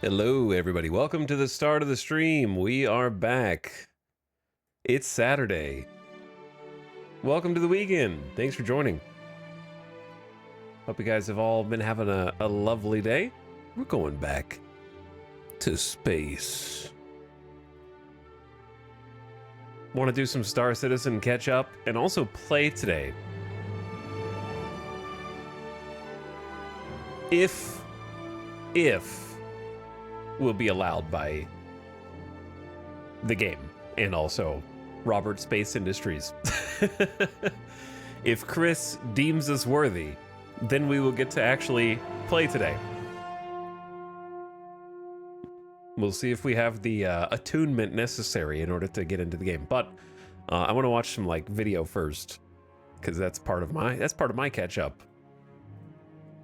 Hello, everybody. Welcome to the start of the stream. We are back. It's Saturday. Welcome to the weekend. Thanks for joining. Hope you guys have all been having a lovely day. We're going back to space. Want to do some Star Citizen catch up and also play today. If will be allowed by the game and also Robert Space Industries. If Chris deems us worthy, then we will get to actually play today. We'll see if we have the attunement necessary in order to get into the game. But I want to watch some video first, because that's part of my catch up.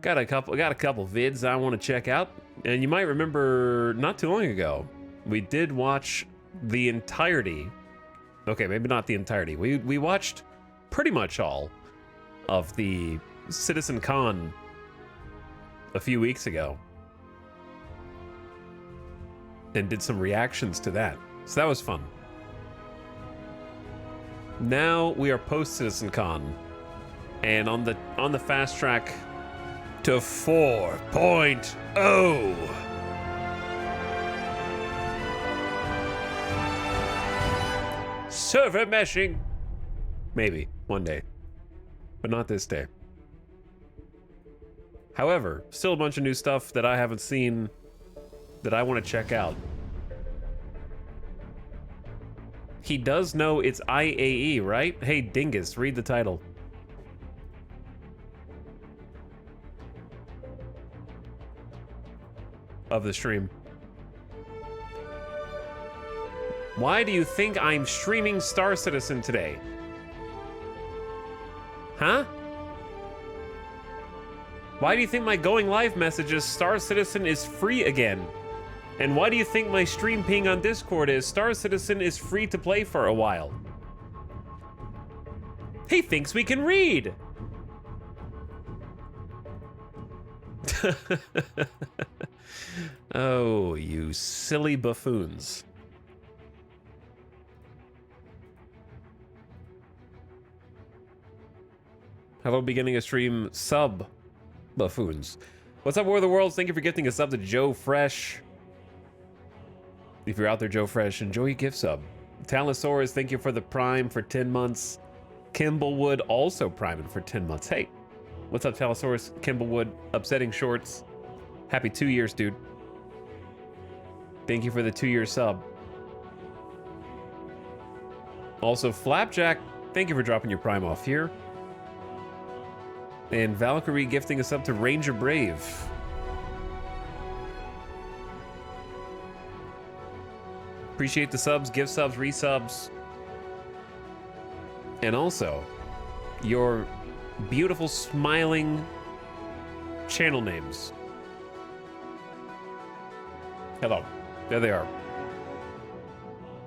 Got a couple vids I want to check out. And you might remember not too long ago, we did watch the entirety. Okay, maybe not the entirety. We watched pretty much all of the Citizen Con a few weeks ago. And did some reactions to that. So that was fun. Now we are post Citizen Con and on the fast track to 4.0. Server meshing. Maybe one day, but not this day. However, still a bunch of new stuff that I haven't seen that I want to check out. He does know it's IAE, right? Hey, Dingus, read the title. Of the stream. Why do you think I'm streaming Star Citizen today? Huh? Why do you think my going live message is Star Citizen is free again? And why do you think my stream ping on Discord is Star Citizen is free to play for a while? He thinks we can read! Oh, you silly buffoons. Hello, beginning a stream sub buffoons. What's up, War of the Worlds? Thank you for gifting a sub to Joe Fresh. If you're out there, Joe Fresh, enjoy your gift sub. Talansaurus, thank you for the prime for 10 months. Kimblewood also priming for 10 months. Hey, what's up, Talansaurus? Kimblewood, upsetting shorts. Happy 2 years, dude. Thank you for the 2-year sub. Also, Flapjack, thank you for dropping your prime off here. And Valkyrie gifting us up to Ranger Brave. Appreciate the subs, gift subs, resubs. And also, your beautiful smiling channel names. Hello. There they are.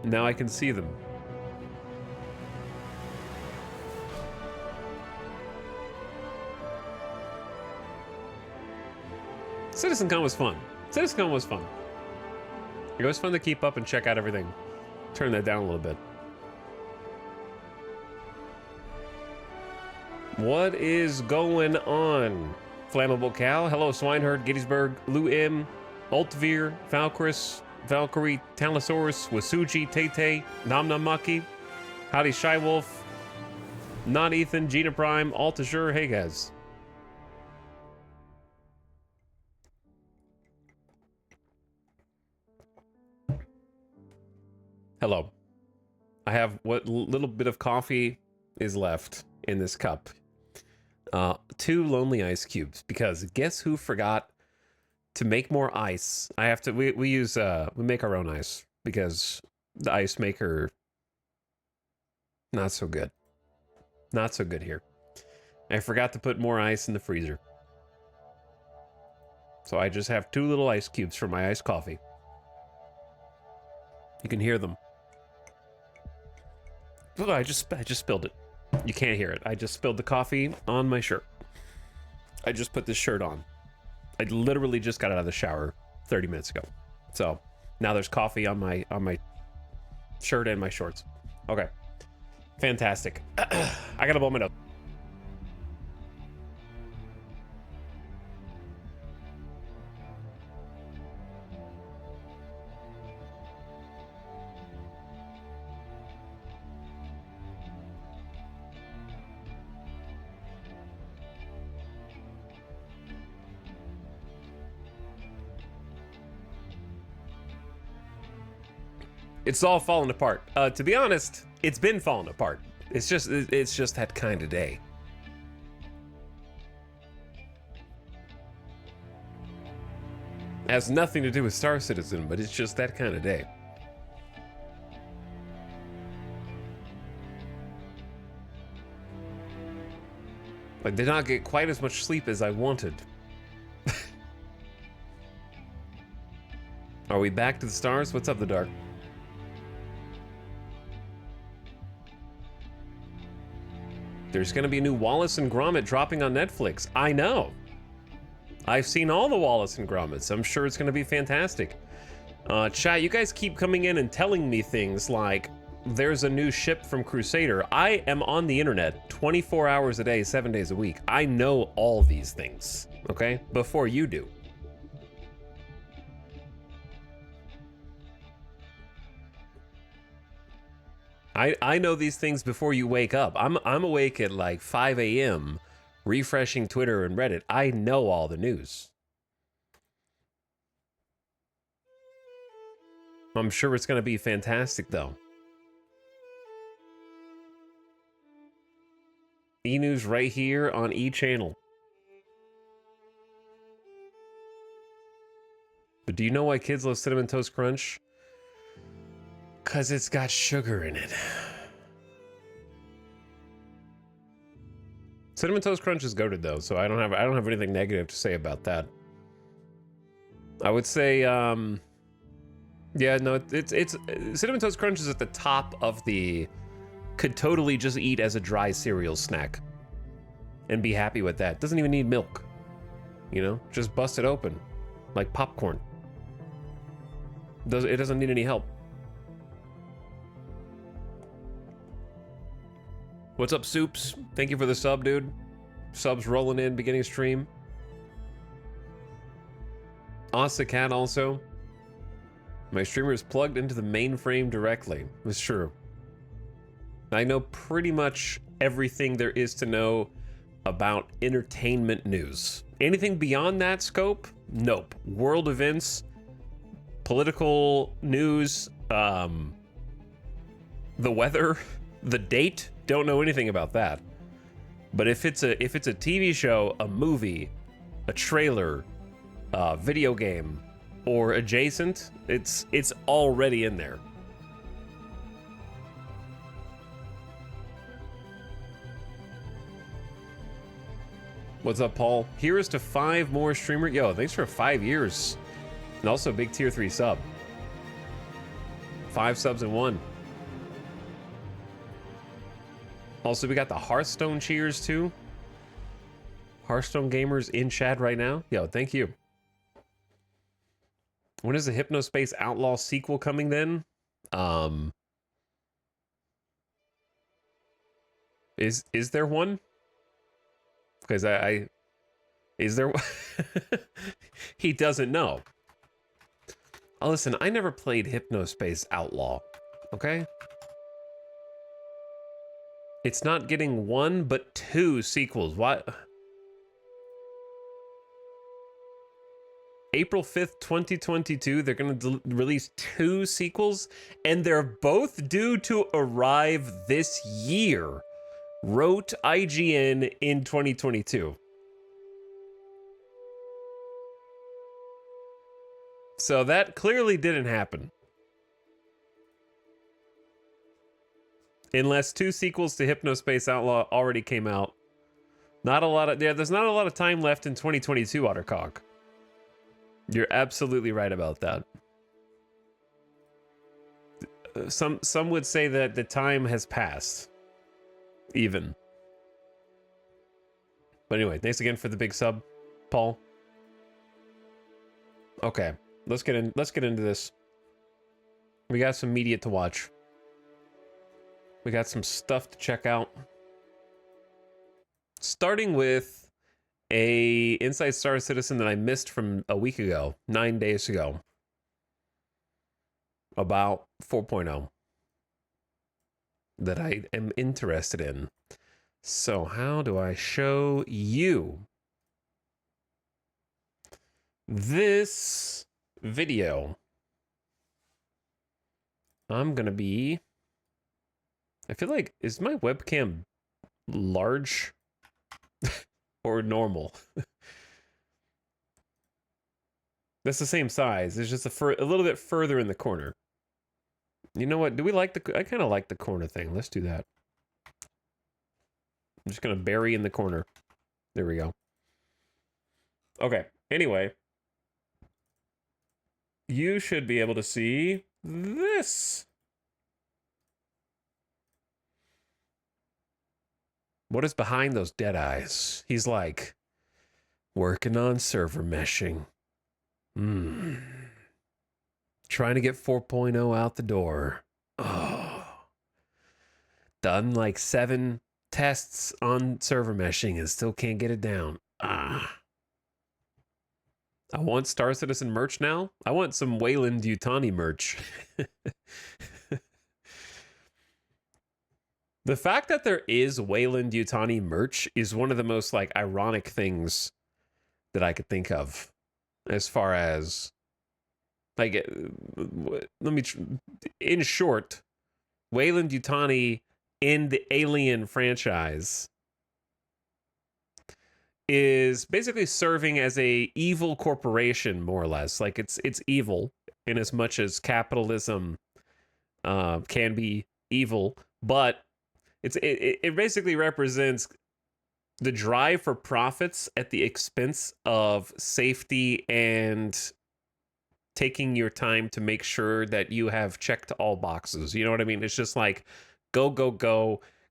Now I can see them. CitizenCon was fun. CitizenCon was fun. It was fun to keep up and check out everything. Turn that down a little bit. What is going on? Flammable Cow. Hello, Swineherd, Gettysburg, Lou M, Altvir, Valkyris, Valkyrie, Talansaurus, Wasuji, Tete, Namnamaki, Howdy Shy Wolf, Not Ethan, Gina Prime, Altajur. Hey guys. Hello. I have what little bit of coffee is left in this cup. 2 lonely ice cubes, because guess who forgot to make more ice? I have to, we make our own ice because the ice maker, not so good. Not so good here. I forgot to put more ice in the freezer. So I just have 2 little ice cubes for my iced coffee. You can hear them. Oh, I just spilled it. You can't hear it. I just spilled the coffee on my shirt. I just put this shirt on. I literally just got out of the shower 30 minutes ago. So now there's coffee on my shirt and my shorts. Okay, fantastic. I gotta blow my nose. It's all falling apart. To be honest, it's been falling apart. It's just that kind of day. It has nothing to do with Star Citizen, but it's just that kind of day. I did not get quite as much sleep as I wanted. Are we back to the stars? What's up, the dark? There's going to be a new Wallace and Gromit dropping on Netflix. I know. I've seen all the Wallace and Gromits. I'm sure it's going to be fantastic. Chat, you guys keep coming in and telling me things like, there's a new ship from Crusader. I am on the internet 24 hours a day, 7 days a week. I know all these things, okay? Before you do. I know these things before you wake up. I'm awake at like 5 a.m. refreshing Twitter and Reddit. I know all the news. I'm sure it's going to be fantastic, though. E-News right here on E-Channel. But do you know why kids love Cinnamon Toast Crunch? Because it's got sugar in it. Cinnamon Toast Crunch is goated, though, so I don't have anything negative to say about that. I would say, yeah, no, it's Cinnamon Toast Crunch is at the top of the could totally just eat as a dry cereal snack and be happy with that. Doesn't even need milk, you know, just bust it open like popcorn. It doesn't need any help. What's up, Soups? Thank you for the sub, dude. Subs rolling in, beginning stream. Asa Cat also. My streamer is plugged into the mainframe directly. It's true. I know pretty much everything there is to know about entertainment news. Anything beyond that scope? Nope. World events, political news, the weather, the date, don't know anything about that. But if it's a TV show, a movie, a trailer, video game, or adjacent, it's already in there. What's up, Paul? Here's to 5 more streamer. Yo, thanks for 5 years. And also big tier 3 sub. 5 subs in 1. Also, we got the Hearthstone cheers too. Hearthstone gamers in chat right now. Yo, thank you. When is the Hypnospace Outlaw sequel coming then? Is there one? Because is there? He doesn't know. Oh, listen, I never played Hypnospace Outlaw. Okay. It's not getting 1, but 2 sequels. What? April 5th, 2022, they're going to release 2 sequels, and they're both due to arrive this year, wrote IGN in 2022. So that clearly didn't happen. Unless 2 sequels to Hypnospace Outlaw already came out. There's not a lot of time left in 2022, Ottercock. You're absolutely right about that. Some would say that the time has passed. Even. But anyway, thanks again for the big sub, Paul. Okay. let's get into this. We got some media to watch. We got some stuff to check out. Starting with a Inside Star Citizen that I missed from a week ago, 9 days ago, about 4.0 that I am interested in. So how do I show you this video? I'm gonna be, I feel like, is my webcam large or normal? That's the same size. It's just a little bit further in the corner. You know what? Do we like I kind of like the corner thing. Let's do that. I'm just gonna bury in the corner. There we go. Okay. Anyway, you should be able to see this. What is behind those dead eyes? He's like, working on server meshing. Trying to get 4.0 out the door. Oh. Done like 7 tests on server meshing and still can't get it down. I want Star Citizen merch now. I want some Wayland-Yutani merch. The fact that there is Wayland-Yutani merch is one of the most like ironic things that I could think of, as far as like, in short, Wayland-Yutani in the Alien franchise is basically serving as a evil corporation, more or less. Like it's evil in as much as capitalism can be evil, but it basically represents the drive for profits at the expense of safety and taking your time to make sure that you have checked all boxes. You know what I mean? It's just like, go,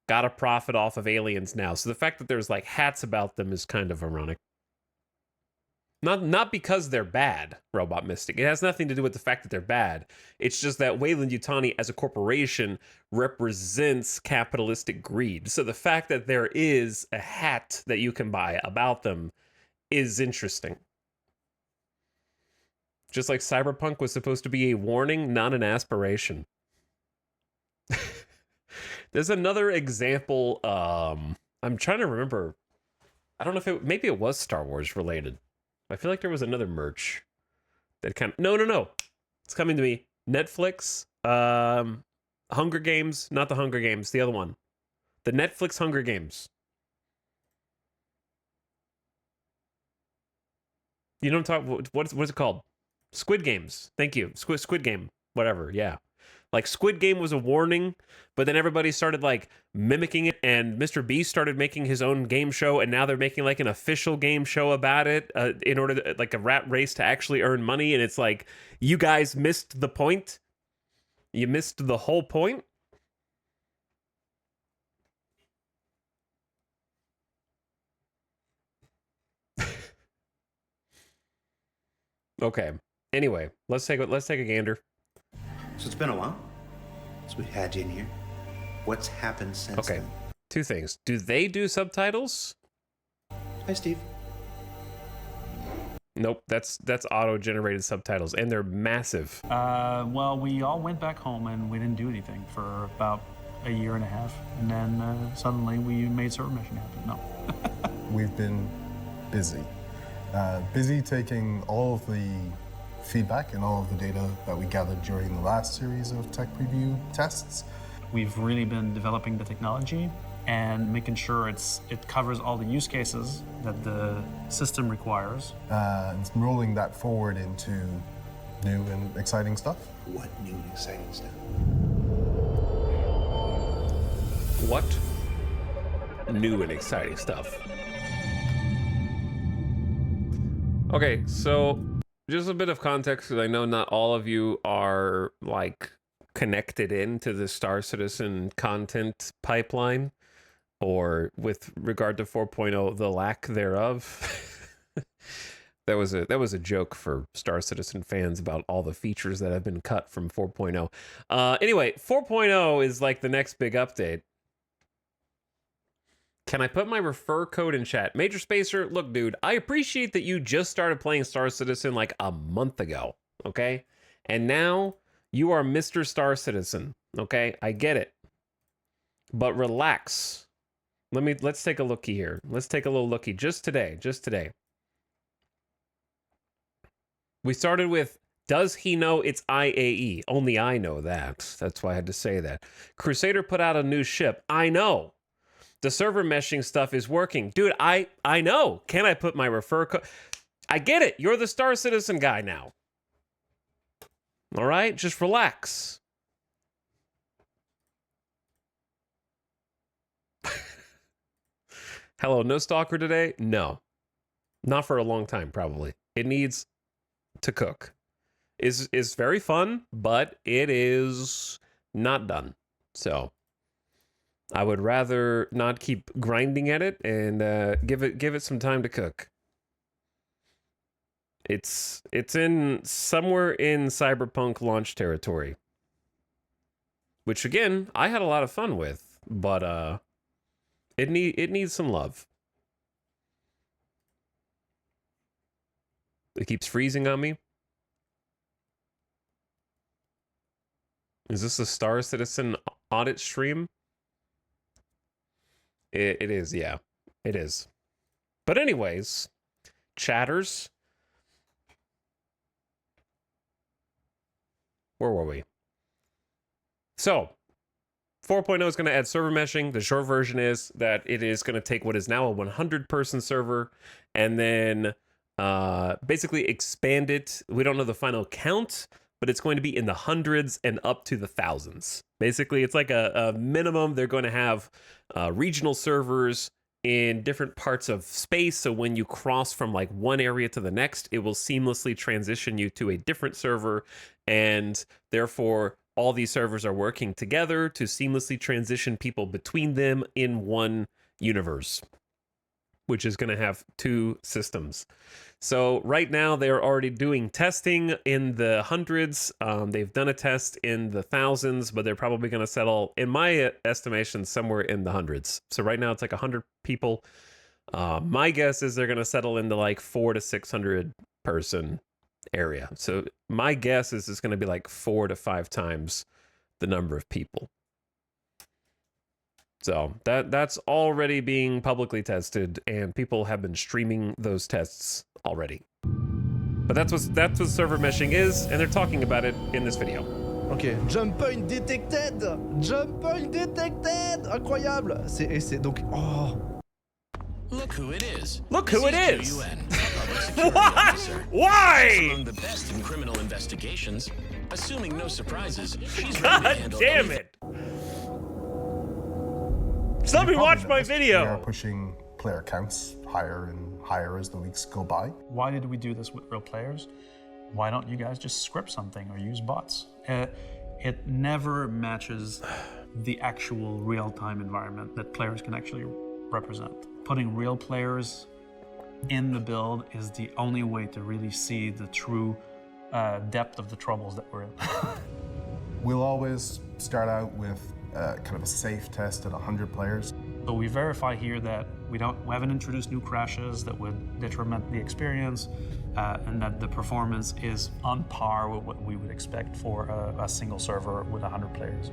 got a profit off of aliens now. So the fact that there's like hats about them is kind of ironic. Not because they're bad, Robot Mystic. It has nothing to do with the fact that they're bad. It's just that Wayland-Yutani as a corporation represents capitalistic greed. So the fact that there is a hat that you can buy about them is interesting. Just like Cyberpunk was supposed to be a warning, not an aspiration. There's another example. I'm trying to remember. I don't know if maybe it was Star Wars related. I feel like there was another merch that kind of... No. It's coming to me. Netflix. Hunger Games. Not the Hunger Games. The other one. The Netflix Hunger Games. You know what I'm talking... What's it called? Squid Games. Thank you. Squid Game. Whatever. Yeah. Like, Squid Game was a warning, but then everybody started, like, mimicking it, and Mr. Beast started making his own game show, and now they're making, like, an official game show about it in order to, like, a rat race to actually earn money, and it's like, you guys missed the point. You missed the whole point. Okay. Anyway, let's take a gander. So it's been a while since we had you in here. What's happened since then? Two things. Do they do subtitles? Hi, Steve. Nope, that's auto-generated subtitles, and they're massive. Well, we all went back home and we didn't do anything for about a year and a half, and then suddenly we made server meshing happen. No. We've been busy. Busy taking all of the feedback and all of the data that we gathered during the last series of tech preview tests. We've really been developing the technology and making sure it covers all the use cases that the system requires. And rolling that forward into new and exciting stuff. What new and exciting stuff? What new and exciting stuff? Okay, so just a bit of context, because I know not all of you are like connected into the Star Citizen content pipeline, or with regard to 4.0, the lack thereof. That was a joke for Star Citizen fans about all the features that have been cut from 4.0. Anyway, 4.0 is like the next big update. Can I put my refer code in chat? Major Spacer, look, dude, I appreciate that you just started playing Star Citizen like a month ago, okay? And now you are Mr. Star Citizen, okay? I get it. But relax. Let's take a looky here. Let's take a little looky just today. We started with, does he know it's IAE? Only I know that. That's why I had to say that. Crusader put out a new ship. I know. The server meshing stuff is working. Dude, I know. Can I put my refer code? I get it. You're the Star Citizen guy now. All right? Just relax. Hello, no stalker today? No. Not for a long time, probably. It needs to cook. Is very fun, but it is not done. So I would rather not keep grinding at it and give it some time to cook. It's in somewhere in Cyberpunk launch territory, which again I had a lot of fun with, but it needs some love. It keeps freezing on me. Is this a Star Citizen audit stream? It is, yeah. It is. But anyways, chatters. Where were we? So, 4.0 is going to add server meshing. The short version is that it is going to take what is now a 100-person server and then basically expand it. We don't know the final count, but it's going to be in the hundreds and up to the thousands. Basically, it's like a minimum. They're going to have regional servers in different parts of space. So when you cross from like one area to the next, it will seamlessly transition you to a different server. And therefore, all these servers are working together to seamlessly transition people between them in one universe, which is going to have two systems. So right now they're already doing testing in the hundreds. They've done a test in the thousands, but they're probably going to settle, in my estimation, somewhere in the hundreds. So right now it's like 100 people. My guess is they're going to settle into like 400 to 600 person area. So my guess is it's going to be like 4 to 5 times the number of people. So that's already being publicly tested, and people have been streaming those tests already. But that's what server meshing is, and they're talking about it in this video. Ok, jump point detected! Jump point detected! Incroyable! C'est donc... Oh! Look who it is. Look who it is! UN, a public security What? officer. Why? Among the best in criminal investigations. Assuming no surprises, she's ready to God handle damn anything. it! Let me watch my We are video! pushing player counts higher and higher as the weeks go by. Why did we do this with real players? Why don't you guys just script something or use bots? It never matches the actual real-time environment that players can actually represent. Putting real players in the build is the only way to really see the true depth of the troubles that we're in. We'll always start out with kind of a safe test at 100 players. So we verify here that we haven't introduced new crashes that would detriment the experience, and that the performance is on par with what we would expect for a single server with 100 players.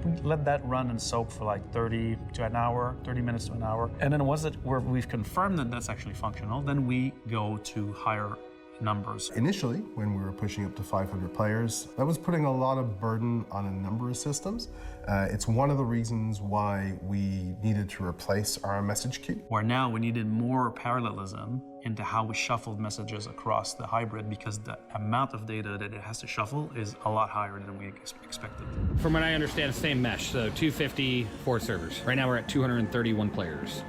We let that run and soak for like 30 minutes to an hour. And then once we've confirmed that that's actually functional, then we go to higher numbers. Initially, when we were pushing up to 500 players, that was putting a lot of burden on a number of systems. It's one of the reasons why we needed to replace our message queue. Where now we needed more parallelism into how we shuffled messages across the hybrid, because the amount of data that it has to shuffle is a lot higher than we expected. From what I understand, same mesh, so 250, 4 servers. Right now we're at 231 players.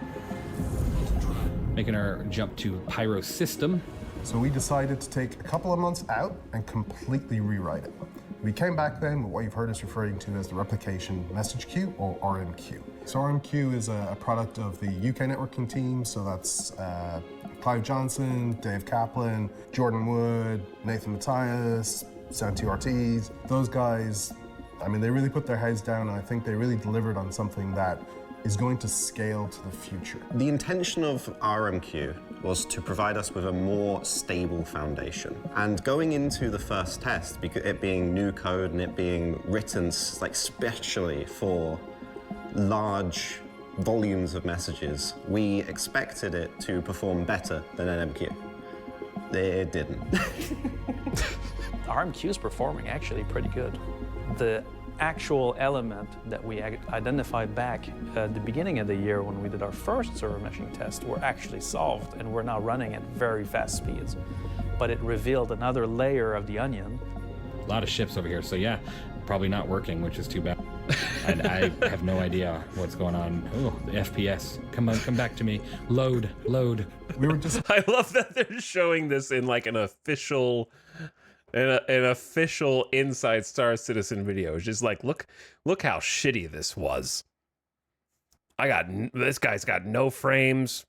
Making our jump to Pyro system. So we decided to take a couple of months out and completely rewrite it. We came back then with what you've heard us referring to as the replication message queue, or RMQ. So RMQ is a product of the UK networking team, so that's Clive Johnson, Dave Kaplan, Jordan Wood, Nathan Matthias, Santi Ortiz. Those guys, I mean, they really put their heads down, and I think they really delivered on something that is going to scale to the future. The intention of RMQ was to provide us with a more stable foundation. And going into the first test, because it being new code and it being written like specially for large volumes of messages, we expected it to perform better than NMQ. It didn't. RMQ is performing actually pretty good. The actual element that we identified back at the beginning of the year when we did our first server meshing test were actually solved, and we're now running at very fast speeds. But it revealed another layer of the onion. A lot of ships over here, so yeah, probably not working, which is too bad. And I have no idea what's going on. Oh, the FPS. Come on, come back to me. Load. We were just I love that they're showing this in like an official Inside Star Citizen video. It's just like, look how shitty this was. This guy's got no frames.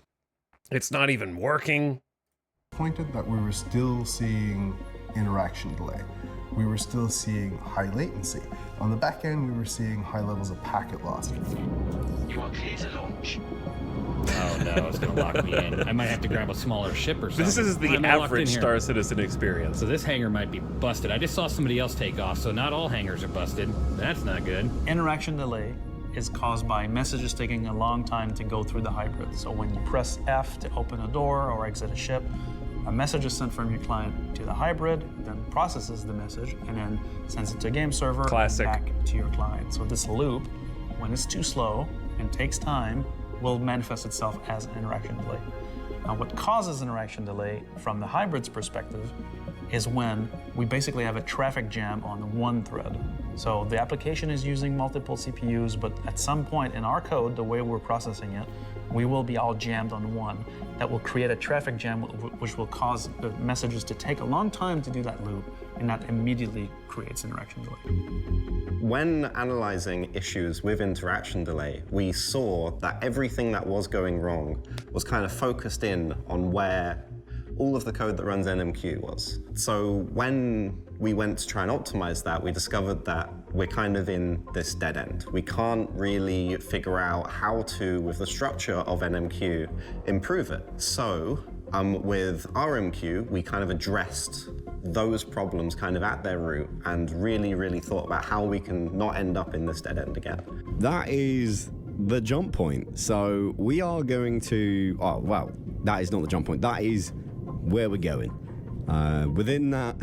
It's not even working. pointed that we were still seeing interaction delay. We were still seeing high latency. On the back end, we were seeing high levels of packet loss. You are clear to launch. Oh no, it's gonna lock me in. I might have to grab a smaller ship or something. This is the I'm locked in average here. Star Citizen experience. So this hangar might be busted. I just saw somebody else take off, so not all hangars are busted. That's not good. Interaction delay is caused by messages taking a long time to go through the hybrid. So when you press F to open a door or exit a ship, a message is sent from your client to the hybrid, then processes the message, and then sends it to a game server Classic. and back to your client. So this loop, when it's too slow and takes time, will manifest itself as an interaction delay. Now, what causes interaction delay from the hybrid's perspective is when we basically have a traffic jam on one thread. So the application is using multiple CPUs, but at some point in our code, the way we're processing it, we will be all jammed on one. That will create a traffic jam, which will cause the messages to take a long time to do that loop, and that immediately creates interaction delay. When analyzing issues with interaction delay, we saw that everything that was going wrong was kind of focused in on where all of the code that runs NMQ was. So when we went to try and optimize that, we discovered that we're kind of in this dead end. We can't really figure out how to, with the structure of NMQ, improve it. So with RMQ, we kind of addressed those problems kind of at their root and really thought about how we can not end up in this dead end again. That is the jump point. So we are going to, oh, well, that is not the jump point. That is where we're going. Within that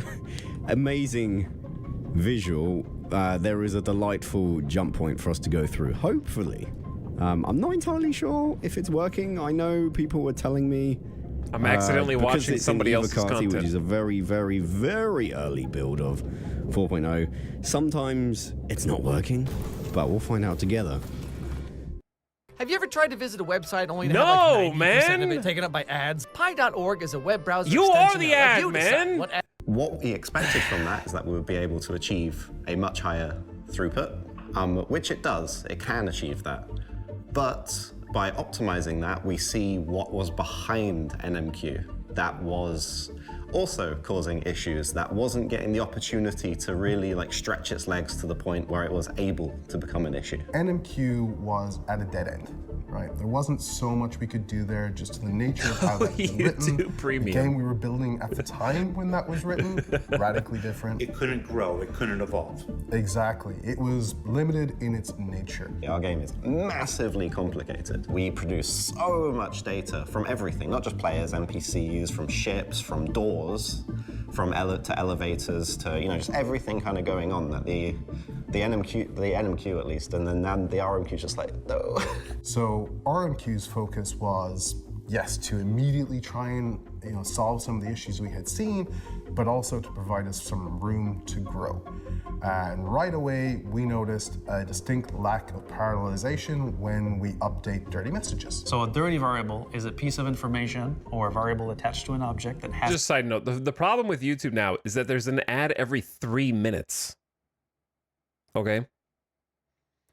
amazing visual, there is a delightful jump point for us to go through, hopefully. I'm not entirely sure if it's working. I know people were telling me I'm accidentally because watching it's somebody in else's Evocati, content. which is a very early build of 4.0. Sometimes it's not working, but we'll find out together. Have you ever tried to visit a website only to No, have like 90% man. of it taken up by ads? Pi.org is a web browser You extension are the that lets ad, you decide man. what ad- What we expected from that is that we would be able to achieve a much higher throughput, which it does. It can achieve that. But by optimizing that, we see what was behind NMQ that was also causing issues, that wasn't getting the opportunity to really like stretch its legs to the point where it was able to become an issue. NMQ was at a dead end, right? There wasn't so much we could do there, just to the nature of how that was written. YouTube Premium. The game we were building at the time when that was written, radically different. It couldn't grow, it couldn't evolve. Exactly. It was limited in its nature. Our game is massively complicated. We produce so much data from everything, not just players, NPCs, from ships, from doors, from to elevators, to just everything kind of going on that the NMQ at least, and then the RMQ just like no. So RMQ's focus was, yes, to immediately try and solve some of the issues we had seen, but also to provide us some room to grow. And right away, we noticed a distinct lack of parallelization when we update dirty messages. So a dirty variable is a piece of information or a variable attached to an object that has... Just side note, the problem with YouTube now is that there's an ad every 3 minutes. Okay?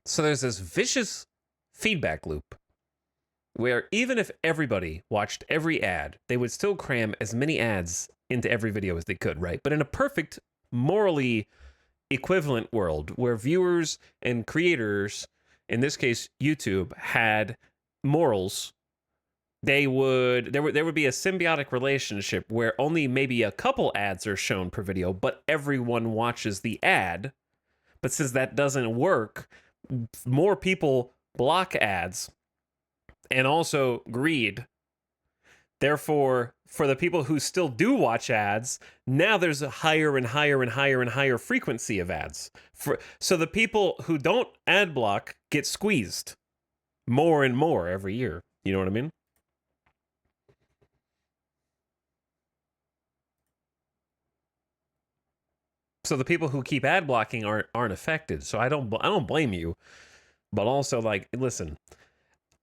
So there's this vicious feedback loop where even if everybody watched every ad, they would still cram as many ads into every video as they could, right? But in a perfect, morally equivalent world where viewers and creators, in this case YouTube, had morals, there would be a symbiotic relationship where only maybe a couple ads are shown per video, but everyone watches the ad. But since that doesn't work, more people block ads, and also greed. Therefore, for the people who still do watch ads, now there's a higher and higher and higher and higher frequency of ads. So the people who don't ad block get squeezed more and more every year. You know what I mean? So the people who keep ad blocking aren't affected. So I don't blame you. But also, like, listen,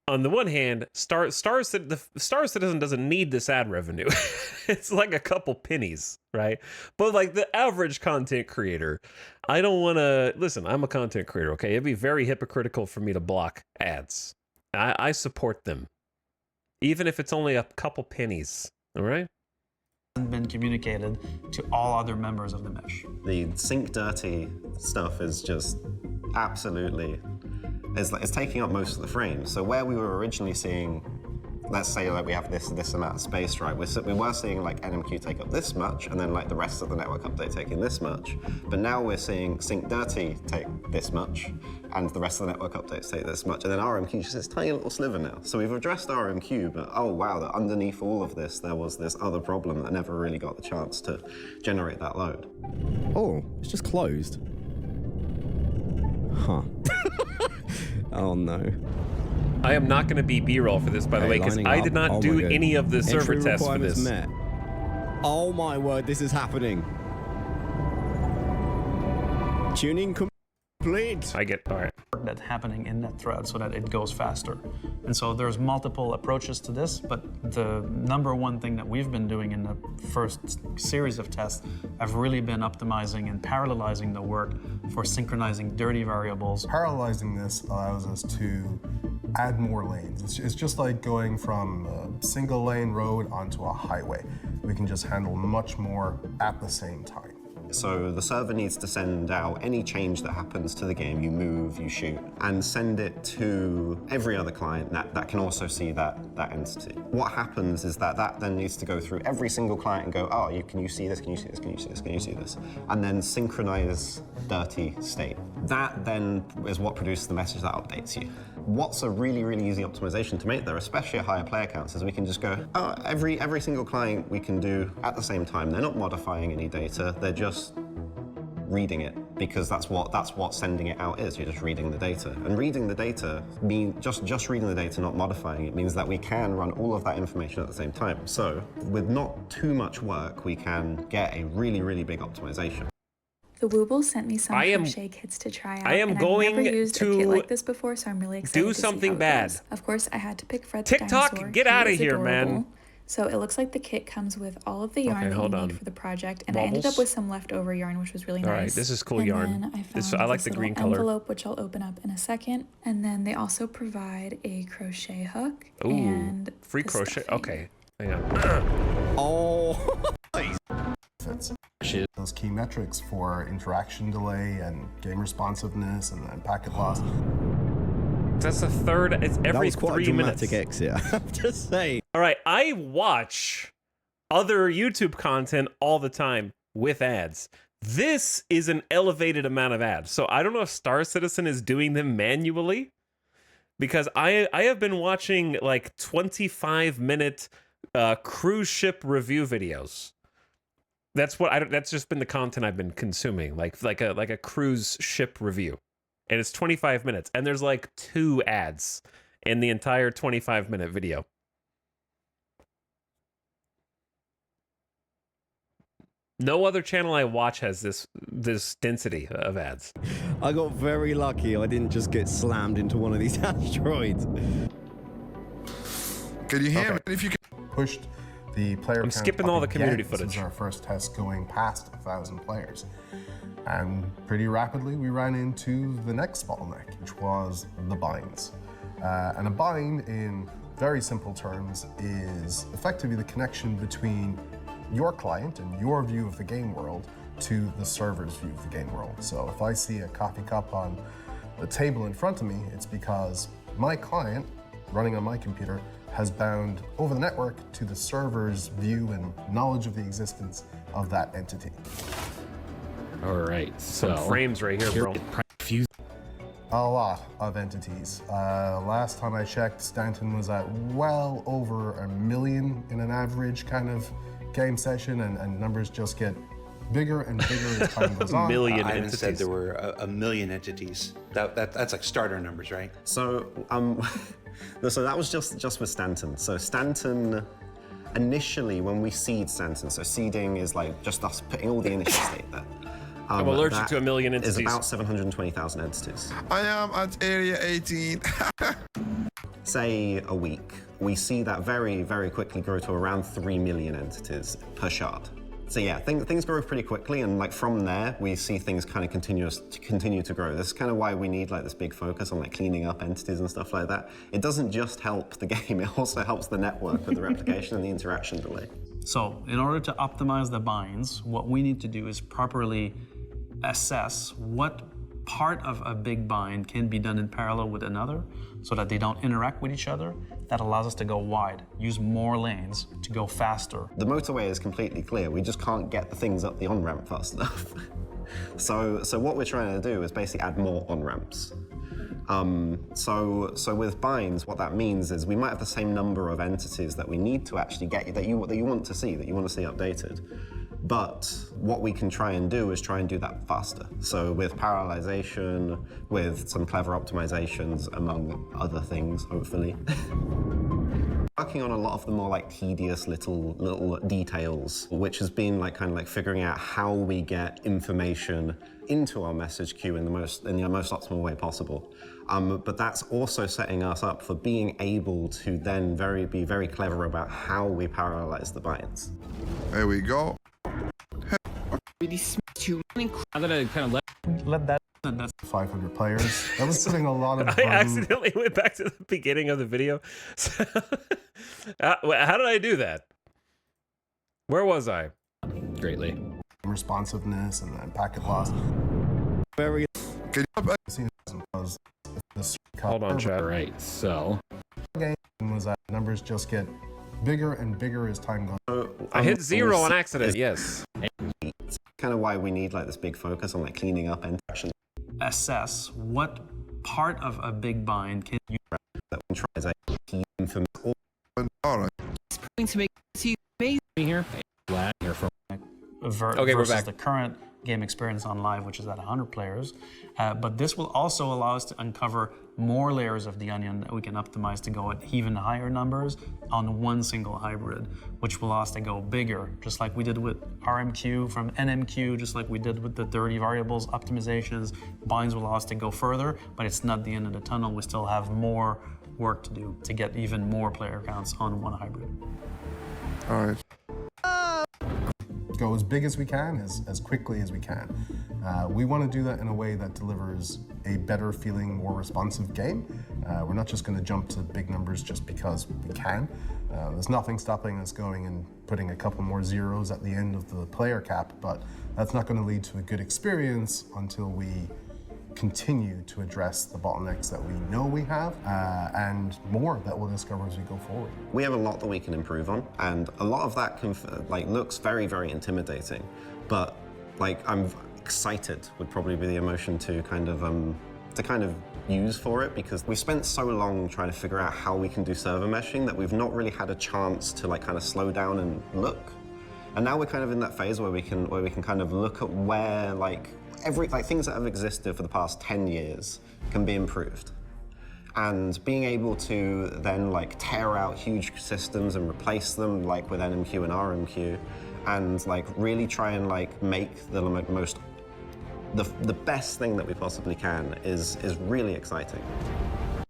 on the one hand, Star Citizen doesn't need this ad revenue. It's like a couple pennies, right? But like the average content creator, I don't want to listen. I'm a content creator, okay? It'd be very hypocritical for me to block ads. I support them, even if it's only a couple pennies. All right. Been communicated to all other members of the mesh. The sync dirty stuff is just absolutely, it's taking up most of the frames. So where we were originally seeing, let's say like we have this amount of space, right? We were seeing like NMQ take up this much, and then like the rest of the network update taking this much. But now we're seeing sync dirty take this much, and the rest of the network updates take this much, and then RMQ just this tiny little sliver now. So we've addressed RMQ, but oh wow, that underneath all of this, there was this other problem that never really got the chance to generate that load. Oh, it's just closed. Huh. Oh no. I am not going to be B-roll for this, by the way, because I did not do any of the server tests for this. Met. Oh my word, this is happening. Tuning complete. I get, all right. That's happening in that thread so that it goes faster. And so there's multiple approaches to this, but the number one thing that we've been doing in the first series of tests have really been optimizing and parallelizing the work for synchronizing dirty variables. Parallelizing this allows us to add more lanes. It's just like going from a single lane road onto a highway. We can just handle much more at the same time. So the server needs to send out any change that happens to the game, you move, you shoot, and send it to every other client that can also see that entity. What happens is that then needs to go through every single client and go, oh, can you see this, can you see this, can you see this, can you see this? And then synchronize dirty state. That then is what produces the message that updates you. What's a really, really easy optimization to make there, especially at higher player counts, is we can just go, oh, every single client we can do at the same time. They're not modifying any data, they're just reading it, because that's what sending it out is. You're just reading the data. And reading the data just reading the data, not modifying it, means that we can run all of that information at the same time. So with not too much work, we can get a really, really big optimization. The Wooble sent me some crochet kits to try out. I am going I've never used to a kit like this before, so I'm really excited do to something see how it bad. goes. Of course, I had to pick Fred the TikTok, dinosaur. get He out of is here, adorable. man. So it looks like the kit comes with all of the yarn that you need for the project, and I ended up with some leftover yarn, which was really nice. All right, this is cool and yarn. Then I found I like this the green little color. envelope, which I'll open up in a second. And then they also provide a crochet hook Ooh, and free the crochet. stuffing. Okay, hang on. Oh. Those key metrics for interaction delay and game responsiveness and packet loss. That's a third. It's every that was quite 3 a minutes. dramatic exit, I have to say. All right, I watch other YouTube content all the time with ads. This is an elevated amount of ads. So I don't know if Star Citizen is doing them manually, because I have been watching like 25-minute cruise ship review videos. That's just been the content I've been consuming, like a cruise ship review. And it's 25 minutes, and there's like 2 ads in the entire 25-minute video. No other channel I watch has this density of ads. I got very lucky. I didn't just get slammed into one of these asteroids. Can you hear me? If you can pushed the player count skipping up all the again. community This footage. was our first test going past 1,000 players. And pretty rapidly, we ran into the next bottleneck, which was the binds. And a bind in very simple terms, is effectively the connection between your client and your view of the game world to the server's view of the game world. So if I see a coffee cup on the table in front of me, it's because my client, running on my computer, has bound over the network to the server's view and knowledge of the existence of that entity. All right, some frames right here, bro. A lot of entities. Last time I checked, Stanton was at well over 1 million in an average kind of game session, and numbers just get bigger and bigger as time goes on. I haven't said there were 1 million entities. That's like starter numbers, right? So, so that was just with Stanton. So Stanton, initially when we seed Stanton, so seeding is like just us putting all the initial state there. I'm allergic to 1 million entities. Is about 720,000 entities. I am at area 18. Say a week, we see that very, very quickly grow to around 3 million entities per shard. So yeah, things grow pretty quickly, and like from there, we see things kind of continue to grow. This is kind of why we need like this big focus on like cleaning up entities and stuff like that. It doesn't just help the game, it also helps the network with the replication and the interaction delay. So in order to optimize the binds, what we need to do is properly assess what part of a big bind can be done in parallel with another so that they don't interact with each other. That allows us to go wide, use more lanes to go faster. The motorway is completely clear. We just can't get the things up the on-ramp fast enough. So what we're trying to do is basically add more on-ramps. So with binds, what that means is we might have the same number of entities that we need to actually get that you want to see updated. But what we can try and do is try and do that faster. So with parallelization, with some clever optimizations, among other things, hopefully. Working on a lot of the more like tedious little details, which has been like kind of like figuring out how we get information into our message queue in the most optimal way possible. But that's also setting us up for being able to then be very clever about how we parallelize the binds. There we go. Now that I kind of let that. That's 500 players. That was putting a lot of I accidentally went back to the beginning of the video. How did I do that? Where was I? Greatly. Responsiveness and packet loss. Very. Hold on, chat. Right, so. Game was that numbers just get bigger and bigger as time goes on. I hit 0 on accident, yes. It's kind of why we need like this big focus on like cleaning up interaction. Assess what part of a big bind can you try as a key information. It's going to make you amazing here. Here from okay, versus the current game experience on live, which is at 100 players. But this will also allow us to uncover more layers of the onion that we can optimize to go at even higher numbers on one single hybrid, which will allow us to go bigger, just like we did with RMQ from NMQ, just like we did with the dirty variables optimizations. Binds will allow us to go further, but it's not the end of the tunnel. We still have more work to do to get even more player counts on one hybrid. All right. Go as big as we can, as quickly as we can. We want to do that in a way that delivers a better feeling, more responsive game. We're not just going to jump to big numbers just because we can. There's nothing stopping us going and putting a couple more zeros at the end of the player cap, but that's not going to lead to a good experience until we continue to address the bottlenecks that we know we have, and more that we'll discover as we go forward. We have a lot that we can improve on, and a lot of that looks very, very intimidating, but like I'm excited would probably be the emotion to kind of use for it, because we spent so long trying to figure out how we can do server meshing that we've not really had a chance to like kind of slow down and look. And now we're kind of in that phase where we can kind of look at where things that have existed for the past 10 years can be improved. And being able to then like tear out huge systems and replace them like with NMQ and RMQ, and like really try and like make the best thing that we possibly can is really exciting.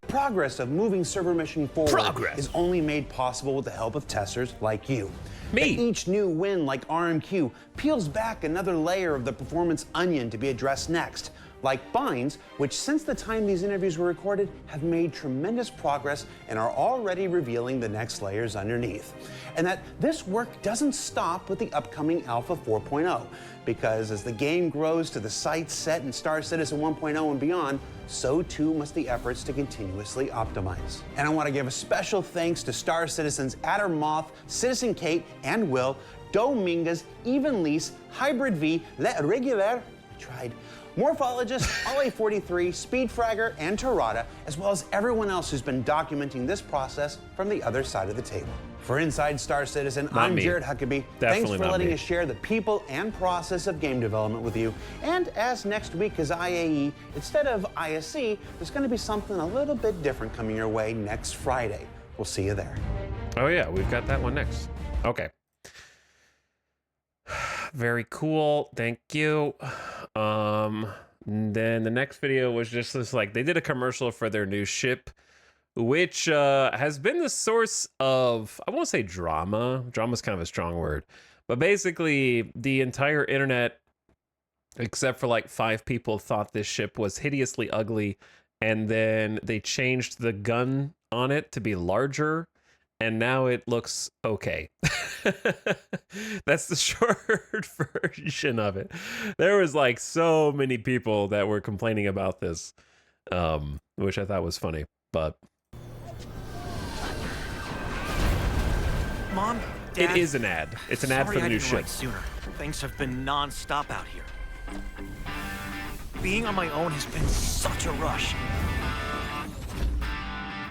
Progress of moving server meshing forward is only made possible with the help of testers like you. Me. That each new win like RMQ peels back another layer of the performance onion to be addressed next. Like binds, which since the time these interviews were recorded have made tremendous progress and are already revealing the next layers underneath. And that this work doesn't stop with the upcoming Alpha 4.0, because as the game grows to the sights set in Star Citizen 1.0 and beyond, so too must the efforts to continuously optimize. And I want to give a special thanks to Star Citizen's Adder Moth, Citizen Kate and Will, Dominguez, Even Lise, Hybrid V, Le Regular, tried, Morphologist, LA43, Speedfragger, and Torada, as well as everyone else who's been documenting this process from the other side of the table. For Inside Star Citizen, I'm Jared Huckabee. Thanks for letting us share the people and process of game development with you. And as next week is IAE, instead of ISC, there's going to be something a little bit different coming your way next Friday. We'll see you there. Oh yeah, we've got that one next. Okay. Very cool. Thank you. Then the next video was just this, like, they did a commercial for their new ship, which has been the source of, I won't say drama. Drama's kind of a strong word. But basically, the entire internet, except for like 5 people, thought this ship was hideously ugly. And then they changed the gun on it to be larger. And now it looks okay. That's the short version of it. There was like so many people that were complaining about this, which I thought was funny, but Mom, Dad, it is an ad. It's an ad for the new ship. Sooner. Things have been non-stop out here. Being on my own has been such a rush.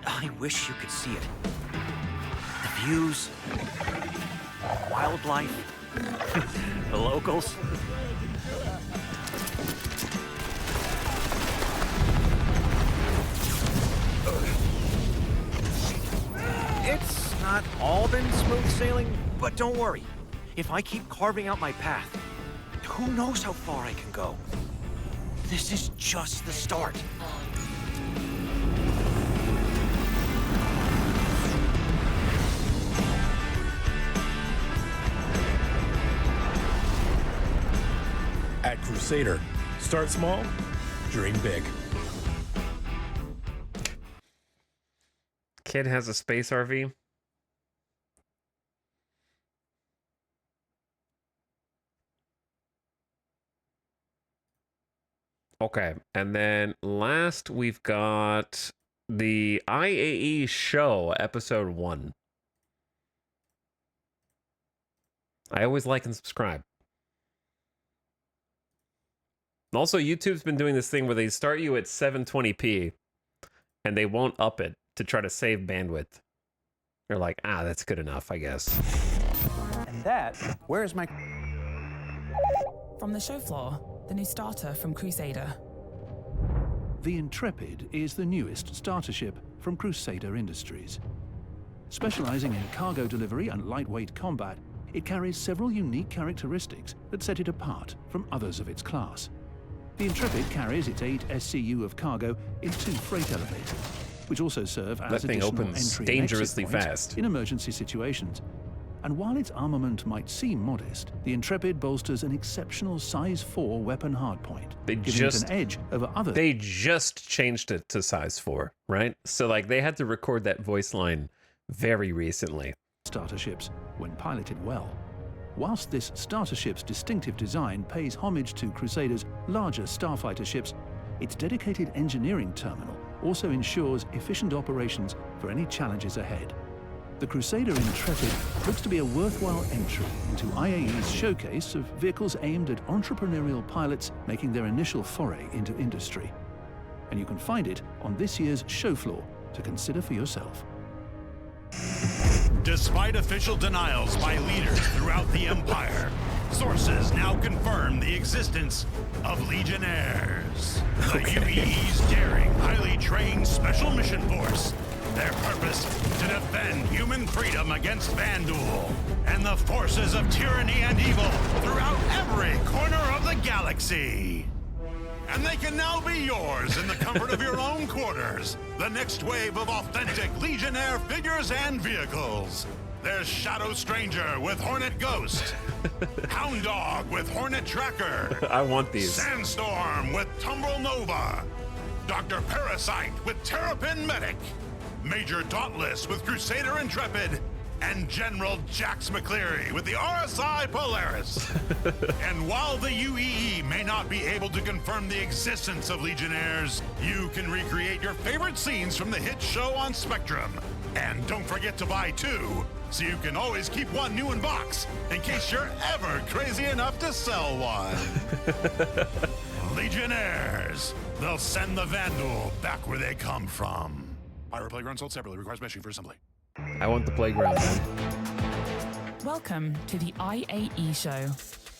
I wish you could see it. The views, wildlife, the locals. It's not all been smooth sailing, but don't worry. If I keep carving out my path, who knows how far I can go. This is just the start. At Crusader, start small, dream big. Kid has a space RV. Okay, and then last we've got the IAE show, episode 1. I always like and subscribe. Also, YouTube's been doing this thing where they start you at 720p and they won't up it to try to save bandwidth. They're like, that's good enough, I guess. And that, where's my... From the show floor, the new starter from Crusader. The Intrepid is the newest starter ship from Crusader Industries. Specializing in cargo delivery and lightweight combat, it carries several unique characteristics that set it apart from others of its class. The Intrepid carries its 8 SCU of cargo in 2 freight elevators, which also serve as additional entry dangerously and exit points fast in emergency situations. And while its armament might seem modest, the Intrepid bolsters an exceptional size 4 weapon hardpoint, giving it an edge over others. They just changed it to size 4, right? So like they had to record that voice line very recently. Starter ships when piloted well. Whilst this starter ship's distinctive design pays homage to Crusader's larger starfighter ships, its dedicated engineering terminal also ensures efficient operations for any challenges ahead. The Crusader Intrepid looks to be a worthwhile entry into IAE's showcase of vehicles aimed at entrepreneurial pilots making their initial foray into industry. And you can find it on this year's show floor to consider for yourself. Despite official denials by leaders throughout the Empire, sources now confirm the existence of Legionnaires, the UEE's daring, highly trained special mission force. Their purpose, to defend human freedom against Vandal and the forces of tyranny and evil throughout every corner of the galaxy. And they can now be yours in the comfort of your own quarters. The next wave of authentic Legionnaire figures and vehicles. There's Shadow Stranger with Hornet Ghost. Hound Dog with Hornet Tracker. I want these. Sandstorm with Tumble Nova. Dr. Parasite with Terrapin Medic. Major Dauntless with Crusader Intrepid. And General Jax McCleary with the RSI Polaris. And while the UEE may not be able to confirm the existence of Legionnaires, you can recreate your favorite scenes from the hit show on Spectrum. And don't forget to buy 2, so you can always keep one new in box, in case you're ever crazy enough to sell one. Legionnaires, they'll send the Vandal back where they come from. Pirate Playground sold separately, requires meshing for assembly. I want the playground, man. Welcome to the IAE show.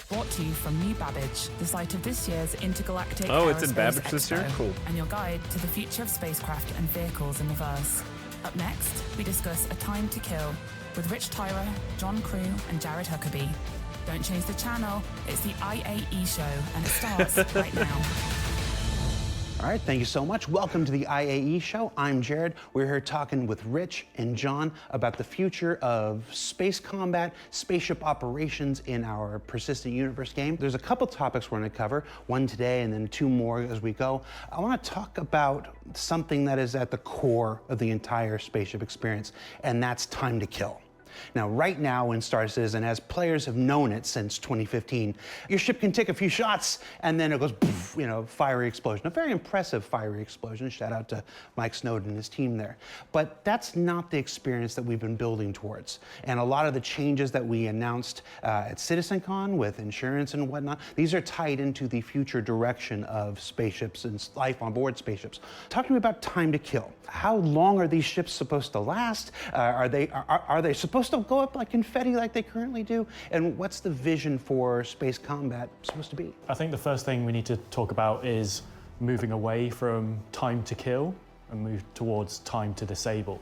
Brought to you from New Babbage, the site of this year's Intergalactic it's in Aerospace Babbage this year? Expo, Cool. and your guide to the future of spacecraft and vehicles in the verse. Up next, we discuss A Time to Kill with Rich Tyra, John Crew, and Jared Huckabee. Don't change the channel, it's the IAE show, and it starts right now. All right, thank you so much. Welcome to the IAE show. I'm Jared. We're here talking with Rich and John about the future of space combat, spaceship operations in our Persistent Universe game. There's a couple topics we're going to cover, one today and then 2 more as we go. I want to talk about something that is at the core of the entire spaceship experience, and that's time to kill. Now, right now in Star Citizen, as players have known it since 2015, your ship can take a few shots and then it goes, poof, fiery explosion. A very impressive fiery explosion. Shout out to Mike Snowden and his team there. But that's not the experience that we've been building towards. And a lot of the changes that we announced at CitizenCon with insurance and whatnot, these are tied into the future direction of spaceships and life on board spaceships. Talk to me about time to kill. How long are these ships supposed to last? Are they supposed to go up like confetti like they currently do? And what's the vision for space combat supposed to be? I think the first thing we need to talk about is moving away from time to kill and move towards time to disable.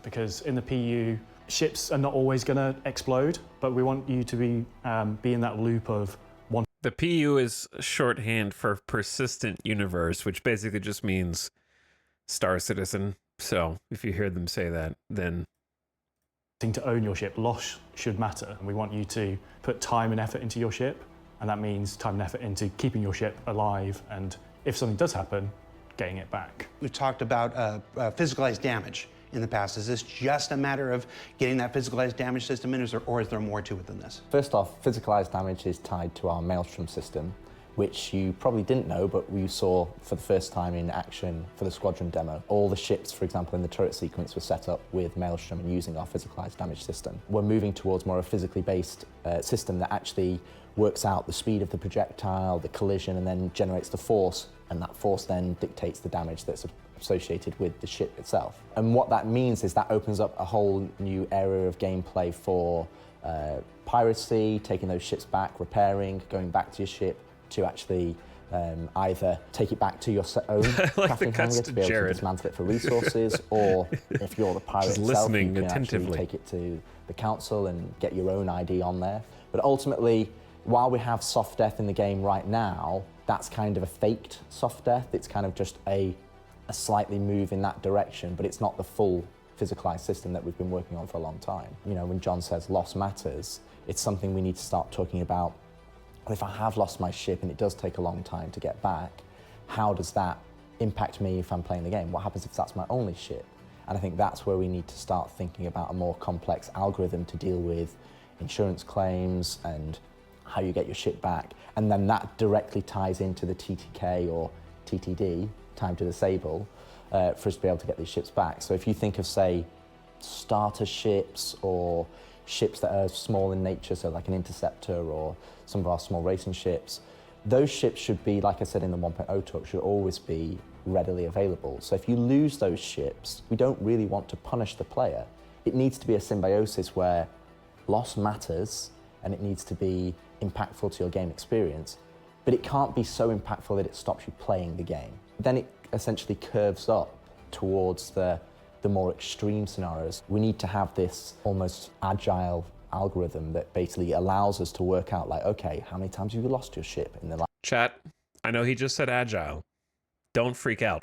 Because in the PU, ships are not always going to explode, but we want you to be in that loop of one. The PU is shorthand for Persistent Universe, which basically just means Star Citizen. So if you hear them say that, then to own your ship. Loss should matter. We want you to put time and effort into your ship, and that means time and effort into keeping your ship alive, and if something does happen, getting it back. We've talked about physicalized damage in the past. Is this just a matter of getting that physicalized damage system in, or is there more to it than this? First off, physicalized damage is tied to our Maelstrom system, which you probably didn't know, but we saw for the first time in action for the Squadron demo. All the ships, for example, in the turret sequence were set up with Maelstrom and using our physicalized damage system. We're moving towards more a physically based system that actually works out the speed of the projectile, the collision, and then generates the force, and that force then dictates the damage that's associated with the ship itself. And what that means is that opens up a whole new area of gameplay for piracy, taking those ships back, repairing, going back to your ship, to actually either take it back to your own crafting hangar to be able to dismantle it for resources, or if you're the pirate Just itself, you listening can attentively. actually take it to the council and get your own ID on there. But ultimately, while we have soft death in the game right now, that's kind of a faked soft death. It's kind of just a slightly move in that direction, but it's not the full physicalized system that we've been working on for a long time. When John says loss matters, it's something we need to start talking about. Well, if I have lost my ship and it does take a long time to get back, how does that impact me if I'm playing the game? What happens if that's my only ship? And I think that's where we need to start thinking about a more complex algorithm to deal with insurance claims and how you get your ship back. And then that directly ties into the TTK or TTD, time to disable, for us to be able to get these ships back. So if you think of, say, starter ships or ships that are small in nature, so like an interceptor or some of our small racing ships, those ships should be, like I said in the 1.0 talk, should always be readily available. So if you lose those ships, we don't really want to punish the player. It needs to be a symbiosis where loss matters and it needs to be impactful to your game experience, but it can't be so impactful that it stops you playing the game. Then it essentially curves up towards the more extreme scenarios. We need to have this almost agile algorithm that basically allows us to work out, like, okay, how many times have you lost your ship in the last... Chat, I know he just said agile. Don't freak out.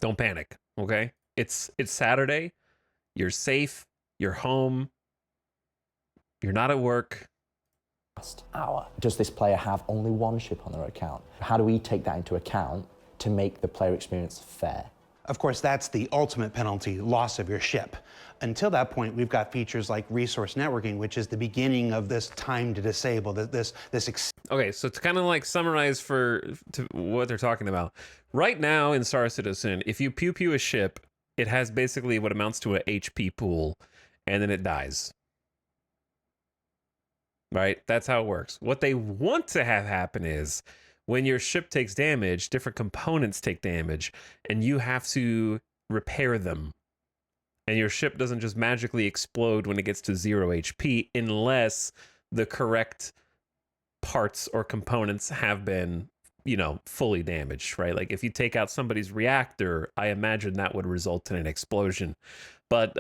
Don't panic, okay? It's Saturday. You're safe. you're home, you're not at work. Hour. Does this player have only one ship on their account? How do we take that into account to make the player experience fair? Of course, that's the ultimate penalty, loss of your ship. Until that point, we've got features like resource networking, which is the beginning of this time to disable, Okay, so to kind of like summarize what they're talking about. Right now in Star Citizen, if you pew-pew a ship, it has basically what amounts to a HP pool, and then it dies. Right? That's how it works. What they want to have happen is when your ship takes damage, different components take damage, and you have to repair them. And your ship doesn't just magically explode when it gets to 0 HP unless the correct parts or components have been, fully damaged, right? Like if you take out somebody's reactor, I imagine that would result in an explosion. But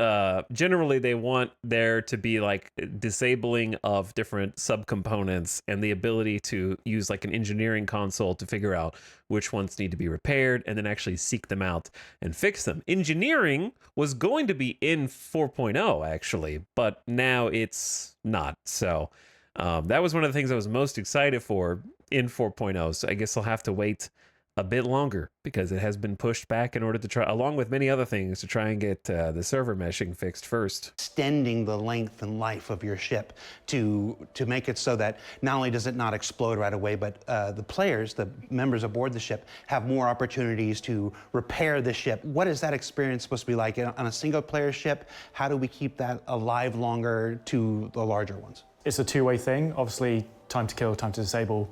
generally, they want there to be like disabling of different subcomponents and the ability to use like an engineering console to figure out which ones need to be repaired and then actually seek them out and fix them. Engineering was going to be in 4.0 actually, but now it's not. So that was one of the things I was most excited for in 4.0. So I guess I'll have to wait a bit longer because it has been pushed back in order to try, along with many other things, to try and get the server meshing fixed first. Extending the length and life of your ship to make it so that not only does it not explode right away, but the players, the members aboard the ship, have more opportunities to repair the ship. What is that experience supposed to be like on a single player ship? How do we keep that alive longer to the larger ones? It's a two-way thing. Obviously, time to kill, time to disable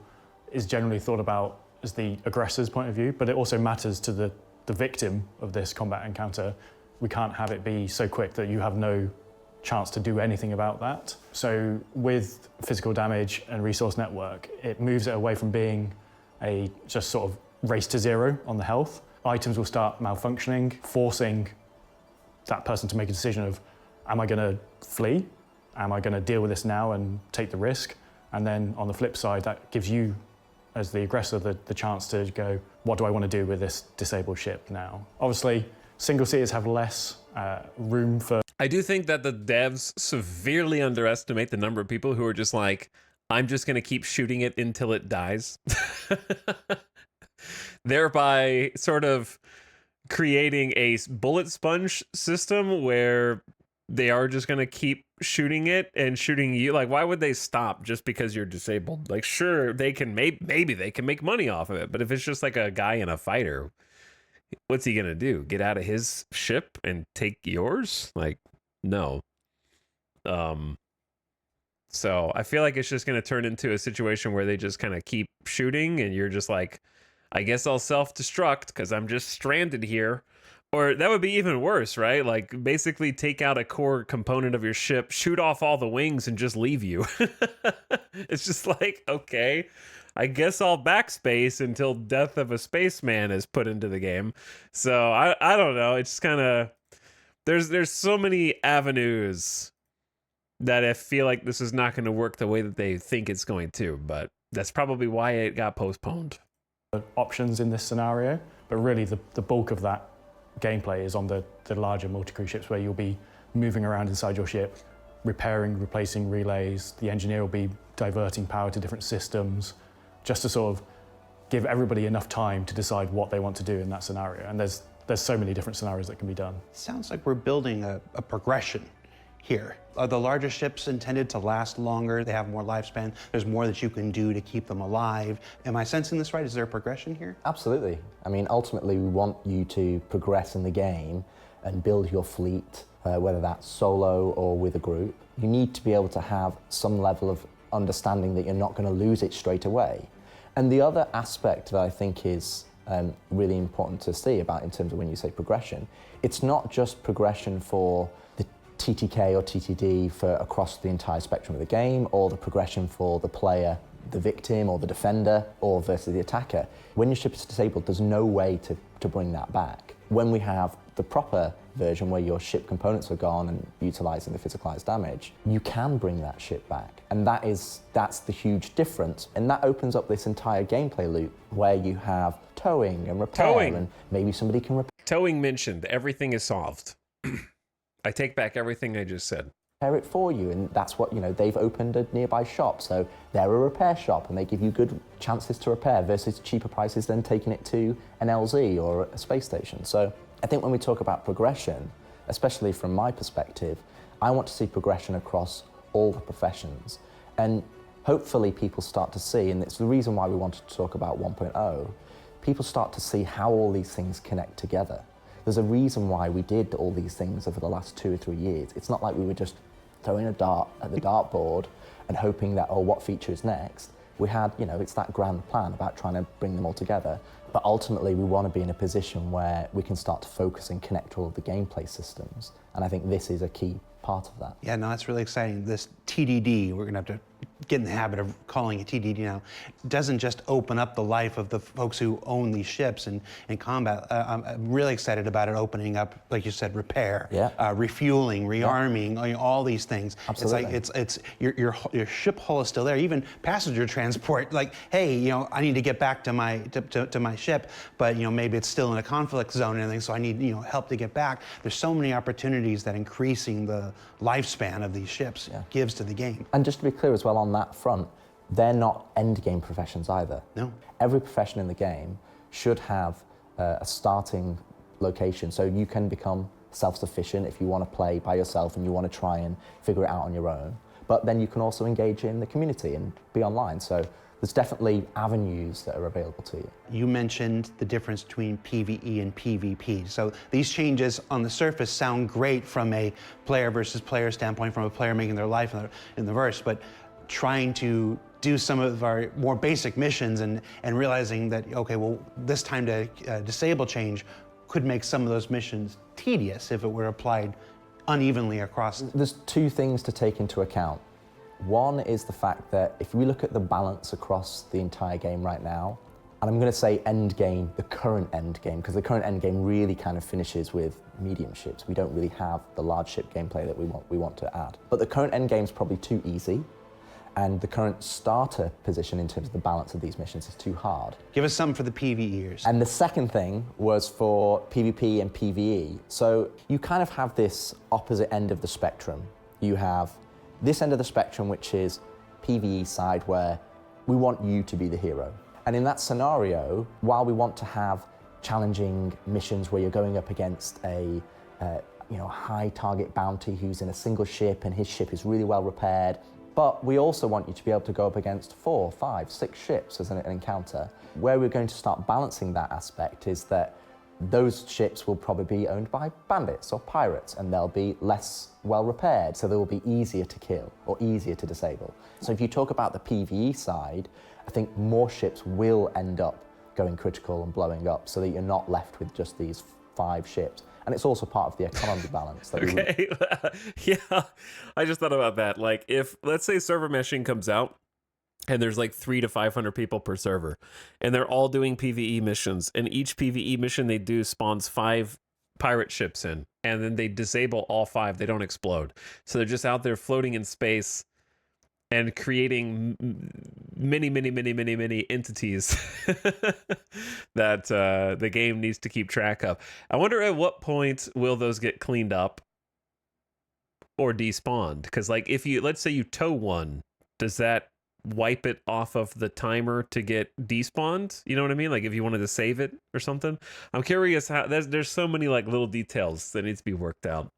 is generally thought about as the aggressor's point of view, but it also matters to the victim of this combat encounter. We can't have it be so quick that you have no chance to do anything about that. So with physical damage and resource network, it moves it away from being a just sort of race to zero on the health. Items will start malfunctioning, forcing that person to make a decision of, am I gonna flee? Am I gonna deal with this now and take the risk? And then on the flip side, that gives you as the aggressor the chance to go, what do I want to do with this disabled ship now? Obviously, single seaters have less room for... I do think that the devs severely underestimate the number of people who are just like, I'm just going to keep shooting it until it dies. Thereby sort of creating a bullet sponge system where they are just going to keep shooting it and shooting you. Like, why would they stop just because you're disabled? Like, sure, they can maybe they can make money off of it, but if it's just like a guy in a fighter, what's he going to do? Get out of his ship and take yours? Like, no. So I feel like it's just going to turn into a situation where they just kind of keep shooting and you're just like, I guess I'll self-destruct because I'm just stranded here. Or that would be even worse, right? Like basically take out a core component of your ship, shoot off all the wings and just leave you. It's just like, okay, I guess I'll backspace until death of a spaceman is put into the game. So I don't know. It's kind of, there's so many avenues that I feel like this is not going to work the way that they think it's going to, but that's probably why it got postponed. Options in this scenario, but really the bulk of that gameplay is on the larger multi-crew ships where you'll be moving around inside your ship, repairing, replacing relays. The engineer will be diverting power to different systems just to sort of give everybody enough time to decide what they want to do in that scenario. And there's so many different scenarios that can be done. Sounds like we're building a progression here. Are the larger ships intended to last longer? They have more lifespan. There's more that you can do to keep them alive. Am I sensing this right? Is there a progression here? Absolutely. I mean, ultimately, we want you to progress in the game and build your fleet, whether that's solo or with a group. You need to be able to have some level of understanding that you're not going to lose it straight away. And the other aspect that I think is really important to see about in terms of when you say progression, it's not just progression for the TTK or TTD for across the entire spectrum of the game, or the progression for the player, the victim or the defender, or versus the attacker. When your ship is disabled, there's no way to bring that back. When we have the proper version where your ship components are gone and utilizing the physicalized damage, you can bring that ship back. And that's the huge difference. And that opens up this entire gameplay loop where you have towing and repair, and maybe somebody can repair. Towing mentioned, everything is solved. I take back everything I just said. Repair it for you, and that's what, they've opened a nearby shop, so they're a repair shop and they give you good chances to repair versus cheaper prices than taking it to an LZ or a space station. So I think when we talk about progression, especially from my perspective, I want to see progression across all the professions, and hopefully people start to see, and it's the reason why we wanted to talk about 1.0, people start to see how all these things connect together. There's a reason why we did all these things over the last 2 or 3 years. It's not like we were just throwing a dart at the dartboard and hoping that, what feature is next. We had, it's that grand plan about trying to bring them all together. But ultimately, we want to be in a position where we can start to focus and connect all of the gameplay systems. And I think this is a key part of that. Yeah, no, that's really exciting. This TDD, we're going to have to get in the habit of calling it TDD now, doesn't just open up the life of the folks who own these ships in combat. I'm really excited about it opening up, like you said, repair, refueling, rearming, all these things. Absolutely. It's like your ship hull is still there. Even passenger transport, like, hey, I need to get back to my to my ship, but maybe it's still in a conflict zone and everything, so I need help to get back. There's so many opportunities that increasing the lifespan of these ships gives to the game. And just to be clear as well on that front, they're not end game professions either. No. Every profession in the game should have a starting location, so you can become self-sufficient if you want to play by yourself and you want to try and figure it out on your own. But then you can also engage in the community and be online. So there's definitely avenues that are available to you. You mentioned the difference between PvE and PvP. So these changes on the surface sound great from a player versus player standpoint, from a player making their life in the verse, but trying to do some of our more basic missions and realizing that, okay, well, this time to disable change could make some of those missions tedious if it were applied unevenly across. There's two things to take into account. One is the fact that if we look at the balance across the entire game right now, and I'm going to say end game, the current end game, because the current end game really kind of finishes with medium ships. We don't really have the large ship gameplay that we want to add. But the current end game is probably too easy, and the current starter position in terms of the balance of these missions is too hard. Give us some for the PvEers. And the second thing was for PvP and PvE. So you kind of have this opposite end of the spectrum. You have this end of the spectrum, which is PvE side, where we want you to be the hero. And in that scenario, while we want to have challenging missions where you're going up against a high target bounty who's in a single ship and his ship is really well repaired, but we also want you to be able to go up against 4, 5, 6 ships as an encounter. Where we're going to start balancing that aspect is that those ships will probably be owned by bandits or pirates, and they'll be less well repaired, so they will be easier to kill or easier to disable. So if you talk about the PvE side, I think more ships will end up going critical and blowing up, so that you're not left with just these 5 ships. And it's also part of the economy balance. That Okay, yeah, I just thought about that. Like, if, let's say, server meshing comes out, and there's like 300 to 500 people per server, and they're all doing PvE missions, and each PvE mission they do spawns 5 pirate ships in, and then they disable all 5. They don't explode. So they're just out there floating in space and creating many entities that the game needs to keep track of. I wonder at what point will those get cleaned up or despawned? Because, like, if you, let's say you tow one, does that wipe it off of the timer to get despawned? You know what I mean? Like, if you wanted to save it or something. I'm curious how there's so many like little details that needs to be worked out.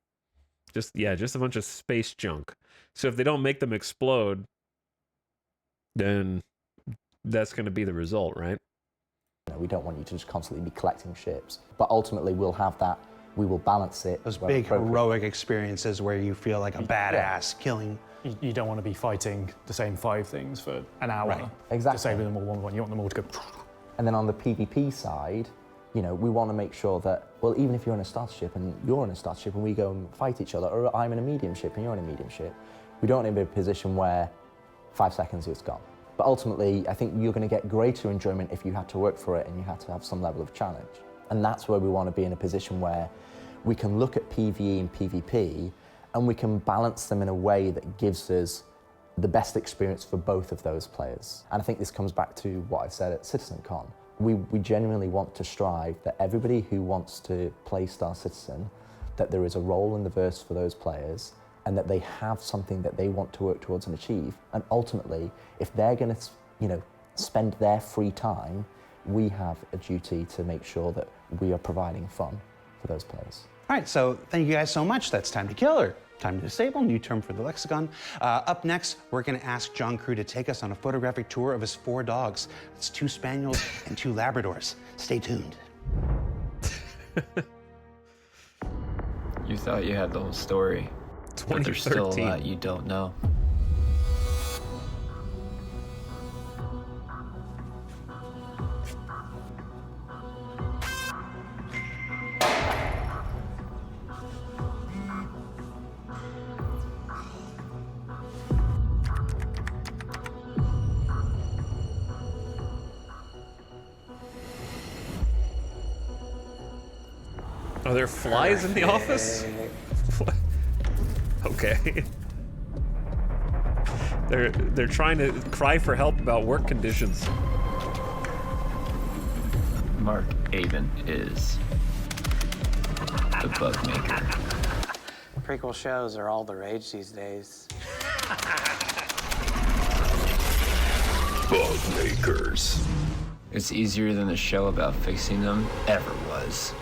Just a bunch of space junk. So if they don't make them explode, then that's going to be the result, right? We don't want you to just constantly be collecting ships, but ultimately we'll have that. We will balance it. Those big heroic experiences where you feel like a badass killing. You don't want to be fighting the same 5 things for an hour. Right. Exactly. Disabling them all one by one. You want them all to go. And then on the PvP side, we want to make sure that, well, even if you're in a starter ship and you're in a starter ship and we go and fight each other, or I'm in a medium ship and you're in a medium ship, we don't want to be in a position where 5 seconds it's gone. But ultimately, I think you're going to get greater enjoyment if you had to work for it and you had to have some level of challenge. And that's where we want to be in a position where we can look at PvE and PvP and we can balance them in a way that gives us the best experience for both of those players. And I think this comes back to what I said at CitizenCon. We genuinely want to strive that everybody who wants to play Star Citizen that there is a role in the verse for those players, and that they have something that they want to work towards and achieve. And ultimately, if they're going to, spend their free time, we have a duty to make sure that we are providing fun for those players. All right, so thank you guys so much. That's Time to Kill, or Time to Disable, new term for the lexicon. Up next, we're going to ask John Crew to take us on a photographic tour of his 4 dogs. It's 2 Spaniels and 2 Labradors. Stay tuned. You thought you had the whole story, but there's still a lot you don't know. Are there flies in the office? Okay. They're trying to cry for help about work conditions. Mark Avon is the bug maker. Prequel shows are all the rage these days. Bug makers. It's easier than the show about fixing them ever was.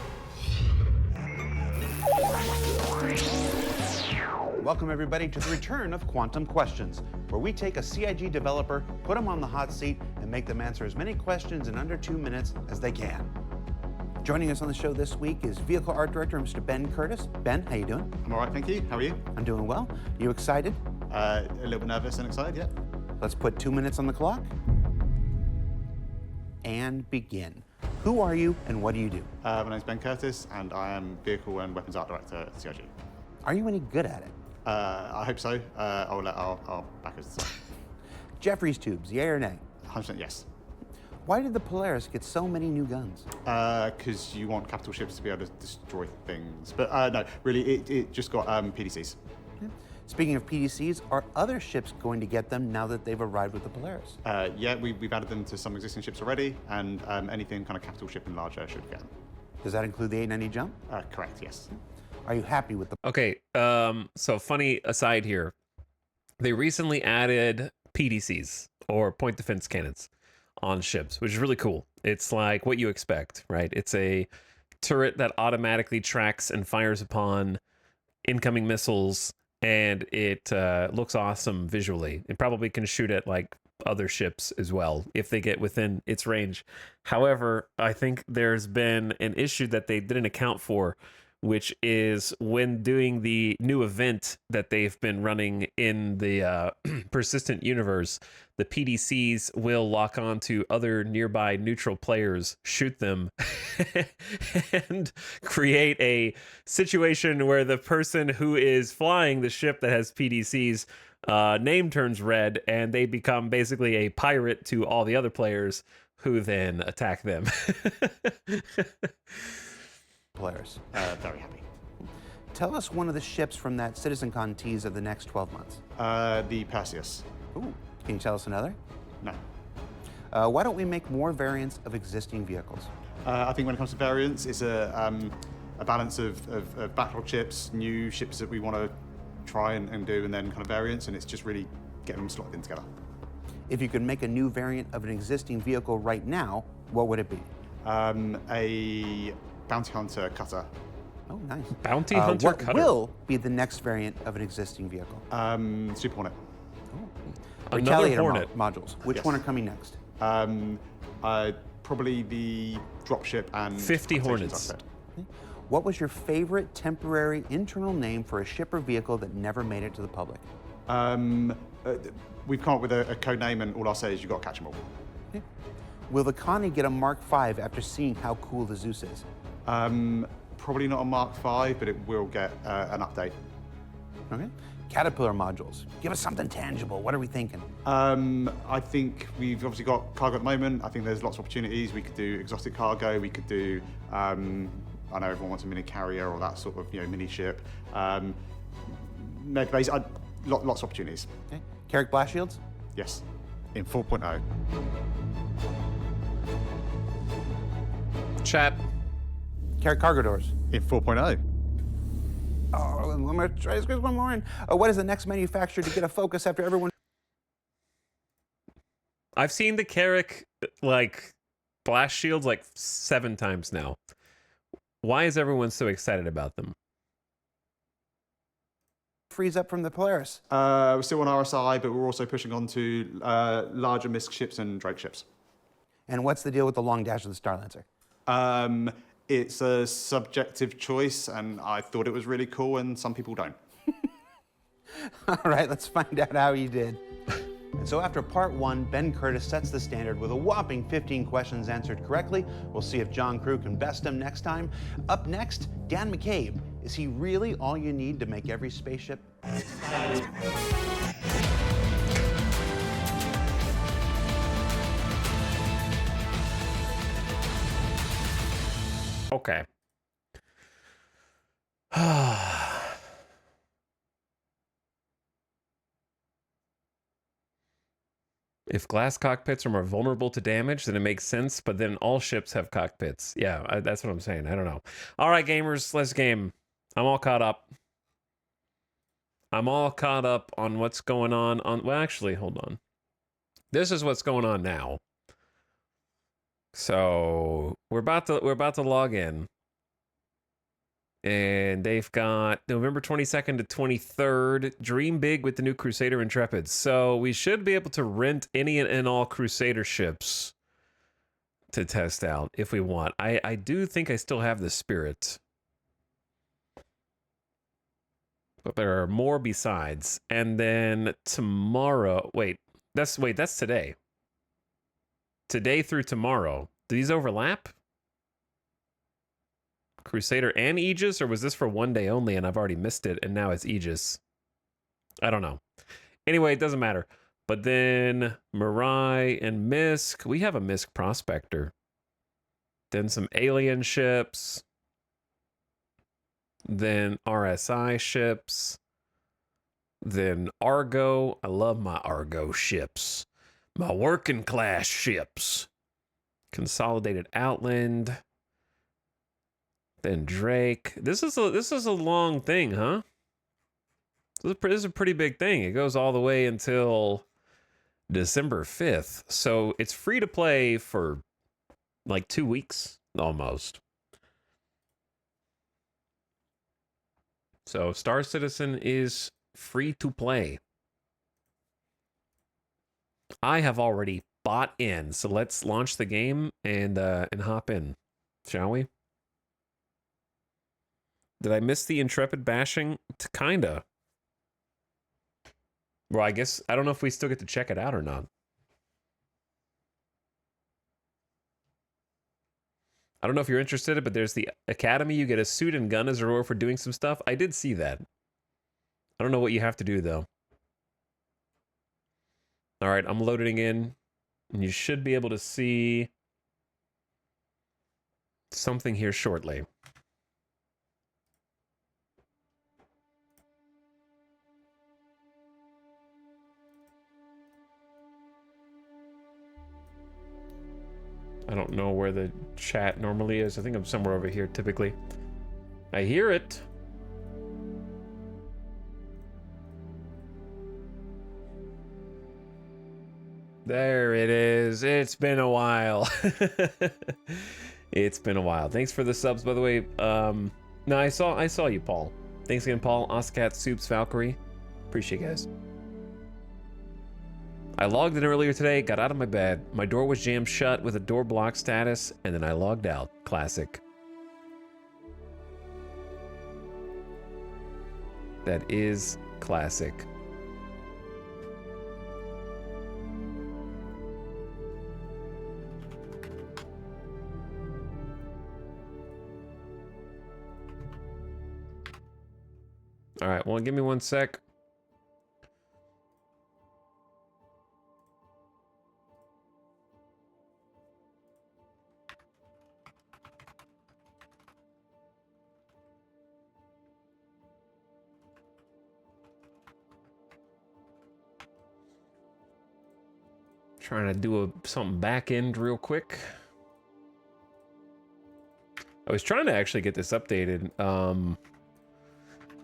Welcome everybody to the return of Quantum Questions, where we take a CIG developer, put them on the hot seat, and make them answer as many questions in under 2 minutes as they can. Joining us on the show this week is Vehicle Art Director, Mr. Ben Curtis. Ben, how you doing? I'm all right, thank you. How are you? I'm doing well. You excited? A little bit nervous and excited, yeah. Let's put 2 minutes on the clock and begin. Who are you and what do you do? My name's Ben Curtis, and I am Vehicle and Weapons Art Director at CIG. Are you any good at it? I hope so. I'll let our backers decide. Jeffries tubes, yay or nay? 100% yes. Why did the Polaris get so many new guns? Because you want capital ships to be able to destroy things. But no, really, it just got PDCs. Okay. Speaking of PDCs, are other ships going to get them now that they've arrived with the Polaris? Yeah, we've added them to some existing ships already, and anything kind of capital ship and larger should get them. Does that include the 890 jump? Correct, yes. Are you happy with the... Okay, so funny aside here. They recently added PDCs, or point defense cannons, on ships, which is really cool. It's like what you expect, right? It's a turret that automatically tracks and fires upon incoming missiles, and it looks awesome visually. It probably can shoot at like other ships as well if they get within its range. However, I think there's been an issue that they didn't account for, which is when doing the new event that they've been running in the persistent universe, the PDCs will lock on to other nearby neutral players, shoot them, and create a situation where the person who is flying the ship that has PDCs name turns red, and they become basically a pirate to all the other players who then attack them. Polaris. Very happy. Tell us one of the ships from that CitizenCon tease of the next 12 months. The Perseus. Ooh, can you tell us another? No. Why don't we make more variants of existing vehicles? I think when it comes to variants, it's a balance of backlog ships, new ships that we want to try and do, and then kind of variants, and it's just really getting them slotted in together. If you could make a new variant of an existing vehicle right now, what would it be? A Bounty Hunter Cutter. Oh, nice. Bounty Hunter what Cutter. Will be the next variant of an existing vehicle? Super Hornet. Oh. Retaliator modules. Which one are coming next? Probably the dropship and 50 Hornets. Okay. What was your favorite temporary internal name for a ship or vehicle that never made it to the public? We've come up with a code name, and all I'll say is you've got to catch them all. Okay. Will the Connie get a Mark V after seeing how cool the Zeus is? Probably not a Mark V, but it will get an update. Okay. Caterpillar modules. Give us something tangible. What are we thinking? I think we've obviously got cargo at the moment. I think there's lots of opportunities. We could do exotic cargo. We could do, I know everyone wants a mini carrier or that sort of mini ship. Med base, lots of opportunities. Okay. Carrick blast shields? Yes, in 4.0. Chat. Carrick cargo doors? In 4.0. Oh, I'm gonna try to squeeze one more in. What is the next manufacturer to get a focus after everyone? I've seen the Carrack, like, blast shields like 7 times now. Why is everyone so excited about them? Freeze up from the Polaris. We're still on RSI, but we're also pushing on to larger MISC ships and Drake ships. And what's the deal with the long dash of the Star Lancer? It's a subjective choice, and I thought it was really cool, and some people don't. All right, let's find out how you did. And so after part 1, Ben Curtis sets the standard with a whopping 15 questions answered correctly. We'll see if John Crew can best him next time. Up next, Dan McCabe. Is he really all you need to make every spaceship? Okay. If glass cockpits are more vulnerable to damage, then it makes sense, but then all ships have cockpits. Yeah, that's what I'm saying. I don't know. All right, gamers, let's game. I'm all caught up. I'm all caught up on what's going on. Well, actually, hold on. This is what's going on now. So we're about to log in. And they've got November 22nd to 23rd. Dream big with the new Crusader Intrepid. So we should be able to rent any and all Crusader ships to test out if we want. I do think I still have the Spirit. But there are more besides. And then tomorrow... Wait, that's today. Today through tomorrow. Do these overlap? Crusader and Aegis, or was this for one day only and I've already missed it and now it's Aegis? I don't know. Anyway, it doesn't matter. But then Mirai and Misk. We have a Misk Prospector. Then some alien ships. Then RSI ships. Then Argo. I love my Argo ships. My working class ships. Consolidated Outland. Then Drake. This is a long thing, huh? This is a pretty big thing. It goes all the way until December 5th. So it's free to play for like 2 weeks almost. So Star Citizen is free to play. I have already bought in, so let's launch the game and hop in, shall we? Did I miss the Intrepid bashing? Kinda. Well, I guess, I don't know if we still get to check it out or not. I don't know if you're interested, but there's the Academy. You get a suit and gun as a reward for doing some stuff. I did see that. I don't know what you have to do, though. All right, I'm loading in. And you should be able to see something here shortly. I don't know where the chat normally is. I think I'm somewhere over here typically. I hear it. There it is. It's been a while. It's been a while. Thanks for the subs, by the way. No, I saw you, Paul. Thanks again, Paul. Oscat, Soups, Valkyrie. Appreciate you guys. I logged in earlier today, got out of my bed. My door was jammed shut with a door block status, and then I logged out. Classic. That is classic. All right, well, give me 1 sec. Trying to do something back end real quick. I was trying to actually get this updated.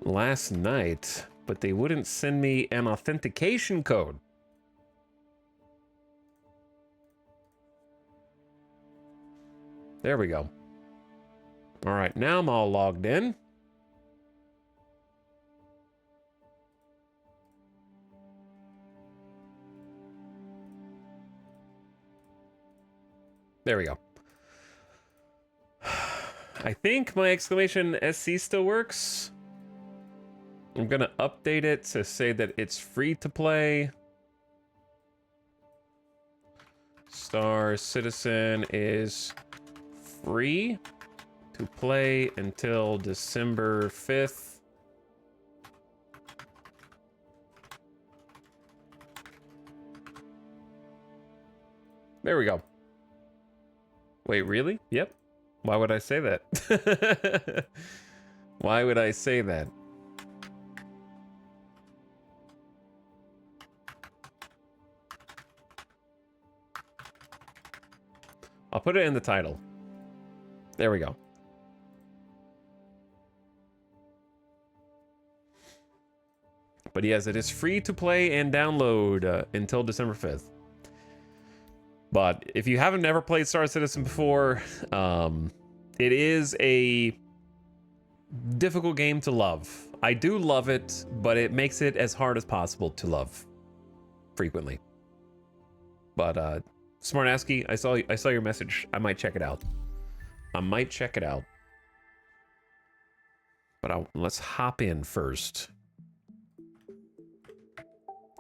last night, but they wouldn't send me an authentication code. There we go. All right, now I'm all logged in. There we go. I think my exclamation SC still works. I'm gonna update it to say that it's free to play. Star Citizen is free to play until December 5th. There we go. Wait, really? Yep. Why would I say that? Why would I say that? I'll put it in the title. There we go. But yes, it is free to play and download until December 5th. But if you haven't never played Star Citizen before, it is a difficult game to love. I do love it, but it makes it as hard as possible to love frequently. But Smartaski, I saw your message. I might check it out. But let's hop in first.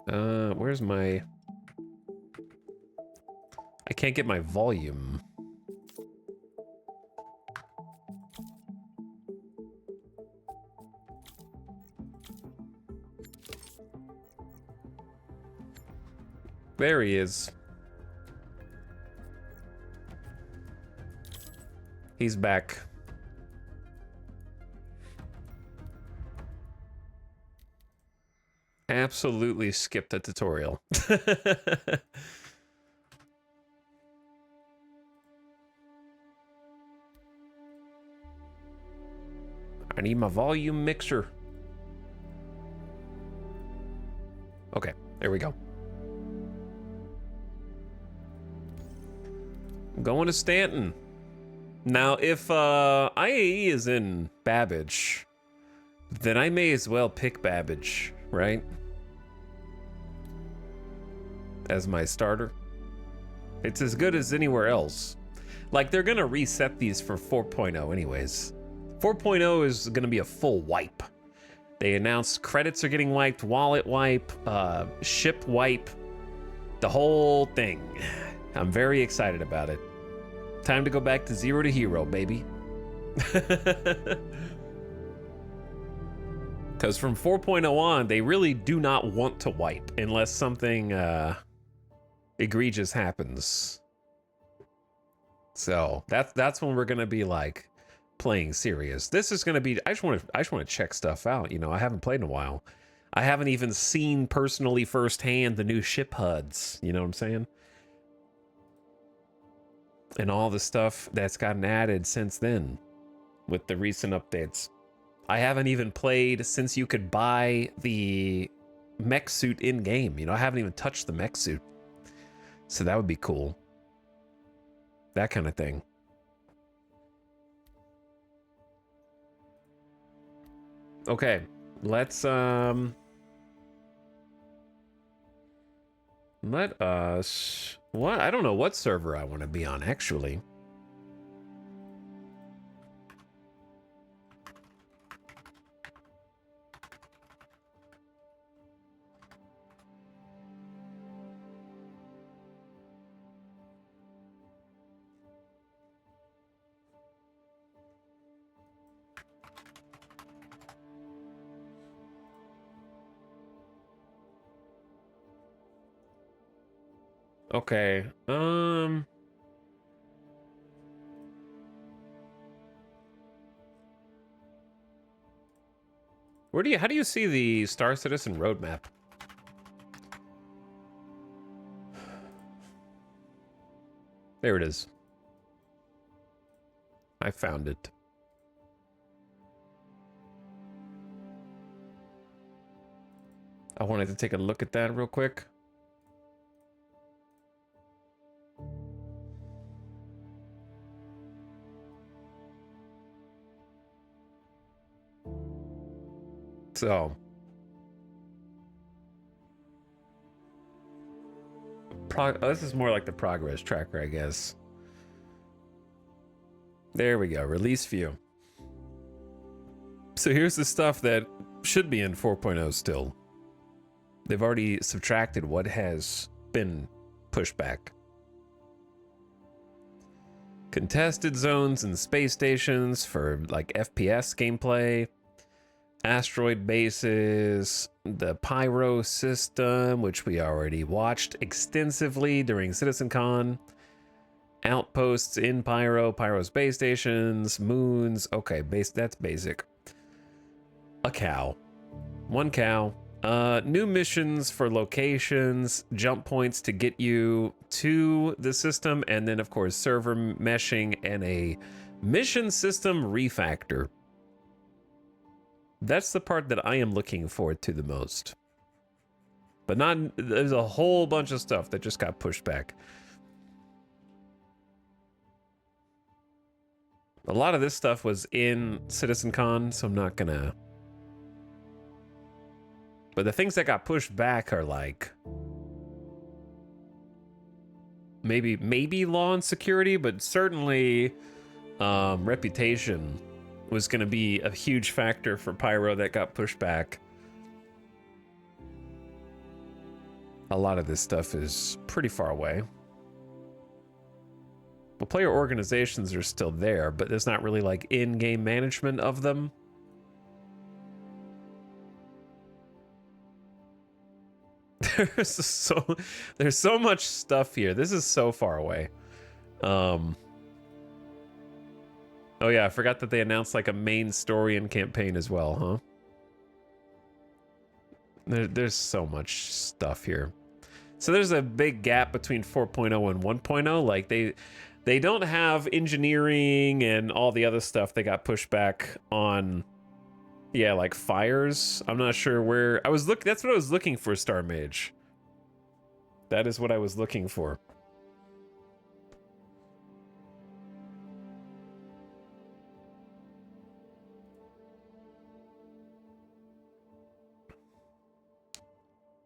Where's my... I can't get my volume. There he is. He's back. Absolutely skipped the tutorial. I need my volume mixer. Okay, there we go. I'm going to Stanton. Now, if IAE is in Babbage, then I may as well pick Babbage, right? As my starter. It's as good as anywhere else. Like, they're gonna reset these for 4.0 anyways. 4.0 is gonna be a full wipe. They announced credits are getting wiped, wallet wipe, ship wipe, the whole thing. I'm very excited about it. Time to go back to 0 to hero, baby. Because from 4.0 on, they really do not want to wipe unless something egregious happens. So that's when we're gonna be like playing serious. This is gonna be. I just want to check stuff out. You know, I haven't played in a while. I haven't even seen personally firsthand the new ship HUDs. You know what I'm saying? And all the stuff that's gotten added since then with the recent updates. I haven't even played since you could buy the mech suit in game. You know, I haven't even touched the mech suit. So that would be cool. That kind of thing. Okay, let's let us... What? I don't know what server I want to be on, actually. Okay, how do you see the Star Citizen roadmap? There it is. I found it. I wanted to take a look at that real quick. So, this is more like the progress tracker, I guess. There we go, release view. So here's the stuff that should be in 4.0 still. They've already subtracted what has been pushed back. Contested zones and space stations for like FPS gameplay. Asteroid bases, the Pyro system, which we already watched extensively during CitizenCon. Outposts in Pyro space stations, moons. Okay, that's basic. A cow. One cow. New missions for locations, jump points to get you to the system, and then of course server meshing and a mission system refactor. That's the part that I am looking forward to the most. But there's a whole bunch of stuff that just got pushed back. A lot of this stuff was in CitizenCon, so I'm not gonna... But the things that got pushed back are like... Maybe law and security, but certainly reputation was going to be a huge factor for Pyro that got pushed back. A lot of this stuff is pretty far away. Well, player organizations are still there, but there's not really like in-game management of them. There's so much stuff here. This is so far away. Oh yeah, I forgot that they announced like a main story and campaign as well, huh? There's so much stuff here. So there's a big gap between 4.0 and 1.0. Like they don't have engineering and all the other stuff that got pushed back on. Yeah, like fires. I'm not sure where that's what I was looking for, Star Mage. That is what I was looking for.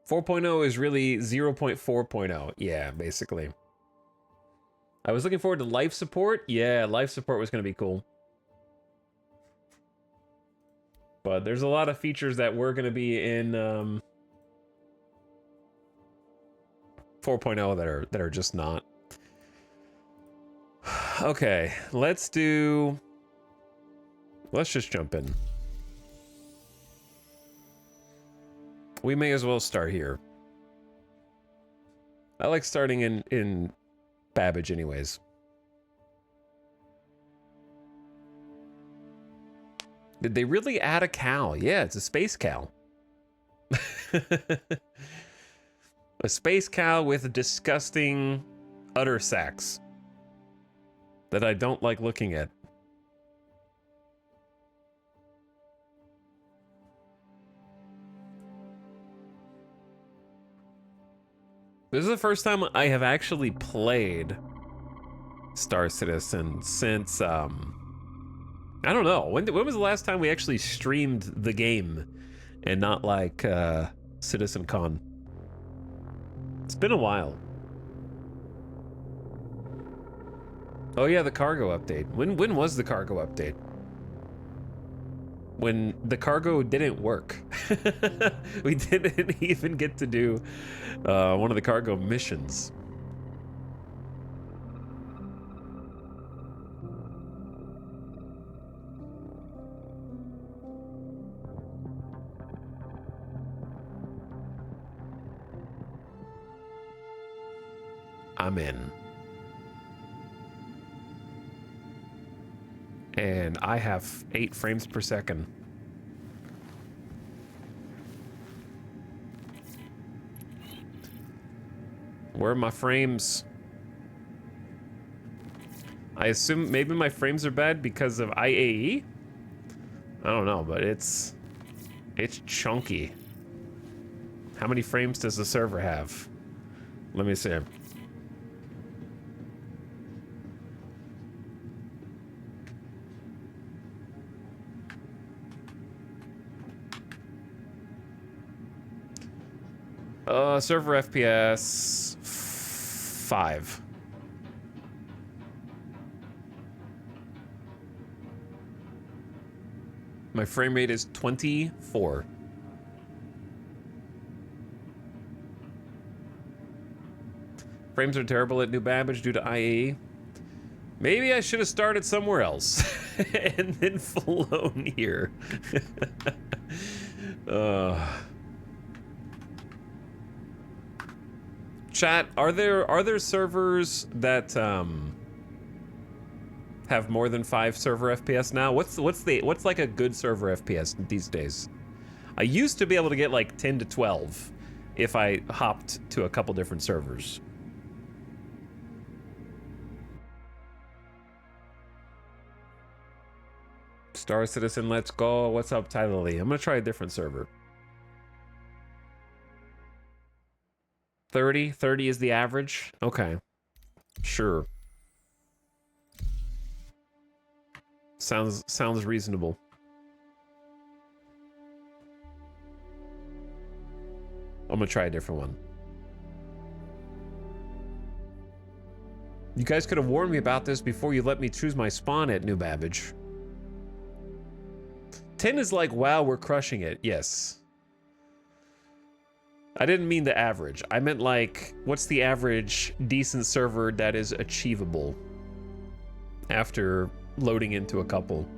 .0 is really 0.4.0. Yeah, basically. I was looking forward to life support. Yeah, life support was going to be cool. But there's a lot of features that were going to be in 4.0 that are just not. Okay, let's just jump in. We may as well start here. I like starting in Babbage anyways. Did they really add a cow? Yeah, it's a space cow. A space cow with disgusting udder sacs that I don't like looking at. This is the first time I have actually played Star Citizen since, I don't know. When was the last time we actually streamed the game and not like CitizenCon? It's been a while. Oh yeah, the cargo update. When was the cargo update? When the cargo didn't work. We didn't even get to do one of the cargo missions. I'm in. And I have 8 frames per second. Where are my frames? I assume maybe my frames are bad because of IAE? I don't know, but it's chunky. How many frames does the server have? Let me see. Server FPS 5. My frame rate is 24. Frames are terrible at New Babbage due to IAE. Maybe I should have started somewhere else and then flown here. Chat, are there servers that have more than 5 server FPS now? What's like a good server FPS these days? I used to be able to get like 10 to 12 if I hopped to a couple different servers. Star Citizen, let's go. What's up, Tyler Lee? I'm gonna try a different server. 30 is the average? Okay. Sure. Sounds reasonable. I'm gonna try a different one. You guys could have warned me about this before you let me choose my spawn at New Babbage. 10 is like, wow, we're crushing it. Yes. I didn't mean the average. I meant like, what's the average decent server that is achievable after loading into a couple?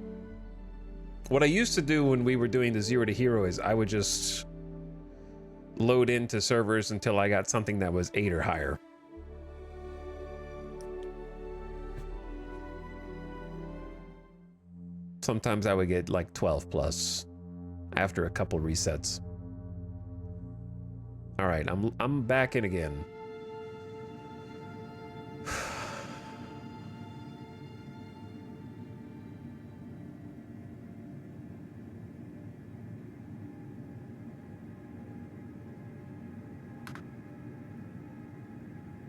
What I used to do when we were doing the 0 to hero is I would just load into servers until I got something that was 8 or higher. Sometimes I would get like 12 plus after a couple resets. All right, I'm back in again.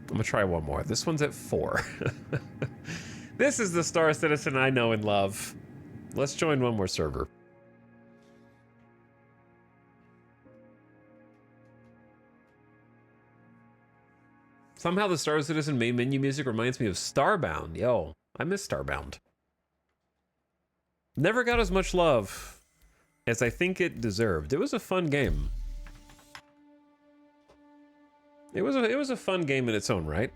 I'm gonna try one more. This one's at 4. This is the Star Citizen I know and love. Let's join one more server. Somehow the Star Citizen main menu music reminds me of Starbound. Yo, I miss Starbound. Never got as much love as I think it deserved. It was a fun game. It was a fun game in its own right.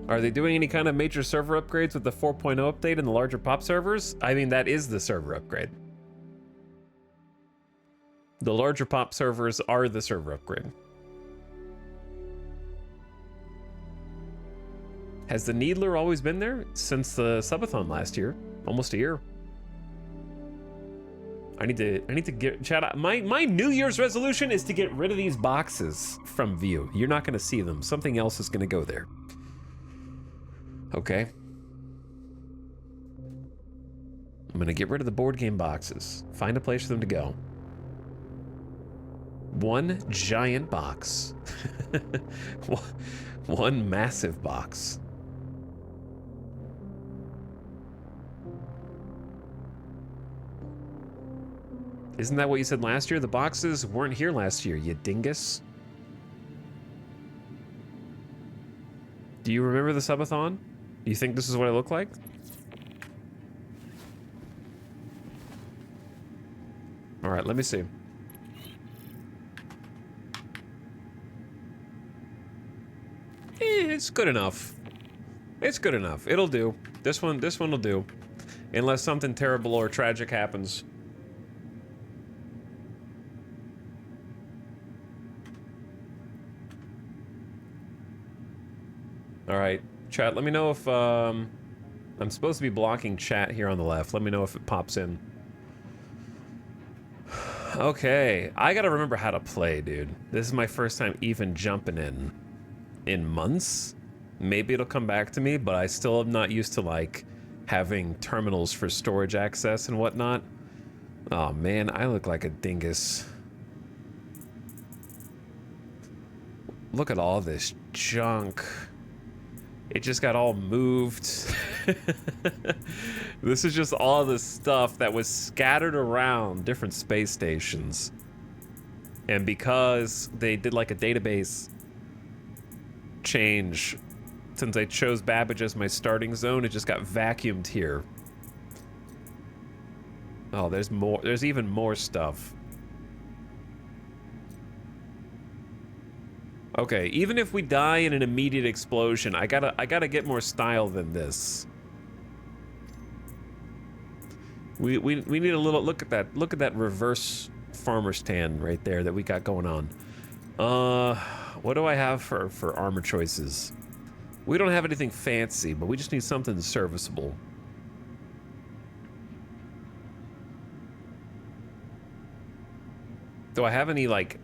Are they doing any kind of major server upgrades with the 4.0 update and the larger pop servers? I mean, that is the server upgrade. The larger pop servers are the server upgrade. Has the Needler always been there? Since the subathon last year. Almost a year. I need to get chat out. My New Year's resolution is to get rid of these boxes from view. You're not gonna see them. Something else is gonna go there. Okay. I'm gonna get rid of the board game boxes. Find a place for them to go. One giant box. One massive box. Isn't that what you said last year? The boxes weren't here last year, you dingus. Do you remember the subathon? Do you think this is what I look like? All right, let me see. It's good enough. It's good enough. It'll do. This one will do. Unless something terrible or tragic happens. All right, chat, let me know if, I'm supposed to be blocking chat here on the left. Let me know if it pops in. Okay, I gotta remember how to play, dude. This is my first time even jumping in months. Maybe it'll come back to me, but I still am not used to, like, having terminals for storage access and whatnot. Oh man, I look like a dingus. Look at all this junk. It just got all moved. This is just all the stuff that was scattered around different space stations. And because they did like a database change, since I chose Babbage as my starting zone, it just got vacuumed here. Oh, there's more. There's even more stuff. Okay, even if we die in an immediate explosion, I gotta get more style than this. We need a little look at that reverse farmer stand right there that we got going on. What do I have for armor choices? We don't have anything fancy, but we just need something serviceable. Do I have any like?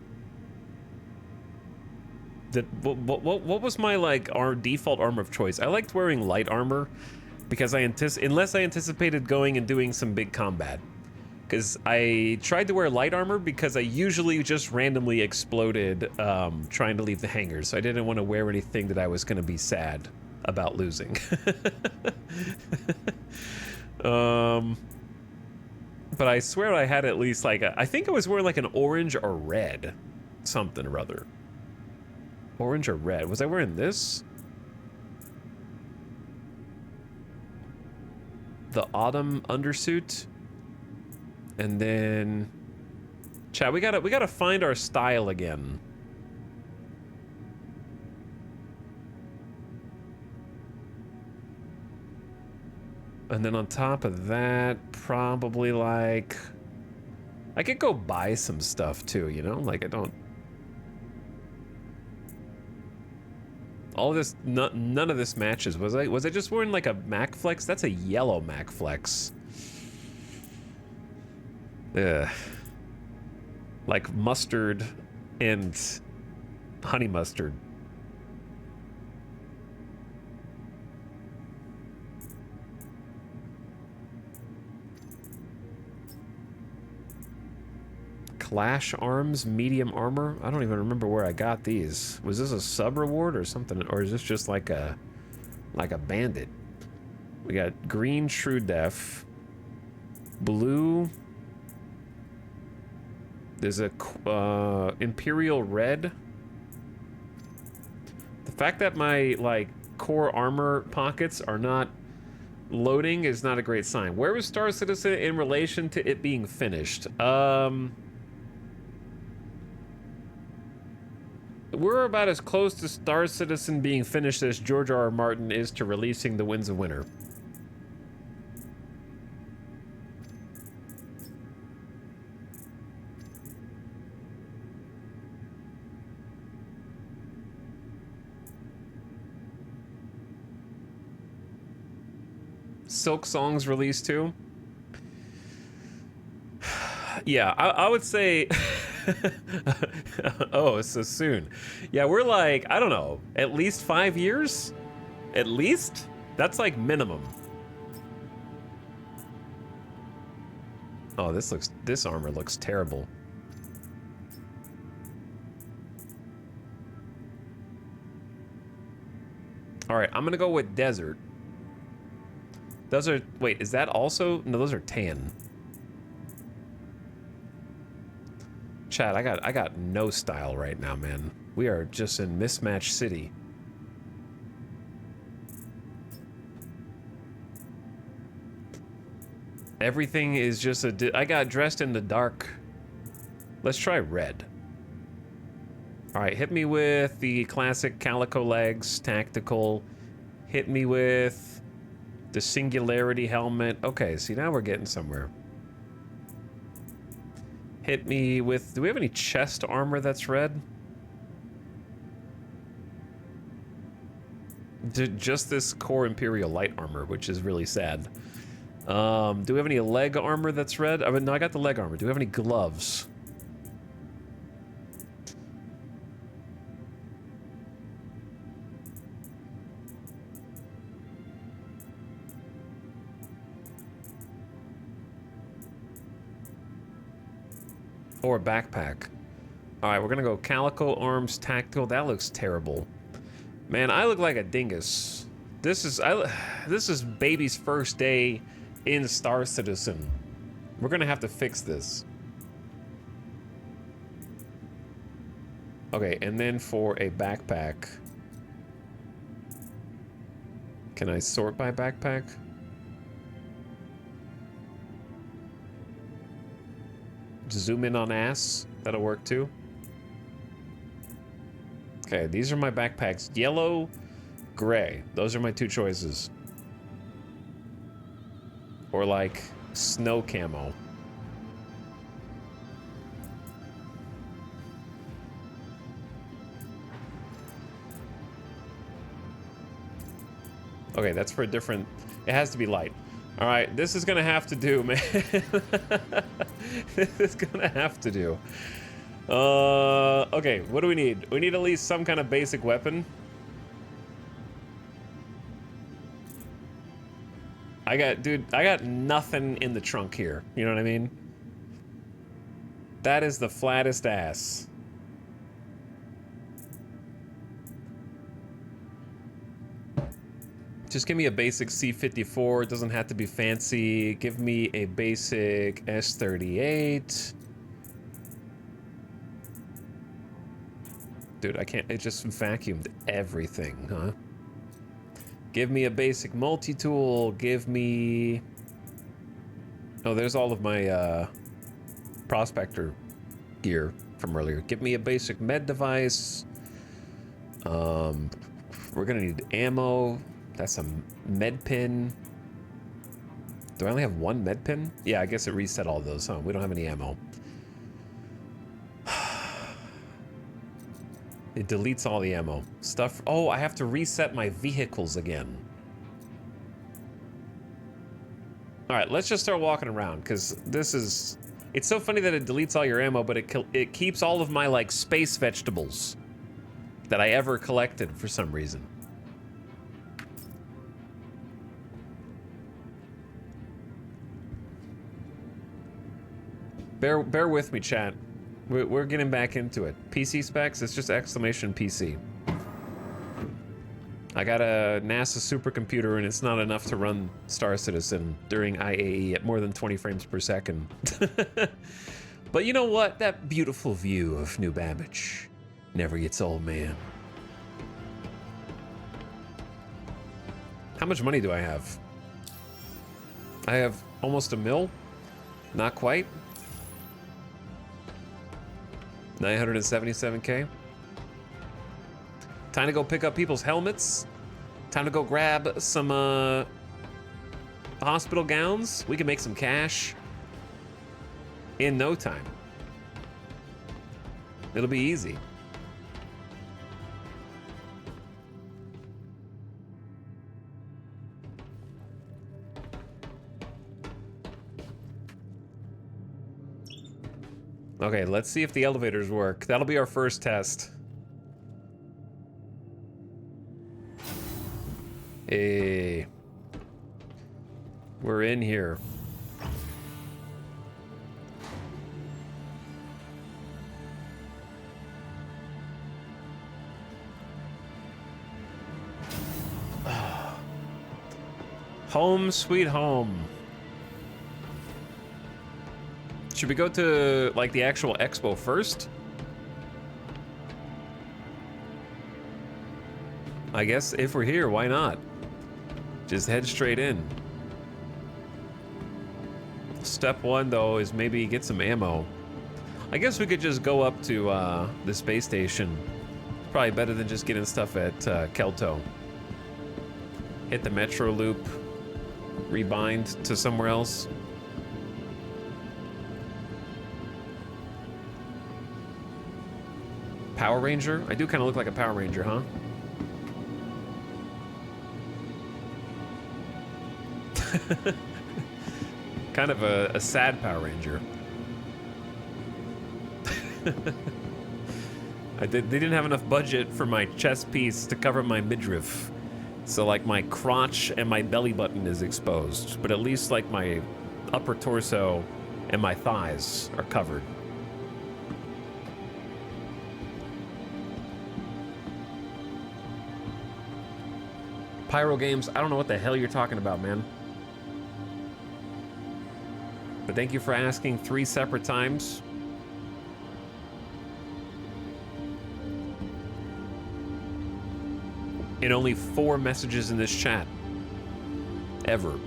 What was my like our default armor of choice? I liked wearing light armor because unless I anticipated going and doing some big combat. Because I tried to wear light armor because I usually just randomly exploded trying to leave the hangars. So I didn't want to wear anything that I was going to be sad about losing. But I swear I had at least like I think I was wearing like an orange or red something or other. Orange or red? Was I wearing this? The autumn undersuit? And then, chat, we gotta find our style again. And then on top of that, probably like, I could go buy some stuff too, you know? Like I don't. All this, none of this matches. Was I just wearing like a Mac Flex? That's a yellow Mac Flex. Ugh. Like mustard and honey mustard. Clash arms, medium armor. I don't even remember where I got these. Was this a sub reward or something, or is this just like a bandit? We got green True Def, blue. There's a Imperial Red. The fact that my like core armor pockets are not loading is not a great sign. Where was Star Citizen in relation to it being finished? We're about as close to Star Citizen being finished as George R.R. Martin is to releasing The Winds of Winter. Silk Song's released too? Yeah, I would say... Oh, so soon. Yeah, we're like, I don't know, at least 5 years? At least? That's like minimum. Oh, this armor looks terrible. All right, I'm gonna go with desert. Those are, wait, is that also? No, those are tan. Chat, I got no style right now, man. We are just in mismatch city. Everything is just I got dressed in the dark. Let's try red. All right, hit me with the classic calico legs, tactical. Hit me with the singularity helmet. Okay, see, now we're getting somewhere. Hit me with, do we have any chest armor that's red? Just this core Imperial light armor, which is really sad. Do we have any leg armor that's red? I mean, no, I got the leg armor. Do we have any gloves? Or a backpack. All right, we're gonna go Calico Arms Tactical. That looks terrible. Man, I look like a dingus. This is baby's first day in Star Citizen. We're gonna have to fix this. Okay, and then for a backpack. Can I sort by backpack? Zoom in on ass. That'll work too. Okay, these are my backpacks. Yellow, gray. Those are my two choices. Or like snow camo. Okay, that's for a different... It has to be light. All right, this is gonna have to do, man. This is gonna have to do. Okay, what do we need? We need at least some kind of basic weapon. I got nothing in the trunk here. You know what I mean? That is the flattest ass. Just give me a basic C-54. It doesn't have to be fancy. Give me a basic S-38. Dude, I can't... It just vacuumed everything, huh? Give me a basic multi-tool. Give me... Oh, there's all of my prospector gear from earlier. Give me a basic med device. We're gonna need ammo. That's a med pin. Do I only have one med pin? Yeah, I guess it reset all those, huh? We don't have any ammo. It deletes all the ammo. Stuff. Oh, I have to reset my vehicles again. All right, let's just start walking around, because this is... It's so funny that it deletes all your ammo, but it keeps all of my, like, space vegetables that I ever collected for some reason. Bear with me, chat. We're getting back into it. PC specs, it's just exclamation PC. I got a NASA supercomputer and it's not enough to run Star Citizen during IAE at more than 20 frames per second. But you know what? That beautiful view of New Babbage never gets old, man. How much money do I have? I have almost $1 million. Not quite. 977K. Time to go pick up people's helmets. Time to go grab some hospital gowns. We can make some cash in no time. It'll be easy. Okay, let's see if the elevators work. That'll be our first test. Hey. We're in here. Home sweet home. Should we go to, like, the actual expo first? I guess if we're here, why not? Just head straight in. Step one, though, is maybe get some ammo. I guess we could just go up to the space station. Probably better than just getting stuff at Kelto. Hit the metro loop. Rebind to somewhere else. Power Ranger? I do kind of look like a Power Ranger, huh? Kind of a sad Power Ranger. They didn't have enough budget for my chest piece to cover my midriff. So like my crotch and my belly button is exposed, but at least like my upper torso and my thighs are covered. Pyro Games, I don't know what the hell you're talking about, man. But thank you for asking 3 separate times. And only 4 messages in this chat. Ever.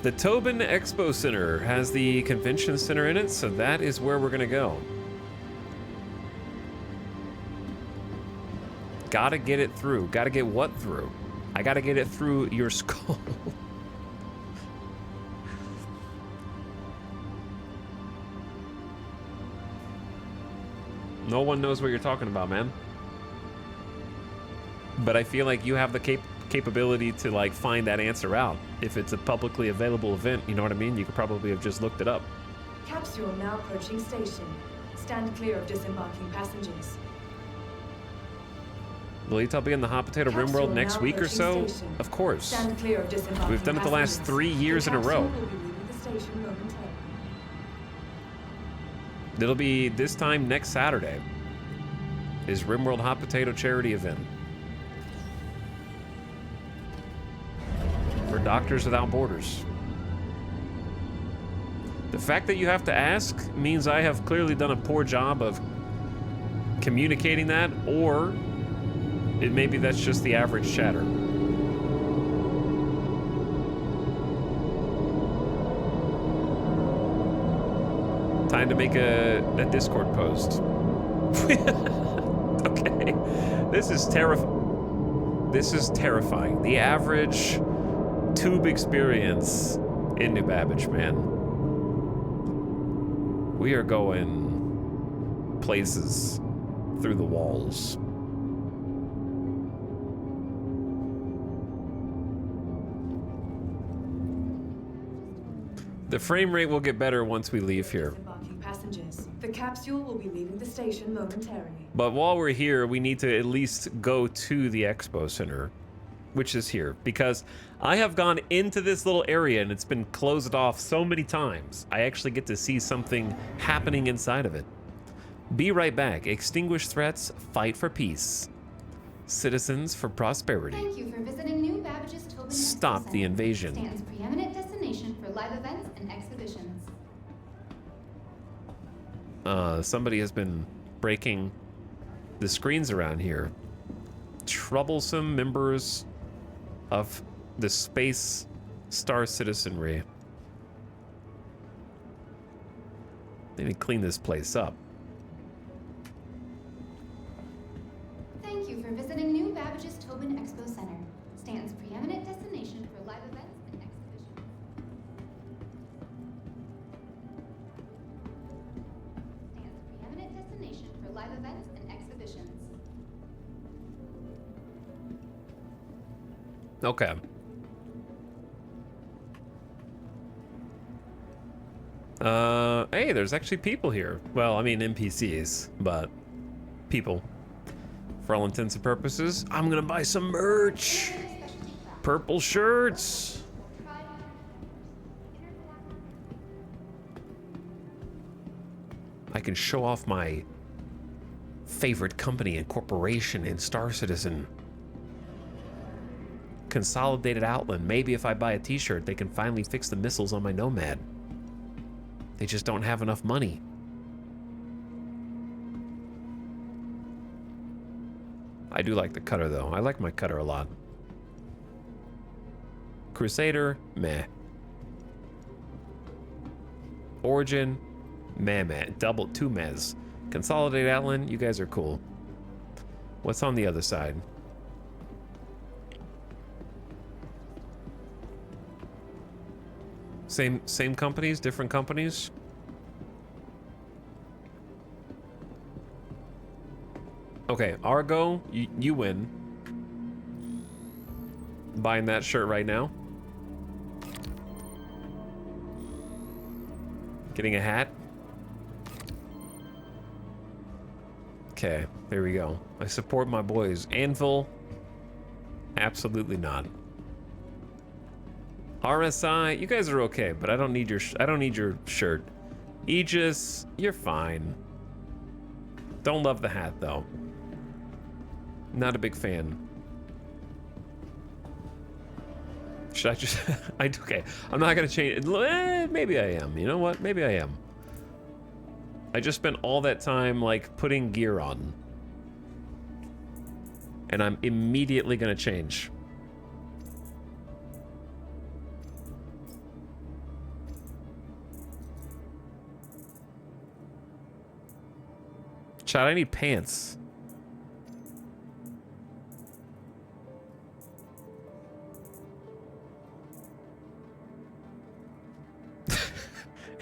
The Tobin Expo Center has the convention center in it, so that is where we're gonna go. Gotta get it through. Gotta get what through? I gotta get it through your skull. No one knows what you're talking about, man. But I feel like you have the capability to like find that answer out. If it's a publicly available event, you know what I mean? You could probably have just looked it up. Capsule now approaching station. Stand clear of disembarking passengers. Will Etal be in the Hot Potato RimWorld next week or so? Of course. Stand clear of disembarking We've done it the last 3 years in a row. It'll be this time next Saturday. Is RimWorld Hot Potato charity event. For Doctors Without Borders. The fact that you have to ask means I have clearly done a poor job of communicating that, or maybe that's just the average chatter. Time to make a Discord post. Okay. This is terrifying. The average tube experience in New Babbage, man. We are going places through the walls. The frame rate will get better once we leave here. Passengers. The capsule will be leaving the station momentarily. But while we're here, we need to at least go to the Expo Center, which is here, because I have gone into this little area and it's been closed off so many times. I actually get to see something happening inside of it. Be right back. Extinguish threats, fight for peace. Citizens for prosperity. Thank you for visiting New Babbage's Tobin Stop Expo the Center. invasion. Stands preeminent destination for live events and exhibitions. Somebody has been breaking the screens around here. Troublesome members of the Space Star citizenry. They need to clean this place up. Thank you for visiting New Babbage's Tobin Expo Center. Stands preeminent destination for live events and exhibitions. Stands preeminent destination for live events and exhibitions. Okay. Hey, there's actually people here. Well, I mean NPCs, but people. For all intents and purposes, I'm gonna buy some merch. Purple shirts. I can show off my favorite company and corporation in Star Citizen. Consolidated Outland. Maybe if I buy a t-shirt, they can finally fix the missiles on my Nomad. They just don't have enough money. I do like the cutter though. I like my cutter a lot. Crusader, meh. Origin, meh. Double, 2 mehs. Consolidated Outland, you guys are cool. What's on the other side? Same companies, different companies? Okay, Argo, you win. Buying that shirt right now. Getting a hat. Okay, there we go. I support my boys. Anvil, absolutely not. RSI, you guys are okay, but I don't need your shirt. Aegis, you're fine. Don't love the hat though. Not a big fan. Should I just... okay, I'm not gonna change it. Maybe I am. You know what? Maybe I am. I just spent all that time, like, putting gear on. And I'm immediately gonna change. Chad, I need pants.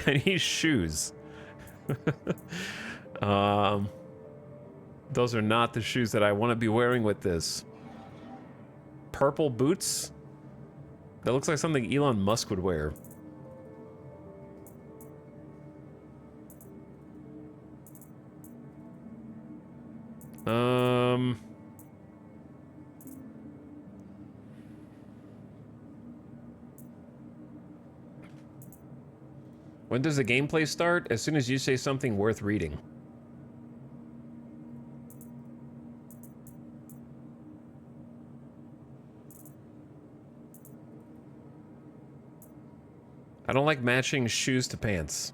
I need shoes. Those are not the shoes that I want to be wearing with this. Purple boots? That looks like something Elon Musk would wear. When does the gameplay start? As soon as you say something worth reading. I don't like matching shoes to pants.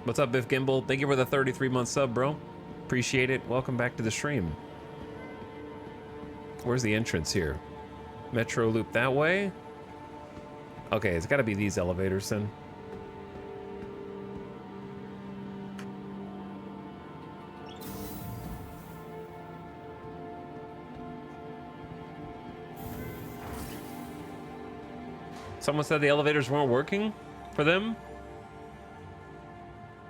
What's up, Biff Gimbal? Thank you for the 33-month sub, bro. Appreciate it. Welcome back to the stream. Where's the entrance here? Metro loop that way? Okay, it's got to be these elevators then. Someone said the elevators weren't working for them.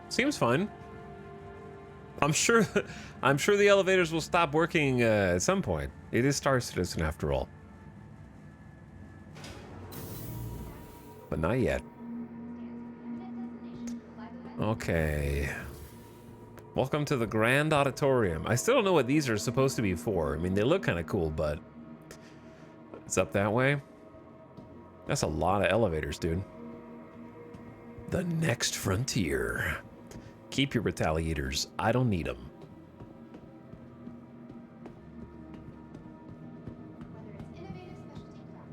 Seems fine. I'm sure the elevators will stop working at some point. It is Star Citizen after all. But not yet. Okay. Welcome to the Grand Auditorium. I still don't know what these are supposed to be for. I mean, they look kind of cool, but it's up that way. That's a lot of elevators, dude. The next frontier. Keep your retaliators. I don't need them.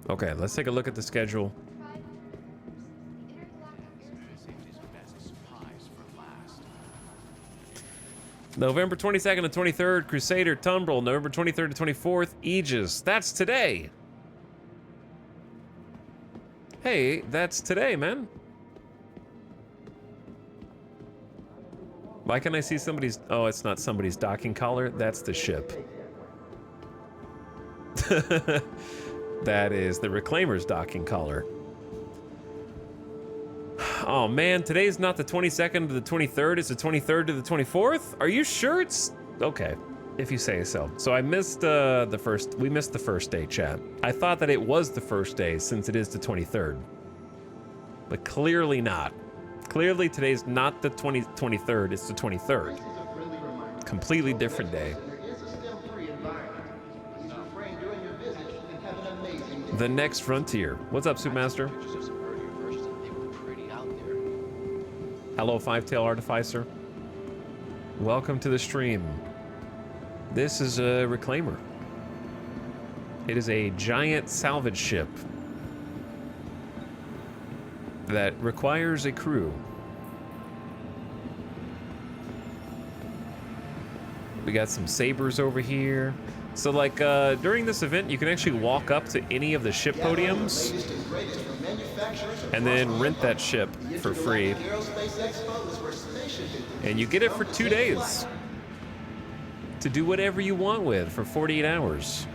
Okay, let's take a look at the schedule. November 22nd to 23rd, Crusader Tumbrel. November 23rd to 24th, Aegis. That's today. Hey, that's today, man. Why can I see somebody's... Oh, it's not somebody's docking collar. That's the ship. That is the Reclaimer's docking collar. Oh, man. Today's not the 22nd to the 23rd. It's the 23rd to the 24th? Are you sure it's... Okay, if you say so. So I missed the first... We missed the first day, chat. I thought that it was the first day since it is the 23rd. But clearly not. Clearly, today's not the 23rd, it's the 23rd. Completely different day. The next frontier. What's up, Supermaster? Hello, Five-Tail Artificer. Welcome to the stream. This is a Reclaimer. It is a giant salvage ship that requires a crew. We got some sabers over here. So like during this event, you can actually walk up to any of the ship podiums and then rent that ship for free. And you get it for 2 days to do whatever you want with for 48 hours.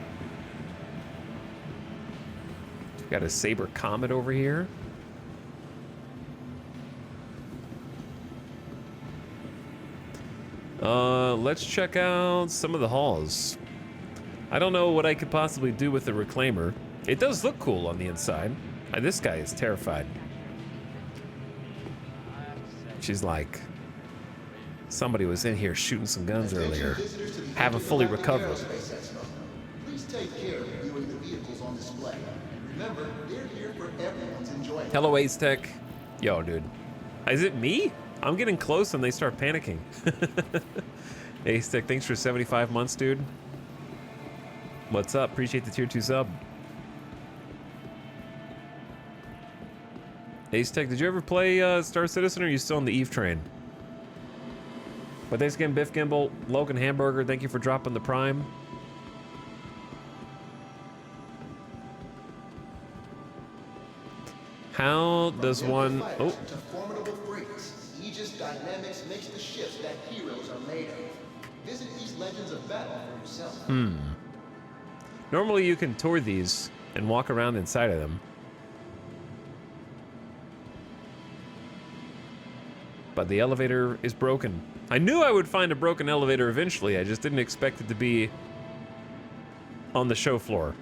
Got a Saber Comet over here. Let's check out some of the halls. I don't know what I could possibly do with the Reclaimer. It does look cool on the inside. This guy is terrified. She's like, somebody was in here shooting some guns earlier. Haven't fully recovered. Please take care of viewing the vehicles on display. Remember, they're here for everyone's enjoyment. Hello, Ace Tech. Yo, dude. Is it me? I'm getting close and they start panicking. Hey, Stick, thanks for 75 months, dude. What's up? Appreciate the tier 2 sub. Ace Tech, did you ever play Star Citizen, or are you still on the Eve train? But thanks again, Biff Gimbal, Logan Hamburger, thank you for dropping the Prime. How does one... Oh. To formidable freights, Aegis Dynamics makes the ships that heroes are made of. Visit these legends of battle for yourself. Normally you can tour these and walk around inside of them. But the elevator is broken. I knew I would find a broken elevator eventually. I just didn't expect it to be on the show floor.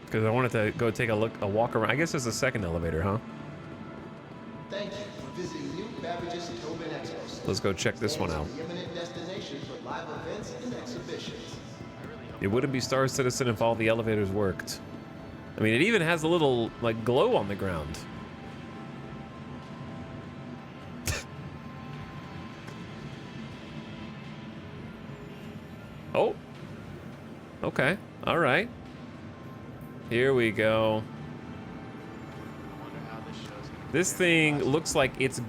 Because I wanted to go take a walk around. I guess there's a second elevator, huh? Thank you for visiting New Babbage's Tobin Expo. Let's go check this one out. The eminent destination for live events and exhibitions. It wouldn't be Star Citizen if all the elevators worked. I mean, it even has a little, like, glow on the ground. Oh. Okay. All right. Here we go. This thing looks like it's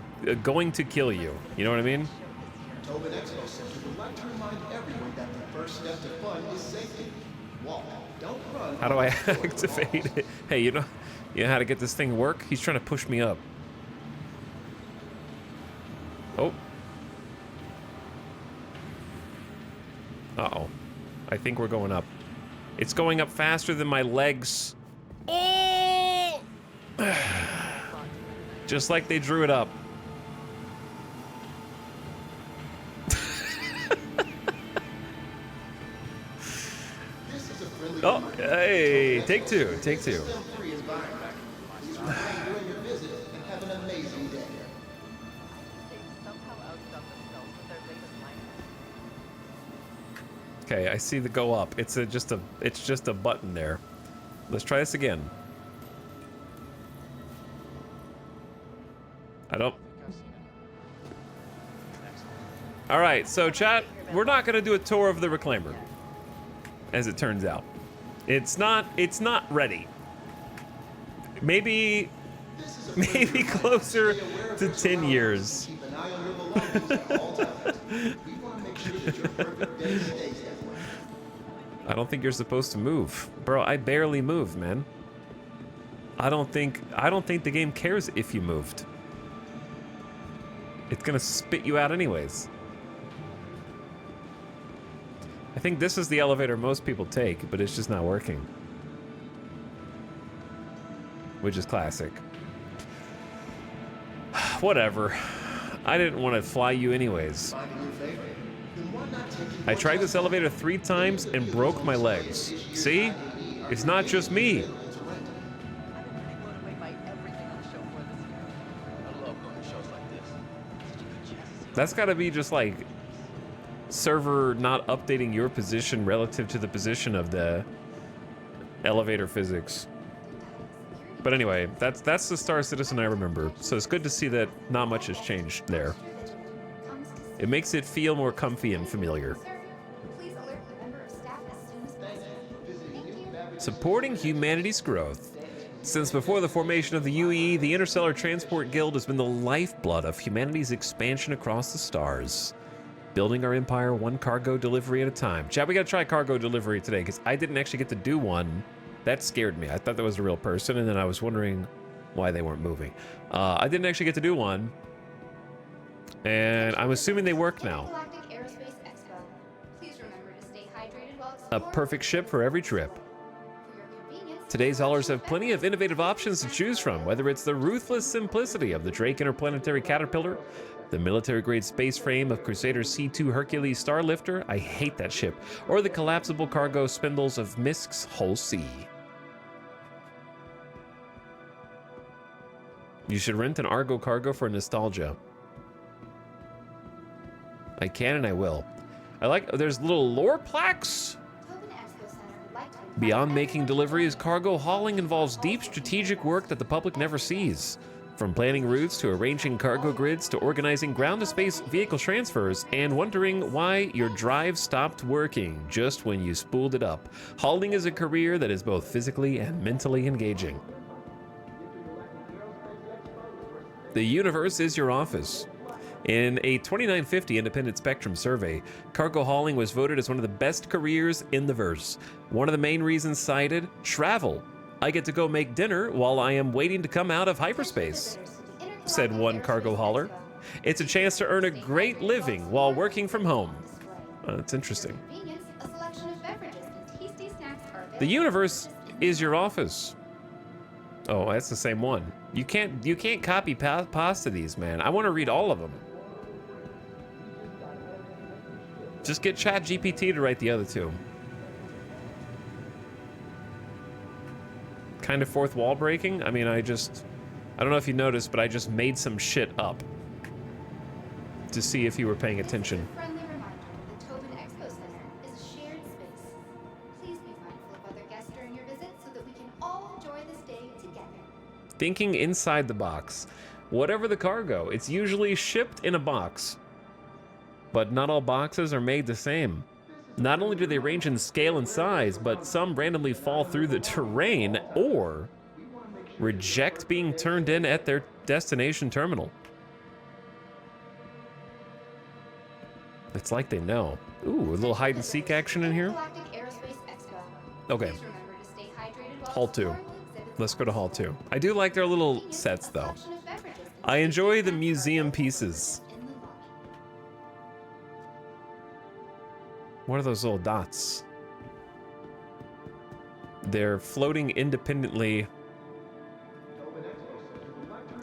going to kill you. You know what I mean? Tobin Expo Center would like to remind everyone that the first step to fun is safety. Walk, don't run. How do I activate it? Hey, you know how to get this thing to work? He's trying to push me up. Oh. Uh-oh. I think we're going up. It's going up faster than my legs. Oh! Just like they drew it up. Oh, hey, take two, take two. Okay, I see the go up. It's just a button there. Let's try this again. I don't. All right, so chat, we're not gonna do a tour of the Reclaimer, as it turns out. It's not ready. Maybe closer to 10 years. I don't think you're supposed to move. Bro, I barely moved, man. I don't think the game cares if you moved. It's gonna spit you out anyways. I think this is the elevator most people take, but it's just not working. Which is classic. Whatever. I didn't want to fly you anyways. I tried this elevator 3 times and broke my legs. See? It's not just me. That's gotta be just like server not updating your position relative to the position of the elevator physics. But anyway, that's the Star Citizen I remember. So it's good to see that not much has changed there. It makes it feel more comfy and familiar. Supporting humanity's growth. Since before the formation of the UEE, the Interstellar Transport Guild has been the lifeblood of humanity's expansion across the stars. Building our empire one cargo delivery at a time. Chad, we gotta try cargo delivery today, because I didn't actually get to do one. That scared me. I thought that was a real person, and then I was wondering why they weren't moving. I didn't actually get to do one. And I'm assuming they work now. A perfect ship for every trip. Today's haulers have plenty of innovative options to choose from, whether it's the ruthless simplicity of the Drake Interplanetary Caterpillar, the military-grade space frame of Crusader C2 Hercules Starlifter, I hate that ship, or the collapsible cargo spindles of Misk's Hull C. You should rent an Argo cargo for nostalgia. I can and I will. I like, there's little lore plaques. Tobin Expo Center would like to Beyond making deliveries, cargo hauling involves deep strategic work that the public never sees. From planning routes to arranging cargo grids to organizing ground-to-space vehicle transfers and wondering why your drive stopped working just when you spooled it up. Hauling is a career that is both physically and mentally engaging. The universe is your office. In a 2950 Independent Spectrum survey, cargo hauling was voted as one of the best careers in the verse. One of the main reasons cited, travel. I get to go make dinner while I am waiting to come out of hyperspace, said one cargo hauler. It's a chance to earn a great living while working from home. That's interesting. The universe is your office. Oh, that's the same one. You can't copy pasta these, man. I want to read all of them. Just get ChatGPT to write the other two. Kind of fourth wall breaking? I mean, I don't know if you noticed, but I just made some shit up to see if you were paying attention. Friendly reminder, the Tobin Expo Center is a shared space. Please be mindful of other guests during your visit so that we can all enjoy this day together. Thinking inside the box. Whatever the cargo, it's usually shipped in a box. But not all boxes are made the same. Not only do they range in scale and size, but some randomly fall through the terrain or reject being turned in at their destination terminal. It's like they know. Ooh, a little hide and seek action in here. Okay. Hall 2. Let's go to Hall 2. I do like their little sets though. I enjoy the museum pieces. What are those little dots? They're floating independently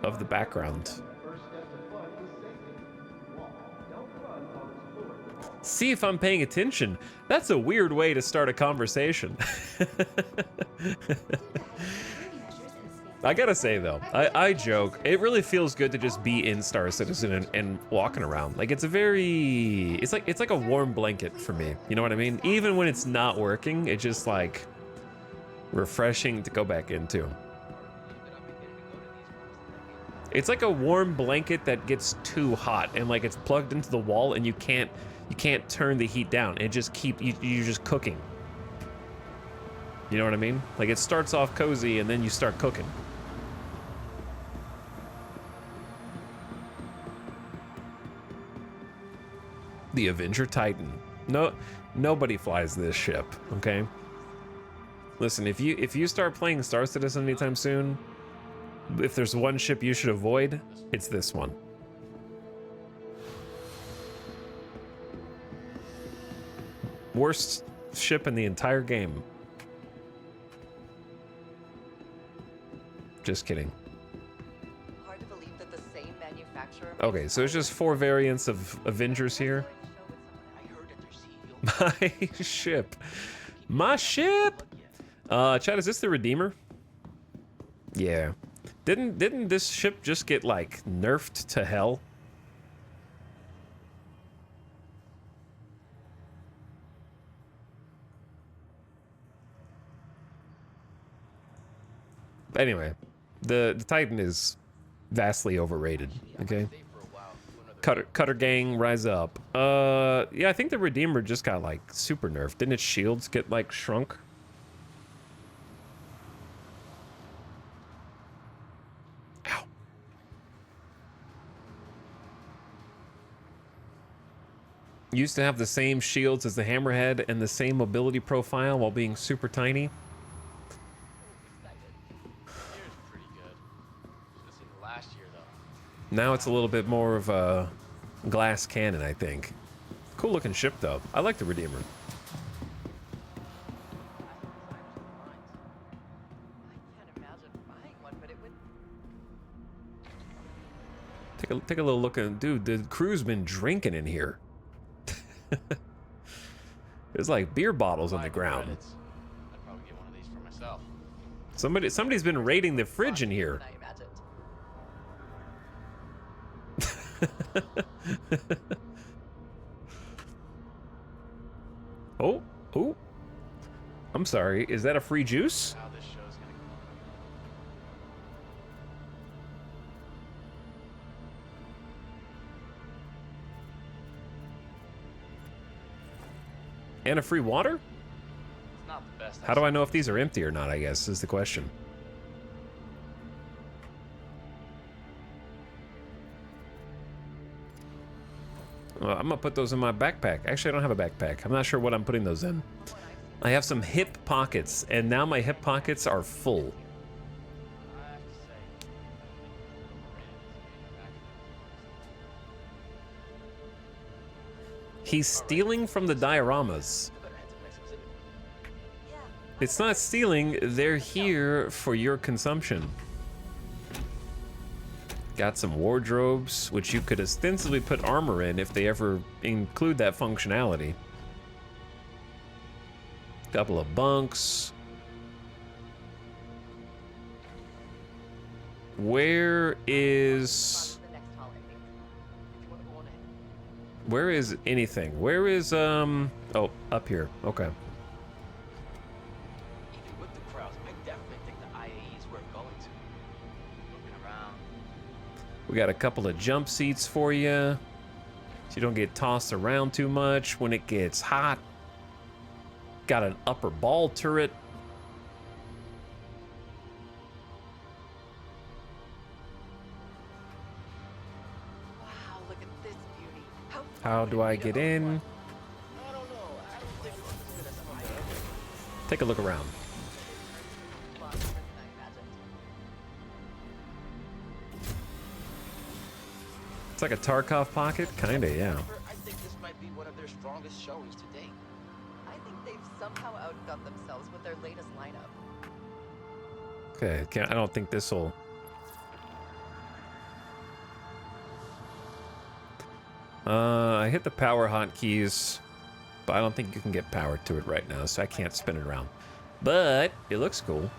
of the background. See if I'm paying attention. That's a weird way to start a conversation. I gotta say though, I joke. It really feels good to just be in Star Citizen and walking around. Like it's like a warm blanket for me. You know what I mean? Even when it's not working, it's just like refreshing to go back into. It's like a warm blanket that gets too hot and like it's plugged into the wall and you can't turn the heat down. It just you're just cooking. You know what I mean? Like it starts off cozy and then you start cooking. The Avenger Titan. No, nobody flies this ship, okay? Listen, if you start playing Star Citizen anytime soon, if there's one ship you should avoid, it's this one. Worst ship in the entire game. Just kidding. Hard to believe that the same manufacturer. Okay, so there's just 4 variants of Avengers here. My ship. My ship! Chad, is this the Redeemer? Yeah. Didn't this ship just get, like, nerfed to hell? Anyway, the Titan is vastly overrated, okay? Cutter gang, rise up. Yeah, I think the Redeemer just got like super nerfed. Didn't its shields get like shrunk? Ow. Used to have the same shields as the Hammerhead and the same mobility profile while being super tiny. Now it's a little bit more of a glass cannon, I think. Cool looking ship though. I like the Redeemer. Take a little look at, dude, the crew's been drinking in here. There's like beer bottles on the ground. I'd probably get one of these for myself. Somebody's been raiding the fridge in here. Oh. I'm sorry, is that a free juice? And a free water? How do I know if these are empty or not, I guess, is the question. Well, I'm gonna put those in my backpack. Actually, I don't have a backpack. I'm not sure what I'm putting those in. I have some hip pockets, and now my hip pockets are full. He's stealing from the dioramas. It's not stealing, they're here for your consumption. Got some wardrobes, which you could ostensibly put armor in if they ever include that functionality. Couple of bunks. Where is anything? Where is oh, up here. Okay. Even with the crowds, I definitely think the IAE is worth going to. Looking around. We got a couple of jump seats for you, so you don't get tossed around too much when it gets hot. Got an upper ball turret. Wow, look at this beauty. How do I get in? Take a look around. It's like a Tarkov pocket? Kinda, yeah. I think this might be one of their strongest showings to date. I think they've somehow outdone themselves with their latest lineup. Okay, I don't think this will... I hit the power hotkeys, but I don't think you can get power to it right now, so I can't spin it around. But it looks cool.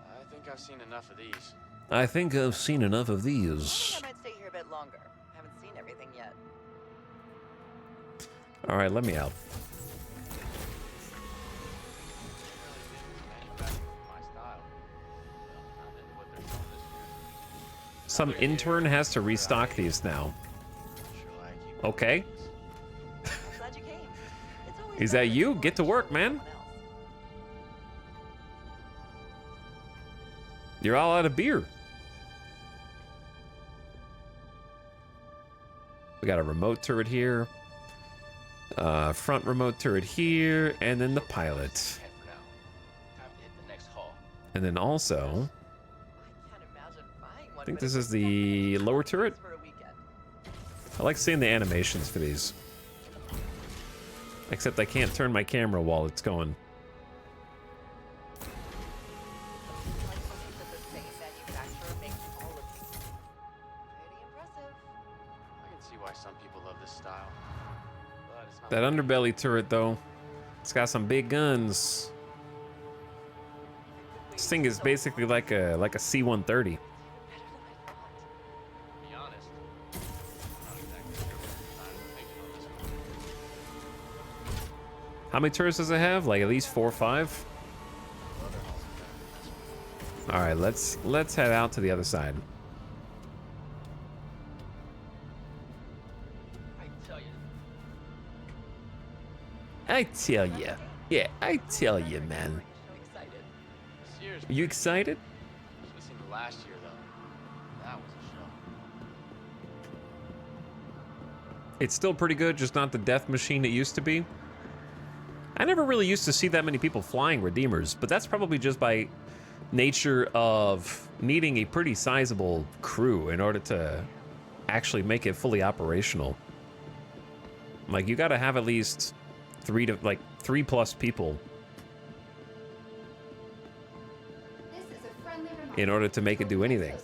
I think I've seen enough of these. I think I've seen enough of these. I might stay here a bit longer. Haven't seen everything yet. All right, let me out. Some intern has to restock these now. Okay. Is that you? Get to work, man. You're all out of beer. We got a remote turret here. Front remote turret here, and then the pilot. And then also, I think this is the lower turret. I like seeing the animations for these. Except I can't turn my camera while it's going. That underbelly turret, though, it's got some big guns. This thing is basically like a C-130. How many turrets does it have? Like at least 4 or 5? All right, let's head out to the other side. I tell you. Yeah, I tell you, man. Are you excited? Last year, though. That was a show. It's still pretty good, just not the death machine it used to be. I never really used to see that many people flying Redeemers, but that's probably just by nature of needing a pretty sizable crew in order to actually make it fully operational. Like, you gotta have at least 3+ people in order to make it do anything.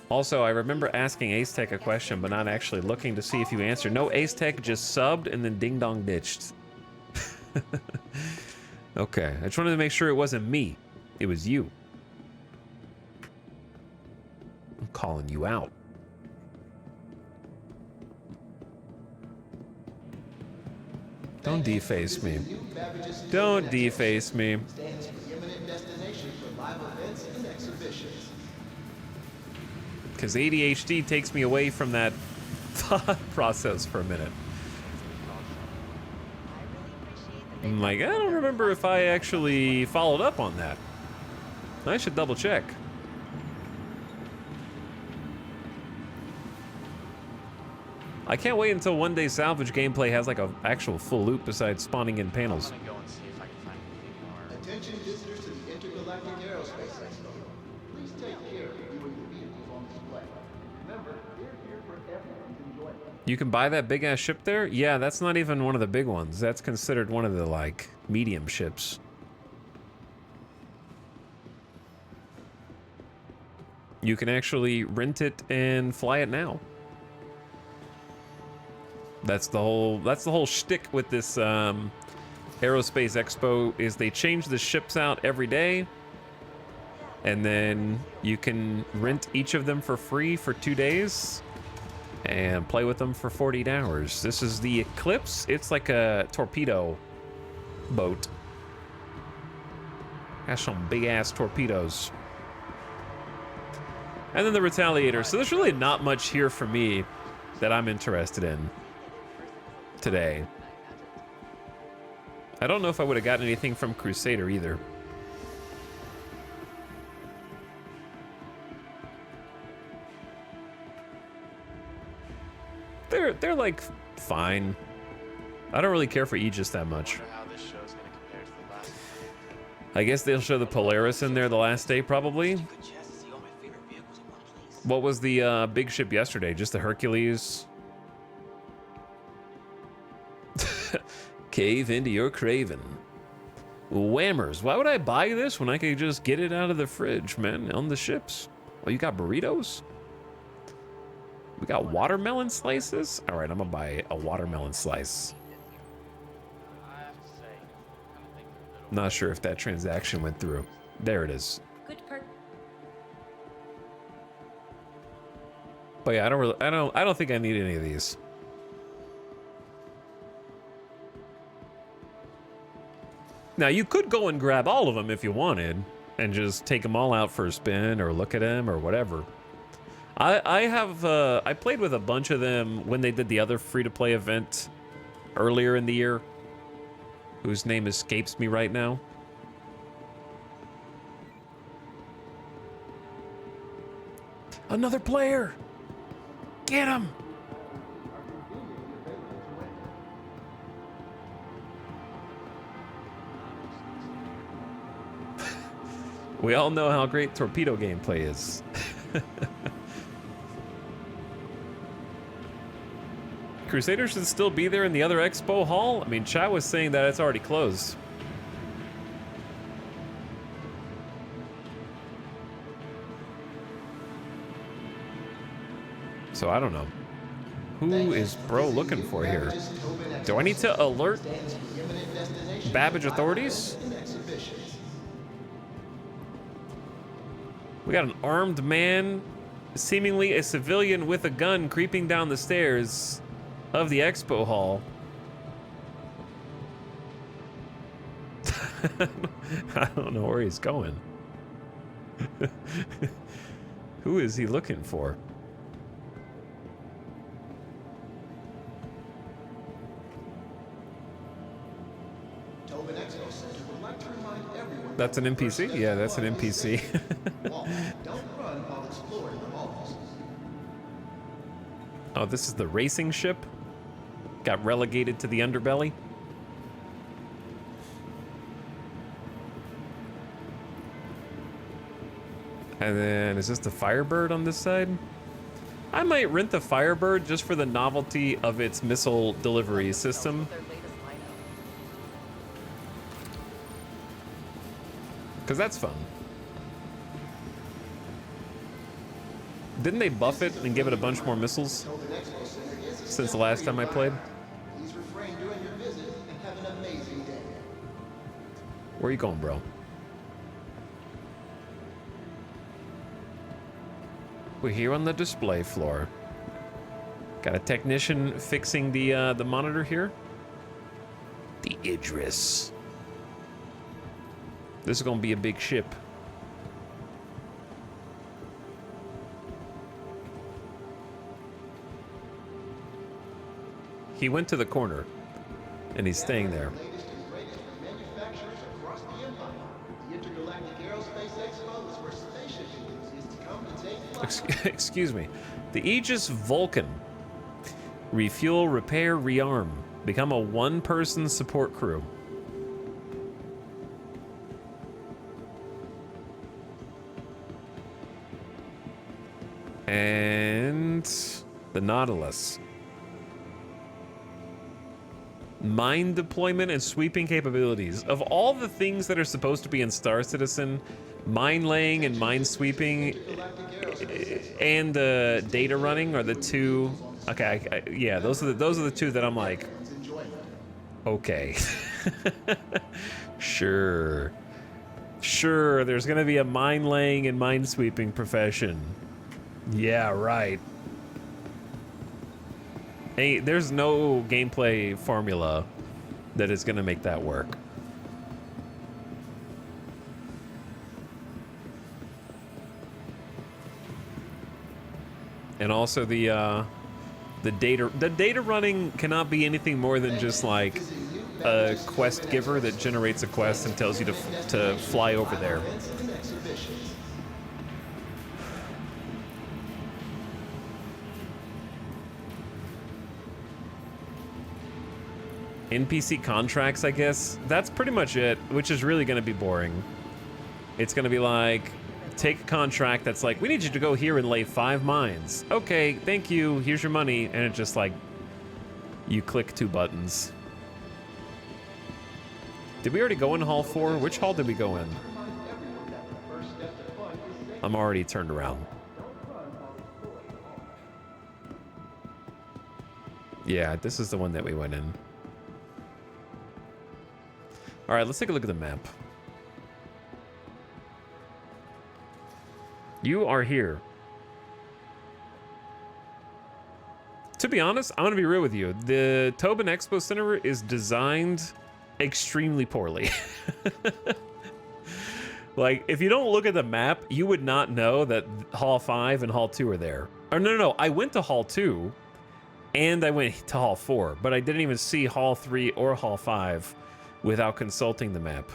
Also, I remember asking Ace Tech a question, but not actually looking to see if you answered. No, Ace Tech just subbed and then ding dong ditched. Okay, I just wanted to make sure it wasn't me. It was you. calling you out. Don't deface me. Don't deface me. Stands preeminent destination for live events and exhibitions. Because ADHD takes me away from that thought process for a minute. I'm like, I don't remember if I actually followed up on that. I should double check. I can't wait until one day salvage gameplay has like an actual full loop besides spawning in panels. I'm gonna go and see if I can find anything more. Attention visitors to the Intergalactic Aerospace Expo. Please take care of viewing the vehicles on display. Remember, they're here for everyone's enjoyment. You can buy that big ass ship there? Yeah, that's not even one of the big ones. That's considered one of the like medium ships. You can actually rent it and fly it now. That's the whole shtick with this Aerospace Expo is they change the ships out every day, and then you can rent each of them for free for 2 days and play with them for 48 hours. This is the Eclipse. It's like a torpedo boat. Has some big ass torpedoes. And then the Retaliator. So there's really not much here for me that I'm interested in today. I don't know if I would have gotten anything from Crusader either. They're like fine. I don't really care for Aegis that much. I guess they'll show the Polaris in there the last day probably. What was the big ship yesterday? Just the Hercules? Cave into your craven. Whammers. Why would I buy this when I could just get it out of the fridge, man, on the ships? Oh, you got burritos? We got watermelon slices? All right, I'm gonna buy a watermelon slice. Not sure if that transaction went through. There it is. But yeah, I don't think I need any of these. Now, you could go and grab all of them if you wanted and just take them all out for a spin or look at them or whatever. I played with a bunch of them when they did the other free-to-play event earlier in the year, whose name escapes me right now. Another player! Get him! We all know how great torpedo gameplay is. Crusader should still be there in the other expo hall? I mean, chat was saying that it's already closed. So I don't know. Who is bro looking for here? Do I need to alert Babbage authorities? We got an armed man, seemingly a civilian with a gun, creeping down the stairs of the expo hall. I don't know where he's going. Who is he looking for? That's an NPC? Yeah, that's an NPC. Oh, this is the racing ship? Got relegated to the underbelly? And then, is this the Firebird on this side? I might rent the Firebird just for the novelty of its missile delivery system. Because that's fun. Didn't they buff it and give it a bunch more missiles since the last time I played? Please refrain during your visit and have an amazing day. Where are you going, bro? We're here on the display floor. Got a technician fixing the monitor here. The Idris. This is gonna be a big ship. He went to the corner, and he's staying there. Latest and greatest from manufacturers across the empire. The Intergalactic Aerospace Expo is where spaceship enthusiasts come to take flight. Excuse me. The Aegis Vulcan. Refuel, repair, rearm. Become a one-person support crew. And the Nautilus. Mine deployment and sweeping capabilities. Of all the things that are supposed to be in Star Citizen, mine laying and mine sweeping and data running are the two. Okay, yeah, those are the two that I'm like, okay, sure, there's gonna be a mine laying and mine sweeping profession. Yeah, right. Hey, there's no gameplay formula that is gonna make that work. And also the data running cannot be anything more than just like a quest giver that generates a quest and tells you to fly over there. NPC contracts, I guess. That's pretty much it, which is really going to be boring. It's going to be like, take a contract that's like, we need you to go here and lay 5 mines. Okay, thank you, here's your money. And it's just like, you click 2 buttons. Did we already go in Hall 4? Which hall did we go in? I'm already turned around. Yeah, this is the one that we went in. All right, let's take a look at the map. You are here. To be honest, I'm gonna be real with you. The Tobin Expo Center is designed extremely poorly. Like, if you don't look at the map, you would not know that Hall 5 and Hall 2 are there. Or no, I went to Hall 2 and I went to Hall 4, but I didn't even see Hall 3 or Hall 5 without consulting the map.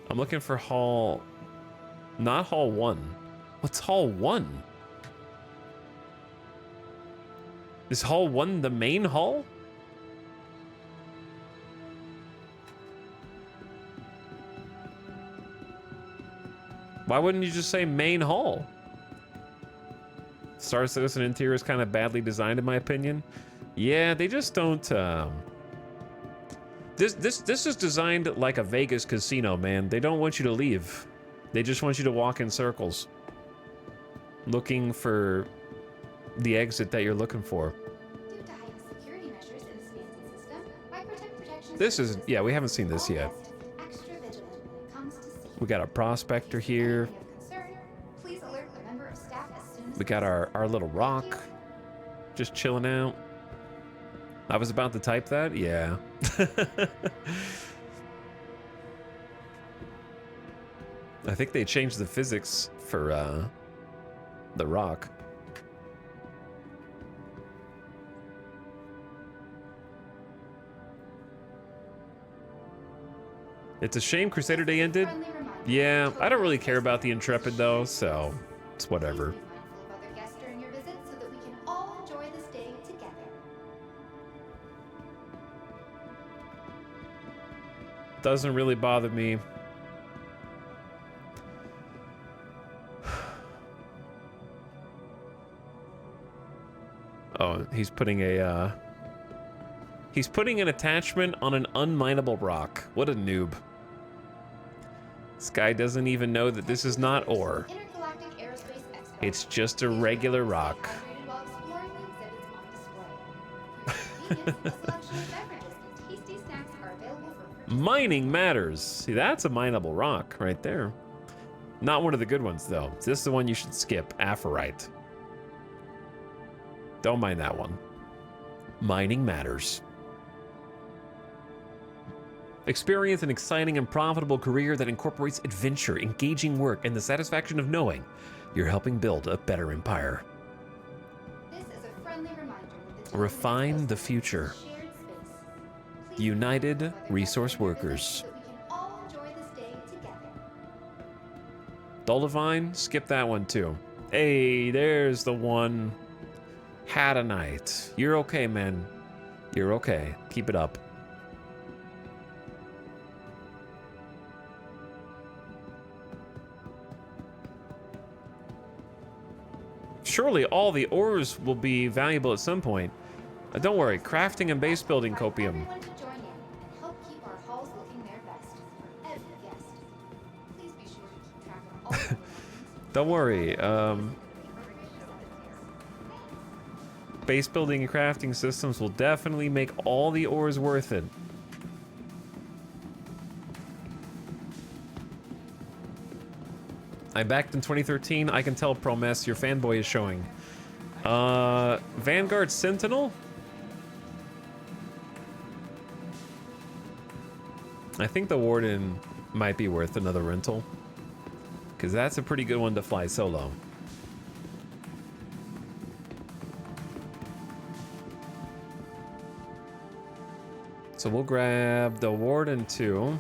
I'm looking for Hall... Not Hall 1. What's Hall 1? Is Hall 1 the main hall? Why wouldn't you just say main hall? Star Citizen interior is kind of badly designed, in my opinion. Yeah, they just don't. This is designed like a Vegas casino, man. They don't want you to leave. They just want you to walk in circles, looking for the exit that you're looking for. Due to heightened security measures in the space system, protection. This is, yeah, we haven't seen this yet. Extra vigilant when it comes to safety. We got a prospector here. Please alert a member of staff as soon as We got our little rock, just chilling out. I was about to type that, yeah. I think they changed the physics for the rock. It's a shame Crusader Day ended. Yeah, I don't really care about the Intrepid though, so it's whatever. mindful of other guests during your visit so that we can all enjoy this day together. Doesn't really bother me. Oh, he's putting an attachment on an unmineable rock. What a noob. This guy doesn't even know that this is not ore. Intergalactic Aerospace Expo. It's just a regular rock. Hydrated while exploring the exhibits on display. For your convenience, a selection of beverages and tasty snacks are available for Mining matters. See, that's a mineable rock right there. Not one of the good ones, though. This is the one you should skip, Aphrite. Don't mind that one. Mining matters. Experience an exciting and profitable career that incorporates adventure, engaging work, and the satisfaction of knowing you're helping build a better empire. This is a friendly reminder that the Refine the future. shared space. United Resource Workers. We can all enjoy this day together. Duldivine, skip that one too. Hey, there's the one. Hadanite. You're okay, man. You're okay. Keep it up. Surely all the ores will be valuable at some point. Don't worry, crafting and base building copium. Everyone to join in and help keep our halls looking their best for every guest. Please be sure to keep track of all of your Don't worry. Base building and crafting systems will definitely make all the ores worth it. I backed in 2013. I can tell, Promess, your fanboy is showing. Vanguard Sentinel? I think the Warden might be worth another rental, because that's a pretty good one to fly solo. So we'll grab the Warden 2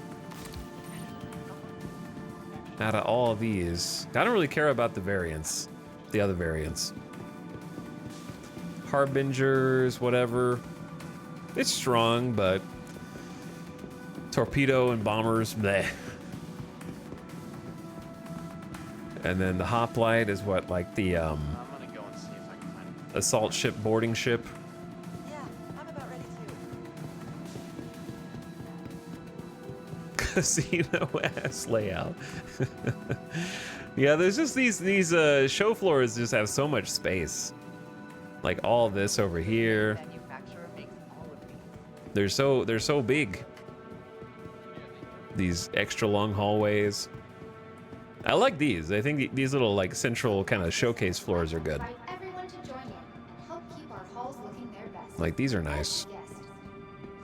out of all of these. I don't really care about the variants, the other variants. Harbingers, whatever. It's strong, but torpedo and bombers, bleh. And then the hoplite is what, like the I'm gonna go and see if I can find assault ship, boarding ship. Casino ass layout. Yeah, there's just these show floors just have so much space. Like all this over here. They're so big. These extra long hallways. I like these. I think these little like central kind of showcase floors are good. Invite everyone to join in and help keep our halls looking their best. Like these are nice.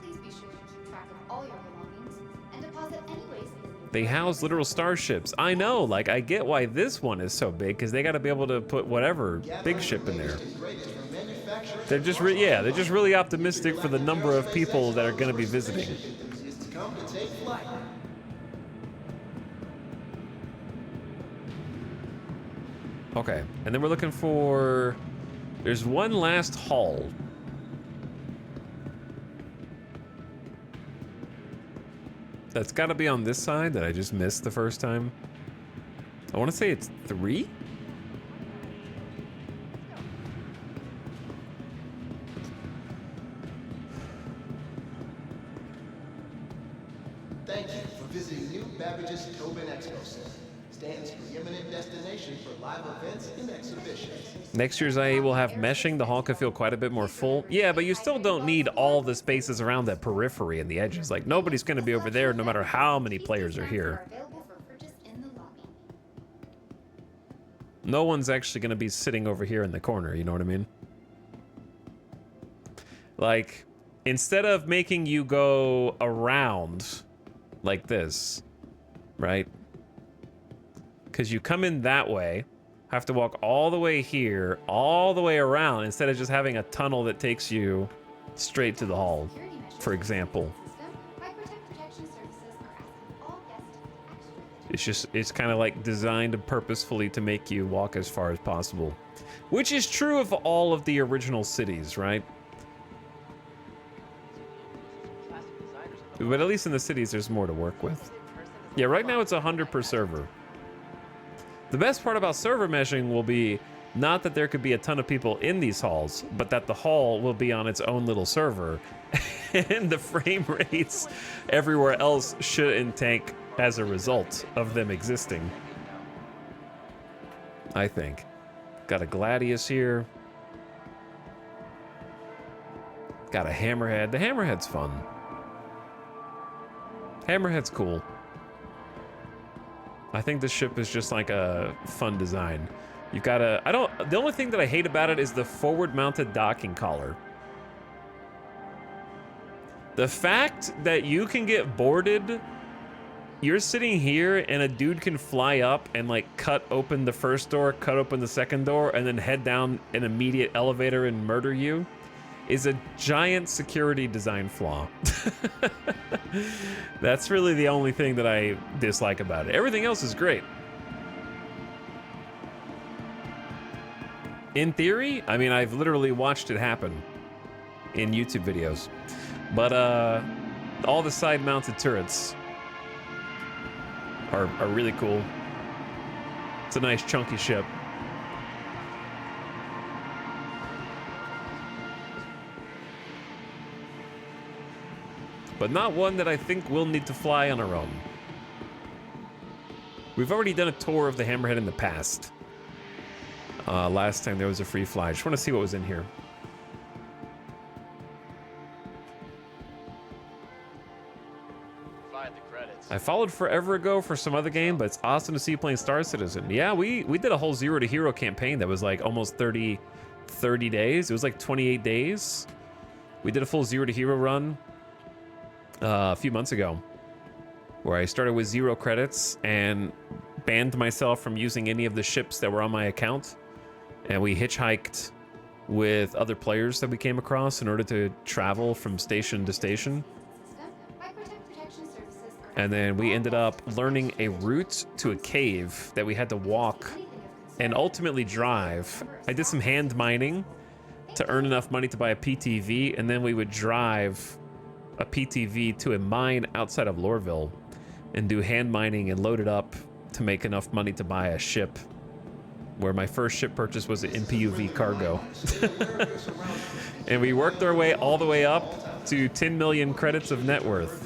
Please be sure to keep track of all your belongings and deposit any waste needed. They house literal starships. I know, like I get why this one is so big, because they got to be able to put whatever big ship in there. They're just they're just really optimistic for the number of people that are going to be visiting. Okay, and then we're looking for, there's one last hall. That's got to be on this side that I just missed the first time. I want to say it's 3? Thank you for visiting New Babbage's Tobin Expo Center. Stanton's preeminent destination for live events and exhibitions. Next year's IAE will have meshing. The hall could feel quite a bit more full. Yeah, but you still don't need all the spaces around that periphery and the edges. Like, nobody's going to be over there no matter how many players are here. No one's actually going to be sitting over here in the corner, you know what I mean? Like, instead of making you go around like this, right? Because you come in that way, have to walk all the way here, all the way around, instead of just having a tunnel that takes you straight to the hall, for example. It's kind of like designed purposefully to make you walk as far as possible. Which is true of all of the original cities, right? But at least in the cities, there's more to work with. Yeah, right now it's 100 per server. The best part about server meshing will be not that there could be a ton of people in these halls, but that the hall will be on its own little server, and the frame rates everywhere else shouldn't tank as a result of them existing. I think. Got a Gladius here. Got a Hammerhead. The Hammerhead's fun. Hammerhead's cool. I think this ship is just like a fun design. You've got a, the only thing that I hate about it is the forward mounted docking collar. The fact that you can get boarded, you're sitting here and a dude can fly up and like cut open the first door, cut open the second door, and then head down an immediate elevator and murder you is a giant security design flaw. That's really the only thing that I dislike about it. Everything else is great. In theory, I mean, I've literally watched it happen in YouTube videos. But all the side-mounted turrets are really cool. It's a nice chunky ship. But not one that I think we'll need to fly on our own. We've already done a tour of the Hammerhead in the past. Last time there was a free fly. I just want to see what was in here. I followed forever ago for some other game, but it's awesome to see you playing Star Citizen. Yeah, we did a whole Zero to Hero campaign that was like almost 30 days. It was like 28 days. We did a full Zero to Hero run a few months ago, where I started with 0 credits and banned myself from using any of the ships that were on my account. And we hitchhiked with other players that we came across in order to travel from station to station. And then we ended up learning a route to a cave that we had to walk and ultimately drive. I did some hand mining to earn enough money to buy a PTV, and then we would drive a PTV to a mine outside of Lorville and do hand mining and load it up to make enough money to buy a ship, where my first ship purchase was an MPUV cargo. And we worked our way all the way up to 10 million credits of net worth.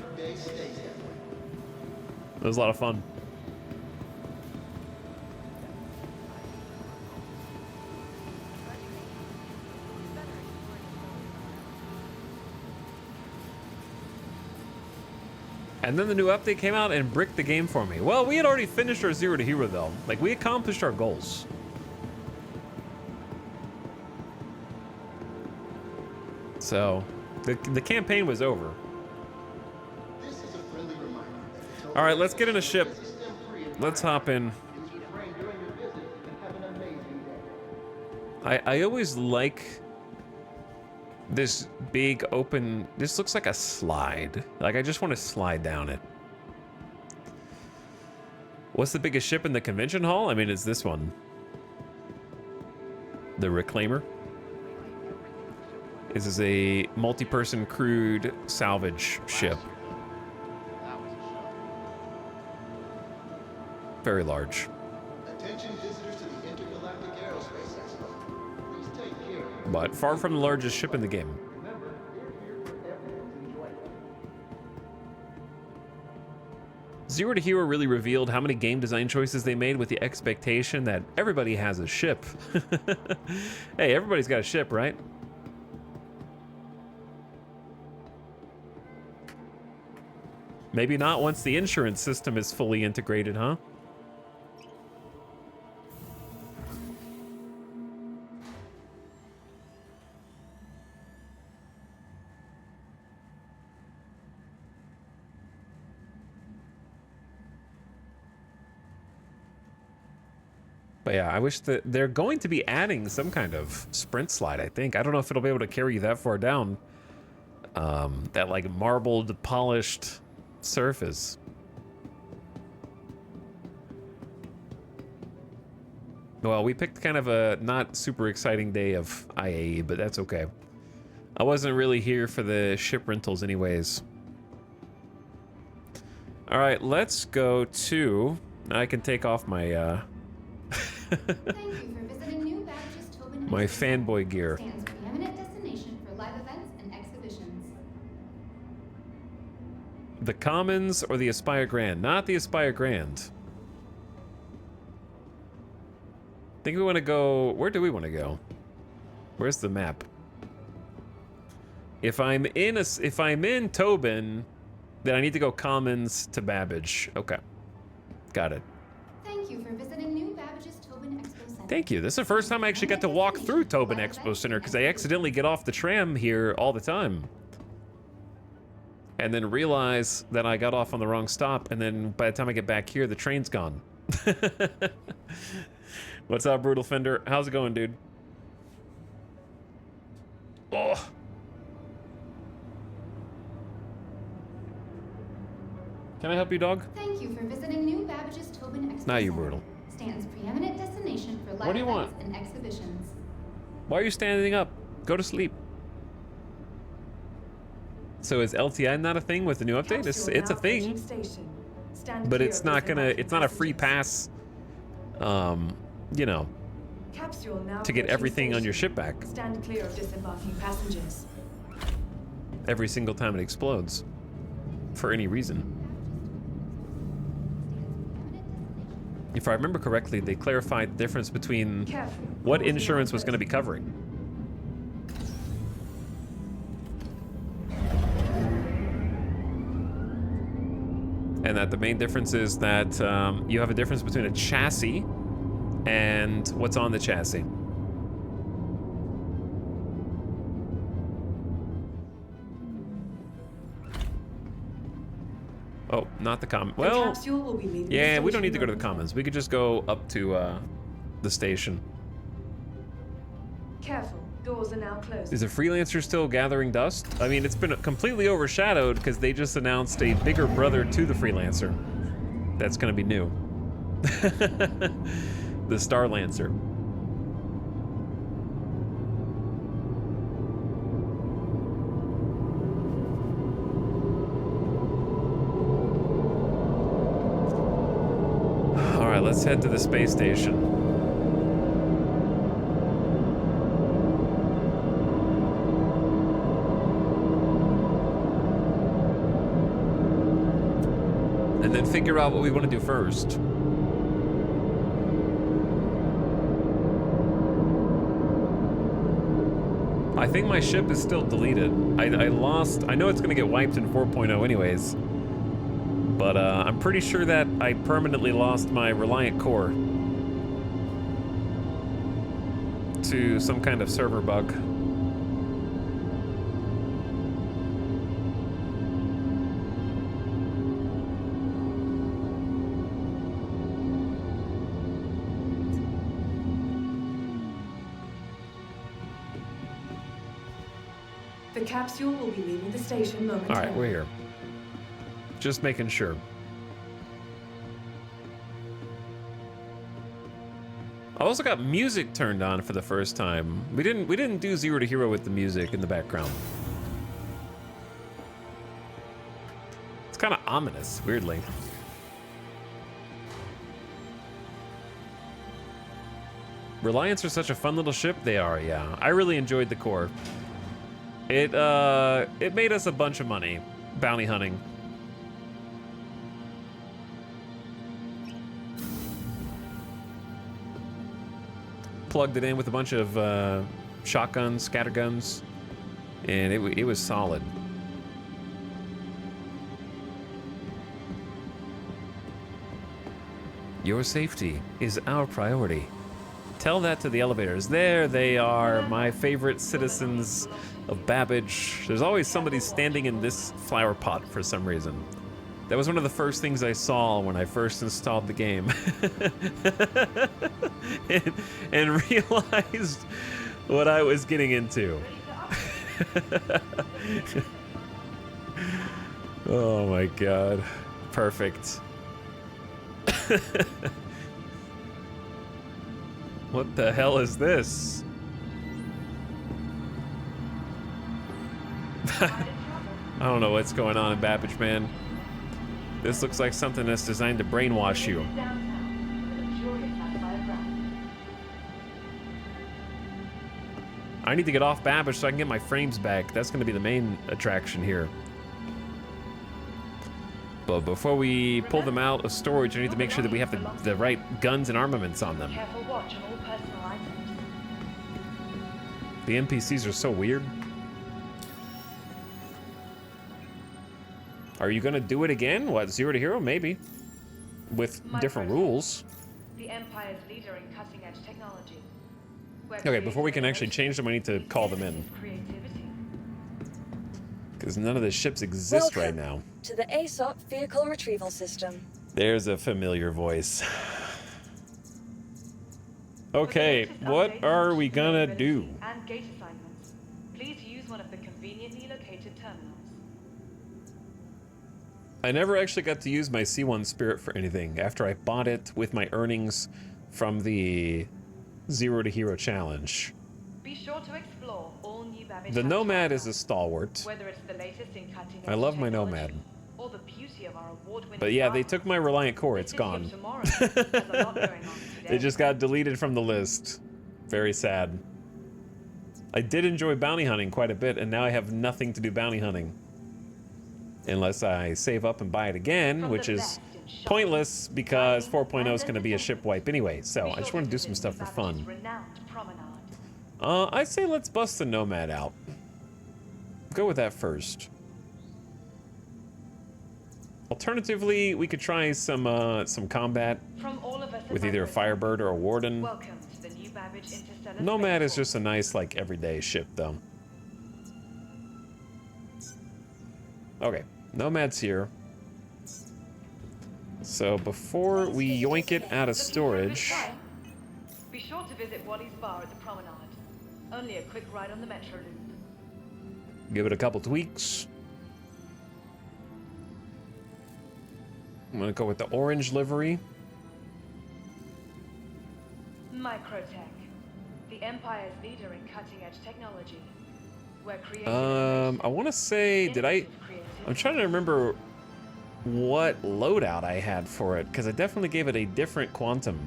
It was a lot of fun. And then the new update came out and bricked the game for me. Well, we had already finished our Zero to Hero though. Like, we accomplished our goals. So, the campaign was over. All right, let's get in a ship. Let's hop in. I always like this big open, this looks like a slide. Like, I just want to slide down it. What's the biggest ship in the convention hall? I mean, it's this one. The Reclaimer. This is a multi-person crewed salvage ship. Very large. Attention visitors to the Intergalactic Aerospace Expo. Please take care. But far from the largest ship in the game. Remember, we're here for everyone's enjoyment. Zero to Hero really revealed how many game design choices they made with the expectation that everybody has a ship. Hey, everybody's got a ship, right? Maybe not once the insurance system is fully integrated, huh? But yeah, I wish that they're going to be adding some kind of sprint slide, I think. I don't know if it'll be able to carry you that far down. That like marbled, polished surface. Well, we picked kind of a not super exciting day of IAE, but that's okay. I wasn't really here for the ship rentals anyways. All right, let's go to... I can take off my... my fanboy gear. Stands for preeminent destination for live events and exhibitions. The Commons or the Aspire Grand? Not the Aspire Grand. I think we want to go... Where do we want to go? Where's the map? If I'm in Tobin, Then I need to go Commons to Babbage. Okay. Got it. Thank you for visiting New Babbage's Tobin Expo Center. Thank you. This is the first time I actually got to walk through Tobin Expo Center because I accidentally get off the tram here all the time. And then realize that I got off on the wrong stop, and then by the time I get back here, the train's gone. What's up, Brutal Fender? How's it going, dude? Oh. Can I help you, dog? Thank you for visiting New Babbage's Tobin Expo Now you Center. brutal. Stands preeminent destination for live What do you events want? and exhibitions. Why are you standing up? Go to sleep. So is LTI not a thing with the new update? It's a thing, but it's not a free pass, you know, to get everything on your ship back. Stand clear of disembarking passengers. Every single time it explodes, for any reason. If I remember correctly, they clarified the difference between what insurance was going to be covering. And that the main difference is that you have a difference between a chassis and what's on the chassis. Oh, not the common. Well, yeah, we don't need to go to the commons. We could just go up to the station. Careful, doors are now closed. Is the Freelancer still gathering dust? I mean, it's been completely overshadowed because they just announced a bigger brother to the Freelancer. That's going to be new. The Starlancer. All right, let's head to the space station. And then figure out what we want to do first. I think my ship is still deleted. I know it's going to get wiped in 4.0 anyways. But I'm pretty sure that I permanently lost my Reliant core to some kind of server bug. The capsule will be leaving the station momentarily. All right, we're here. Just making sure. I also got music turned on for the first time. We didn't do Zero to Hero with the music in the background. It's kind of ominous, weirdly. Reliance are such a fun little ship. They are, yeah. I really enjoyed the core. It made us a bunch of money bounty hunting. Plugged it in with a bunch of shotguns, scatterguns, and it was solid. Your safety is our priority. Tell that to the elevators. There they are, my favorite citizens of Babbage. There's always somebody standing in this flower pot for some reason. That was one of the first things I saw when I first installed the game. and realized what I was getting into. Oh my god. Perfect. What the hell is this? I don't know what's going on in Babbage, man. This looks like something that's designed to brainwash you. I need to get off Babbage so I can get my frames back. That's going to be the main attraction here. But before we pull them out of storage, I need to make sure that we have the right guns and armaments on them. Careful watch on all personal items. The NPCs are so weird. Are you gonna do it again? What, 0 to hero? Maybe. With different rules. The Empire's leader in cutting-edge technology. Okay, before we can actually change them, we need to call them in. Because none of the ships exist right now. To the ASOP vehicle retrieval system. There's a familiar voice. Okay, what are we gonna do? And gate assignments. Please use one of the conveniently located terminals. I never actually got to use my C1 Spirit for anything after I bought it with my earnings from the 0 to Hero challenge. Be sure to explore all new Babbage The Nomad is a stalwart. whether it's the latest in cutting-edge I love my Nomad. or the beauty of our award-winning But yeah, they took my Reliant Core, it's gone. It just got deleted from the list. Very sad. I did enjoy bounty hunting quite a bit, and now I have nothing to do bounty hunting. Unless I save up and buy it again, which is pointless because 4.0 is going to be a ship wipe anyway. So I just want to do some stuff for fun. I say let's bust the Nomad out. Go with that first. Alternatively, we could try some combat with either a Firebird or a Warden. Nomad is just a nice, like, everyday ship, though. Okay, Nomad's here. So before we yoink it out of storage, be sure to visit Wally's bar at the promenade. Only a quick ride on the Metro Loop. give it a couple tweaks. I'm gonna go with the orange livery. Microtech, the Empire's leader in cutting-edge technology. Where I want to say, I'm trying to remember what loadout I had for it, because I definitely gave it a different quantum.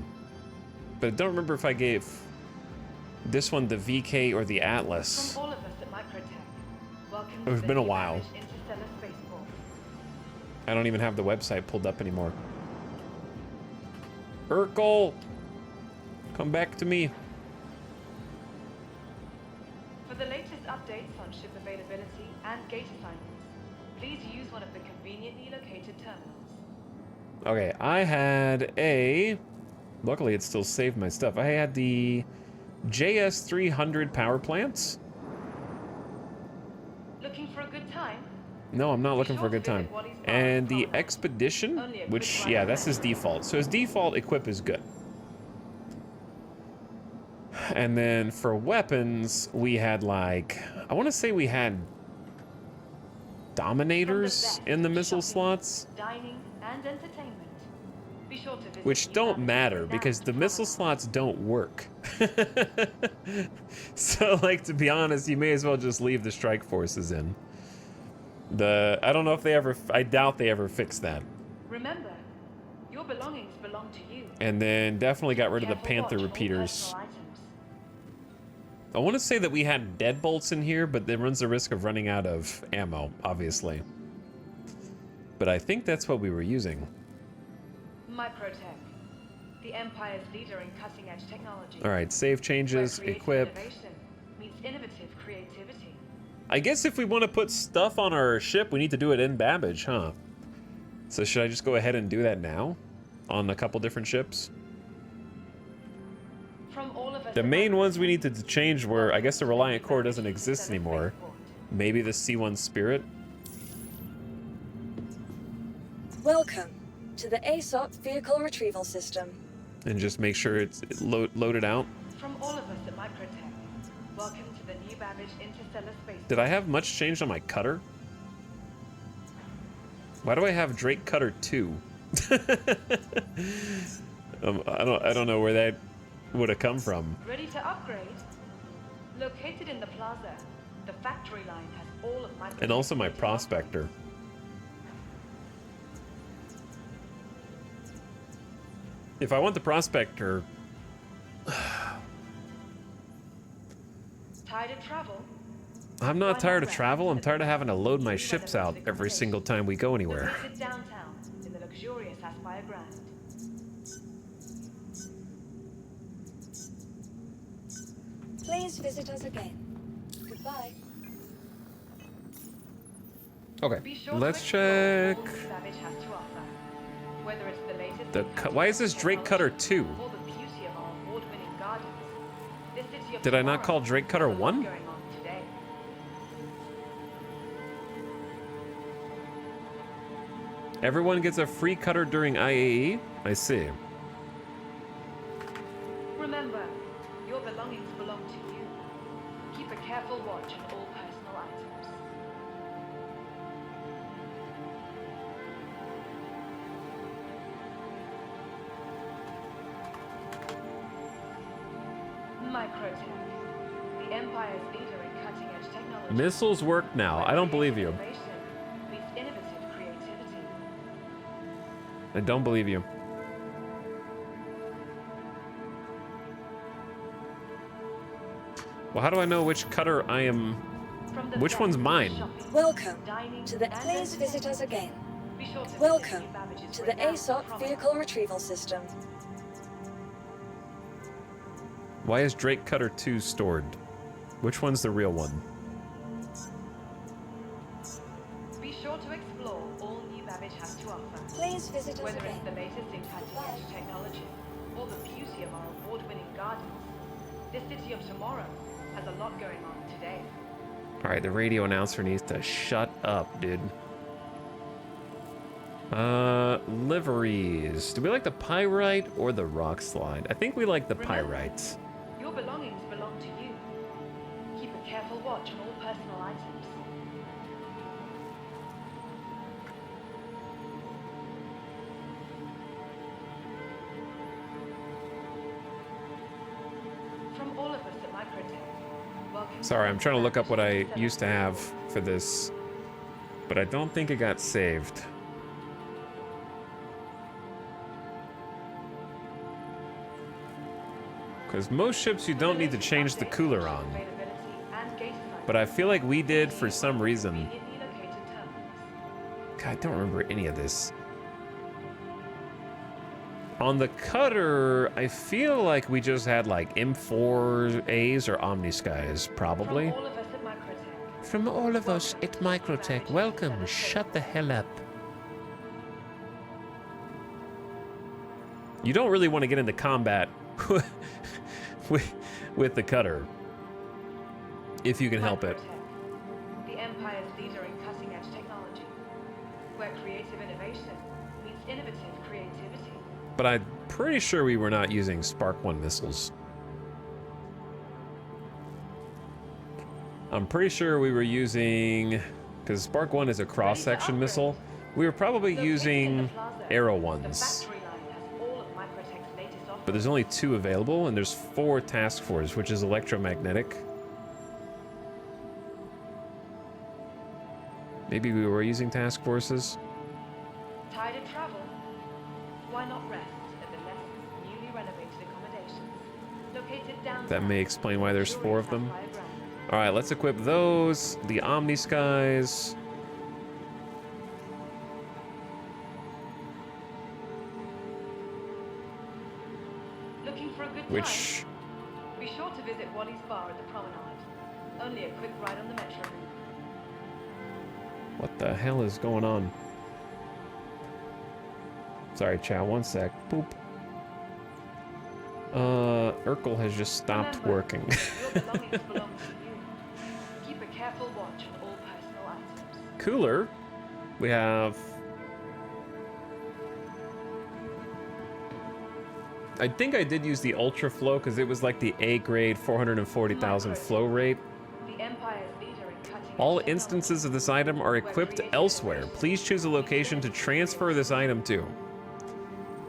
But I don't remember if I gave this one the VK or the Atlas. From all of us at Microtech, welcome It's to been a the while. Interstellar Spaceport. I don't even have the website pulled up anymore. Urkel! Come back to me. For the latest updates on ship availability and gate assignments, please use one of the conveniently located terminals. Okay, I had a... Luckily, it still saved my stuff. I had the JS300 power plants. Looking for a good time? No, I'm not looking for a good time. And the Expedition, which, yeah, that's his default. So his default equip is good. And then for weapons, we had like, I want to say we had Dominators in the missile slots. Dining and entertainment. Be sure to visit Which don't matter because the missile slots don't work. So, like, to be honest, you may as well just leave the strike forces in. I don't know if they ever, I doubt they ever fix that. Remember, your belongings belong to you. And then definitely got rid of the Panther repeaters. I want to say that we had deadbolts in here, but it runs the risk of running out of ammo, obviously. But I think that's what we were using. Microtech, the Empire's leader in cutting-edge technology. All right, save changes, equip. Innovation meets innovative creativity. I guess if we want to put stuff on our ship, we need to do it in Babbage, huh? So should I just go ahead and do that now? On a couple different ships? From all of us The main ones we needed to change were, I guess the Reliant Core doesn't exist anymore. Maybe the C1 Spirit? Welcome to the ASOP vehicle retrieval system. And just make sure it's loaded out. From all of us at Microtech, welcome to the new Babbage Interstellar Spaceport. Did I have much change on my cutter? Why do I have Drake Cutter 2? I don't know where that would have come from. Ready to upgrade? Located in the plaza, the factory line has all of Microtech. And also my Prospector. If I want the Prospector... Tired of travel? I'm not tired of travel. I'm tired of having to load my ships out every single time we go anywhere. Located downtown in the luxurious Aspire Grand. Please visit us again. Goodbye. Okay, Be sure let's to check. explore all new Babbage has to offer. Whether it's the latest in Why is this cutting-edge Drake Cutter technology 2? or the beauty of our award-winning gardens, this city of Did I not tomorrow call Drake Cutter has a lot 1? going on today. Everyone gets a free cutter during IAE? I see. Remember, your belongings belong to you. Keep a careful watch on all personal items. Microtech, the Empire's leader in cutting-edge technology. Missiles work now. I don't believe you. Innovation meets innovative creativity. I don't believe you. Well, how do I know which cutter I am... Which one's mine? Welcome to the... Please visit us again. Welcome to the ASOP Vehicle Retrieval System. Why is Drake Cutter 2 stored? Which one's the real one? Be sure to explore all new Babbage has to offer. Please visit us Whether again. it's the latest in cutting-edge technology or the beauty of our award-winning gardens, this city of tomorrow has a lot going on today. Alright, the radio announcer needs to shut up, dude. Liveries. Do we like the pyrite or the rock slide? I think we like the pyrites. Your belongings belong to you. Keep a careful watch on all personal items. From all of us at Microtech, welcome. Sorry, I'm trying to look up what I used to have for this, but I don't think it got saved. Because most ships you don't need to change the cooler on. But I feel like we did for some reason. God, I don't remember any of this. On the cutter, I feel like we just had like M4As or Omniskies, probably. From all of us at Microtech, welcome. Shut the hell up. You don't really want to get into combat with the cutter, if you can help it. The Empire's leader in cutting-edge technology, where creative innovation meets innovative creativity. But I'm pretty sure we were not using Spark 1 missiles. I'm pretty sure we were using, because Spark 1 is a cross-section missile, we were probably using Arrow 1s. But there's only 2 available, and there's 4 task force, which is electromagnetic. Maybe we were using task forces. Tired of travel? Why not rest at the less newly renovated accommodations located downtown? That may explain why there's 4 of them. All right, let's equip those. The Omniskies. Looking for a good Which... time? Be sure to visit Wally's Bar at the Promenade. Only a quick ride on the metro. What the hell is going on? Sorry, chat, one sec. Boop. Urkel has just stopped working. Your belongings belong to you. Keep a careful watch on all personal items. Cooler. We have... I think I did use the Ultra Flow because it was like the A grade 440,000 flow rate. The Empire's leader in cutting All instances of this item are equipped elsewhere. Please choose a location to transfer this item to.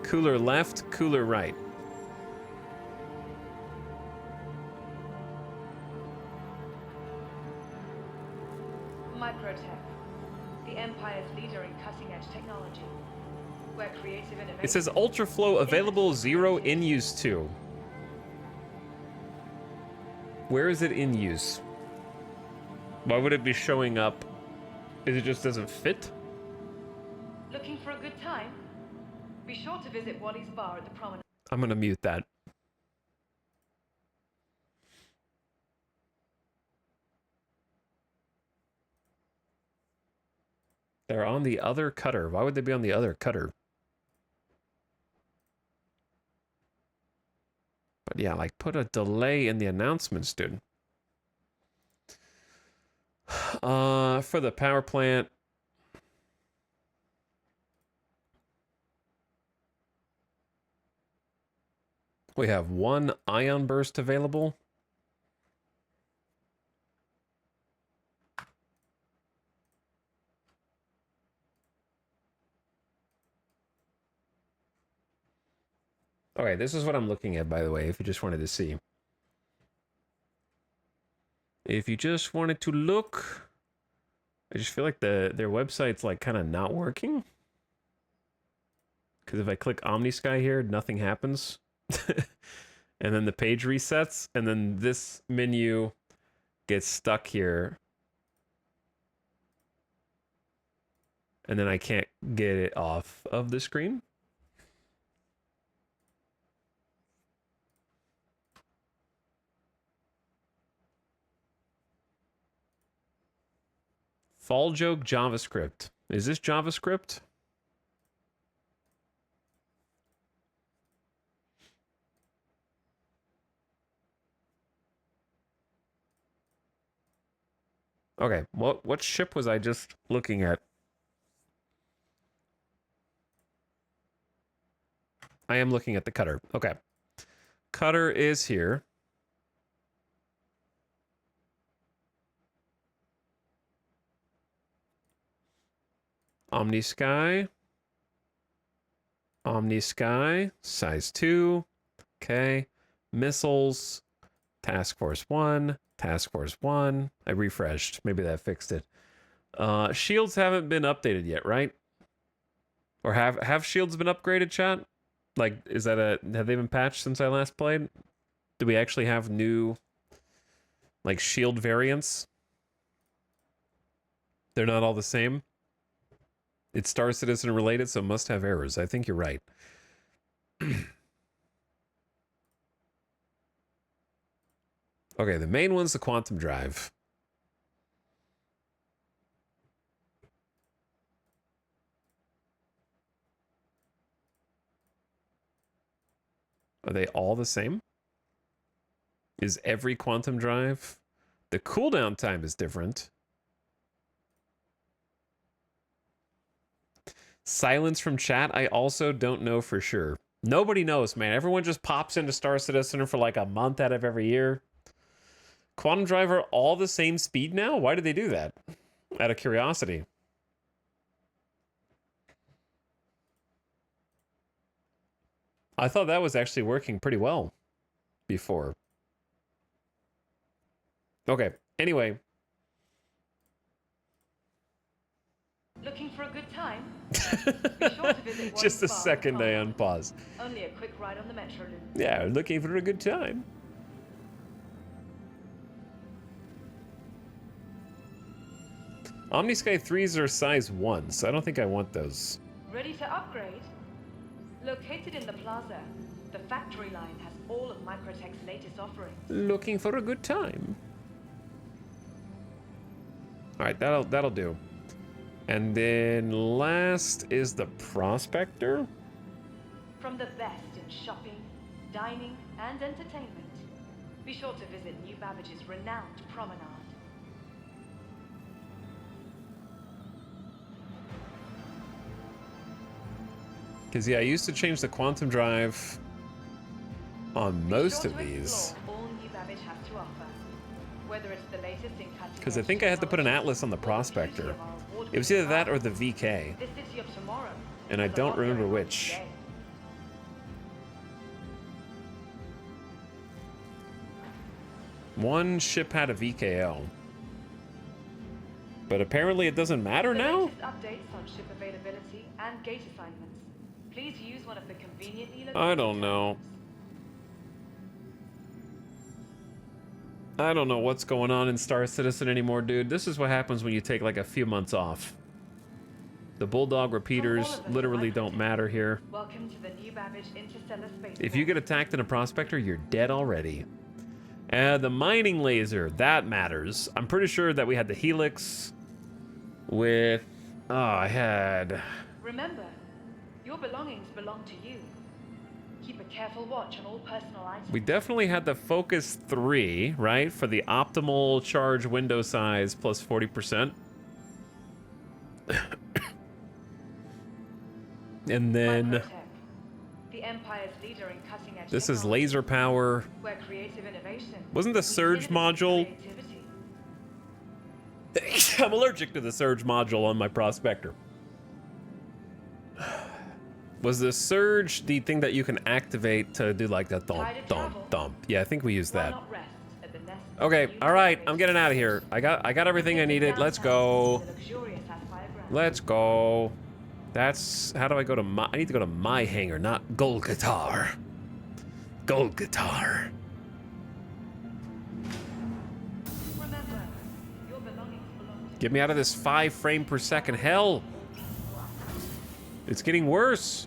Cooler left, cooler right. Microtech, the Empire's leader in cutting-edge technology, where creative innovation... It says Ultra Flow available 0 in use 2. Where is it in use? Why would it be showing up? Is it just doesn't fit? Looking for a good time? Be sure to visit Wally's Bar at the Promenade. I'm gonna mute that. They're on the other cutter. Why would they be on the other cutter? But yeah, like put a delay in the announcements, dude. For the power plant. We have one ion burst available. Okay, this is what I'm looking at, by the way, if you just wanted to see. If you just wanted to look, I just feel like their website's like kind of not working. Because if I click OmniSky here, nothing happens. And then the page resets, and then this menu gets stuck here. And then I can't get it off of the screen. Fall joke JavaScript. Is this JavaScript? Okay, what ship was I just looking at? I am looking at the cutter. Okay. Cutter is here. OmniSky. OmniSky. Size 2. Okay. Missiles. Task Force 1. Task Force 1. I refreshed. Maybe that fixed it. Shields haven't been updated yet, right? Or have shields been upgraded, chat? Like, is that have they been patched since I last played? Do we actually have new, like, shield variants? They're not all the same? It's Star Citizen related, so must have errors. I think you're right. Okay, the main one's the quantum drive. Are they all the same? Is every quantum drive? The cooldown time is different. Silence from chat, I also don't know for sure. Nobody knows, man. Everyone just pops into Star Citizen for like a month out of every year. Quantum drive are all the same speed now? Why did they do that? Out of curiosity. I thought that was actually working pretty well before. Okay, anyway. Looking for a good time? Be sure to visit Just a second, I unpause. Only a quick ride on the Metro Loop. Yeah, looking for a good time. OmniSky 3s are size 1, so I don't think I want those. Ready to upgrade? Located in the plaza, the factory line has all of Microtech's latest offerings. Looking for a good time. All right, that'll do. And then last is the Prospector. From the best in shopping, dining, and entertainment, be sure to visit New Babbage's renowned promenade. Because, yeah, I used to change the quantum drive on most of these. All New Babbage has to offer. Whether it's the latest in cutting Because I think I had to put an atlas on the Prospector. It was either that or the VK. the city of tomorrow. And I don't remember which. One ship had a VKO. But apparently it doesn't matter now? Latest updates on ship availability and gate assignments. Please use one of the conveniently located I don't know. I don't know what's going on in Star Citizen anymore, dude. This is what happens when you take like a few months off. The Bulldog repeaters literally don't matter here. Welcome to the New Babbage Interstellar Space. If you get attacked in a Prospector, you're dead already. The mining laser, that matters. I'm pretty sure that we had the Helix with Oh, I had... Remember, your belongings belong to you. Keep a careful watch on all personal items. We definitely had the Focus 3, right? For the optimal charge window size plus 40%. And then... Microtech, the Empire's leader in cutting-edge This is technology, laser power. where creative innovation Wasn't the Surge module... I'm allergic to the Surge module on my Prospector. Was the Surge the thing that you can activate to do like that thump, thump, thump? Yeah, I think we used that. Okay, all right, I'm getting out of here. I got everything I needed. Let's go. Let's go. That's, how do I go to my, I need to go to my hangar, not Golgatar. Golgatar. Get me out of this 5 frame per second hell. It's getting worse.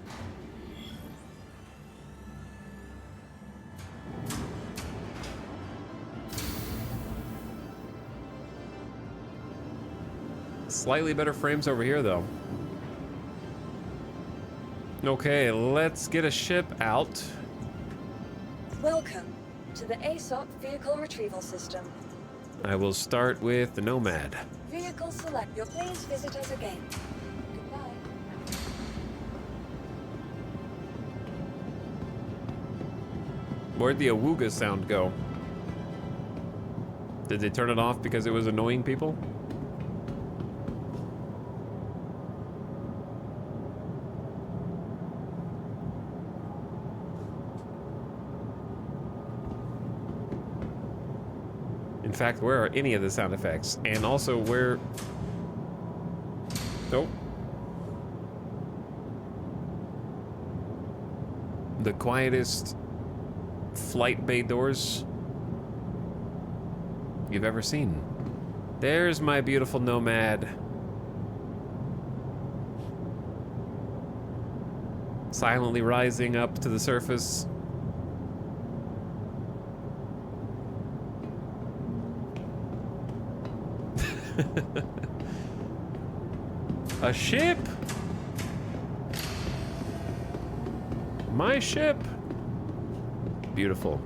Slightly better frames over here, though. Okay, let's get a ship out. Welcome to the ASOP Vehicle Retrieval System. I will start with the Nomad. Vehicle select. Please visit us again. Goodbye. Where'd the Awooga sound go? Did they turn it off because it was annoying people? In fact, where are any of the sound effects? And also, where... Nope. The quietest flight bay doors you've ever seen. There's my beautiful Nomad. Silently rising up to the surface. A ship! My ship! Beautiful.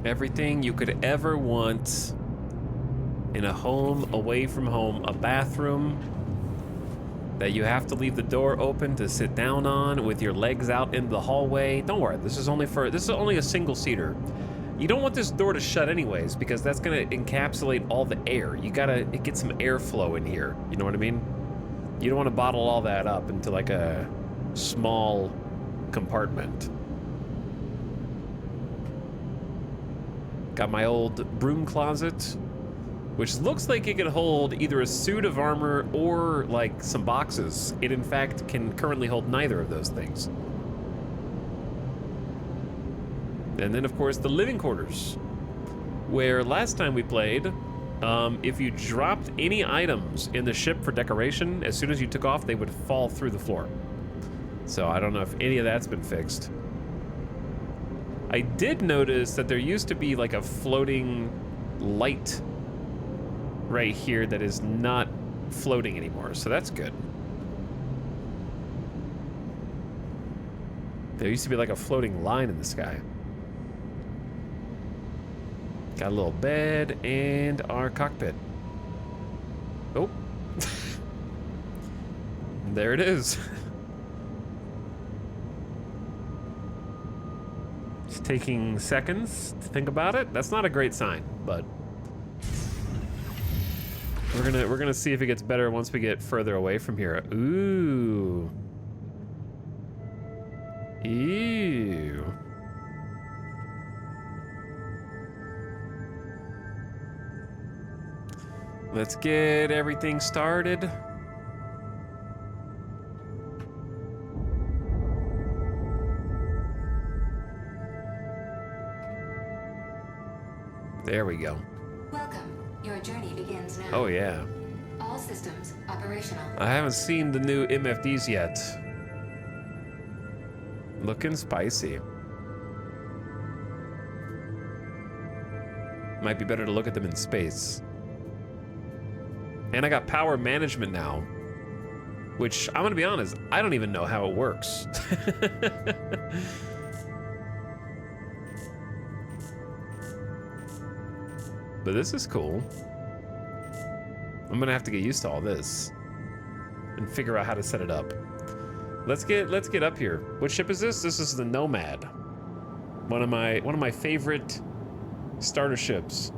Everything you could ever want in a home away from home. A bathroom that you have to leave the door open to sit down on with your legs out in the hallway. Don't worry, this is only a single seater. You don't want this door to shut anyways, because that's gonna encapsulate all the air. You gotta get some airflow in here. You know what I mean? You don't want to bottle all that up into like a small compartment. Got my old broom closet, which looks like it could hold either a suit of armor or like some boxes. It in fact can currently hold neither of those things. And then of course the living quarters, where last time we played, if you dropped any items in the ship for decoration, as soon as you took off, they would fall through the floor. So I don't know if any of that's been fixed. I did notice that there used to be like a floating light right here that is not floating anymore, so that's good. There used to be like a floating line in the sky. Got a little bed and our cockpit. Oh. There it is. It's taking seconds to think about it. That's not a great sign, but we're gonna see if it gets better once we get further away from here. Ooh. Ew. Let's get everything started. There we go. Welcome. Your journey begins now. Oh yeah. All systems operational. I haven't seen the new MFDs yet. Looking spicy. Might be better to look at them in space. And I got power management now, which I'm gonna be honest, I don't even know how it works. But this is cool. I'm gonna have to get used to all this and figure out how to set it up. Let's get up here. What ship is this? This is the Nomad. One of my favorite starter ships.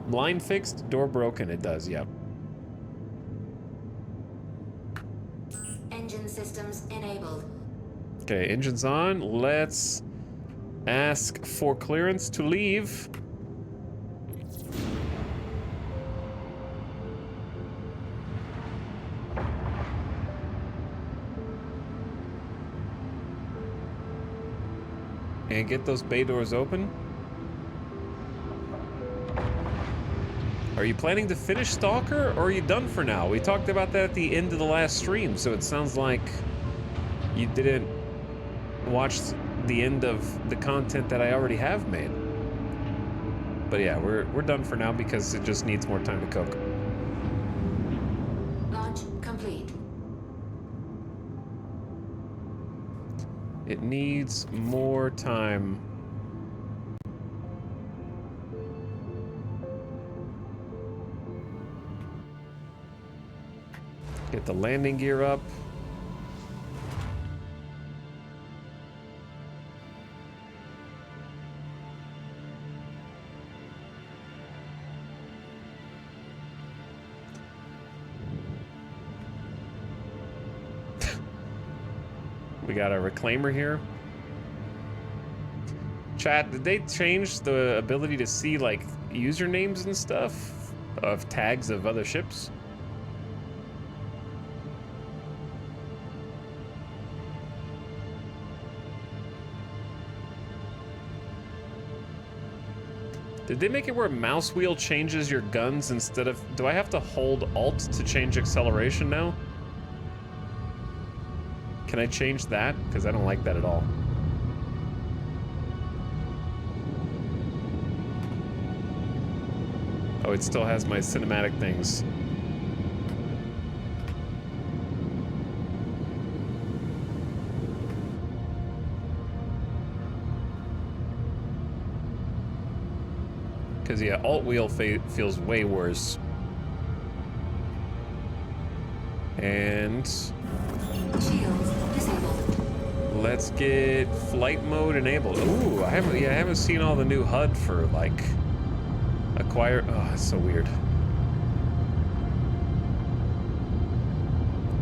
Line fixed, door broken. It does, yep. Engine systems enabled. Okay, engines on. Let's ask for clearance to leave. And get those bay doors open. Are you planning to finish Stalker, or are you done for now? We talked about that at the end of the last stream, so it sounds like you didn't watch the end of the content that I already have made. But yeah, we're done for now because it just needs more time to cook. Launch complete. It needs more time. Get the landing gear up. We got a reclaimer here. Chat, did they change the ability to see like usernames and stuff of tags of other ships? Did they make it where mouse wheel changes your guns instead of... Do I have to hold Alt to change acceleration now? Can I change that? Because I don't like that at all. Oh, it still has my cinematic things. Because, yeah, Alt wheel feels way worse. And... let's get flight mode enabled. Ooh, I haven't seen all the new HUD for, like, acquire... Oh, it's so weird.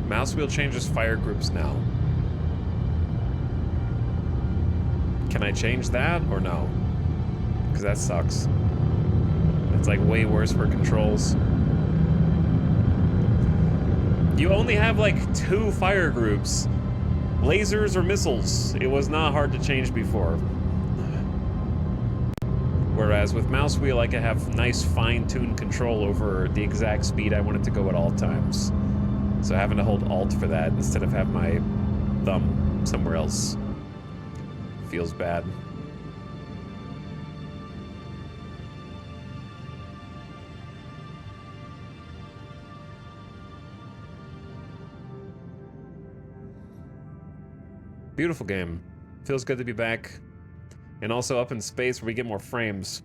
Mouse wheel changes fire groups now. Can I change that or no? Because that sucks. It's like way worse for controls. You only have like 2 fire groups. Lasers or missiles. It was not hard to change before. Whereas with mouse wheel, I can have nice fine-tuned control over the exact speed I want it to go at all times. So having to hold Alt for that instead of have my thumb somewhere else feels bad. Beautiful game. Feels good to be back. And also up in space where we get more frames.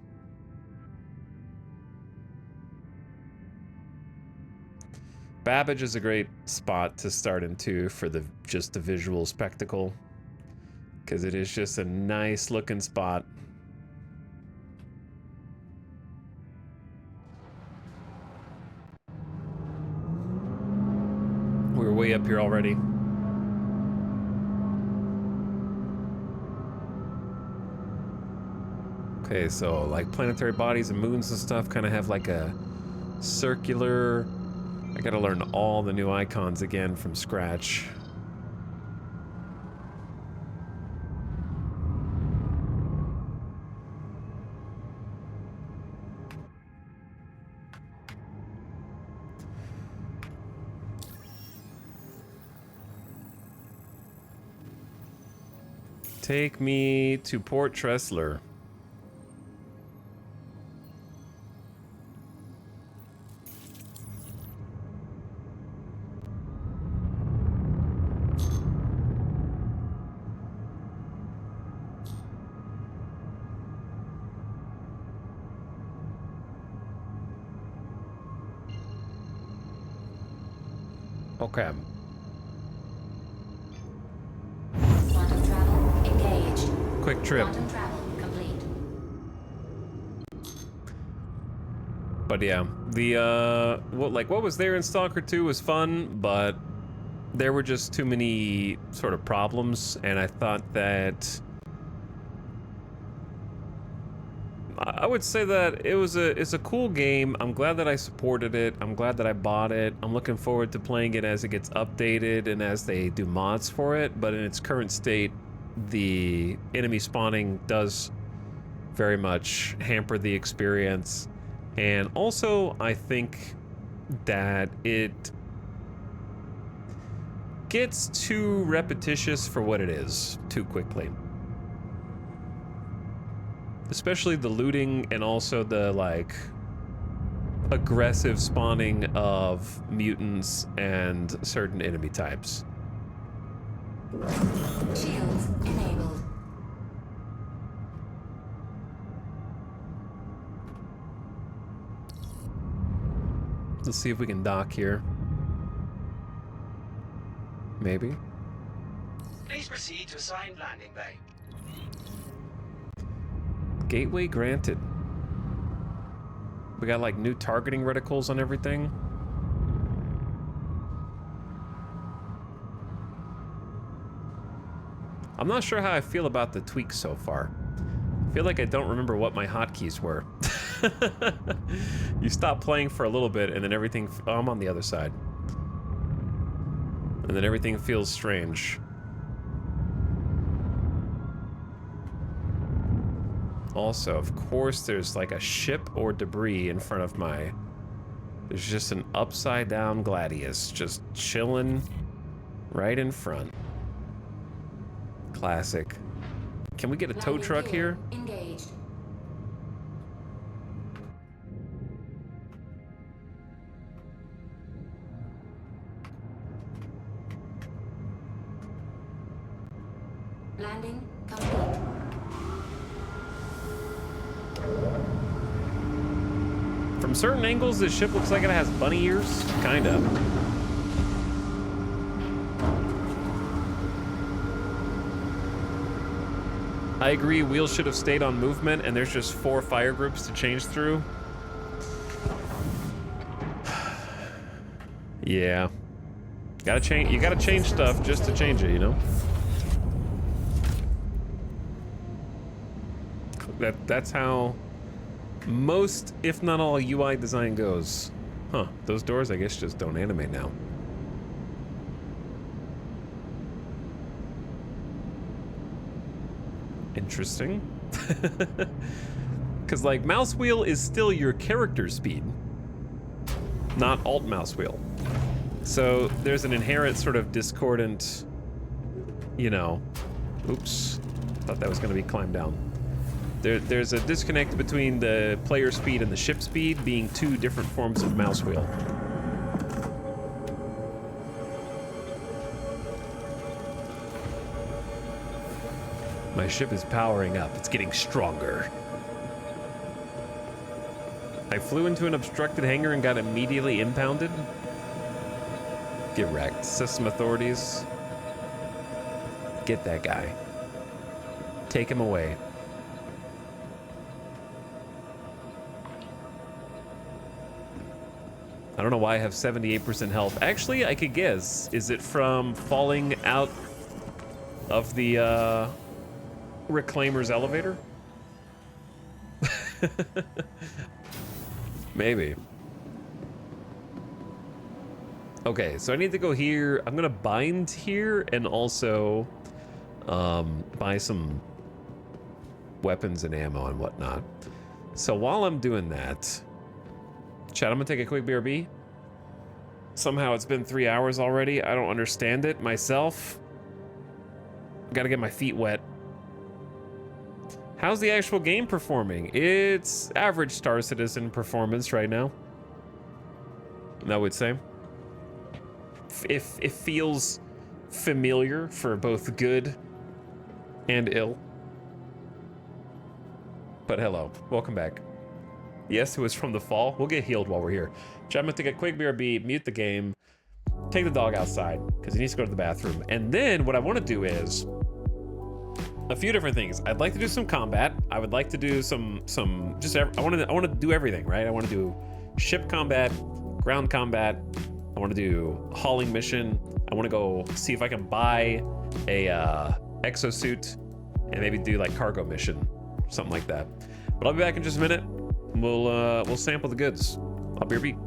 Babbage is a great spot to start into for just the visual spectacle. Because it is just a nice looking spot. We're way up here already. Okay, so like planetary bodies and moons and stuff kind of have like a circular... I gotta learn all the new icons again from scratch. Take me to Port Tressler. Okay. Quantum travel engaged. Quick trip. Quantum travel complete. But yeah, the what was there in Stalker 2 was fun, but there were just too many sort of problems, and I thought that I would say that it's a cool game. I'm glad that I supported it. I'm glad that I bought it. I'm looking forward to playing it as it gets updated and as they do mods for it. But in its current state, the enemy spawning does very much hamper the experience. And also, I think that it gets too repetitious for what it is too quickly. Especially the looting and also the, like, aggressive spawning of mutants and certain enemy types. Shields enabled. Let's see if we can dock here. Maybe. Please proceed to assigned landing bay. Gateway granted. We got like new targeting reticles on everything. I'm not sure how I feel about the tweaks so far. I feel like I don't remember what my hotkeys were. You stop playing for a little bit and then everything... Oh, I'm on the other side. And then everything feels strange. Also, of course, there's like a ship or debris in front of my... There's just an upside down Gladius just chilling right in front. Classic. Can we get a tow truck here? Engaged. Landing complete. From certain angles, this ship looks like it has bunny ears. Kind of. I agree, wheels should have stayed on movement, and there's just 4 fire groups to change through. Yeah. Gotta change. You gotta change stuff just to change it, you know? That's how most, if not all, UI design goes. Huh, those doors I guess just don't animate now. Interesting. Because like mouse wheel is still your character speed, not alt mouse wheel. So there's an inherent sort of discordant, you know, oops, thought that was gonna be climbed down. There's a disconnect between the player speed and the ship speed being 2 different forms of mouse wheel. My ship is powering up. It's getting stronger. I flew into an obstructed hangar and got immediately impounded. Get wrecked. System authorities. Get that guy. Take him away. I don't know why I have 78% health. Actually, I could guess. Is it from falling out of the Reclaimer's elevator? Maybe. Okay, so I need to go here. I'm gonna bind here and also buy some weapons and ammo and whatnot. So while I'm doing that, chat, I'm gonna take a quick BRB. Somehow it's been 3 hours already. I don't understand it myself. Gotta get my feet wet How's the actual game performing? It's average Star Citizen performance right now, I would say. If it feels familiar for both good and ill. But hello, welcome back. Yes, it was from the fall. We'll get healed while we're here. Chat, I'm gonna take a quick BRB, mute the game, take the dog outside, because he needs to go to the bathroom. And then what I want to do is a few different things. I'd like to do some combat. I would like to do some I want to do everything, right? I want to do ship combat, ground combat. I want to do a hauling mission. I want to go see if I can buy a exosuit and maybe do like cargo mission, something like that. But I'll be back in just a minute. We'll sample the goods. I'll be right back.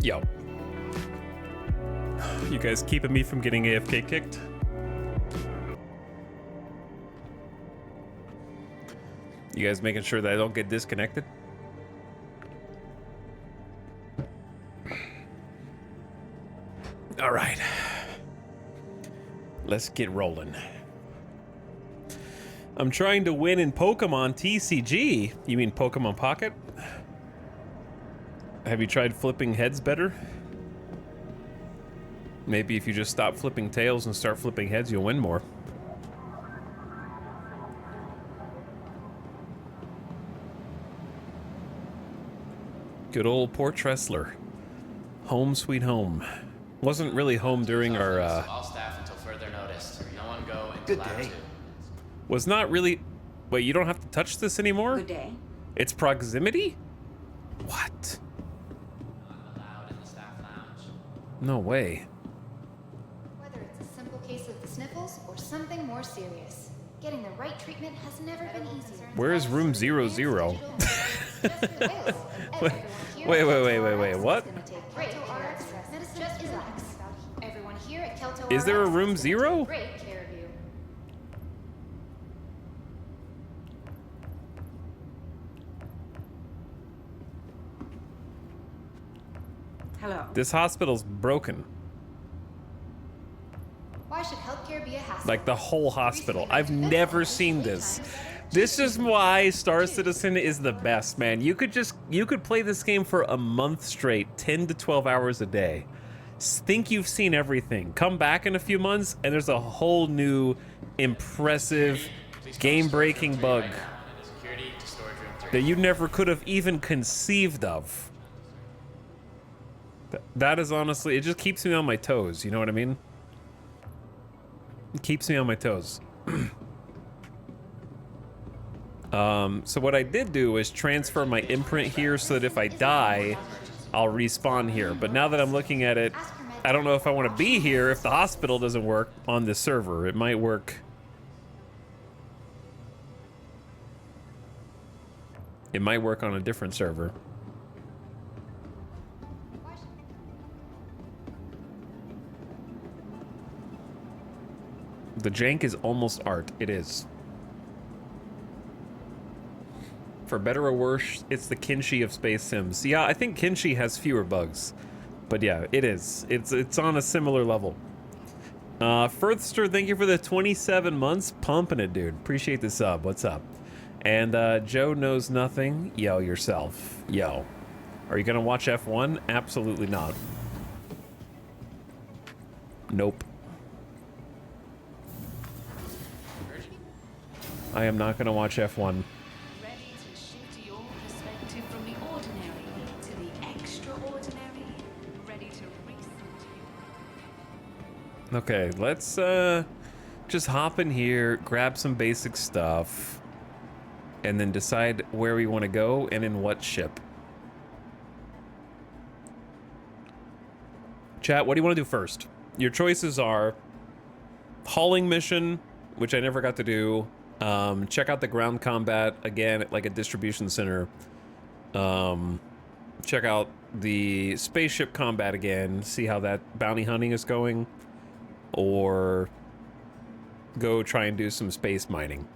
Yo. You guys keeping me from getting AFK kicked? You guys making sure that I don't get disconnected? All right. Let's get rolling. I'm trying to win in Pokemon TCG. You mean Pokemon Pocket? Have you tried flipping heads better? Maybe if you just stop flipping tails and start flipping heads, you'll win more. Good old Port Tressler. Home sweet home. Wasn't really home during our All staff until further notice. No one go into Good lab day. 2. was not really. Wait, you don't have to touch this anymore? Good day. It's proximity? What? Allowed in the staff lounge. No way. Whether it's a simple case of the sniffles or something more serious, getting the right treatment has never been easier. Where is room 00? Wait, what? Is there a room 0? Hello. This hospital's broken. Why should healthcare be a hassle? Like the whole hospital. I've never seen this. This is why Star Citizen is the best, man. You could play this game for a month straight, 10 to 12 hours a day. Think you've seen everything. Come back in a few months and there's a whole new impressive game-breaking bug that you never could have even conceived of. That is honestly, it just keeps me on my toes, you know what I mean? It keeps me on my toes. So what I did do is transfer my imprint here so that if I die, I'll respawn here. But now that I'm looking at it, I don't know if I want to be here if the hospital doesn't work on this server. It might work. It might work on a different server. The jank is almost art. It is. For better or worse, it's the Kinshi of Space Sims. Yeah, I think Kinshi has fewer bugs. But yeah, it is. It's on a similar level. Firthster, thank you for the 27 months. Pumping it, dude. Appreciate the sub. What's up? And Joe knows nothing. Yo, yourself. Yo. Are you gonna watch F1? Absolutely not. Nope. I am not gonna watch F1. Ready to shift your perspective from the ordinary to the extraordinary. Ready to reset you. Okay, let's just hop in here, grab some basic stuff, and then decide where we want to go and in what ship. Chat, what do you want to do first? Your choices are hauling mission, which I never got to do. Check out the ground combat again at like a distribution center. Check out the spaceship combat again, see how that bounty hunting is going, or go try and do some space mining.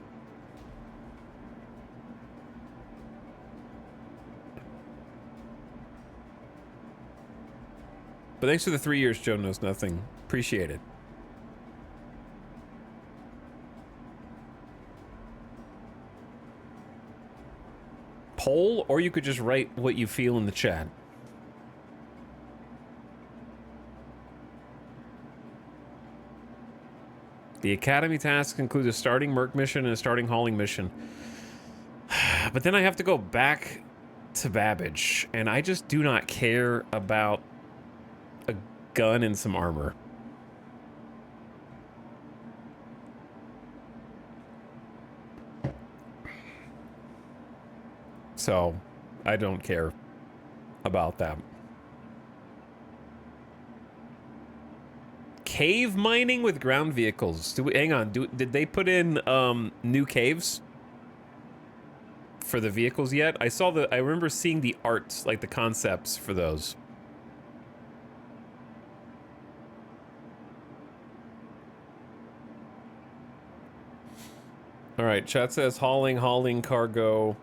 But thanks for the 3 years, Joe Knows Nothing. Appreciate it. Poll, or you could just write what you feel in the chat. The Academy task includes a starting Merc mission and a starting hauling mission. But then I have to go back to Babbage, and I just do not care about a gun and some armor. So, I don't care about that. Cave mining with ground vehicles. Hang on, did they put in new caves for the vehicles yet? I remember seeing the art, like the concepts for those. All right, chat says hauling, cargo,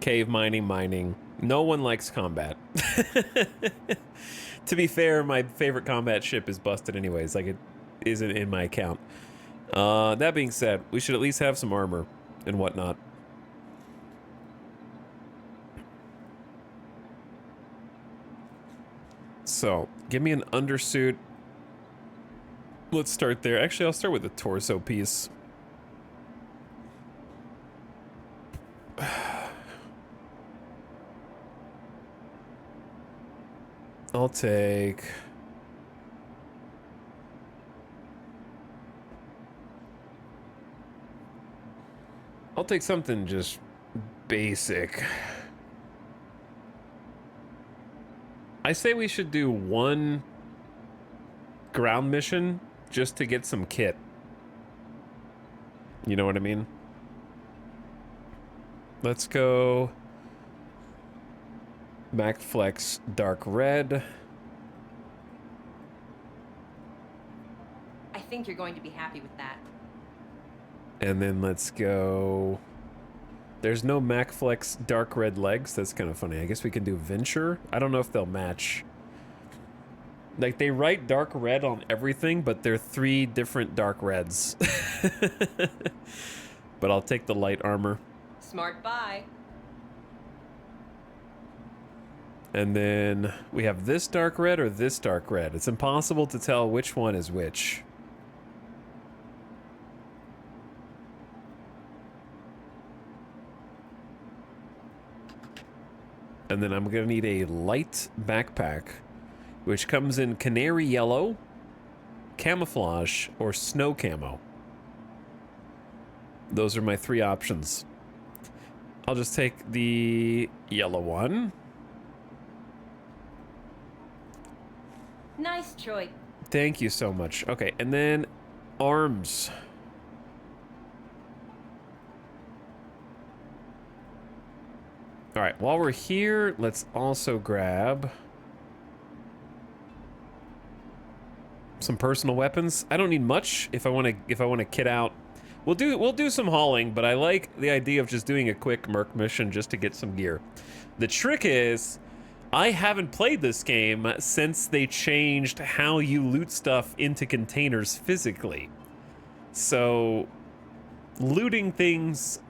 cave mining. No one likes combat. To be fair, my favorite combat ship is busted anyways. Like, it isn't in my account. That being said, we should at least have some armor and whatnot. So, give me an undersuit. Let's start there. Actually, I'll start with the torso piece. I'll take... something just basic. I say we should do one ground mission just to get some kit. You know what I mean? Let's go MacFlex Dark Red. I think you're going to be happy with that. And then let's go... There's no MacFlex Dark Red legs. That's kind of funny. I guess we can do Venture. I don't know if they'll match. Like, they write dark red on everything, but they're 3 different dark reds. But I'll take the light armor. Smart buy. And then we have this dark red or this dark red. It's impossible to tell which one is which. And then I'm gonna need a light backpack, which comes in canary yellow, camouflage, or snow camo. Those are my 3 options. I'll just take the yellow one. Nice choice. Thank you so much. Okay, and then arms. All right, while we're here, let's also grab some personal weapons. I don't need much if I want to kit out. We'll do some hauling, but I like the idea of just doing a quick merc mission just to get some gear. The trick is, I haven't played this game since they changed how you loot stuff into containers physically. So looting things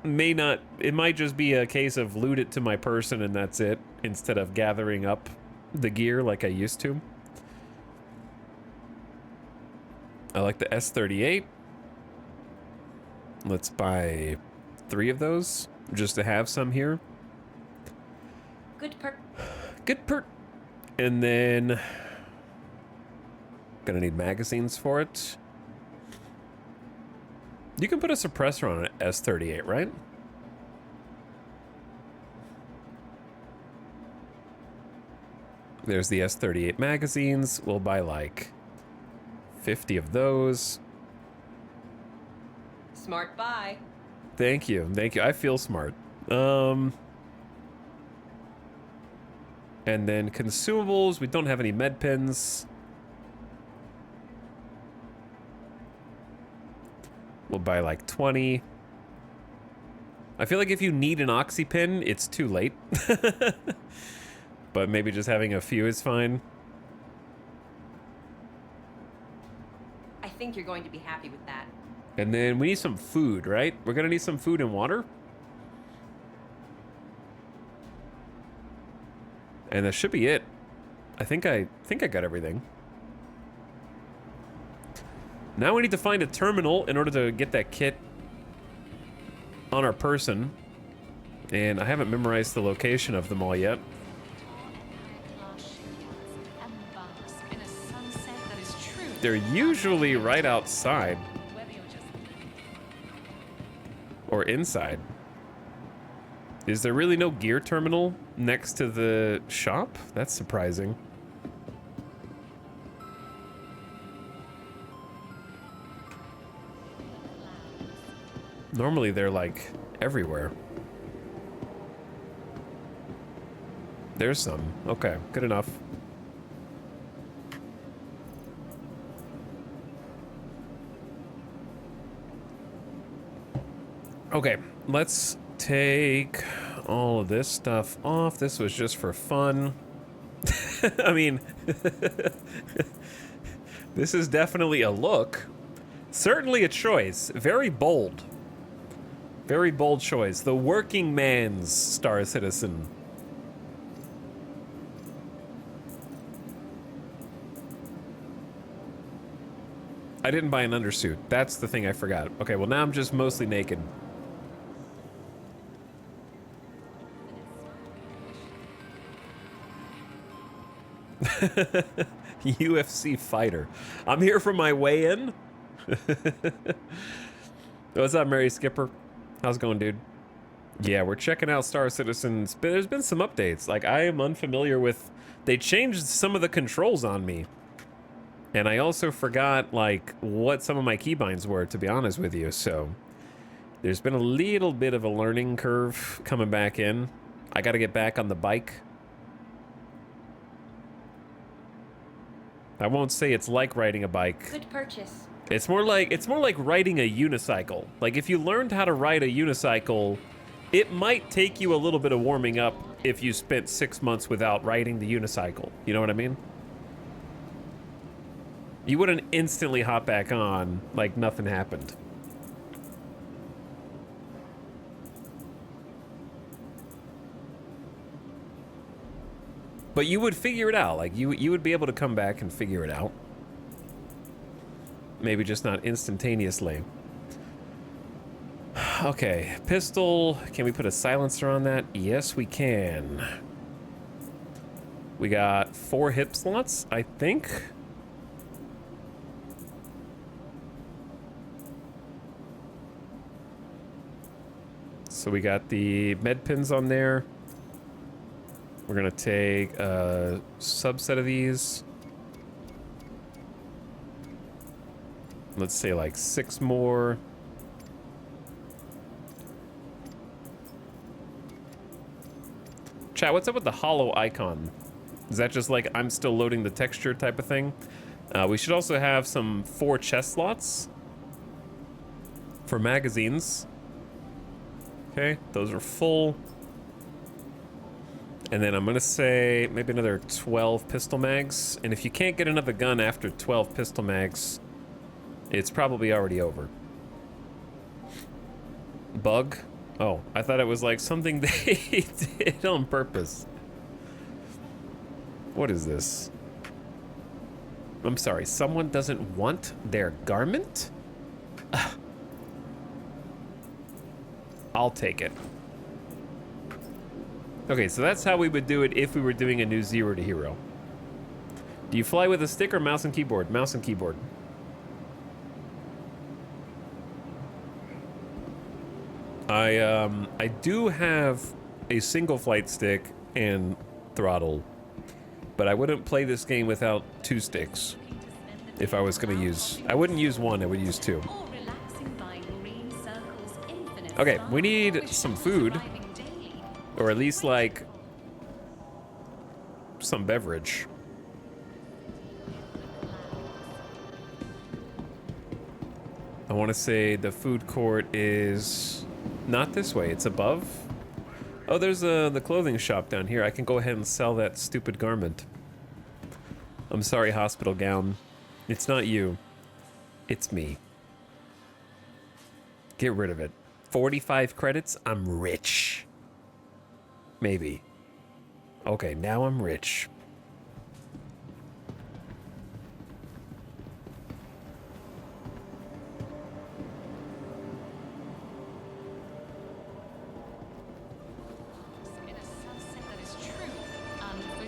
may not, it might just be a case of loot it to my person and that's it, instead of gathering up the gear like I used to. I like the S38. Let's buy 3 of those just to have some here. Good perk. Good perk. And then gonna need magazines for it. You can put a suppressor on an S38, right? There's the S38 magazines. We'll buy like 50 of those. Smart buy. Thank you. Thank you. I feel smart. And then consumables. We don't have any med pens. We'll buy like 20. I feel like if you need an oxy pin, it's too late. But maybe just having a few is fine. I think you're going to be happy with that. And then we need some food, right? We're gonna need some food and water. And that should be it. I think I got everything. Now we need to find a terminal in order to get that kit on our person. And I haven't memorized the location of them all yet. They're usually right outside. Or inside. Is there really no gear terminal next to the shop? That's surprising. Normally they're like everywhere. There's some. Okay, good enough. Okay, let's take all of this stuff off. This was just for fun. I mean, this is definitely a look. Certainly a choice. Very bold. Very bold choice. The working man's Star Citizen. I didn't buy an undersuit. That's the thing I forgot. Okay, well now I'm just mostly naked. UFC fighter. I'm here for my weigh-in. What's up, Mary Skipper? How's it going, dude? Yeah, we're checking out Star Citizens. But there's been some updates. Like, I am unfamiliar with... They changed some of the controls on me. And I also forgot, like, what some of my keybinds were, to be honest with you. So, there's been a little bit of a learning curve coming back in. I got to get back on the bike. I won't say it's like riding a bike. Good purchase. It's more like riding a unicycle. Like if you learned how to ride a unicycle, it might take you a little bit of warming up if you spent 6 months without riding the unicycle. You know what I mean? You wouldn't instantly hop back on like nothing happened. But you would figure it out. Like you would be able to come back and figure it out. Maybe just not instantaneously. Okay, pistol. Can we put a silencer on that? Yes, we can. We got 4 hip slots, I think. So we got the med pins on there. We're gonna take a subset of these. Let's say like 6 more. Chat, what's up with the hollow icon? Is that just like I'm still loading the texture type of thing? We should also have some 4 chest slots for magazines. Okay, those are full. And then I'm gonna say maybe another 12 pistol mags. And if you can't get another gun after 12 pistol mags, it's probably already over. Bug? Oh, I thought it was like something they did on purpose. What is this? I'm sorry, someone doesn't want their garment? Ugh. I'll take it. Okay, so that's how we would do it if we were doing a new 0 to hero. Do you fly with a stick or mouse and keyboard? Mouse and keyboard. I do have a single flight stick and throttle, but I wouldn't play this game without 2 sticks. If I was gonna use, I wouldn't use 1, I would use 2. Okay, we need some food. Or at least, like, some beverage. I want to say the food court is not this way. It's above. Oh, there's the clothing shop down here. I can go ahead and sell that stupid garment. I'm sorry, hospital gown. It's not you. It's me. Get rid of it. 45 credits? I'm rich. Maybe. Okay, now I'm rich.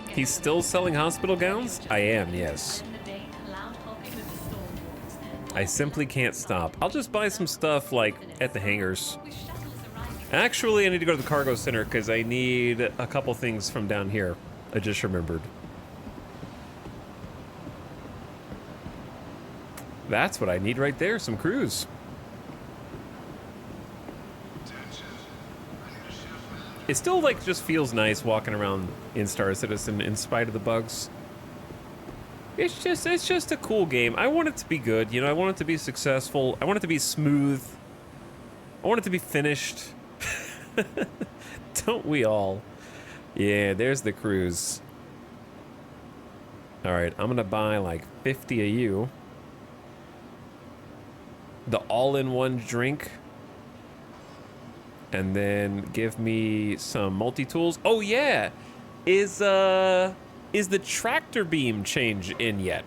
He's still selling hospital gowns? I am, yes. I simply can't stop. I'll just buy some stuff, like, at the hangars. Actually, I need to go to the cargo center because I need a couple things from down here. I just remembered. That's what I need right there, some crews. It still, like, just feels nice walking around in Star Citizen in spite of the bugs. It's just a cool game. I want it to be good, you know, I want it to be successful. I want it to be smooth. I want it to be finished. Don't we all? Yeah, there's the cruise. All right, I'm gonna buy like 50 of you. The all-in-one drink. And then give me some multi-tools. Oh yeah! Is the tractor beam change in yet?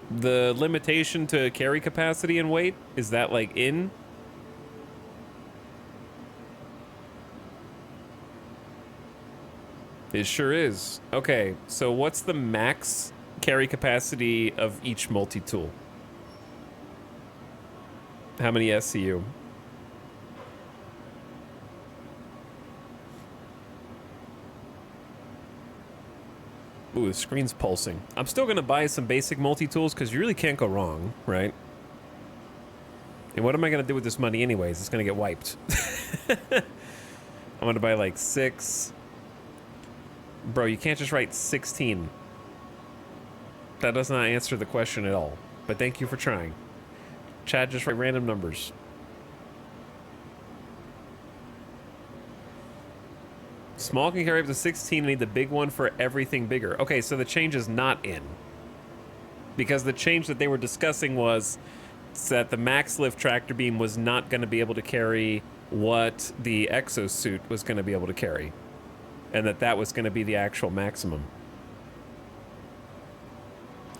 The limitation to carry capacity and weight, is that like in? It sure is. Okay, so what's the max carry capacity of each multi-tool? How many SCU? Ooh, the screen's pulsing. I'm still gonna buy some basic multi-tools because you really can't go wrong, right? And what am I gonna do with this money anyways? It's gonna get wiped. I'm gonna buy like 6. Bro, you can't just write 16. That does not answer the question at all. But thank you for trying. Chad, just write random numbers. Small can carry up to 16 and need the big one for everything bigger. Okay, so the change is not in. Because the change that they were discussing was that the max lift tractor beam was not going to be able to carry what the exosuit was going to be able to carry. And that was going to be the actual maximum.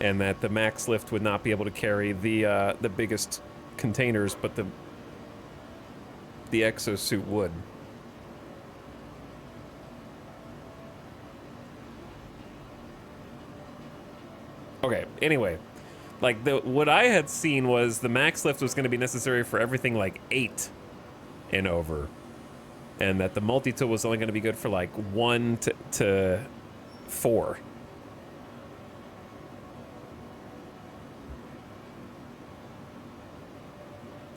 And that the max lift would not be able to carry the biggest containers, but the exosuit would. Okay, anyway, like what I had seen was the max lift was going to be necessary for everything like 8 and over, and that the multi-tool was only going to be good for like 1 to 4.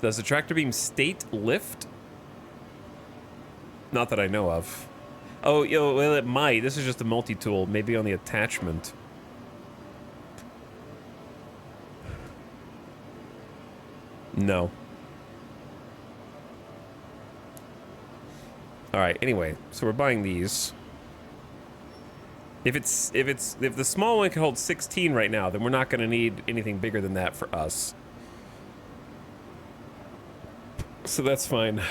Does the tractor beam state lift? Not that I know of. Oh, well, it might. This is just a multi-tool, maybe on the attachment. No. All right, anyway, so we're buying these. If the small one can hold 16 right now, then we're not going to need anything bigger than that for us. So that's fine.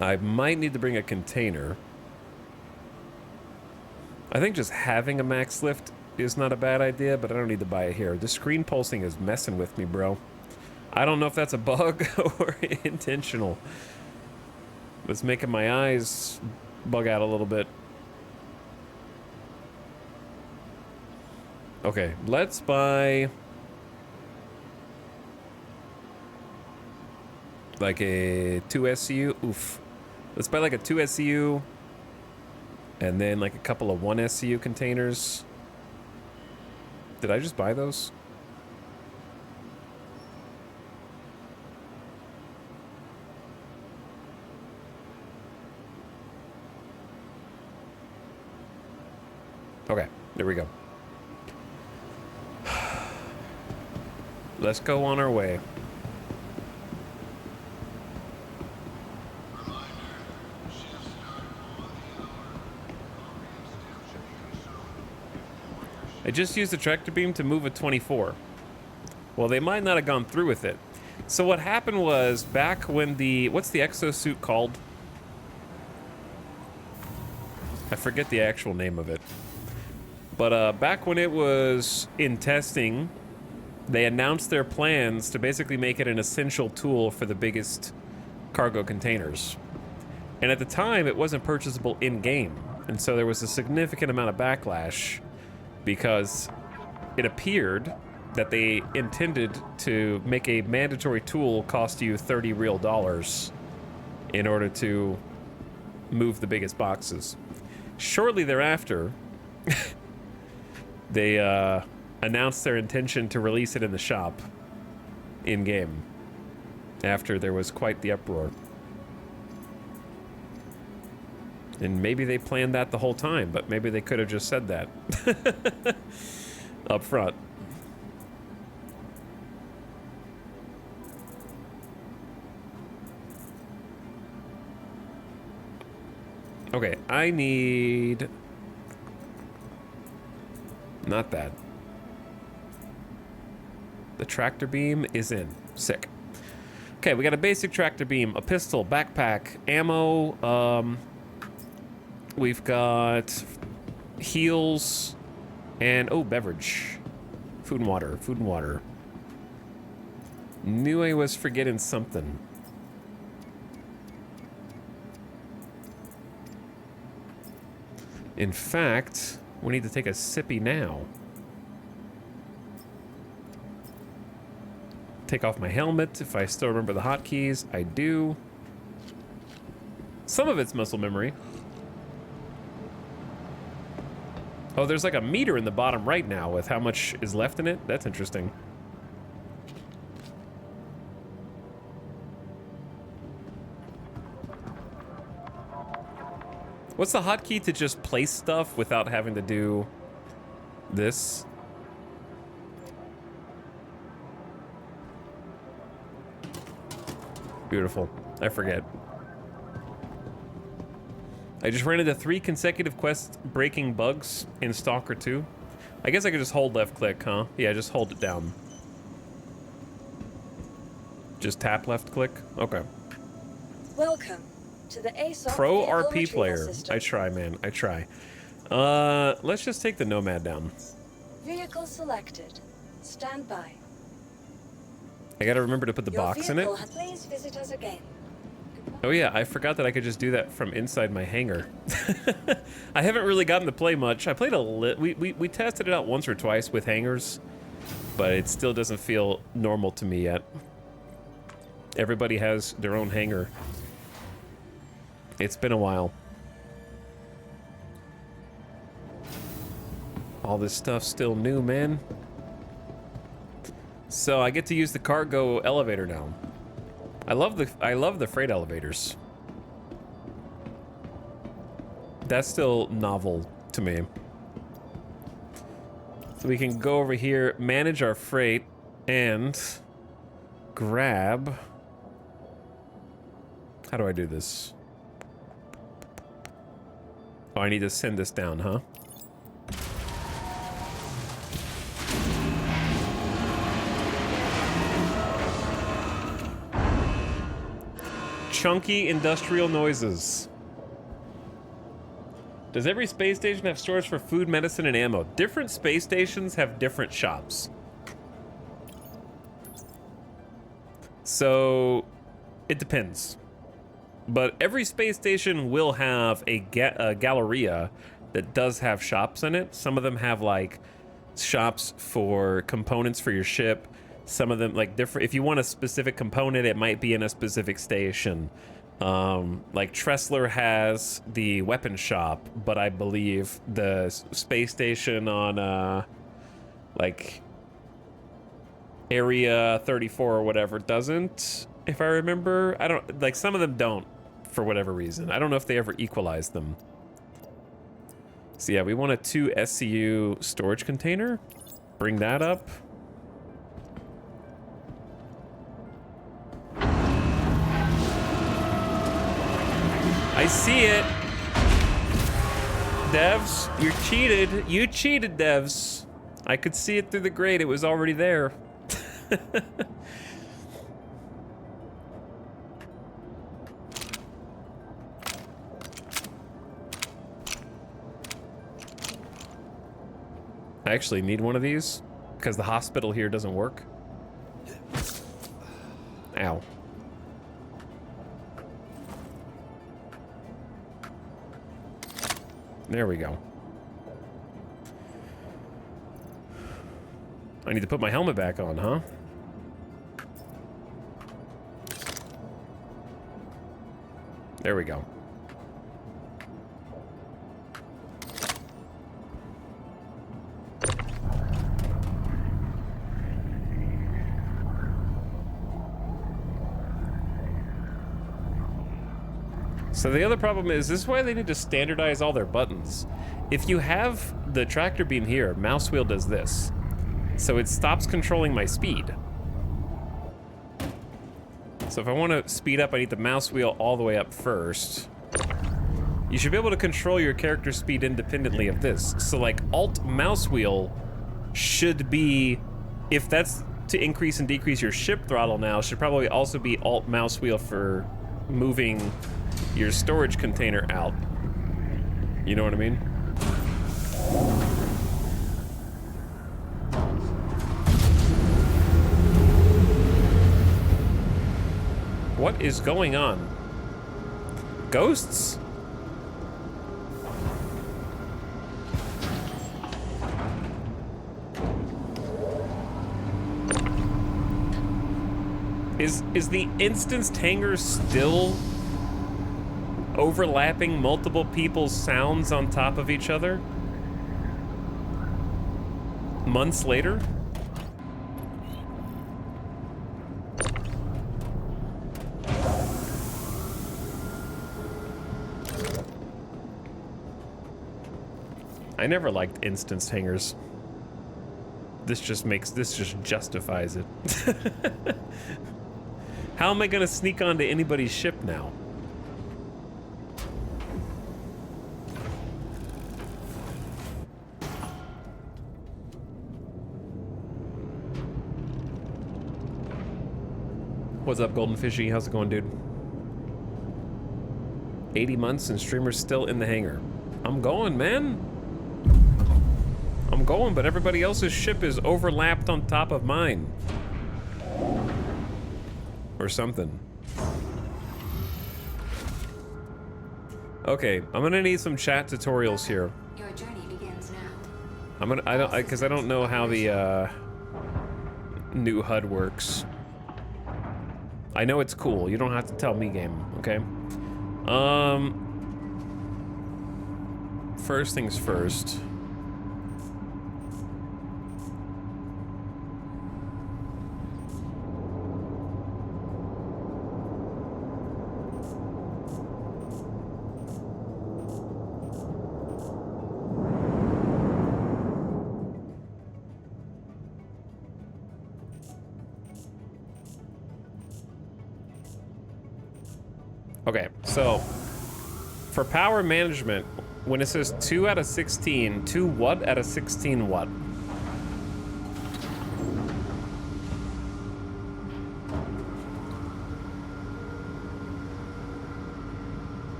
I might need to bring a container. I think just having a max lift is not a bad idea, but I don't need to buy it here. The screen pulsing is messing with me, bro. I don't know if that's a bug or intentional. It's making my eyes bug out a little bit. Okay, let's buy like a 2 SCU. Oof. Let's buy like a 2 SCU and then like a couple of 1 SCU containers. Did I just buy those? Okay, there we go. Let's go on our way. I just used the tractor beam to move a 24. Well, they might not have gone through with it. So what happened was back when what's the exosuit called? I forget the actual name of it. But back when it was in testing, they announced their plans to basically make it an essential tool for the biggest cargo containers. And at the time, it wasn't purchasable in-game. And so there was a significant amount of backlash because it appeared that they intended to make a mandatory tool cost you $30 real in order to move the biggest boxes. Shortly thereafter, they announced their intention to release it in the shop in-game after there was quite the uproar. And maybe they planned that the whole time, but maybe they could have just said that up front. Okay, I need... Not that. The tractor beam is in. Sick. Okay, we got a basic tractor beam, a pistol, backpack, ammo, we've got heals, and, oh, beverage. Food and water, food and water. Knew I was forgetting something. In fact, we need to take a sippy now. Take off my helmet if I still remember the hotkeys. I do. Some of it's muscle memory. Oh, there's like a meter in the bottom right now with how much is left in it. That's interesting. What's the hotkey to just place stuff without having to do this? Beautiful. I forget. I just ran into 3 consecutive quest breaking bugs in Stalker 2. I guess I could just hold left click, huh? Yeah, just hold it down. Just tap left click? Okay. Welcome to the ASOP Pro vehicle RP retrieval player. system. I try, man. I try. Let's just take the Nomad down. Vehicle selected. Stand by. I gotta remember to put the box in it. Please visit us again. Oh yeah, I forgot that I could just do that from inside my hangar. I haven't really gotten to play much. I played a we tested it out once or twice with hangars, but it still doesn't feel normal to me yet. Everybody has their own hangar. It's been a while. All this stuff's still new, man. So I get to use the cargo elevator now. I love the freight elevators. That's still novel to me. So we can go over here, manage our freight, and grab... How do I do this? Oh, I need to send this down, huh? Chunky industrial noises. Does every space station have stores for food, medicine, and ammo? Different space stations have different shops. So, it depends. But every space station will have a galleria that does have shops in it. Some of them have, like, shops for components for your ship. Some of them, like, different. If you want a specific component, it might be in a specific station. Like Tressler has the weapon shop, but I believe the space station on, like, Area 34 or whatever doesn't, if I remember. I don't, like, some of them don't, for whatever reason. I don't know if they ever equalized them. So yeah, we want a 2 SCU storage container. Bring that up. I see it. Devs, you cheated. You cheated, devs. I could see it through the grate. It was already there. I actually need one of these because the hospital here doesn't work. Ow. There we go. I need to put my helmet back on, huh? There we go. So the other problem is, this is why they need to standardize all their buttons. If you have the tractor beam here, mouse wheel does this. So it stops controlling my speed. So if I want to speed up, I need the mouse wheel all the way up first. You should be able to control your character speed independently of this. So like Alt mouse wheel should be, if that's to increase and decrease your ship throttle now, should probably also be Alt mouse wheel for moving your storage container out. You know what I mean? What is going on? Ghosts? Is the instanced hangar still overlapping multiple people's sounds on top of each other? Months later? I never liked instanced hangars. This just justifies it. How am I gonna sneak onto anybody's ship now? What's up, Golden Fishy? How's it going, dude? 80 months and streamer's still in the hangar. I'm going, man. I'm going, but everybody else's ship is overlapped on top of mine. Or something. Okay, I'm gonna need some chat tutorials here. Your journey begins now. Because I don't know how the new HUD works. I know it's cool. You don't have to tell me, game. Okay. First things first. Okay, so for power management, when it says 2 out of 16, 2 what out of 16 what?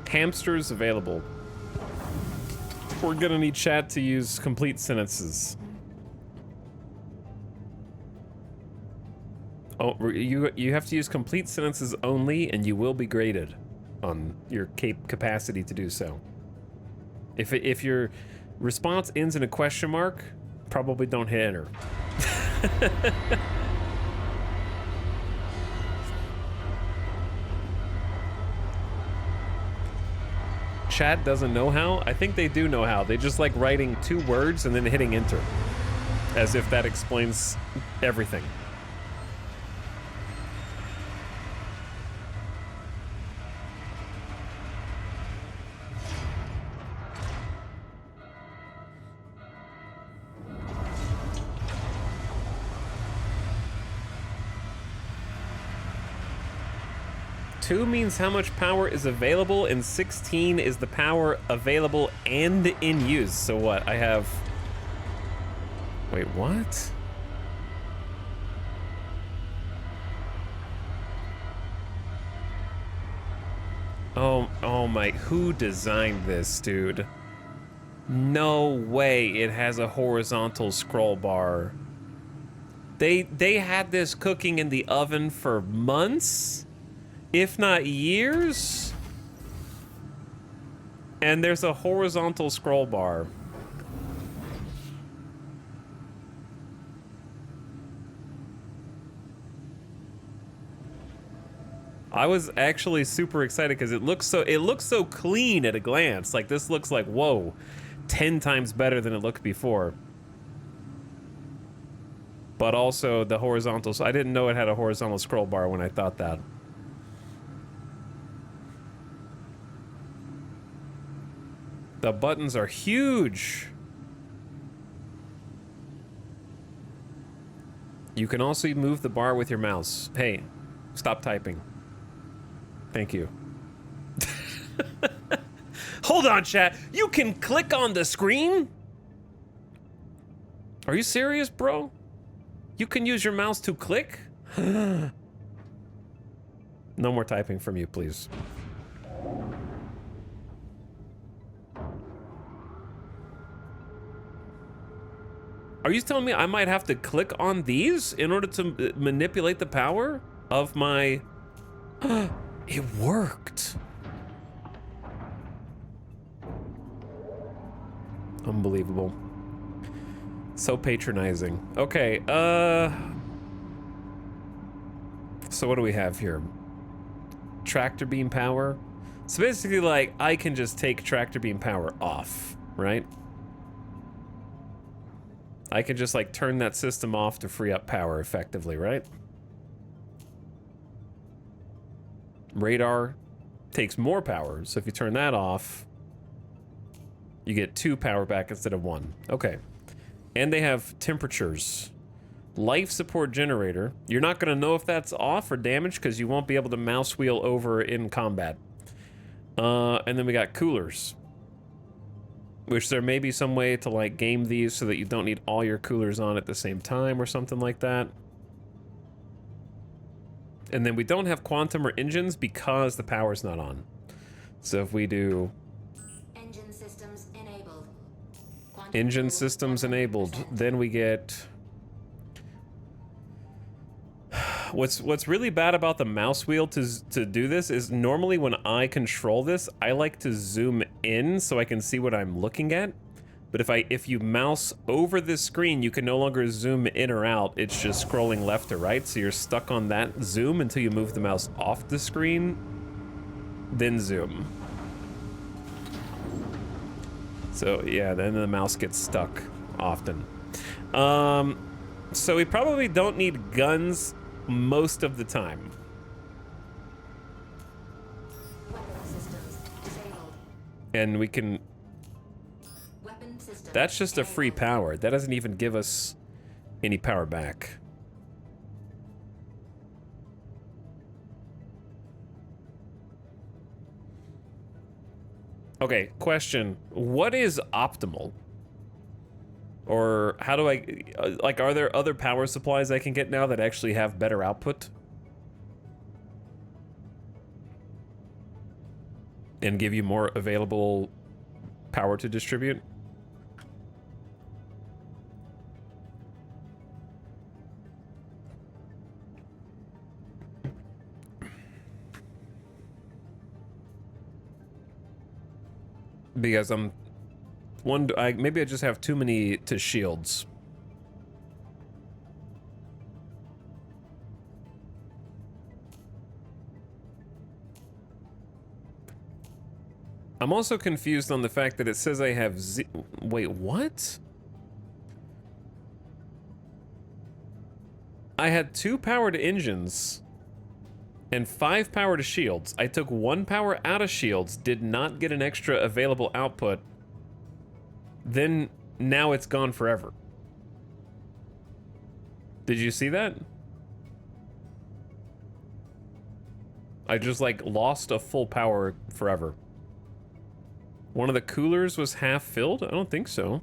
Hamsters available. We're gonna need chat to use complete sentences. Oh, you have to use complete sentences only, and you will be graded on your capacity to do so. If your response ends in a question mark, probably don't hit enter. Chat doesn't know how? I think they do know how. They just like writing 2 words and then hitting enter. As if that explains everything. Two means how much power is available, and 16 is the power available and in use. So what? I have... Wait, what? Oh my, who designed this, dude? No way it has a horizontal scroll bar. They had this cooking in the oven for months? If not years? And there's a horizontal scroll bar. I was actually super excited because it looks so clean at a glance. Like, this looks like, whoa, 10 times better than it looked before. But also the horizontal, so I didn't know it had a horizontal scroll bar when I thought that. The buttons are huge. You can also move the bar with your mouse. Hey, stop typing. Thank you. Hold on, chat. You can click on the screen? Are you serious, bro? You can use your mouse to click? No more typing from you, please. Are you telling me I might have to click on these in order to manipulate the power of my... It worked. Unbelievable. So patronizing. Okay, so what do we have here? Tractor beam power. So basically, like, I can just take tractor beam power off, right? I can just, like, turn that system off to free up power effectively, right? Radar takes more power, so if you turn that off, you get 2 power back instead of 1. Okay. And they have temperatures. Life support generator. You're not going to know if that's off or damaged because you won't be able to mouse wheel over in combat. And then we got coolers. Which there may be some way to, like, game these so that you don't need all your coolers on at the same time or something like that. And then we don't have quantum or engines because the power's not on. So if we do... Engine systems enabled. Engine systems enabled. Then we get... What's really bad about the mouse wheel to do this is normally when I control this, I like to zoom in so I can see what I'm looking at. But if you mouse over this screen, you can no longer zoom in or out. It's just scrolling left to right, so you're stuck on that zoom until you move the mouse off the screen, then zoom. So yeah, then the mouse gets stuck often. So we probably don't need guns most of the time. And we can... That's just a free power. That doesn't even give us any power back. Okay, question. What is optimal? Or how do I... like, are there other power supplies I can get now that actually have better output? And give you more available power to distribute? Because maybe I just have too many to shields. I'm also confused on the fact that it says I have wait, what? I had 2 power to engines and 5 power to shields. I took 1 power out of shields, did not get an extra available output. Then now it's gone forever. Did you see that? I just, like, lost a full power forever. One of the coolers was half filled? I don't think so.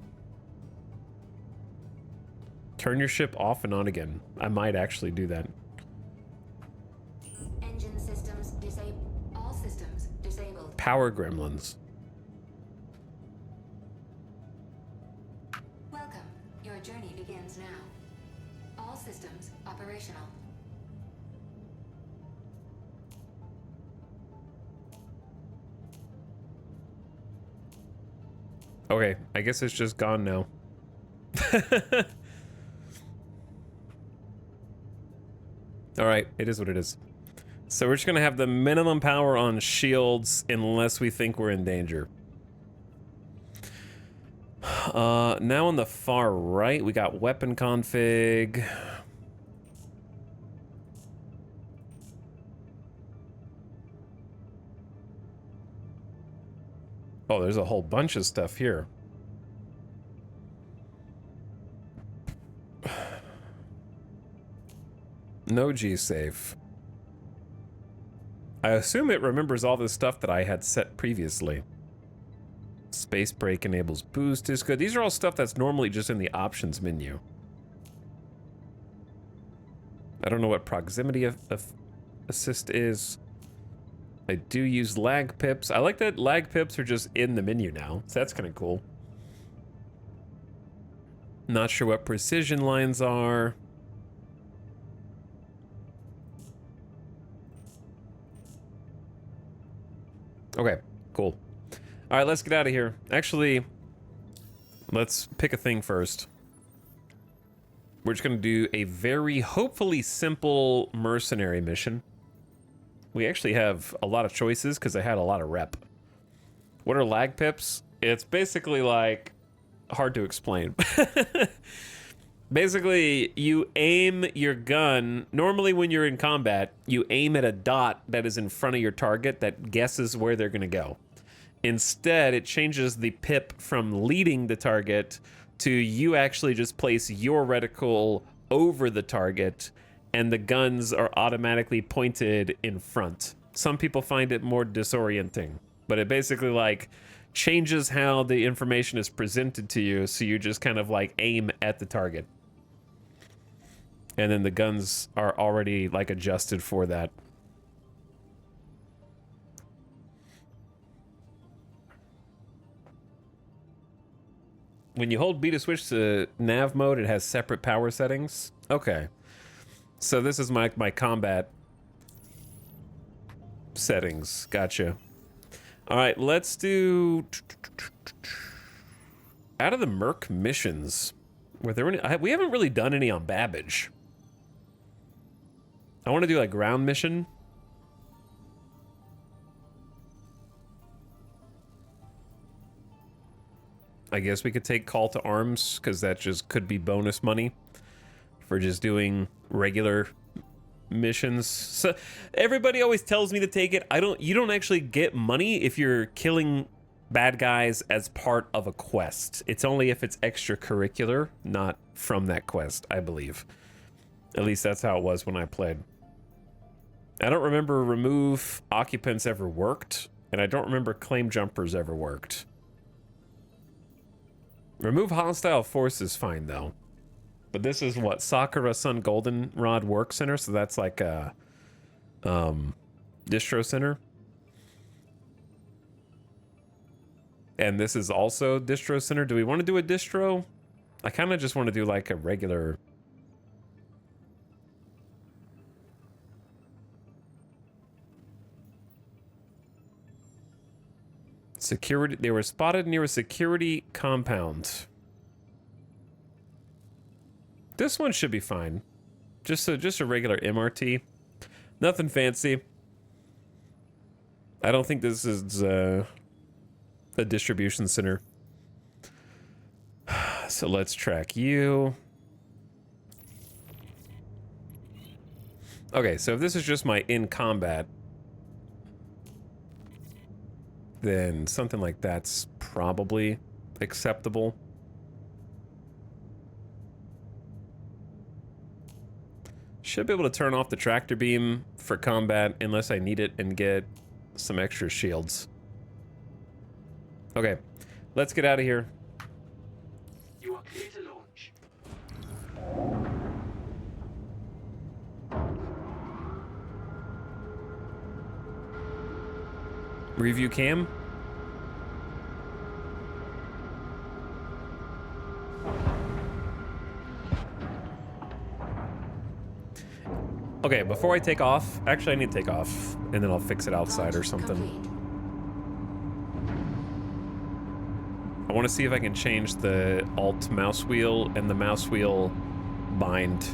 Turn your ship off and on again. I might actually do that. Engine systems disabled. All systems disabled. Power gremlins. Welcome. Your journey begins now. All systems operational. Okay, I guess it's just gone now. Alright, it is what it is. So we're just gonna have the minimum power on shields unless we think we're in danger. Now on the far right, we got weapon config. Oh, there's a whole bunch of stuff here. No G-safe. I assume it remembers all the stuff that I had set previously. Space brake enables boost is good. These are all stuff that's normally just in the options menu. I don't know what proximity of assist is. I do use lag pips. I like that lag pips are just in the menu now, so that's kind of cool. Not sure what precision lines are. Okay, cool. All right, let's get out of here. Actually, let's pick a thing first. We're just going to do a very, hopefully simple mercenary mission. We actually have a lot of choices because I had a lot of rep. What are lag pips? It's basically like hard to explain. Basically, you aim your gun. Normally when you're in combat, you aim at a dot that is in front of your target that guesses where they're going to go. Instead, it changes the pip from leading the target to you actually just place your reticle over the target and the guns are automatically pointed in front. Some people find it more disorienting, but it basically like changes how the information is presented to you, so you just kind of like aim at the target. And then the guns are already like adjusted for that. When you hold B to switch to nav mode, it has separate power settings. Okay. So this is my combat settings. Gotcha. All right, let's do out of the Merc missions. Were there any? We haven't really done any on Babbage. I want to do like ground mission. I guess we could take Call to Arms because that just could be bonus money for just doing regular missions. So everybody always tells me to take it. You don't actually get money if you're killing bad guys as part of a quest. It's only if it's extracurricular, not from that quest, I believe. At least that's how it was when I played. I don't remember remove occupants ever worked, and I don't remember claim jumpers ever worked. Remove hostile force is fine though. But this is what Sakura Sun Goldenrod Work Center, so that's like a distro center. And this is also distro center. Do we want to do a distro? I kind of just want to do like a regular. Security. They were spotted near a security compound. This one should be fine. Just a regular MRT. Nothing fancy. I don't think this is a distribution center. So let's track you. Okay, so if this is just my in combat, then something like that's probably acceptable. Should be able to turn off the tractor beam for combat unless I need it and get some extra shields. Okay, let's get out of here. You are clear to launch. Review cam. Okay, before I take off, actually I need to take off and then I'll fix it outside or something. I want to see if I can change the alt mouse wheel and the mouse wheel bind.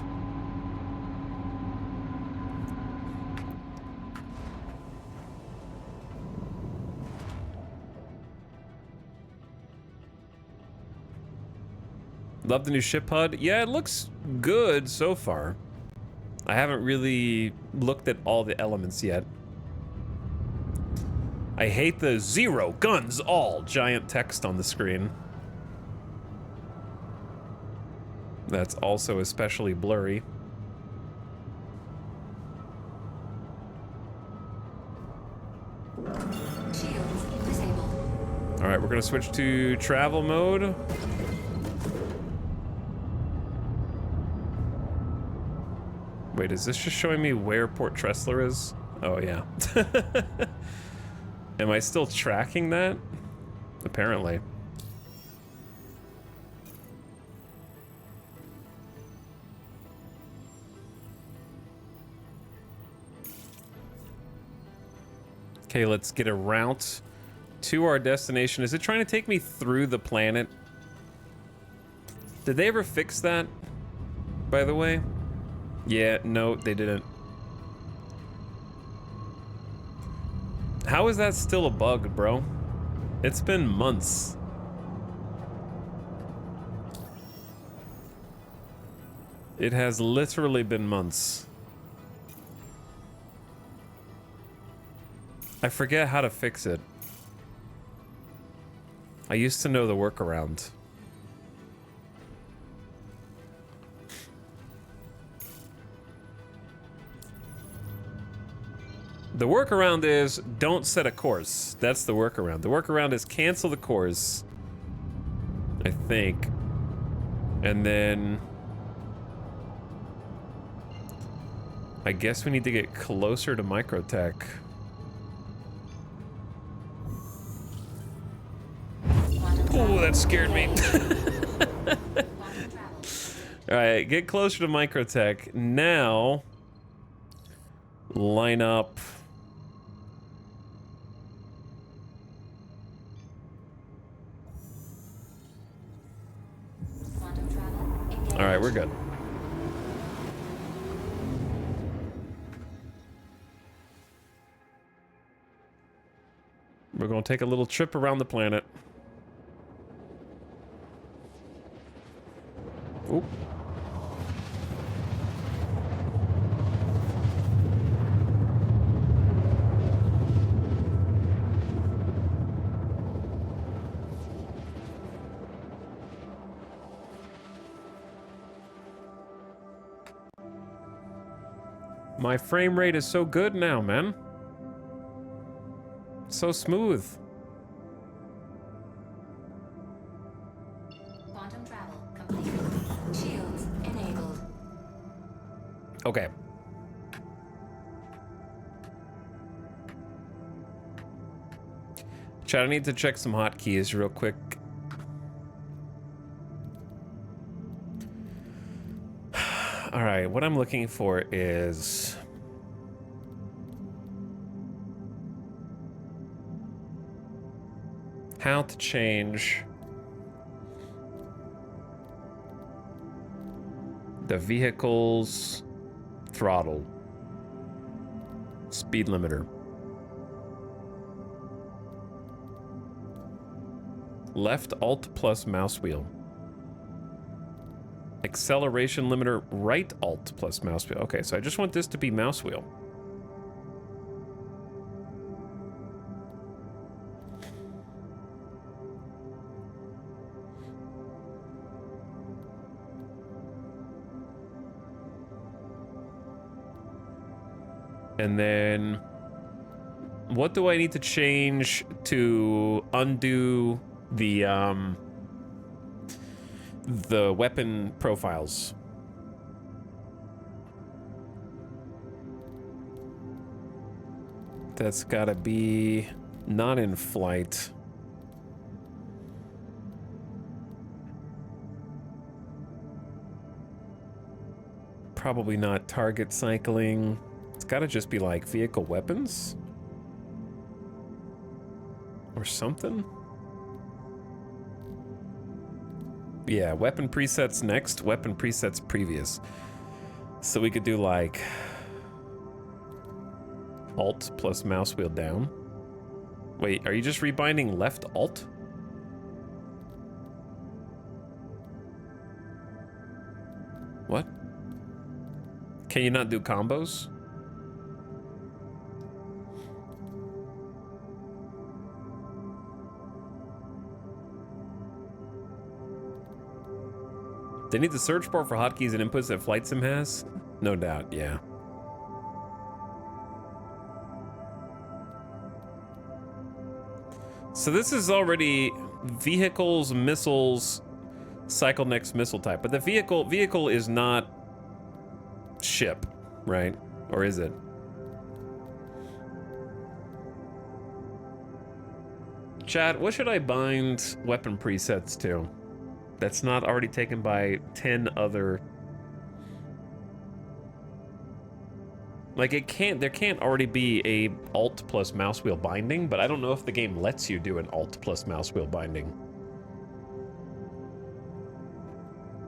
Love the new ship HUD. Yeah, it looks good so far. I haven't really looked at all the elements yet. I hate the 0 guns all giant text on the screen. That's also especially blurry. Shields disabled. All right, we're gonna switch to travel mode. Wait, is this just showing me where Port Tressler is? Oh, yeah. Am I still tracking that? Apparently. Okay, let's get a route to our destination. Is it trying to take me through the planet? Did they ever fix that, by the way? Yeah, no, they didn't. How is that still a bug, bro? It's been months. It has literally been months. I forget how to fix it. I used to know the workaround. The workaround is don't set a course. That's the workaround. The workaround is cancel the course, I think. And then I guess we need to get closer to Microtech. Oh, that scared me. All right, get closer to Microtech. Now, line up. All right, we're good. We're going to take a little trip around the planet. Oop. My frame rate is so good now, man. So smooth. Quantum travel complete. Shields enabled. Okay. Chat, I need to check some hotkeys real quick. All right, what I'm looking for is how to change the vehicle's throttle speed limiter. Left Alt plus mouse wheel. Acceleration limiter, right Alt plus mouse wheel. Okay, so I just want this to be mouse wheel. And then what do I need to change to undo the weapon profiles? That's gotta be not in flight. Probably not target cycling. It's gotta just be like vehicle weapons or something. Yeah, weapon presets next, weapon presets previous. So we could do like Alt plus mouse wheel down. Wait, are you just rebinding left Alt? What? Can you not do combos? They need the search bar for hotkeys and inputs that Flight Sim has? No doubt, yeah. So this is already vehicles, missiles, cycle next missile type, but the vehicle is not ship, right? Or is it? Chat, what should I bind weapon presets to? That's not already taken by 10 other... Like, there can't already be a Alt plus mouse wheel binding, but I don't know if the game lets you do an Alt plus mouse wheel binding.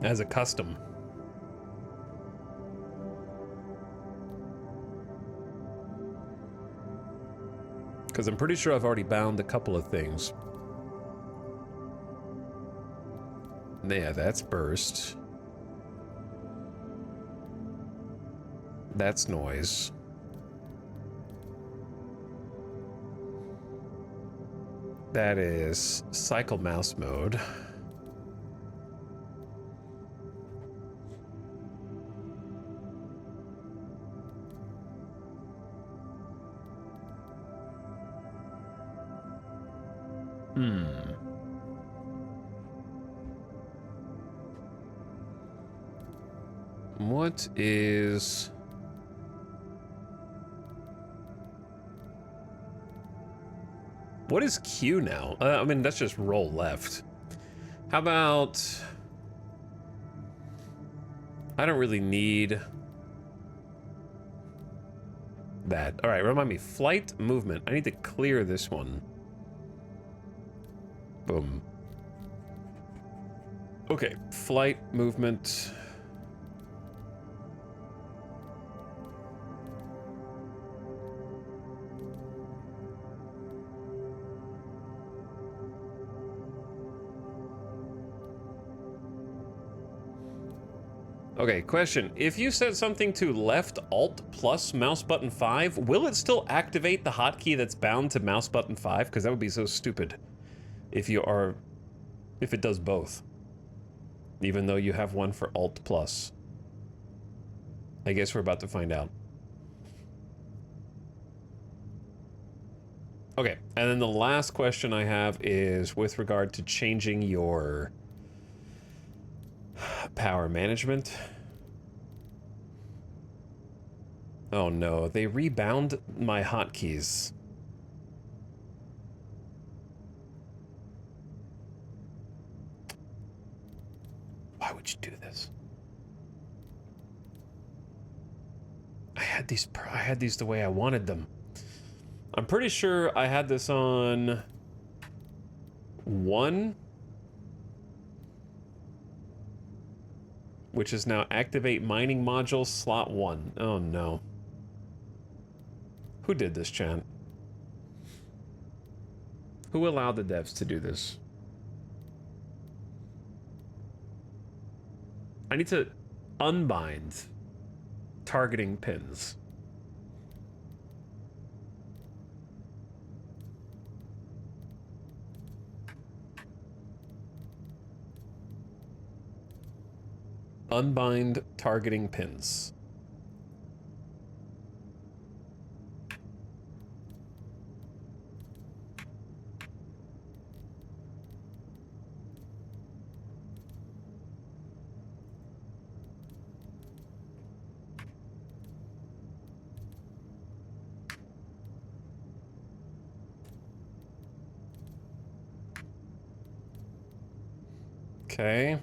As a custom. Because I'm pretty sure I've already bound a couple of things. Yeah, that's burst. That's noise. That is cycle mouse mode. What is... What is Q now? I mean, that's just roll left. How about... I don't really need... that. All right, remind me. Flight, movement. I need to clear this one. Boom. Okay, flight, movement... Okay, question. If you set something to left Alt plus mouse button 5, will it still activate the hotkey that's bound to mouse button 5? Because that would be so stupid if it does both. Even though you have one for Alt plus. I guess we're about to find out. Okay, and then the last question I have is with regard to changing your power management. Oh no, they rebound my hotkeys. Why would you do this? I had these the way I wanted them. I'm pretty sure I had this on 1. Which is now activate mining module slot 1. Oh no. Who did this, chat? Who allowed the devs to do this? I need to unbind targeting pins. Unbind targeting pins. Okay.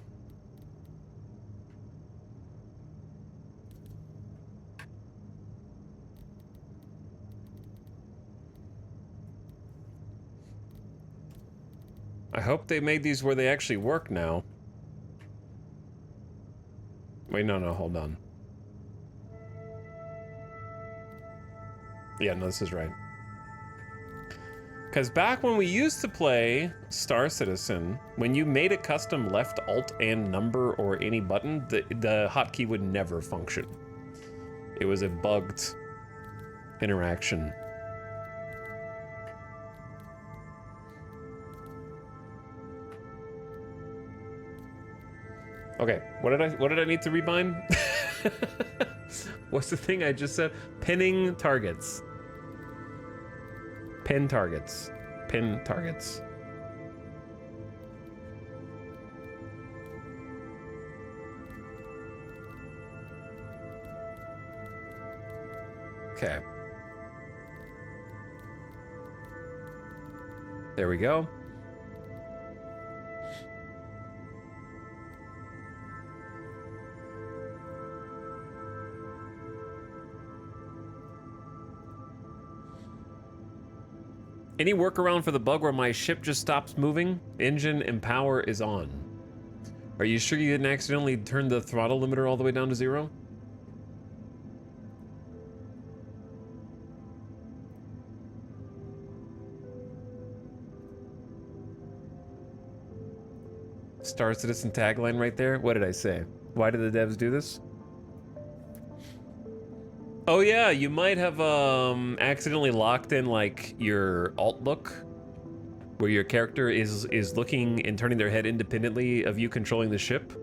I hope they made these where they actually work now. Wait, no, hold on. Yeah, no, this is right. Because back when we used to play Star Citizen, when you made a custom left alt and number or any button, the hotkey would never function. It was a bugged interaction. Okay, what did I need to rebind? What's the thing I just said? Pinning targets. Pin targets. pin targets. Okay. There we go. Any workaround for the bug where my ship just stops moving? Engine and power is on. Are you sure you didn't accidentally turn the throttle limiter all the way down to 0? Star Citizen tagline right there. What did I say? Why did the devs do this? Oh yeah, you might have accidentally locked in like your alt look, where your character is looking and turning their head independently of you controlling the ship.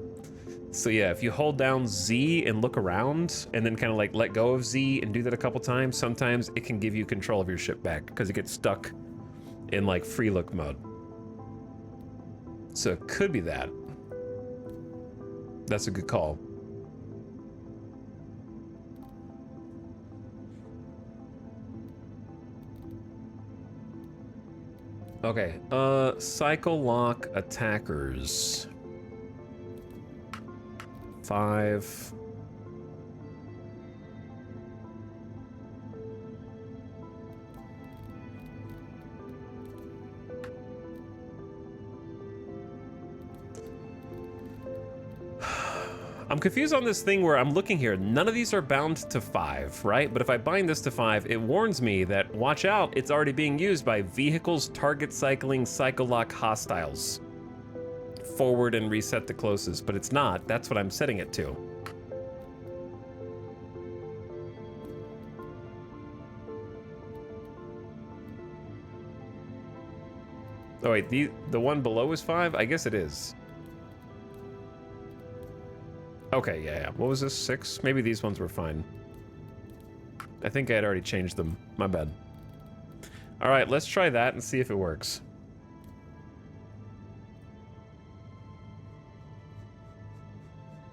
So yeah, if you hold down Z and look around, and then kind of like let go of Z and do that a couple times, sometimes it can give you control of your ship back because it gets stuck in like free look mode. So it could be that. That's a good call. Okay, cycle lock attackers. 5. I'm confused on this thing where I'm looking here. None of these are bound to 5, right? But if I bind this to 5, it warns me that, watch out, it's already being used by vehicles target cycling cycle lock hostiles. Forward and reset the closest, but it's not. That's what I'm setting it to. Oh wait, the one below is 5? I guess it is. Okay, yeah. What was this, 6? Maybe these ones were fine. I think I had already changed them. My bad. All right, let's try that and see if it works.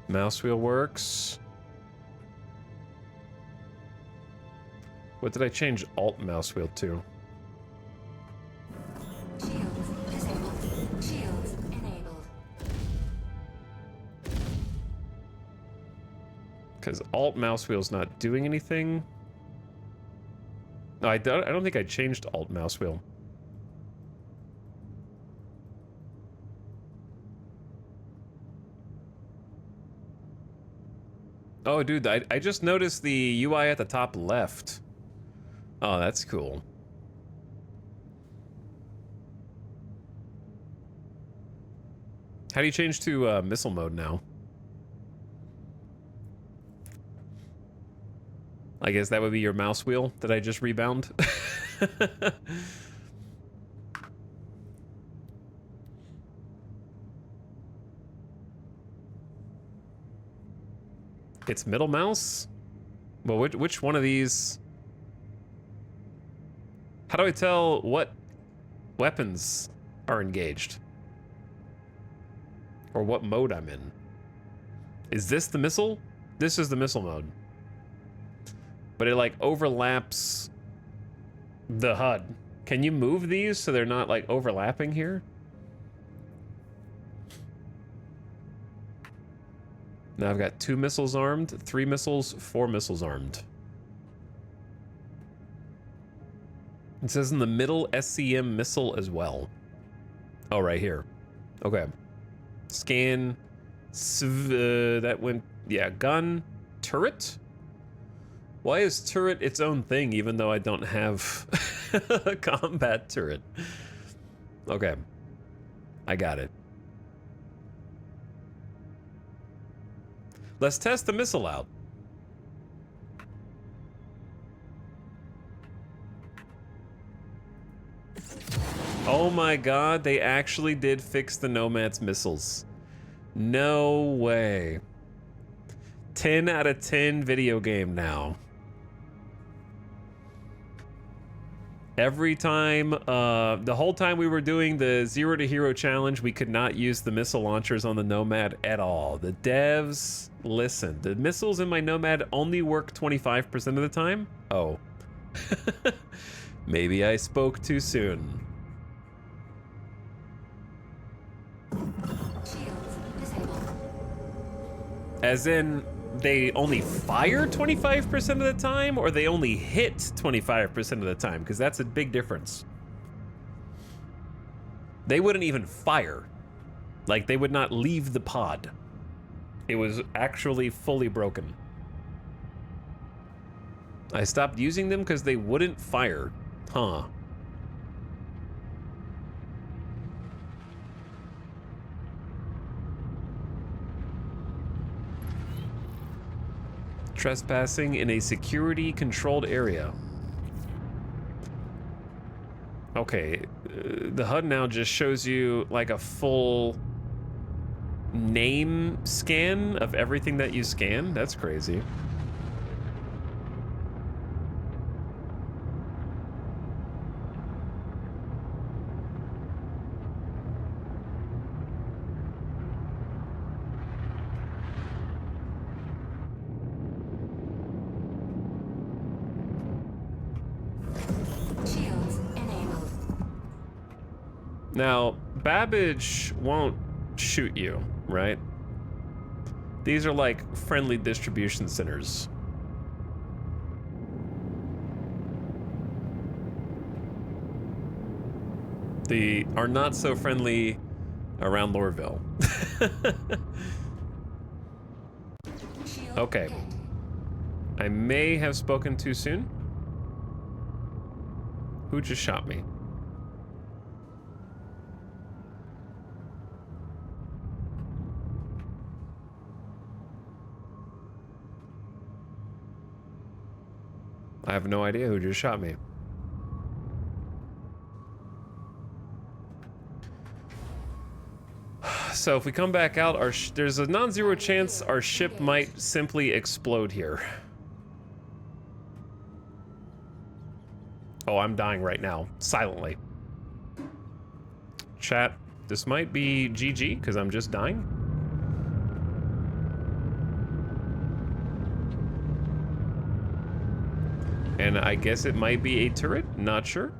Mouse wheel works. What did I change alt mouse wheel to? Shields disabled. Shields enabled. Because alt mouse wheel's not doing anything. No, I don't think I changed alt mouse wheel. Oh, dude, I just noticed the UI at the top left. Oh, that's cool. How do you change to missile mode now? I guess that would be your mouse wheel that I just rebound. It's middle mouse? Well, which one of these? How do I tell what weapons are engaged? Or what mode I'm in? Is this the missile? This is the missile mode. But it like overlaps the HUD. Can you move these so they're not like overlapping here? Now I've got 2 missiles armed, 3 missiles, 4 missiles armed. It says in the middle SCM missile as well. Oh, right here. Okay. Scan. That went, yeah, gun. Turret? Why is turret its own thing even though I don't have a combat turret? Okay. I got it. Let's test the missile out. Oh my god, they actually did fix the Nomad's missiles. No way. 10 out of 10 video game now. Every time, the whole time we were doing the 0 to Hero challenge, we could not use the missile launchers on the Nomad at all. The devs, listen, the missiles in my Nomad only work 25% of the time? Oh. Maybe I spoke too soon. As in, they only fire 25% of the time, or they only hit 25% of the time? Because that's a big difference. They wouldn't even fire. Like, they would not leave the pod. It was actually fully broken. I stopped using them because they wouldn't fire. Huh. Trespassing in a security-controlled area. Okay, the HUD now just shows you like a full name scan of everything that you scan. That's crazy. Now, Babbage won't shoot you, right? These are like friendly distribution centers. They are not so friendly around Lorville. Okay. I may have spoken too soon. Who just shot me? I have no idea who just shot me. So if we come back out, there's a non-zero chance our ship might simply explode here. Oh, I'm dying right now, silently. Chat, this might be GG, because I'm just dying. And I guess it might be a turret, not sure.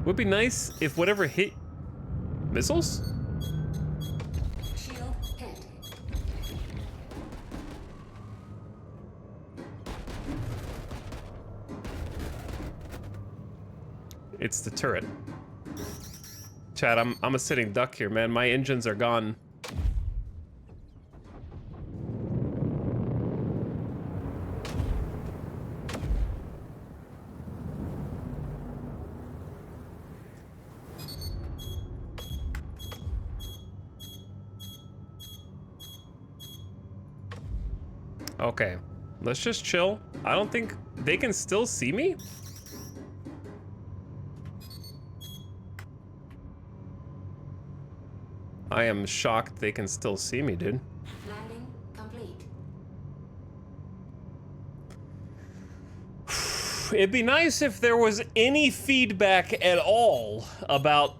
Would be nice if whatever hit missiles? Shield hit. It's the turret. Chad, I'm a sitting duck here, man. My engines are gone. Okay, let's just chill. I don't think they can still see me. I am shocked they can still see me, dude. Landing complete. It'd be nice if there was any feedback at all about...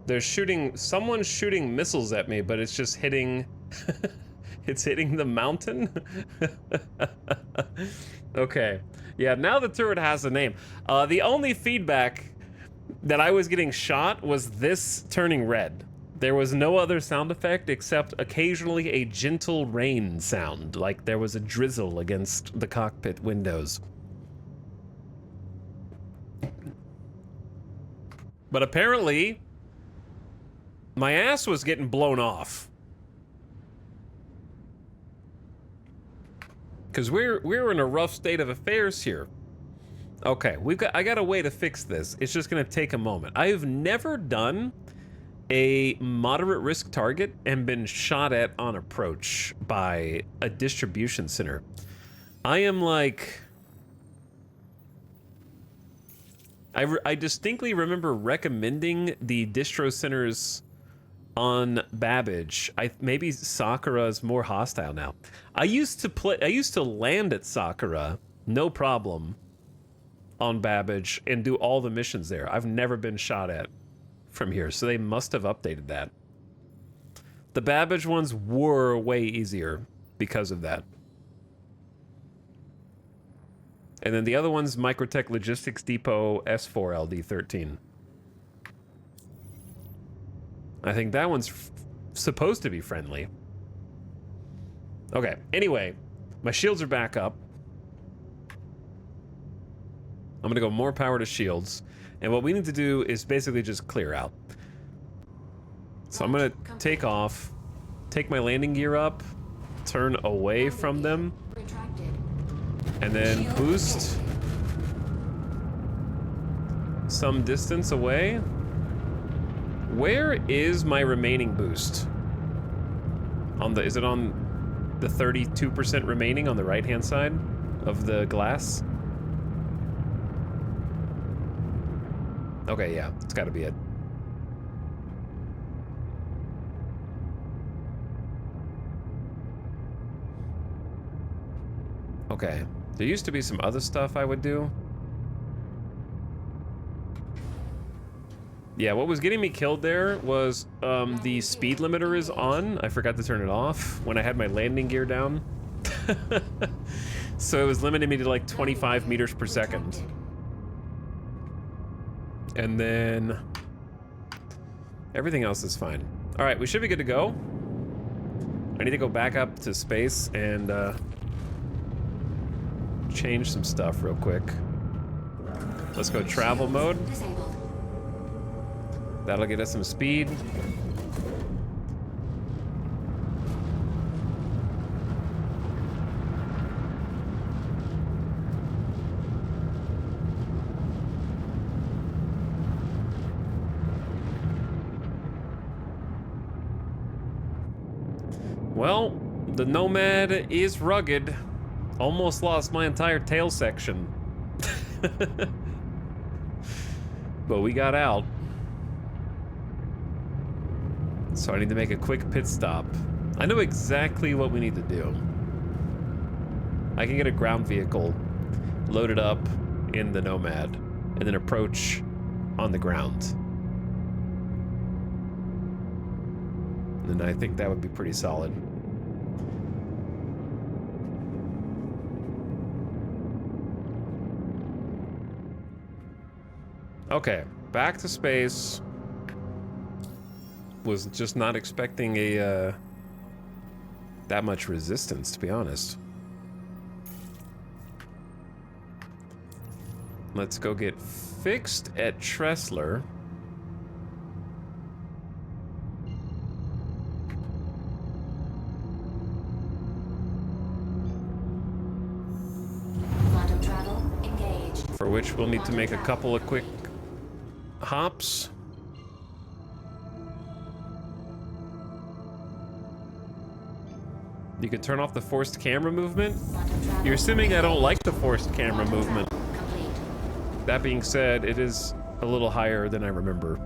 They're shooting, someone's shooting missiles at me, but it's just hitting, it's hitting the mountain. Okay, yeah, now the turret has a name. The only feedback that I was getting shot was this turning red. There was no other sound effect except occasionally a gentle rain sound, like there was a drizzle against the cockpit windows. But apparently, my ass was getting blown off. Because we're in a rough state of affairs here. Okay, I got a way to fix this. It's just gonna take a moment. I have never done a moderate risk target and been shot at on approach by a distribution center. I am like... I distinctly remember recommending the distro centers on Babbage. Maybe Sakura's more hostile now. I used to land at Sakura, no problem, on Babbage and do all the missions there. I've never been shot at from here, so they must have updated that. The Babbage ones were way easier because of that. And then the other one's Microtech Logistics Depot S4 LD13. I think that one's supposed to be friendly. Okay, anyway, my shields are back up. I'm gonna go more power to shields. And what we need to do is basically just clear out. So I'm gonna take off, take my landing gear up, turn away from them, and then boost some distance away. Where is my remaining boost? Is it on the 32% remaining on the right-hand side of the glass? Okay, yeah, it's gotta be it. Okay, there used to be some other stuff I would do. Yeah, what was getting me killed there was the speed limiter is on. I forgot to turn it off when I had my landing gear down. So it was limiting me to like 25 meters per second. And then everything else is fine. All right, we should be good to go. I need to go back up to space and change some stuff real quick. Let's go travel mode. That'll get us some speed. Well, the Nomad is rugged. Almost lost my entire tail section. But we got out. So I need to make a quick pit stop. I know exactly what we need to do. I can get a ground vehicle loaded up in the Nomad and then approach on the ground. And I think that would be pretty solid. Okay, back to space. Was just not expecting a that much resistance, to be honest. Let's go get fixed at Tressler. Quantum travel engaged. For which we'll need to make a couple of quick hops. You can turn off the forced camera movement. You're assuming I don't like the forced camera movement. That being said, it is a little higher than I remember.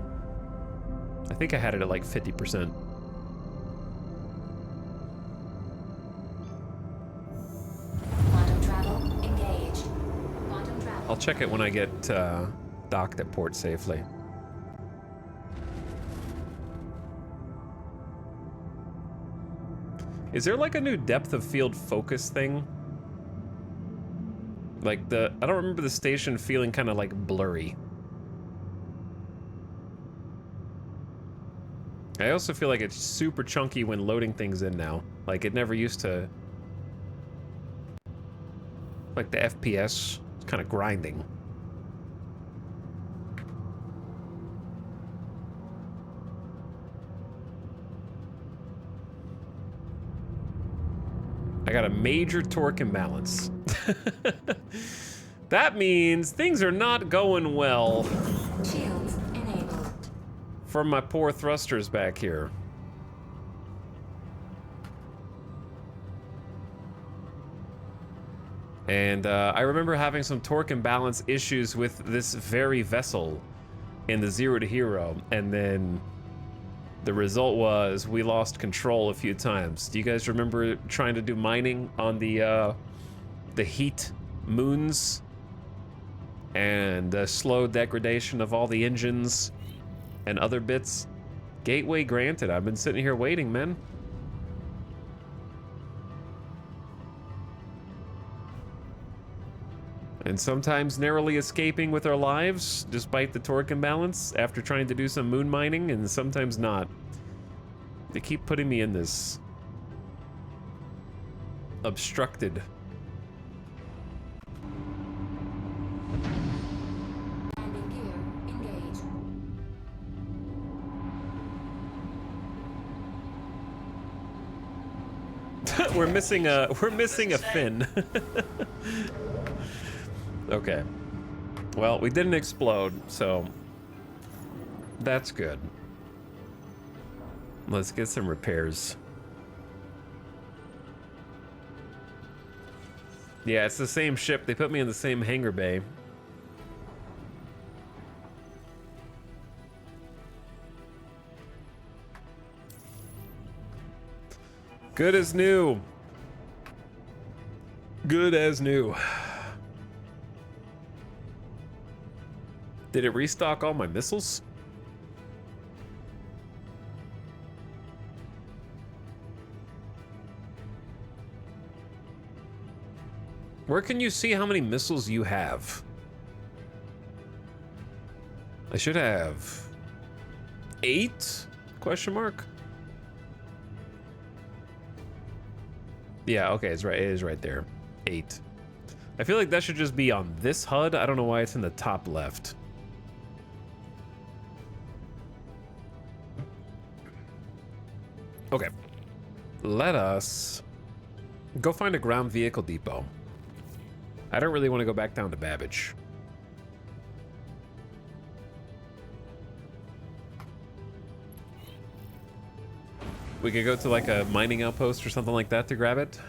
I think I had it at like 50%. Quantum travel engaged. Quantum travel. I'll check it when I get docked at port safely. Is there like a new depth of field focus thing? Like I don't remember the station feeling kind of like blurry. I also feel like it's super chunky when loading things in now. Like it never used to. Like the FPS, it's kind of grinding. I got a major torque imbalance. That means things are not going well. Shields enabled. For my poor thrusters back here. And I remember having some torque and balance issues with this very vessel in the 0 to hero, and then the result was we lost control a few times. Do you guys remember trying to do mining on the heat moons and slow degradation of all the engines and other bits? Gateway granted. I've been sitting here waiting, man. And sometimes narrowly escaping with our lives, despite the torque imbalance, after trying to do some moon mining, and sometimes not. They keep putting me in this obstructed. Landing gear engaged. we're missing a fin. Okay. Well, we didn't explode, so that's good. Let's get some repairs. Yeah, it's the same ship. They put me in the same hangar bay. Good as new. Good as new. Did it restock all my missiles? Where can you see how many missiles you have? I should have 8? Question mark? Yeah, okay, it's right. It is right there. 8. I feel like that should just be on this HUD. I don't know why it's in the top left. Okay. Let us go find a ground vehicle depot. I don't really want to go back down to Babbage. We could go to like a mining outpost or something like that to grab it.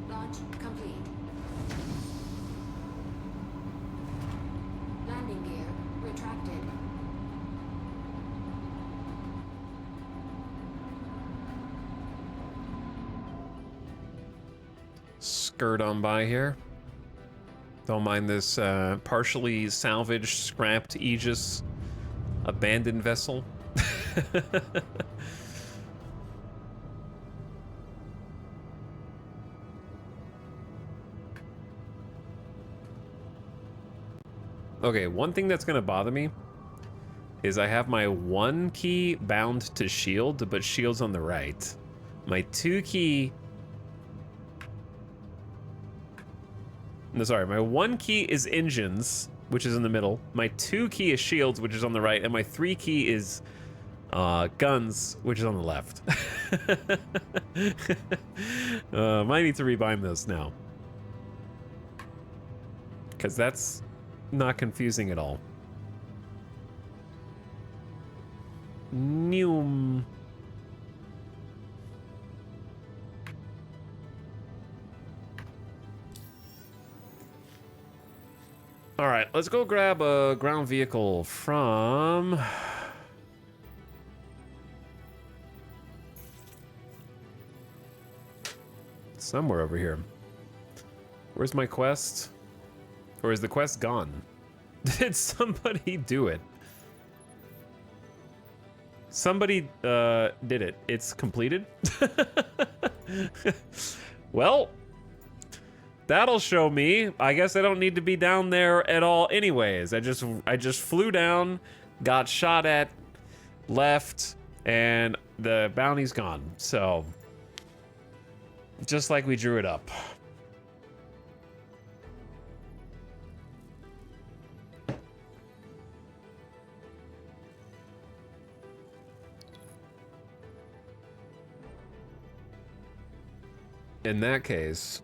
Launch complete. Landing gear retracted. Skirt on by here. Don't mind this partially salvaged, scrapped Aegis abandoned vessel. Okay, one thing that's gonna bother me is I have my 1 key bound to shield, but shield's on the right. My 2 key... No, sorry, my 1 key is engines, which is in the middle. My 2 key is shields, which is on the right, and my 3 key is guns, which is on the left. Might need to rebind those now. Because that's not confusing at all. Neum. All right, let's go grab a ground vehicle from... somewhere over here. Where's my quest? Or is the quest gone? Did somebody do it? Somebody did it. It's completed. Well, that'll show me. I guess I don't need to be down there at all anyways. I just flew down, got shot at, left, and the bounty's gone. So, just like we drew it up. In that case...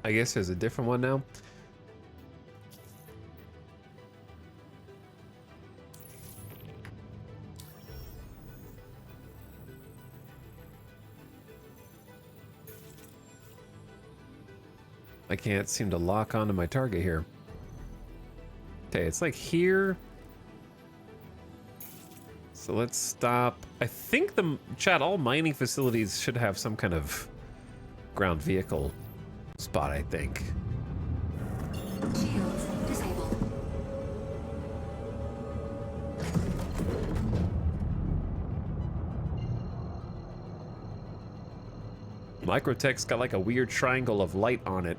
I guess there's a different one now. I can't seem to lock onto my target here. Okay, it's like here. So let's stop. I think all mining facilities should have some kind of ground vehicle spot, I think. Shields disabled. Microtech's got like a weird triangle of light on it.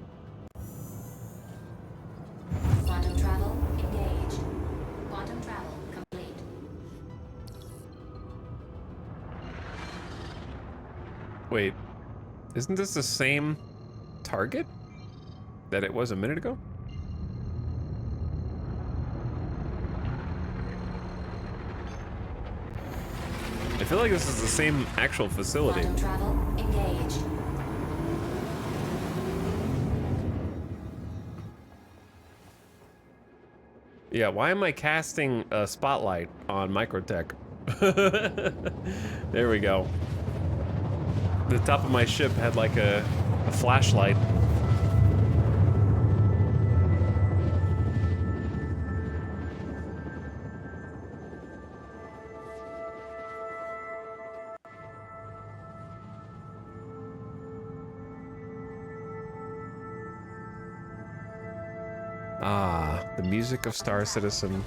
Quantum travel engaged. Quantum travel complete. Wait, isn't this the same target that it was a minute ago? I feel like this is the same actual facility. Quantum travel engaged. Yeah, why am I casting a spotlight on Microtech? There we go. The top of my ship had like a flashlight. Ah, the music of Star Citizen.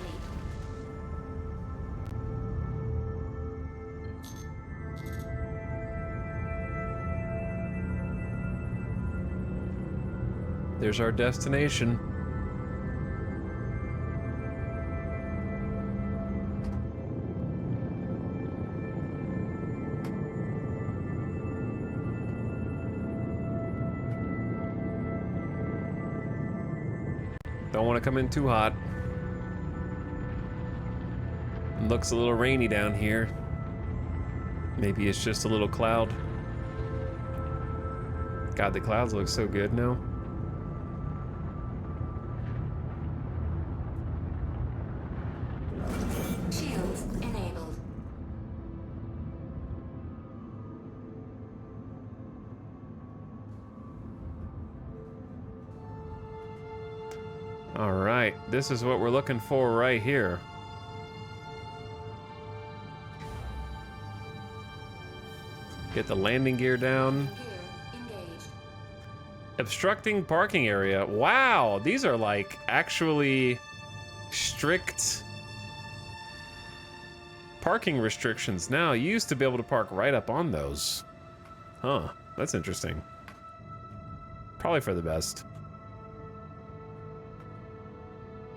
There's our destination. Don't want to come in too hot. Looks a little rainy down here. Maybe it's just a little cloud. God, the clouds look so good now. Shields enabled. All right, this is what we're looking for right here. Get the landing gear down. Obstructing parking area. Wow, these are like actually strict parking restrictions now. You used to be able to park right up on those. Huh, that's interesting. Probably for the best.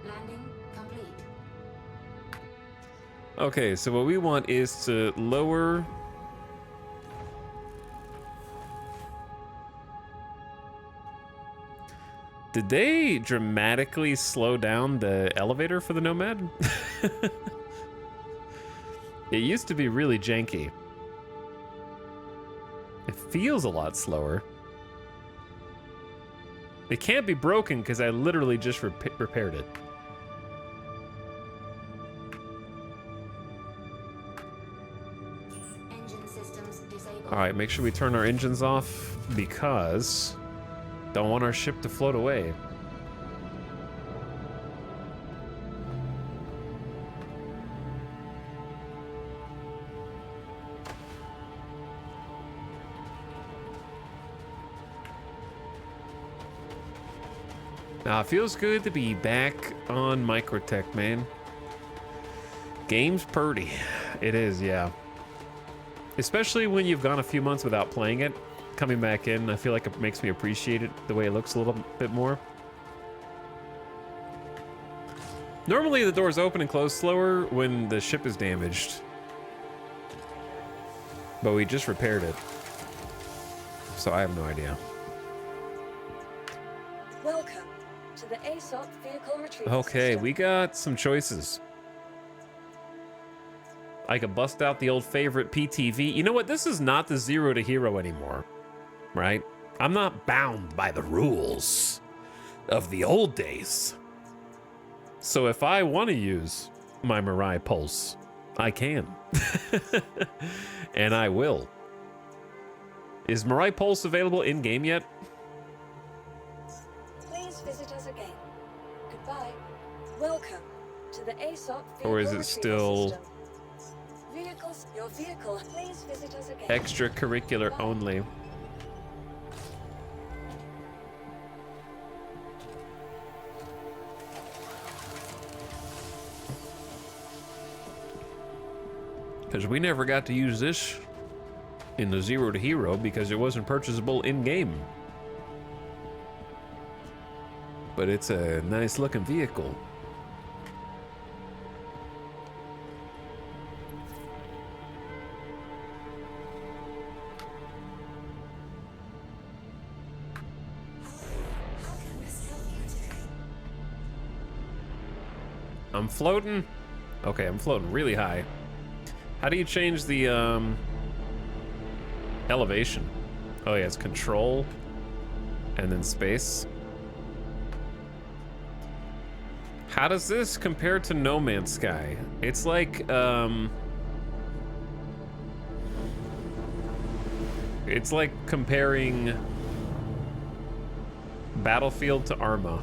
Landing complete. Okay, so what we want is to lower... Did they dramatically slow down the elevator for the Nomad? It used to be really janky. It feels a lot slower. It can't be broken because I literally just repaired it. Engine systems disabled. All right, make sure we turn our engines off because don't want our ship to float away. Now, it feels good to be back on Microtech, man. Game's purty. It is, yeah. Especially when you've gone a few months without playing it. Coming back in, I feel like it makes me appreciate it the way it looks a little bit more. Normally, the doors open and close slower when the ship is damaged. But we just repaired it. So I have no idea. Welcome to the ASOP vehicle retrieval Okay, system. we got some choices. I could bust out the old favorite PTV. You know what? This is not the Zero to Hero anymore, right? I'm not bound by the rules of the old days. So if I want to use my Mirai Pulse, I can. And I will. Is Mirai Pulse available in-game yet? Please visit us again. Goodbye. Welcome to the ASOP vehicle Or is it retrieval still system. Vehicles, your vehicle. Please visit us again. extracurricular only? Because we never got to use this in the Zero to Hero because it wasn't purchasable in-game. But it's a nice looking vehicle. I'm floating? Okay, I'm floating really high. How do you change the elevation? Oh yeah, it's control and then space. How does this compare to No Man's Sky? It's like comparing Battlefield to Arma.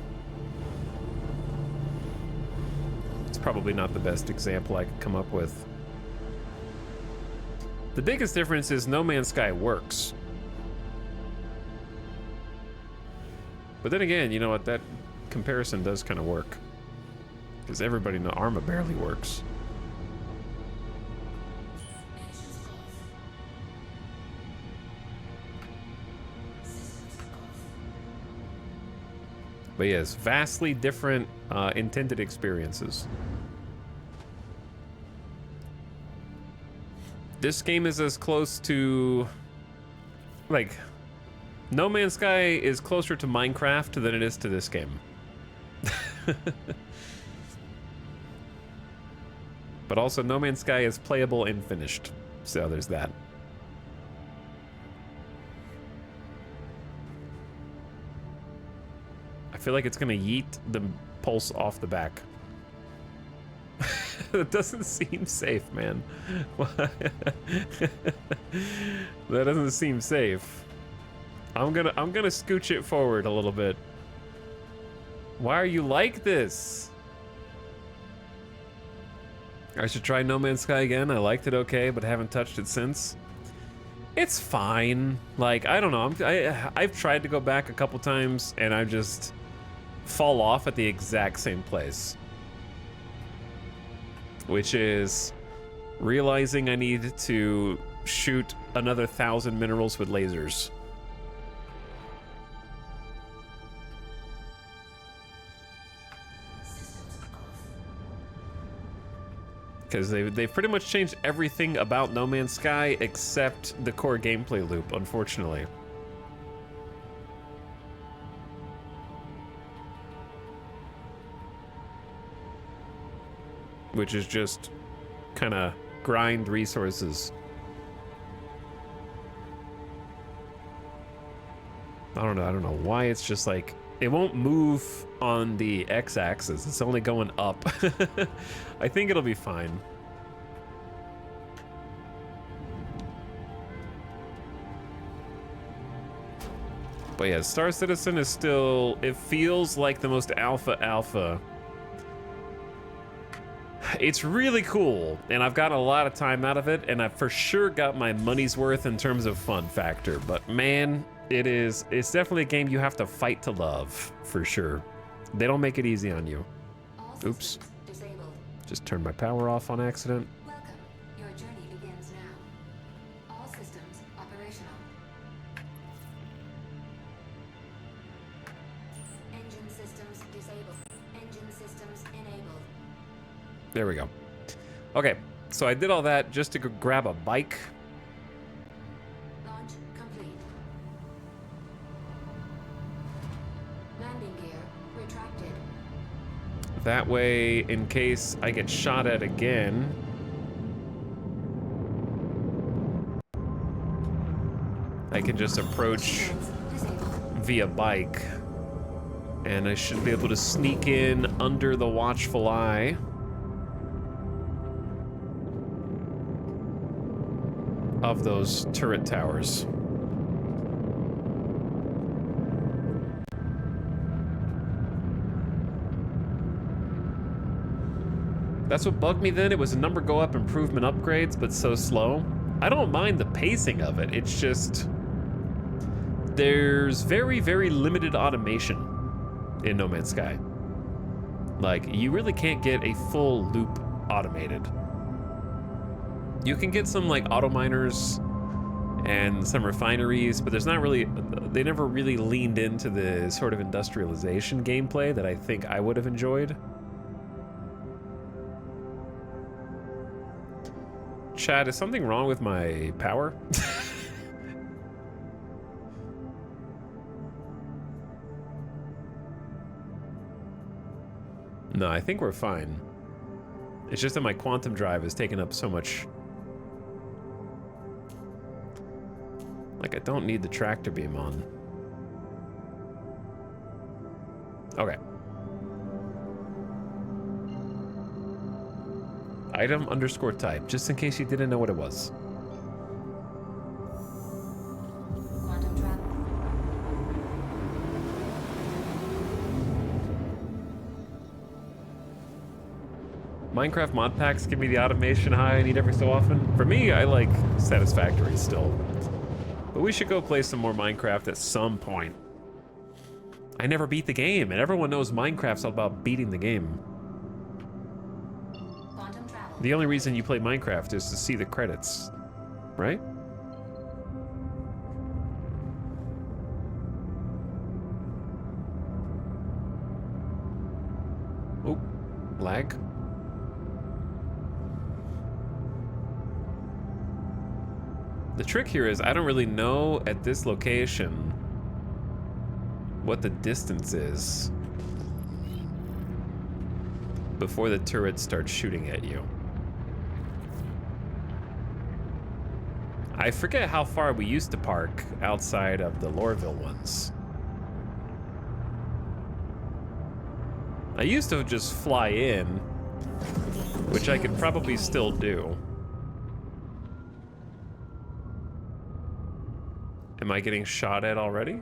It's probably not the best example I could come up with. The biggest difference is No Man's Sky works. But then again, you know what? That comparison does kind of work. Because everybody knows Arma barely works. But yes, vastly different intended experiences. This game is as close to, like, No Man's Sky is closer to Minecraft than it is to this game. But also, No Man's Sky is playable and finished. So there's that. I feel like it's gonna yeet the pulse off the back. That doesn't seem safe, man. That doesn't seem safe. I'm gonna scooch it forward a little bit. Why are you like this? I should try No Man's Sky again. I liked it okay, but haven't touched it since. It's fine. Like, I don't know. I've tried to go back a couple times, and I just fall off at the exact same place. Which is realizing I need to shoot another 1,000 minerals with lasers. Because they've pretty much changed everything about No Man's Sky except the core gameplay loop, unfortunately. Which is just kind of grind resources. I don't know why it's just like, it won't move on the x-axis. It's only going up. I think it'll be fine. But yeah, Star Citizen is still, it feels like the most alpha. It's really cool, and I've got a lot of time out of it, and I've for sure got my money's worth in terms of fun factor. But man, it's definitely a game you have to fight to love, for sure. They don't make it easy on you. Oops. Just turned my power off on accident. Welcome. Your journey begins now. All systems operational. Engine systems disabled. Engine systems enabled. There we go. Okay, so I did all that just to go grab a bike. Launch complete. Landing gear retracted. That way, in case I get shot at again, I can just approach via bike. And I should be able to sneak in under the watchful eye. Of those turret towers. That's what bugged me then. It was a number go up improvement upgrades, but so slow. I don't mind the pacing of it. It's just there's very, very limited automation in No Man's Sky. Like, you really can't get a full loop automated. You can get some like auto miners and some refineries, but there's not really, they never really leaned into the sort of industrialization gameplay that I think I would have enjoyed. Chad, is something wrong with my power? No, I think we're fine. It's just that my quantum drive is taking up so much. Like, I don't need the tractor beam on. Okay. Item underscore type, just in case you didn't know what it was. Quantum trap. Minecraft mod packs give me the automation high I need every so often. For me, I like Satisfactory still. But we should go play some more Minecraft at some point. I never beat the game, and everyone knows Minecraft's all about beating the game. The only reason you play Minecraft is to see the credits, right? Oh, lag. The trick here is I don't really know at this location what the distance is before the turrets start shooting at you. I forget how far we used to park outside of the Lorville ones. I used to just fly in, which I could probably still do. Am I getting shot at already?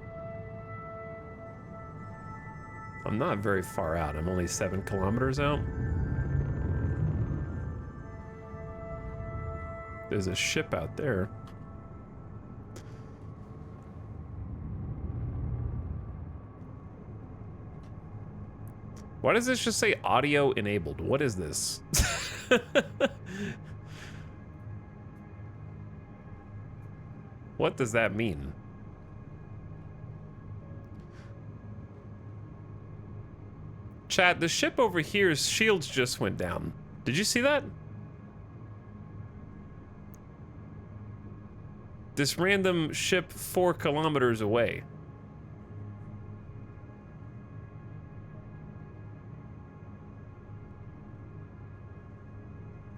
I'm not very far out. I'm only 7 kilometers out. There's a ship out there. Why does this just say audio enabled? What is this? What does that mean? Chat, the ship over here's shields just went down. Did you see that? This random ship 4 kilometers away.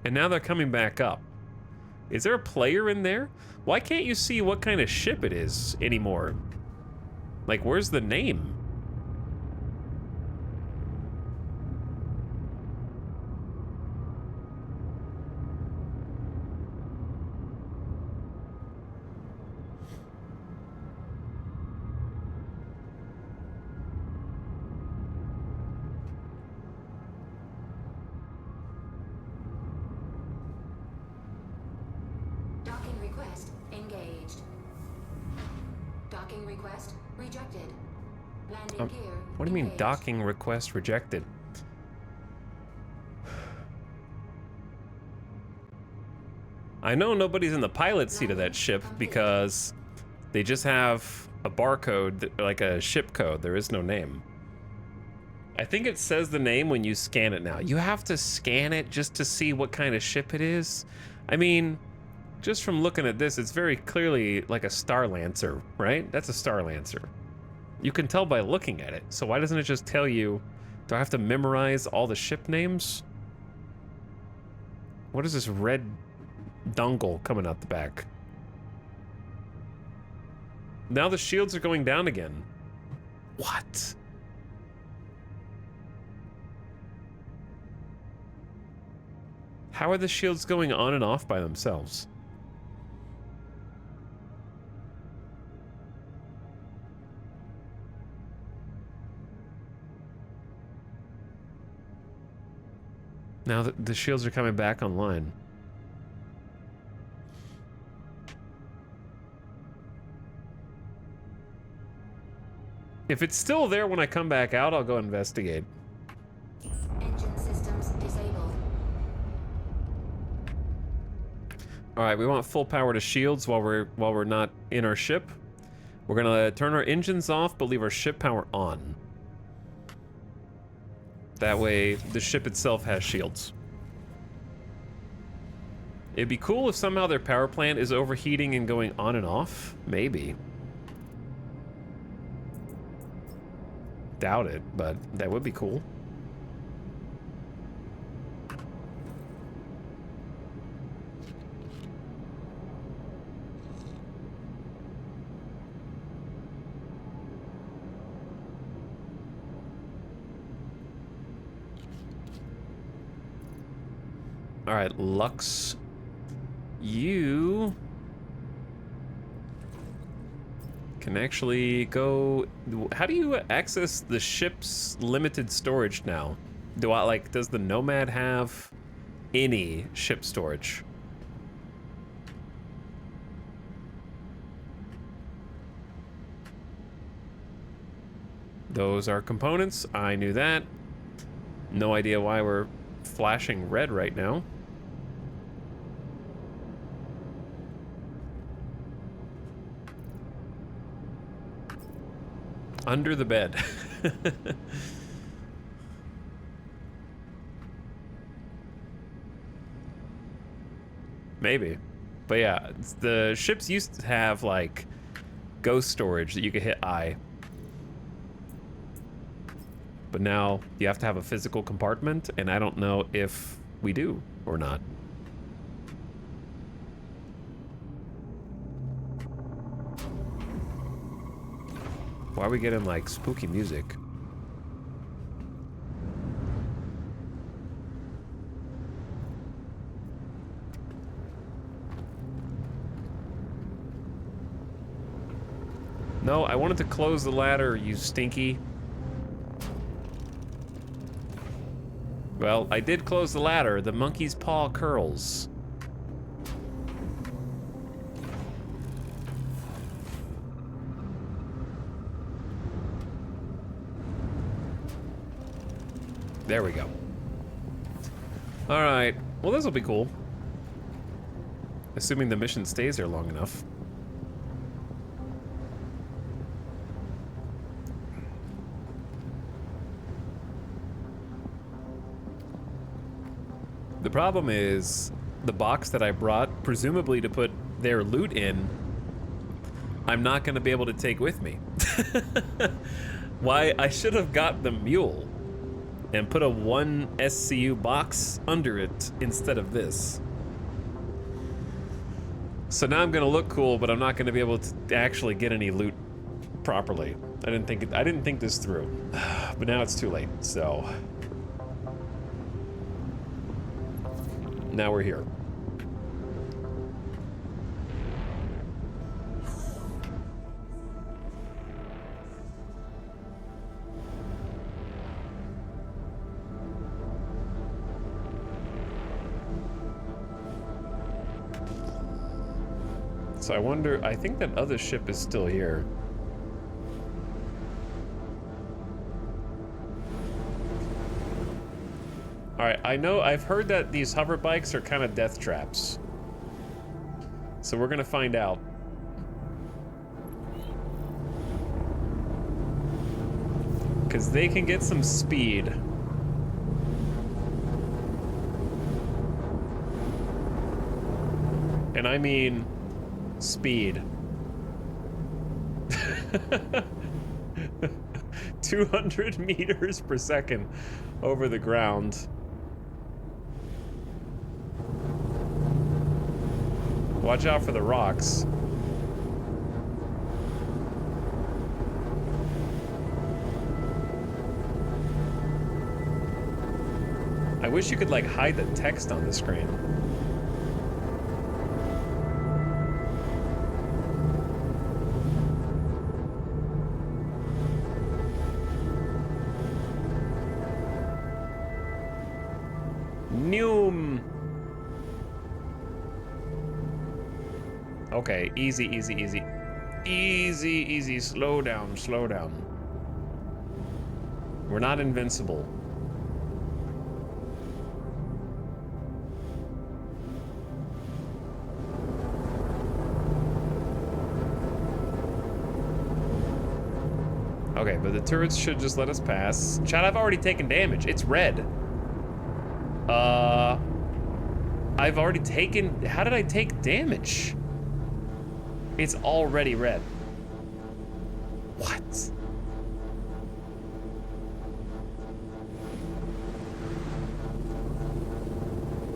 And now they're coming back up. Is there a player in there? Why can't you see what kind of ship it is anymore? Like, where's the name? Docking request engaged. Docking request rejected. Landing gear. What do you mean docking request rejected? I know nobody's in the pilot seat of that ship because they just have a barcode, like a ship code. There is no name. I think it says the name when you scan it now. You have to scan it just to see what kind of ship it is. I mean, just from looking at this, it's very clearly like a Star Lancer, right? That's a Star Lancer. You can tell by looking at it. So why doesn't it just tell you, do I have to memorize all the ship names? What is this red dongle coming out the back? Now the shields are going down again. What? How are the shields going on and off by themselves? Now that the shields are coming back online. If it's still there when I come back out, I'll go investigate. Engine systems disabled. All right, we want full power to shields while we're not in our ship. We're gonna turn our engines off, but leave our ship power on. That way, the ship itself has shields. It'd be cool if somehow their power plant is overheating and going on and off. Maybe. Doubt it, but that would be cool. All right, Lux, you can actually go. How do you access the ship's limited storage now? Does the Nomad have any ship storage? Those are components. I knew that. No idea why we're flashing red right now. Under the bed. Maybe. But yeah, the ships used to have like ghost storage that you could hit I. But now you have to have a physical compartment, and I don't know if we do or not. Why are we getting like spooky music? No, I wanted to close the ladder, you stinky. Well, I did close the ladder. The monkey's paw curls. There we go. All right. Well, this will be cool. Assuming the mission stays there long enough. The problem is the box that I brought, presumably to put their loot in, I'm not going to be able to take with me. Why, I should have got the mule and put a 1 SCU box under it instead of this. So now I'm going to look cool, but I'm not going to be able to actually get any loot properly. I didn't think this through. But now it's too late, so now we're here. So I wonder, I think that other ship is still here. Alright, I know, I've heard that these hover bikes are kind of death traps. So we're gonna find out. Because they can get some speed. And I mean speed. 200 meters per second over the ground. Watch out for the rocks. wish you could like hide the text on the screen. Noom. Okay, easy, easy, easy. Easy, easy, slow down, slow down. We're not invincible. Okay, but the turrets should just let us pass. Chat, I've already taken damage. It's red. I've already taken... How did I take damage? It's already red. What?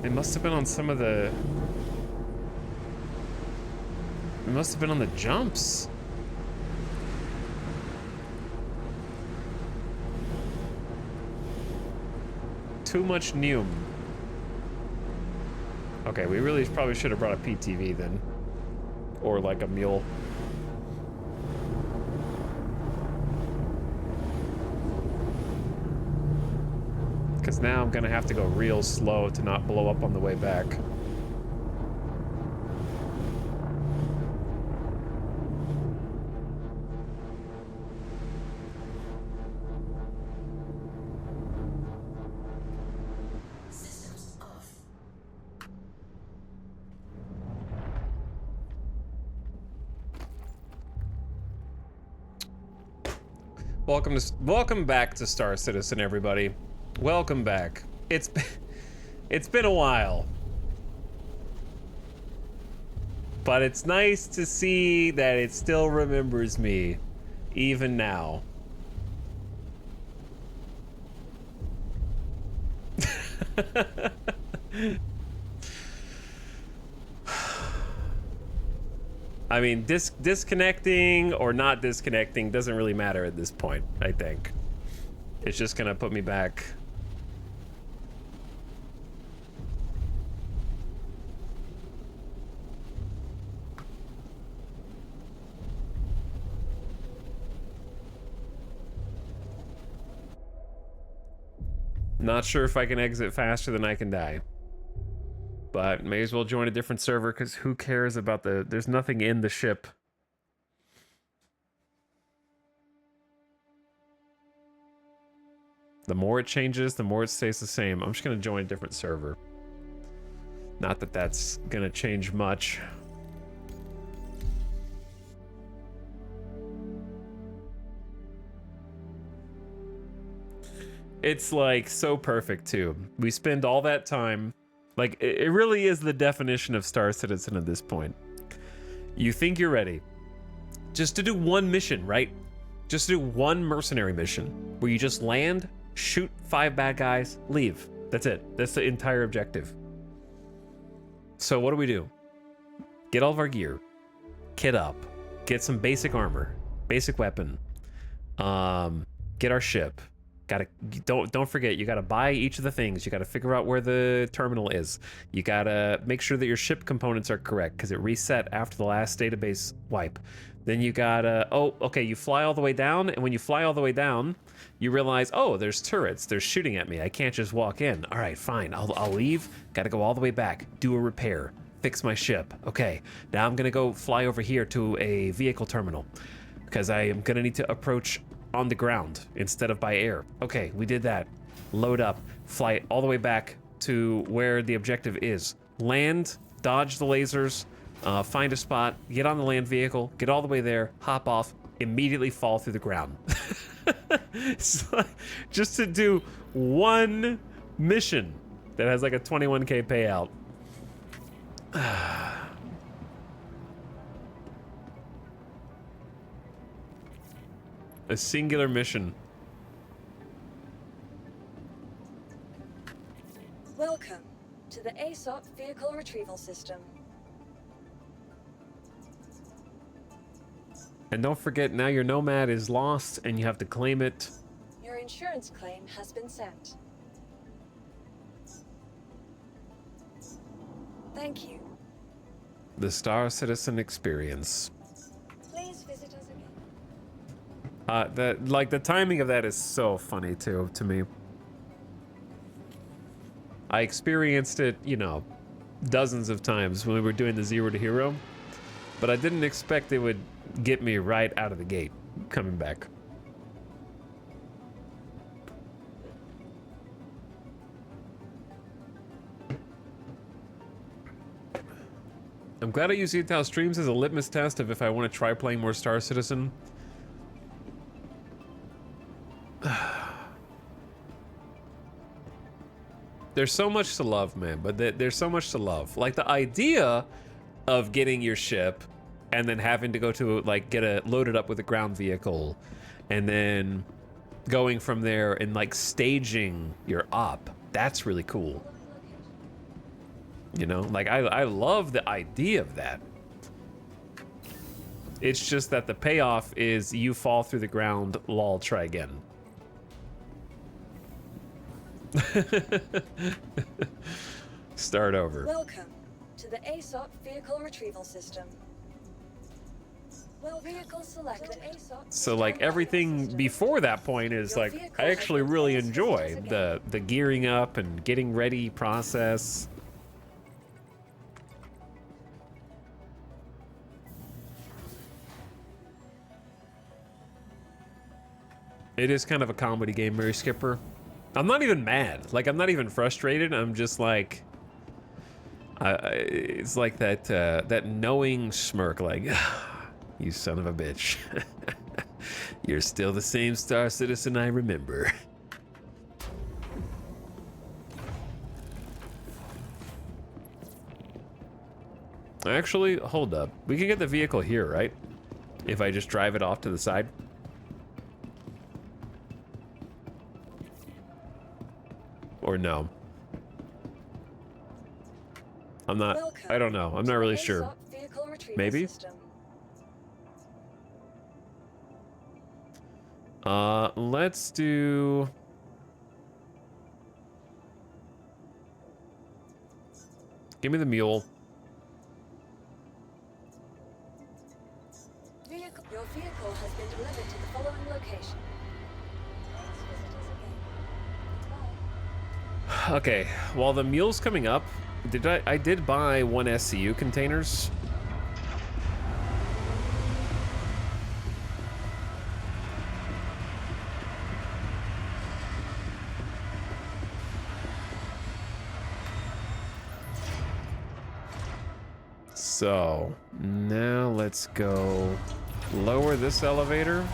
It must have been on some of the... It must have been on the jumps. Too much Neum. Okay, we really probably should have brought a PTV then. Or like a mule. Because now I'm gonna have to go real slow to not blow up on the way back. Welcome back to Star Citizen, everybody. Welcome back. It's been a while. But it's nice to see that it still remembers me, even now. I mean, disconnecting or not disconnecting doesn't really matter at this point, I think. It's just gonna put me back. Not sure if I can exit faster than I can die. But may as well join a different server, because who cares about the... There's nothing in the ship. The more it changes, the more it stays the same. I'm just going to join a different server. Not that that's going to change much. It's like so perfect too. We spend all that time... Like, it really is the definition of Star Citizen at this point. You think you're ready. Just to do one mission, right? Just to do one mercenary mission. Where you just land, shoot 5 bad guys, leave. That's it. That's the entire objective. So what do? Get all of our gear. Kit up. Get some basic armor. Basic weapon. Get our ship. Don't forget, you gotta buy each of the things. You gotta figure out where the terminal is. You gotta make sure that your ship components are correct, because it reset after the last database wipe. Then you gotta, you fly all the way down, and when you fly all the way down, you realize, oh, there's turrets, they're shooting at me, I can't just walk in. All right, fine, I'll leave, gotta go all the way back, do a repair, fix my ship. Okay, now I'm gonna go fly over here to a vehicle terminal, because I am gonna need to approach on the ground instead of by air. Okay, we did that. Load up, fly all the way back to where the objective is. Land, dodge the lasers, find a spot, get on the land vehicle, get all the way there, hop off, immediately fall through the ground. So, just to do one mission that has like a 21K payout. A singular mission. Welcome to the ASOP Vehicle Retrieval System. And don't forget, now your Nomad is lost and you have to claim it. Your insurance claim has been sent. Thank you. The Star Citizen experience. Please visit us again. The timing of that is so funny too to me. I experienced it, you know, dozens of times when we were doing the Zero to Hero, but I didn't expect it would get me right out of the gate coming back. I'm glad I use Etal streams as a litmus test of if I want to try playing more Star Citizen. There's so much to love, man, but there's so much to love. Like the idea of getting your ship and then having to go to like load it up with a ground vehicle and then going from there and like staging your op. That's really cool. You know, like I love the idea of that. It's just that the payoff is you fall through the ground, lol, try again. Start over. Welcome to the ASOP vehicle retrieval system. Well, vehicle selected. So like everything before that point is like I actually really enjoy the gearing up and getting ready process. It is kind of a comedy game, Mary Skipper. I'm not even mad. Like, I'm not even frustrated. I'm just like... it's like that knowing smirk, like, you son of a bitch. You're still the same Star Citizen I remember. Actually, hold up. We can get the vehicle here, right? If I just drive it off to the side. Or no? I'm not, I don't know. I'm not really sure. Maybe? Let's do... Give me the mule. Your vehicle has been delivered to the following location. Okay, while the mule's coming up, I did buy 1 SCU containers. So, now let's go lower this elevator.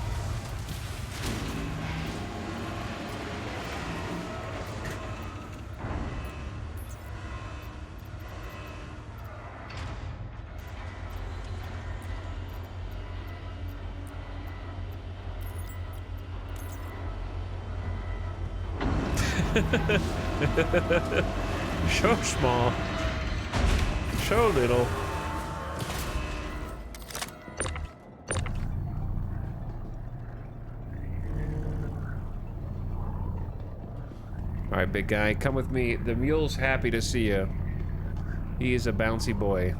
Show small, show little. All right, big guy, come with me. The mule's happy to see you. He is a bouncy boy.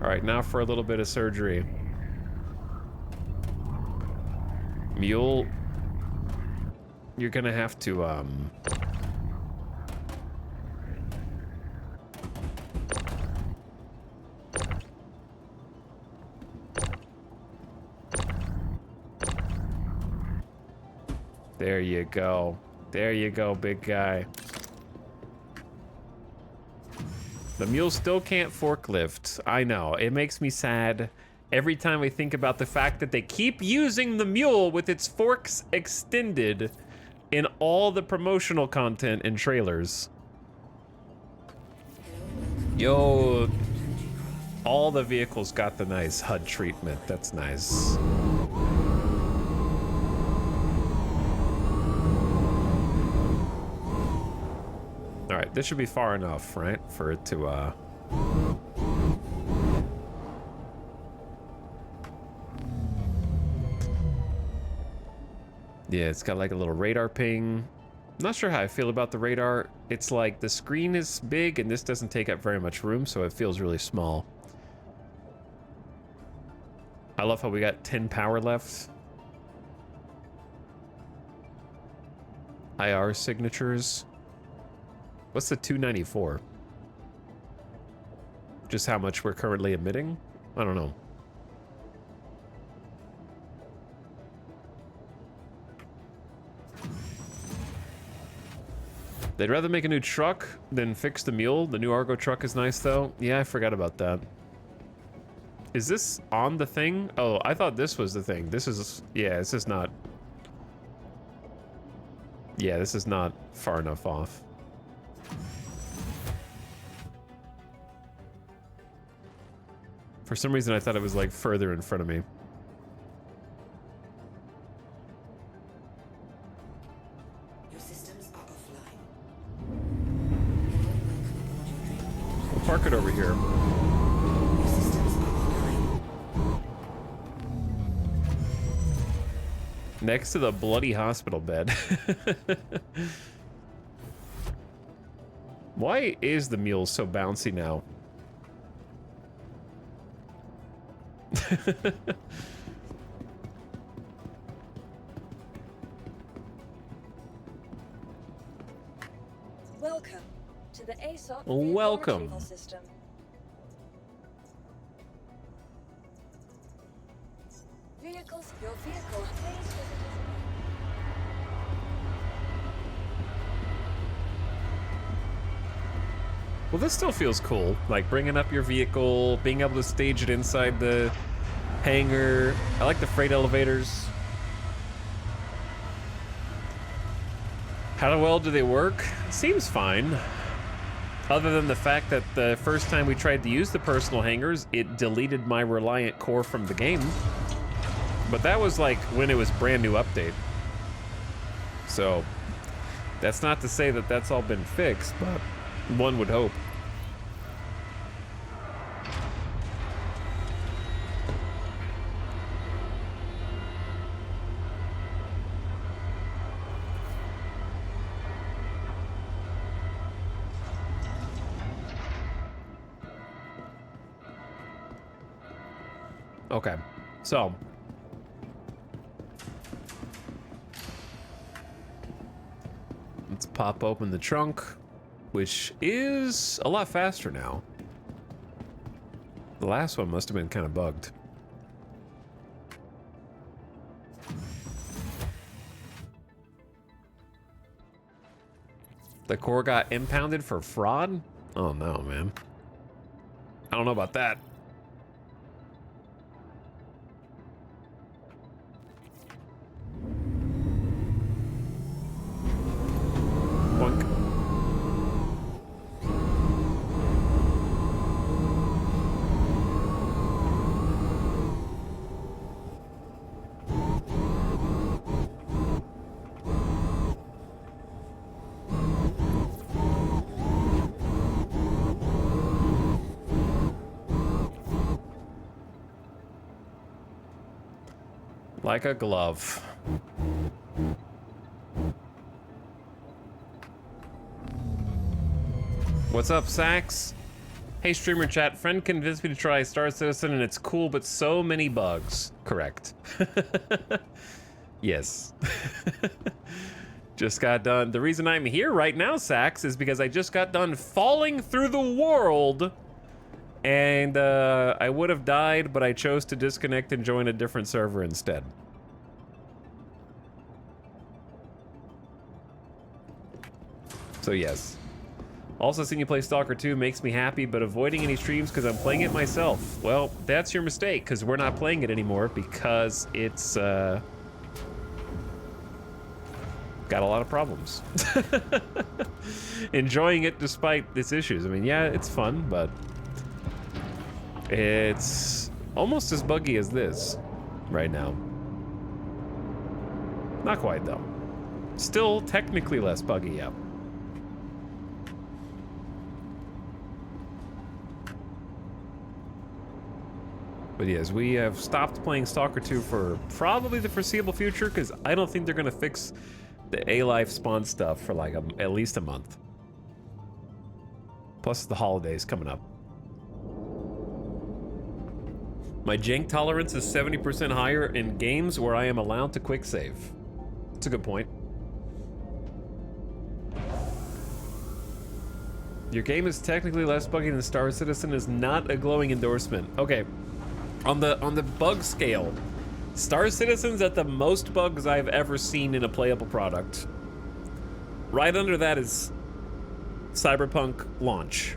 All right, now for a little bit of surgery. Mule, you're gonna have to, there you go. There you go, big guy. The mule still can't forklift. I know, it makes me sad every time I think about the fact that they keep using the mule with its forks extended in all the promotional content and trailers. Yo, all the vehicles got the nice HUD treatment. That's nice. All right, this should be far enough, right? For it to, yeah, it's got like a little radar ping. Not sure how I feel about the radar. It's like the screen is big and this doesn't take up very much room, so it feels really small. I love how we got 10 power left. IR signatures. What's the 294? Just how much we're currently emitting? I don't know. They'd rather make a new truck than fix the mule. The new Argo truck is nice, though. Yeah, I forgot about that. Is this on the thing? Oh, I thought this was the thing. This is... Yeah, this is not... Yeah, this is not far enough off. For some reason, I thought it was, like, further in front of me. We'll park it over here. Next to the bloody hospital bed. Why is the mule so bouncy now? Welcome to the ASOP Welcome. retrieval system. Vehicles, your vehicle, please visit us. Well, this still feels cool. Like bringing up your vehicle, being able to stage it inside the hangar. I like the freight elevators. How well do they work? Seems fine. Other than the fact that the first time we tried to use the personal hangars, it deleted my Reliant core from the game. But that was like when it was brand new update. So that's not to say that that's all been fixed, but one would hope. Okay, so let's pop open the trunk, which is a lot faster now. The last one must have been kind of bugged. The core got impounded for fraud? Oh no, man. I don't know about that. Boink. Like a glove. What's up, Sax? Hey, streamer chat. Friend convinced me to try Star Citizen, and it's cool, but so many bugs. Correct. Yes. Just got done. The reason I'm here right now, Sax, is because I just got done falling through the world. And I would have died, but I chose to disconnect and join a different server instead. So yes. Also, seeing you play Stalker 2 makes me happy, but avoiding any streams because I'm playing it myself. Well, that's your mistake, because we're not playing it anymore because it's got a lot of problems. Enjoying it despite its issues. I mean, yeah, it's fun, but it's almost as buggy as this right now. Not quite, though. Still technically less buggy, yeah. But yes, we have stopped playing Stalker 2 for probably the foreseeable future because I don't think they're going to fix the A-Life Spawn stuff for like at least a month. Plus the holidays coming up. My jank tolerance is 70% higher in games where I am allowed to quick save. That's a good point. Your game is technically less buggy than Star Citizen is not a glowing endorsement. Okay, on the bug scale, Star Citizen's at the most bugs I've ever seen in a playable product. Right under that is Cyberpunk launch.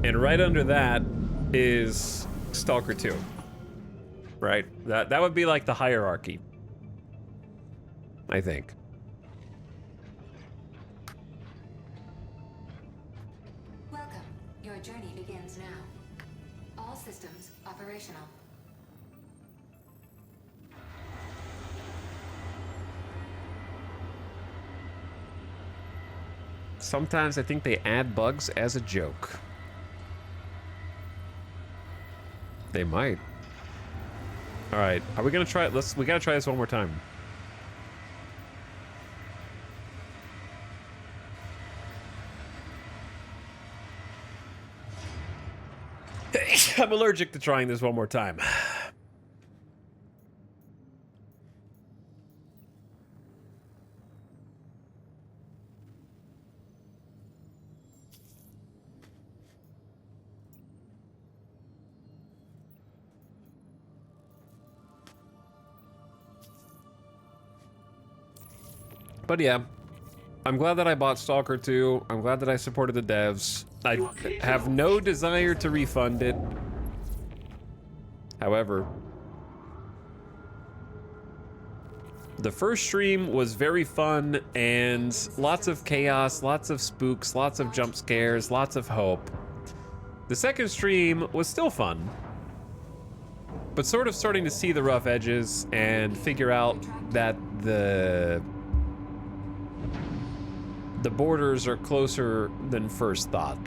And right under that is Stalker 2. Right? That would be like the hierarchy, I think. Welcome. Your journey begins now. All systems operational. Sometimes I think they add bugs as a joke. They might. All right, are we gonna try it? We gotta try this one more time. I'm allergic to trying this one more time. But yeah, I'm glad that I bought Stalker 2. I'm glad that I supported the devs. I have no desire to refund it. However, the first stream was very fun and lots of chaos, lots of spooks, lots of jump scares, lots of hope. The second stream was still fun, but sort of starting to see the rough edges and figure out that the borders are closer than first thought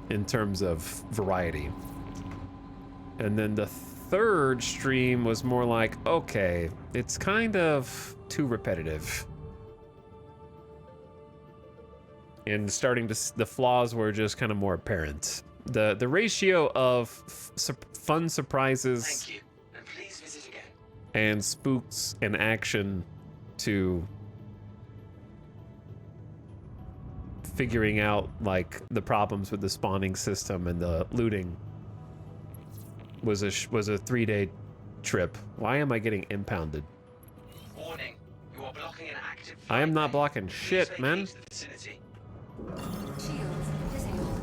in terms of variety. And then the third stream was more like, okay, it's kind of too repetitive. And starting to, the flaws were just kind of more apparent. The ratio of fun surprises Thank you, and please visit again. And spooks and action to figuring out like the problems with the spawning system and the looting was a 3-day trip. Why am I getting impounded? Warning, you are blocking an active. I am not blocking shit, man. Shields disabled.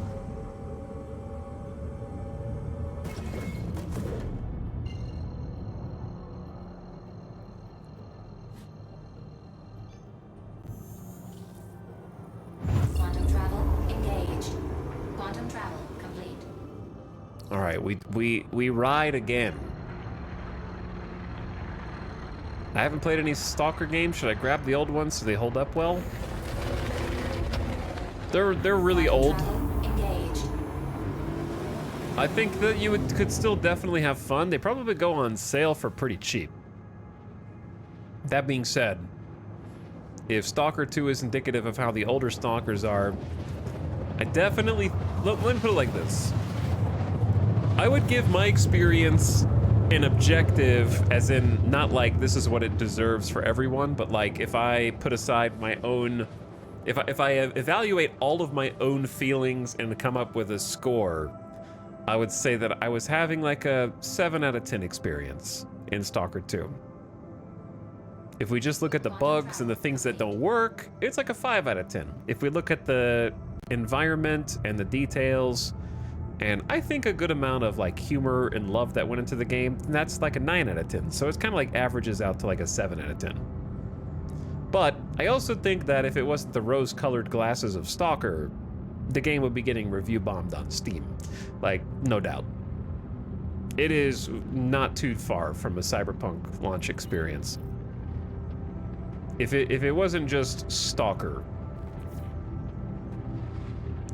Quantum travel engaged. Quantum travel complete. All right, we ride again. I haven't played any Stalker games. Should I grab the old ones so they hold up well? They're really old. Engaged. I think that you could still definitely have fun. They probably go on sale for pretty cheap. That being said, if Stalker 2 is indicative of how the older Stalkers are, I definitely... Let me put it like this. I would give my experience an objective, as in, not like this is what it deserves for everyone, but like if I put aside my own... If I evaluate all of my own feelings and come up with a score, I would say that I was having like a 7 out of 10 experience in Stalker 2. If we just look at the bugs and the things that don't work, it's like a 5 out of 10. If we look at the environment and the details, and I think a good amount of like humor and love that went into the game, that's like a 9 out of 10. So it's kind of like averages out to like a 7 out of 10. But I also think that if it wasn't the rose-colored glasses of Stalker, the game would be getting review bombed on Steam. Like, no doubt. It is not too far from a Cyberpunk launch experience. If it wasn't just Stalker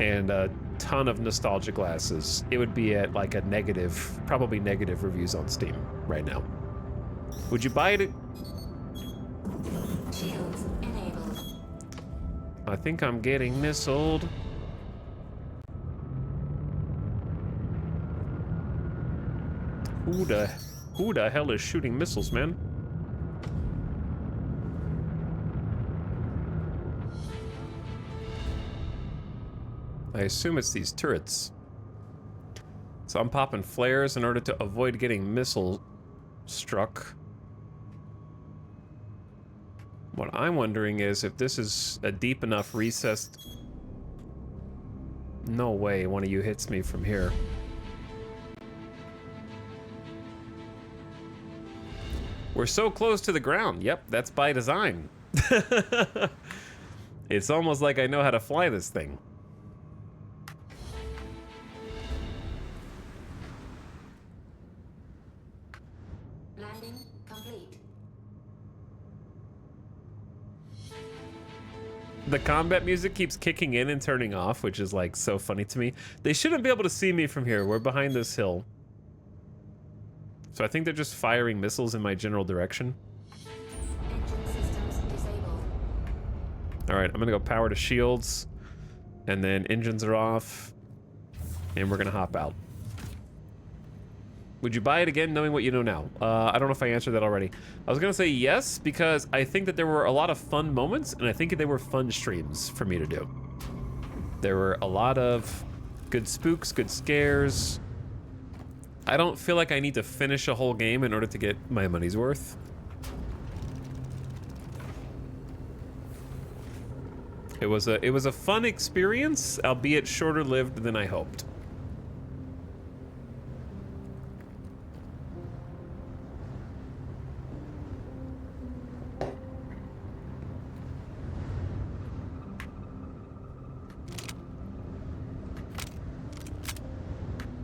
and a ton of nostalgia glasses, it would be at like a negative, probably negative reviews on Steam right now. Would you buy it? Shields enabled. I think I'm getting missiled. Who the hell is shooting missiles, man? I assume it's these turrets. So I'm popping flares in order to avoid getting missile struck. What I'm wondering is if this is a deep enough recessed... No way one of you hits me from here. We're so close to the ground. Yep, that's by design. It's almost like I know how to fly this thing. Landing complete. The combat music keeps kicking in and turning off, which is like so funny to me. They shouldn't be able to see me from here. We're behind this hill. So I think they're just firing missiles in my general direction. Engine systems disabled. All right, I'm gonna go power to shields, and then engines are off, and we're gonna hop out. Would you buy it again, knowing what you know now? I don't know if I answered that already. I was gonna say yes, because I think that there were a lot of fun moments, and I think they were fun streams for me to do. There were a lot of good spooks, good scares. I don't feel like I need to finish a whole game in order to get my money's worth. It was a fun experience, albeit shorter lived than I hoped.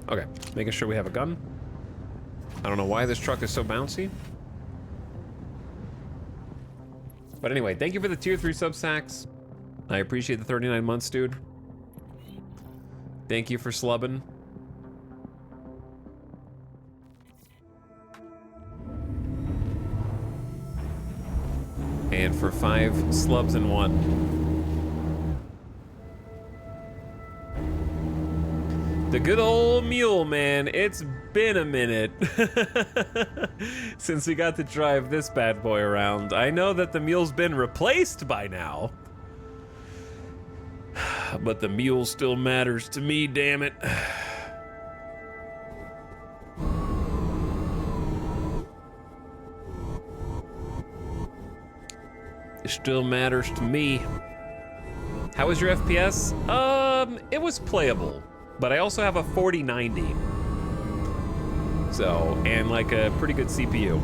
Okay, making sure we have a gun. I don't know why this truck is so bouncy. But anyway, thank you for the tier 3 Substacks. I appreciate the 39 months, dude. Thank you for slubbing. And for 5 slubs and 1. The good old mule, man. It's been a minute since we got to drive this bad boy around. I know that the mule's been replaced by now, but the mule still matters to me, damn it. It still matters to me. How was your FPS? It was playable. But I also have a 4090. So, and like a pretty good CPU.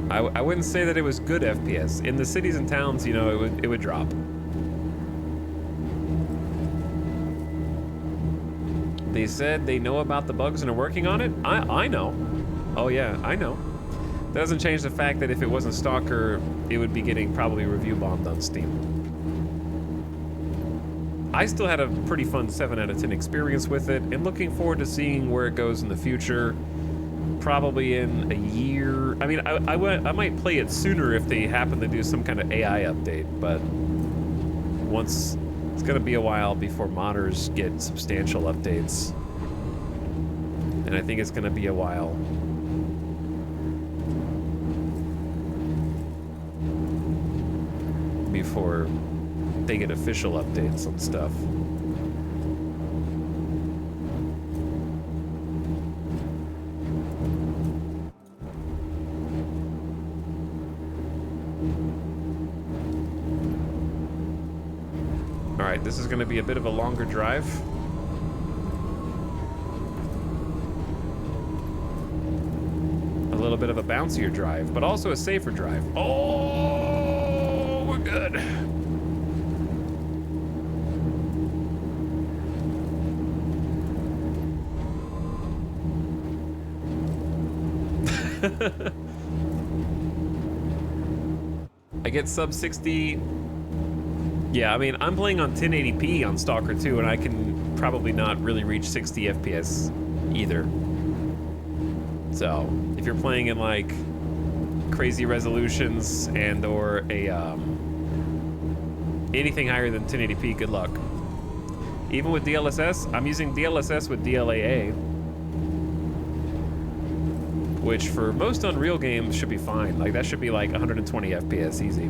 I wouldn't say that it was good FPS. In the cities and towns, you know, it would drop. They said they know about the bugs and are working on it. I know. Oh yeah, I know. That doesn't change the fact that if it wasn't Stalker, it would be getting probably review bombed on Steam. I still had a pretty fun 7 out of 10 experience with it, and looking forward to seeing where it goes in the future. Probably in a year. I mean, I might play it sooner if they happen to do some kind of AI update, but once it's gonna be a while before modders get substantial updates, and I think it's gonna be a while. Before they get official updates on stuff. All right, this is going to be a bit of a longer drive. A little bit of a bouncier drive, but also a safer drive. Oh, we're good. I get sub 60 Yeah, I mean, I'm playing on 1080p on Stalker 2, and I can probably not really reach 60 FPS either. So, if you're playing in, like, crazy resolutions and or a, anything higher than 1080p, good luck. Even with DLSS, I'm using DLSS with DLAA, which for most Unreal games should be fine. Like, that should be like 120 FPS easy.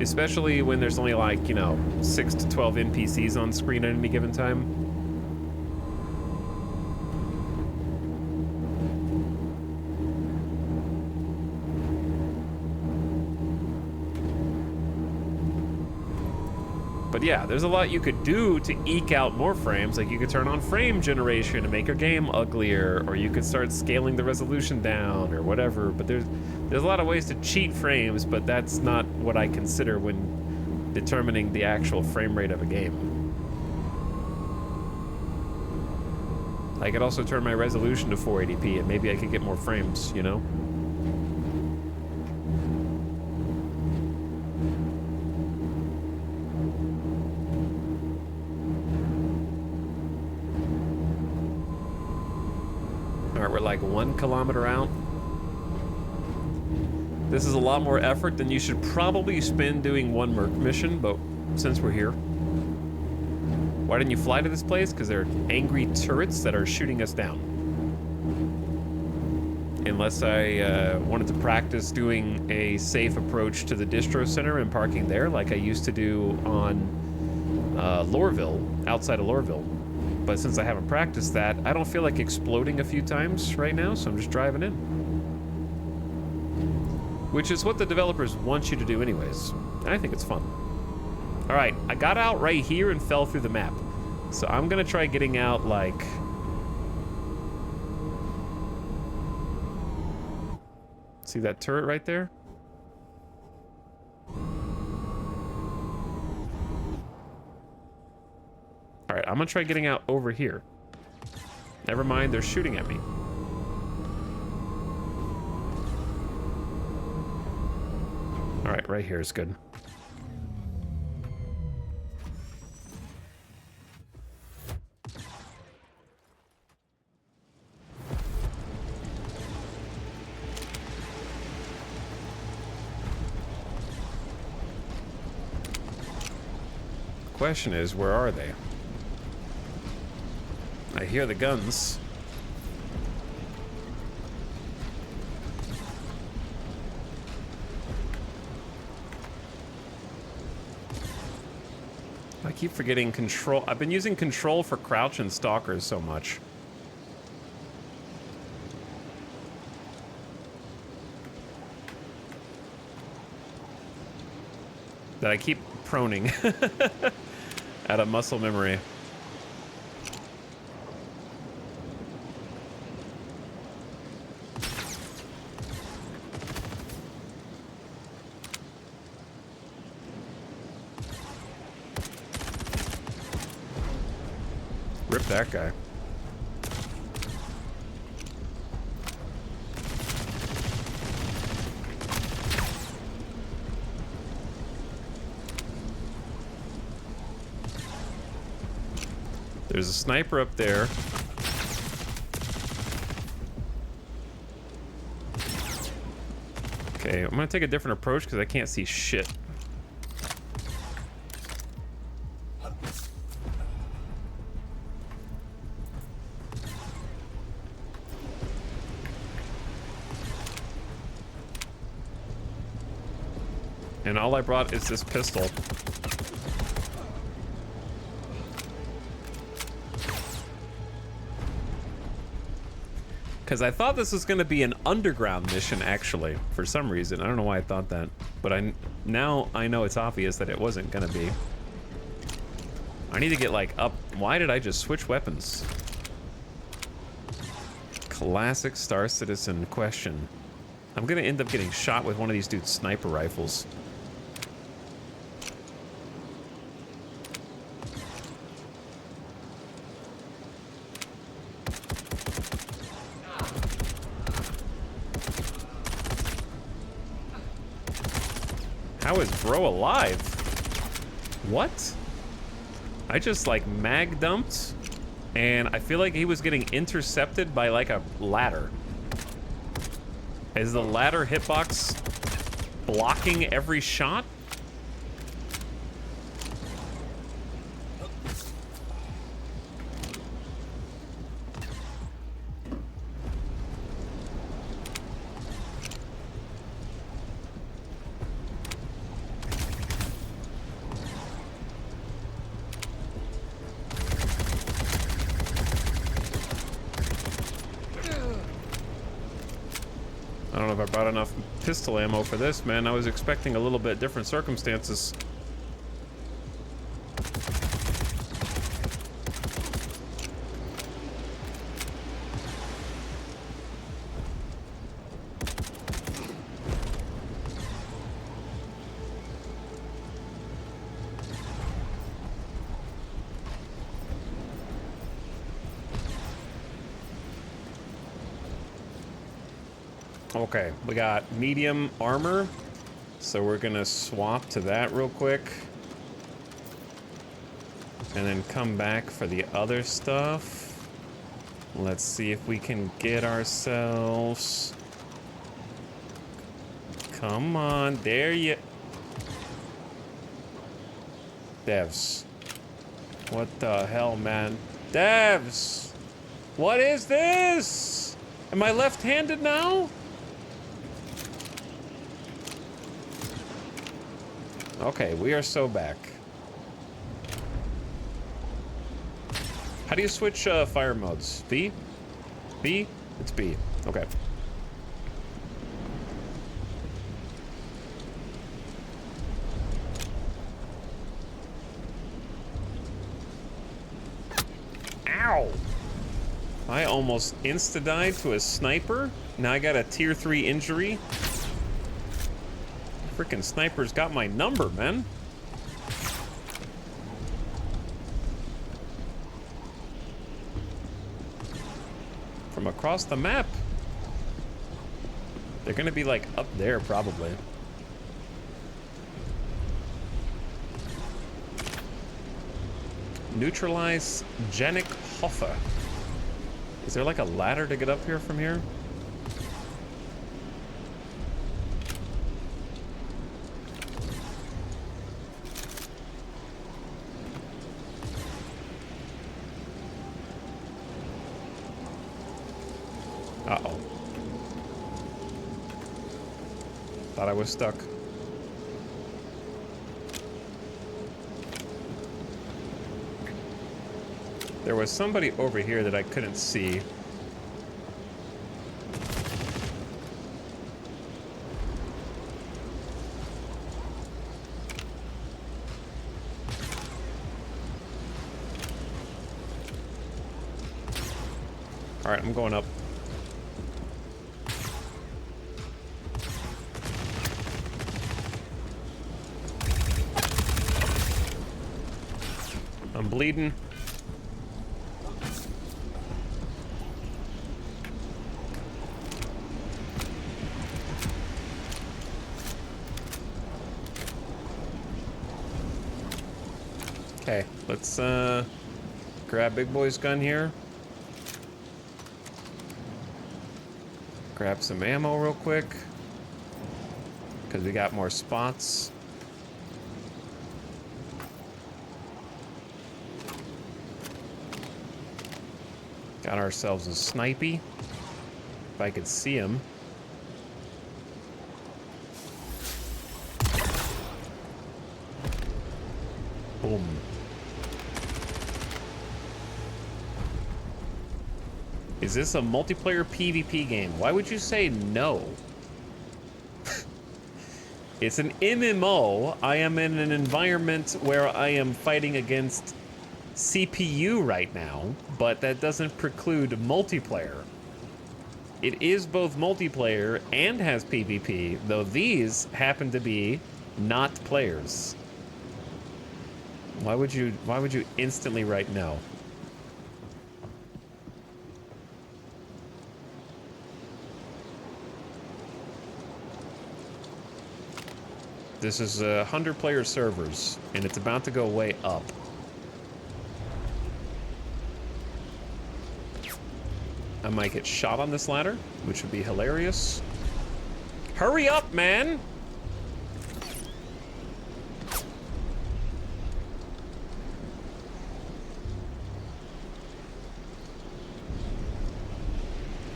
Especially when there's only like, you know, 6 to 12 NPCs on screen at any given time. But yeah, there's a lot you could do to eke out more frames. Like you could turn on frame generation to make your game uglier, or you could start scaling the resolution down or whatever. But there's a lot of ways to cheat frames, but that's not what I consider when determining the actual frame rate of a game. I could also turn my resolution to 480p and maybe I could get more frames, you know? All right, we're like 1 kilometer out. This is a lot more effort than you should probably spend doing one Merc mission, but since we're here. Why didn't you fly to this place? Because there are angry turrets that are shooting us down. Unless I wanted to practice doing a safe approach to the distro center and parking there, like I used to do on Lorville, outside of Lorville. But since I haven't practiced that, I don't feel like exploding a few times right now, so I'm just driving in. Which is what the developers want you to do anyways. And I think it's fun. All right, I got out right here and fell through the map. So I'm gonna try getting out like... See that turret right there? All right, I'm gonna try getting out over here. Never mind, they're shooting at me. All right, right here is good. Question is, where are they? I hear the guns. I keep forgetting control. I've been using control for crouch and stalkers so much. That I keep proning out of muscle memory. Rip that guy. There's a sniper up there. Okay, I'm gonna take a different approach because I can't see shit. And all I brought is this pistol. Because I thought this was going to be an underground mission, actually, for some reason. I don't know why I thought that. But now I know it's obvious that it wasn't going to be. I need to get, like, up. Why did I just switch weapons? Classic Star Citizen question. I'm going to end up getting shot with one of these dude's sniper rifles. How is bro alive? What? I just like mag dumped, and I feel like he was getting intercepted by like a ladder. Is the ladder hitbox blocking every shot? I don't know if I brought enough pistol ammo for this, man. I was expecting a little bit different circumstances. Okay, we got medium armor, so we're gonna swap to that real quick. And then come back for the other stuff. Let's see if we can get ourselves... Come on, there you... Devs. What the hell, man? Devs! What is this? Am I left-handed now? Okay, we are so back. How do you switch fire modes? B? B? It's B. Okay. Ow! I almost insta-died to a sniper. Now I got a tier 3 injury. Freaking sniper's got my number, man. From across the map. They're gonna be like up there, probably. Neutralize Genic Hoffa. Is there like a ladder to get up here from here? Uh-oh. Thought I was stuck. There was somebody over here that I couldn't see. All right, I'm going up. I'm bleeding. Okay, let's grab Big Boy's gun here. Grab some ammo real quick, because we got more spots. Got ourselves a snipey, if I could see him. Boom. Is this a multiplayer PvP game? Why would you say no? It's an MMO. I am in an environment where I am fighting against CPU right now, but that doesn't preclude multiplayer. It is both multiplayer and has PvP, though these happen to be not players. Why would you instantly write no? This is 100-player servers, and it's about to go way up. I might get shot on this ladder, which would be hilarious. Hurry up, man!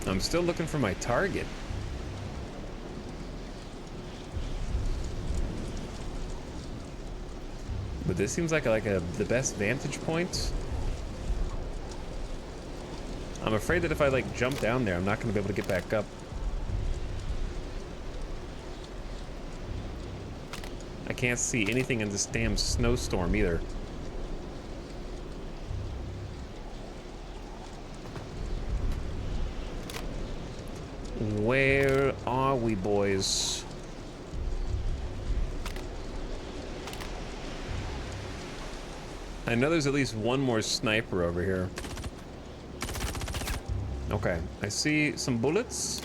I'm still looking for my target. But this seems like the best vantage point. I'm afraid that if I like jump down there, I'm not going to be able to get back up. I can't see anything in this damn snowstorm either. Where are we, boys? I know there's at least one more sniper over here. Okay, I see some bullets.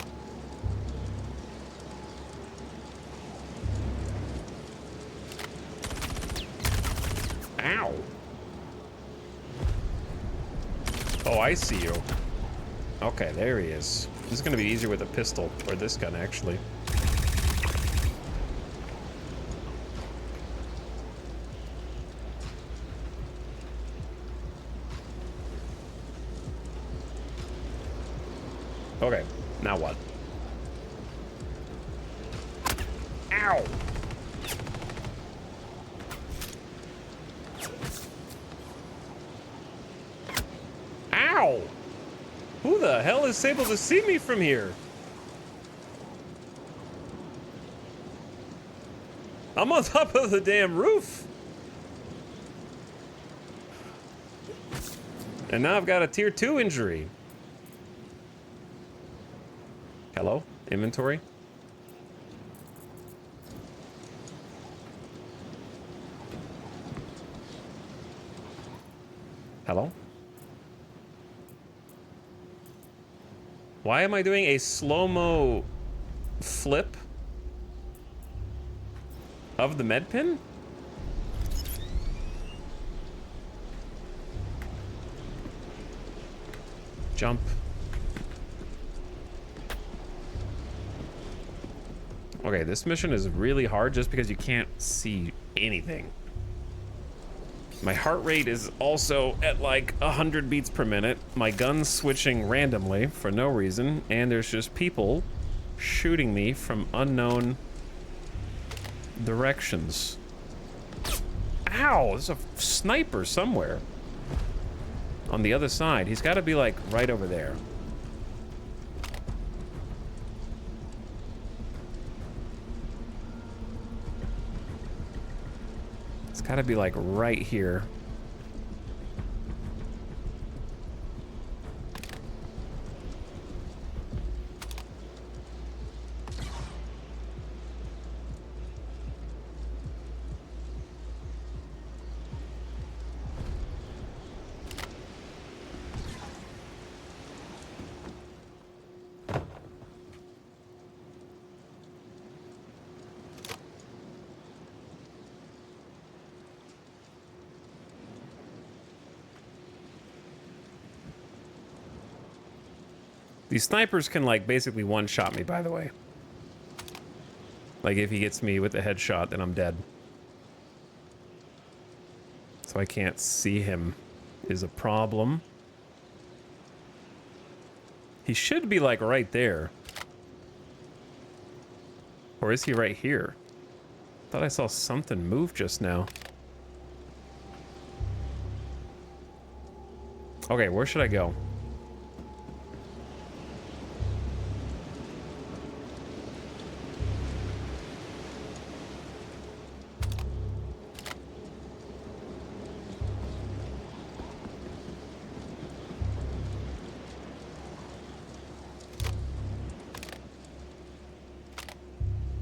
Ow. Oh, I see you. Okay, there he is. This is gonna be easier with a pistol, or this gun, actually. Okay, now what? Ow! Ow! Who the hell is able to see me from here? I'm on top of the damn roof. And now I've got a tier 2 injury. Hello? Inventory? Hello? Why am I doing a slow-mo flip of the med pin? Jump. Okay, this mission is really hard just because you can't see anything. My heart rate is also at like 100 beats per minute. My gun's switching randomly for no reason, and there's just people shooting me from unknown directions. Ow, there's a sniper somewhere. On the other side. He's got to be like right over there. It's got to be like right here. These snipers can, like, basically one-shot me, by the way. Like, if he gets me with a headshot, then I'm dead. So I can't see him is a problem. He should be, like, right there. Or is he right here? Thought I saw something move just now. Okay, where should I go?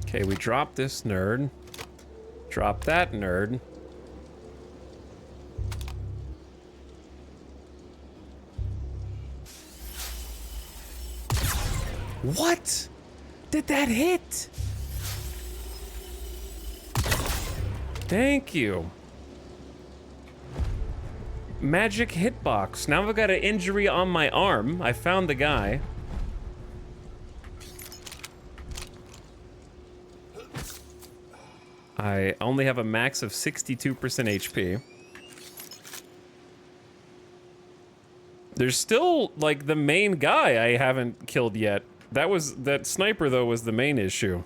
Okay, we drop this nerd. Drop that nerd. What? Did that hit? Thank you. Magic hitbox. Now I've got an injury on my arm. I found the guy. I only have a max of 62% HP. There's still, like, the main guy I haven't killed yet. That sniper, though, was the main issue.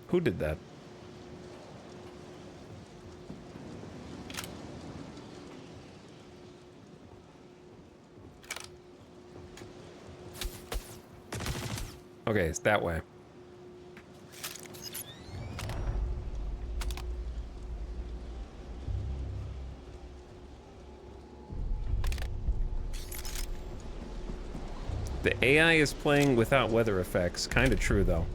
Who did that? Okay, it's that way. The AI is playing without weather effects. Kinda true, though.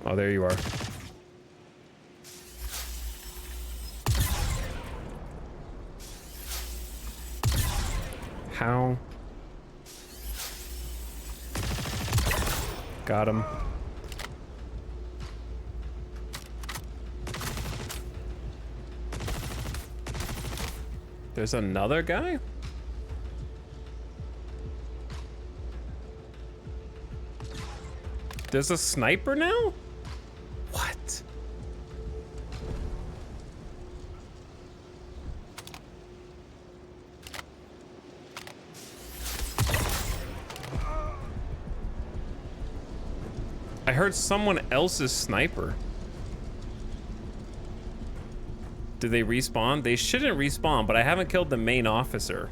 Oh, there you are. How? Got him. There's another guy? There's a sniper now? What? I heard someone else's sniper. Do they respawn? They shouldn't respawn, but I haven't killed the main officer.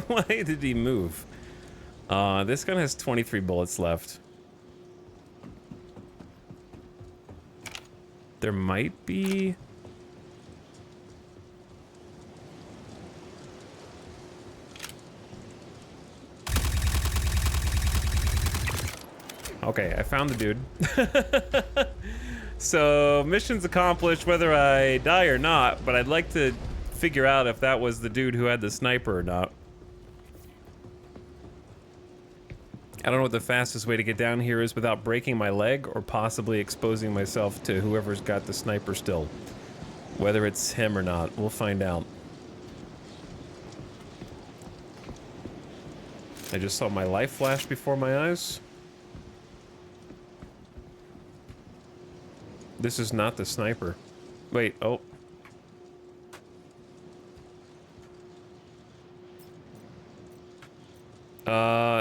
Why did he move? This gun has 23 bullets left. There might be... Okay, I found the dude. So, mission's accomplished whether I die or not, but I'd like to figure out if that was the dude who had the sniper or not. I don't know what the fastest way to get down here is without breaking my leg or possibly exposing myself to whoever's got the sniper still. Whether it's him or not, we'll find out. I just saw my life flash before my eyes. This is not the sniper. Wait, oh.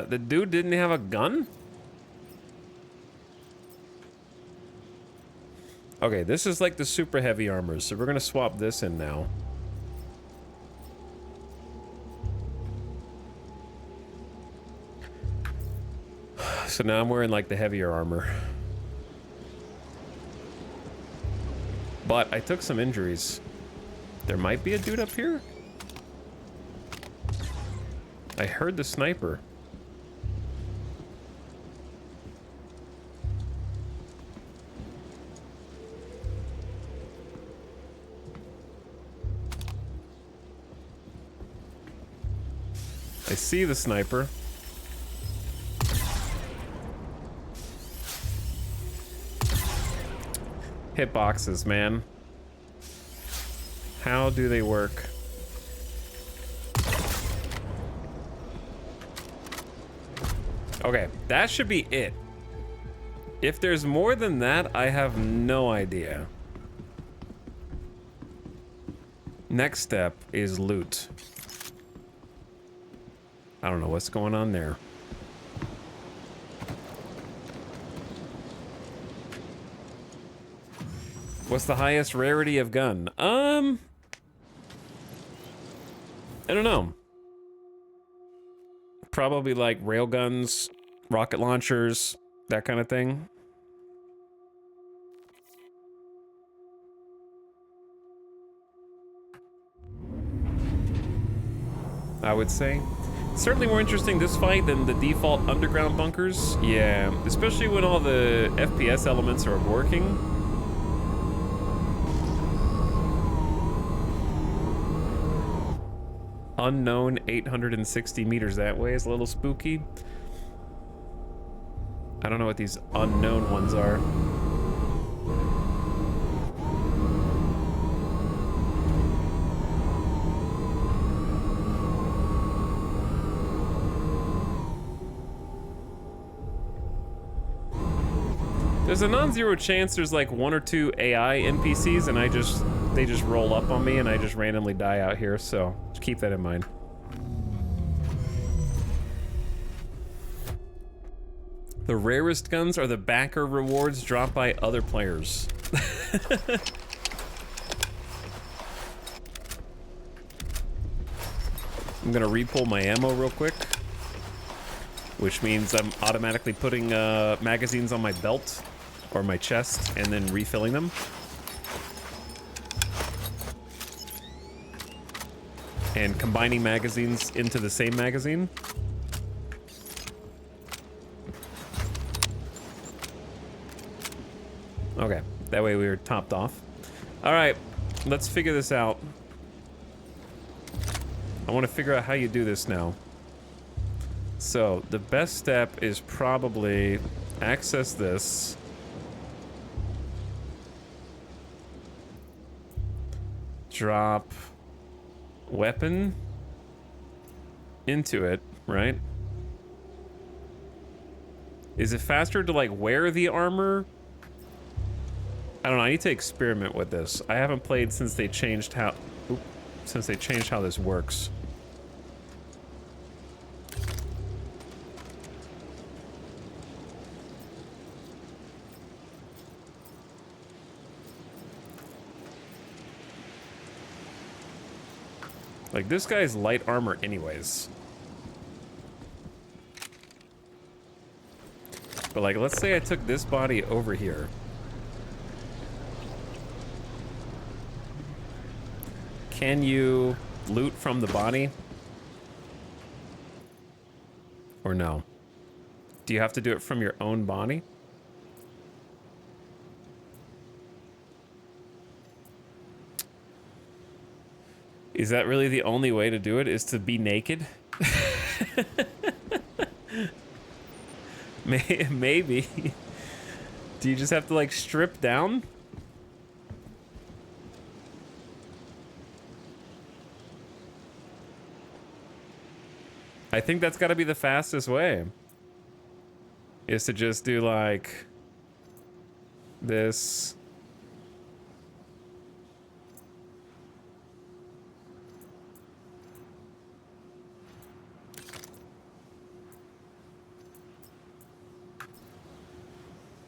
The dude didn't have a gun? Okay, this is like the super heavy armor, so we're gonna swap this in now. So now I'm wearing like the heavier armor. But I took some injuries. There might be a dude up here? I heard the sniper. I see the sniper. Hitboxes, man. How do they work? Okay, that should be it. If there's more than that, I have no idea. Next step is loot. I don't know what's going on there. What's the highest rarity of gun? I don't know. Probably like railguns, rocket launchers, that kind of thing. I would say. Certainly more interesting this fight than the default underground bunkers. Yeah, especially when all the FPS elements are working. Unknown 860 meters that way is a little spooky. I don't know what these unknown ones are. There's a non-zero chance there's like 1 or 2 AI NPCs and they just roll up on me and I just randomly die out here, so just keep that in mind. The rarest guns are the backer rewards dropped by other players. I'm gonna repull my ammo real quick, which means I'm automatically putting magazines on my belt or my chest and then refilling them. And combining magazines into the same magazine. Okay, that way we were topped off. All right, let's figure this out. I want to figure out how you do this now. So the best step is probably access this. Drop weapon into it, right? Is it faster to like wear the armor? I don't know, I need to experiment with this. I haven't played since they changed how this works. Like, this guy's light armor anyways. But like, let's say I took this body over here. Can you loot from the body? Or no? Do you have to do it from your own body? Is that really the only way to do it, is to be naked? Maybe. Do you just have to like strip down? I think that's got to be the fastest way. Is to just do like this.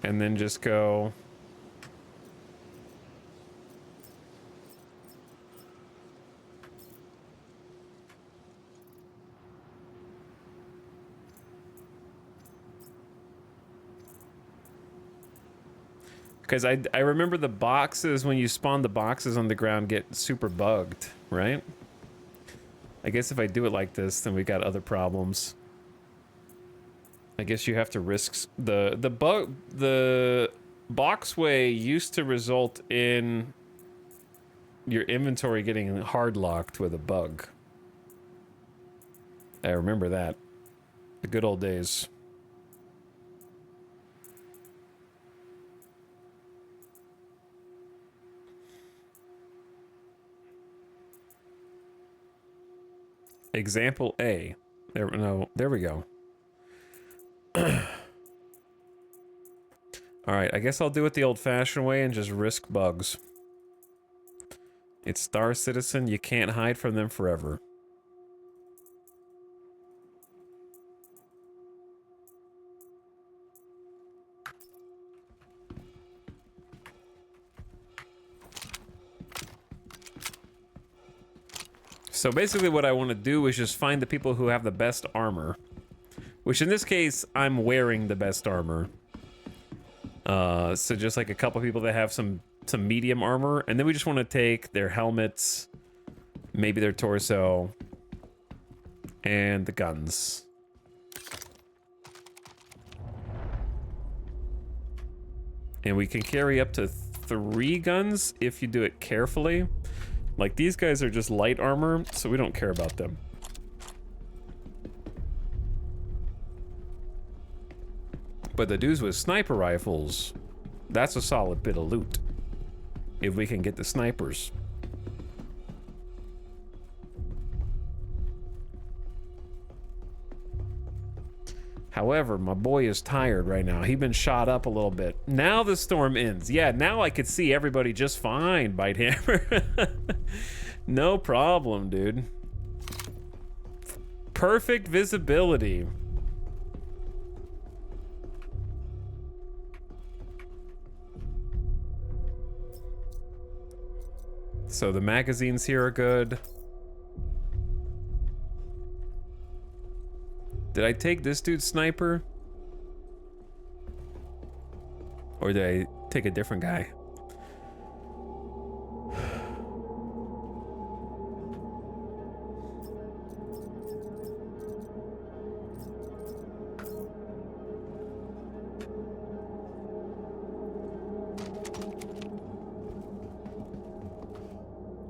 And then just go. Because I remember the boxes, when you spawn the boxes on the ground, get super bugged, right? I guess if I do it like this, then we got other problems. I guess you have to risk the boxway used to result in your inventory getting hard locked with a bug. I remember that. The good old days. Example A. There we go. Alright, I guess I'll do it the old-fashioned way and just risk bugs. It's Star Citizen, you can't hide from them forever. So basically what I want to do is just find the people who have the best armor. Which in this case, I'm wearing the best armor. So just like a couple people that have some medium armor, and then we just want to take their helmets, maybe their torso, And the guns. And we can carry up to 3 guns if you do it carefully. Like, these guys are just light armor, so we don't care about them. But the dudes with sniper rifles, that's a solid bit of loot. If we can get the snipers. However, my boy is tired right now. He's been shot up a little bit. Now the storm ends. Yeah, now I could see everybody just fine, Bite Hammer. No problem, dude. Perfect visibility. So the magazines here are good. Did I take this dude's sniper? Or did I take a different guy?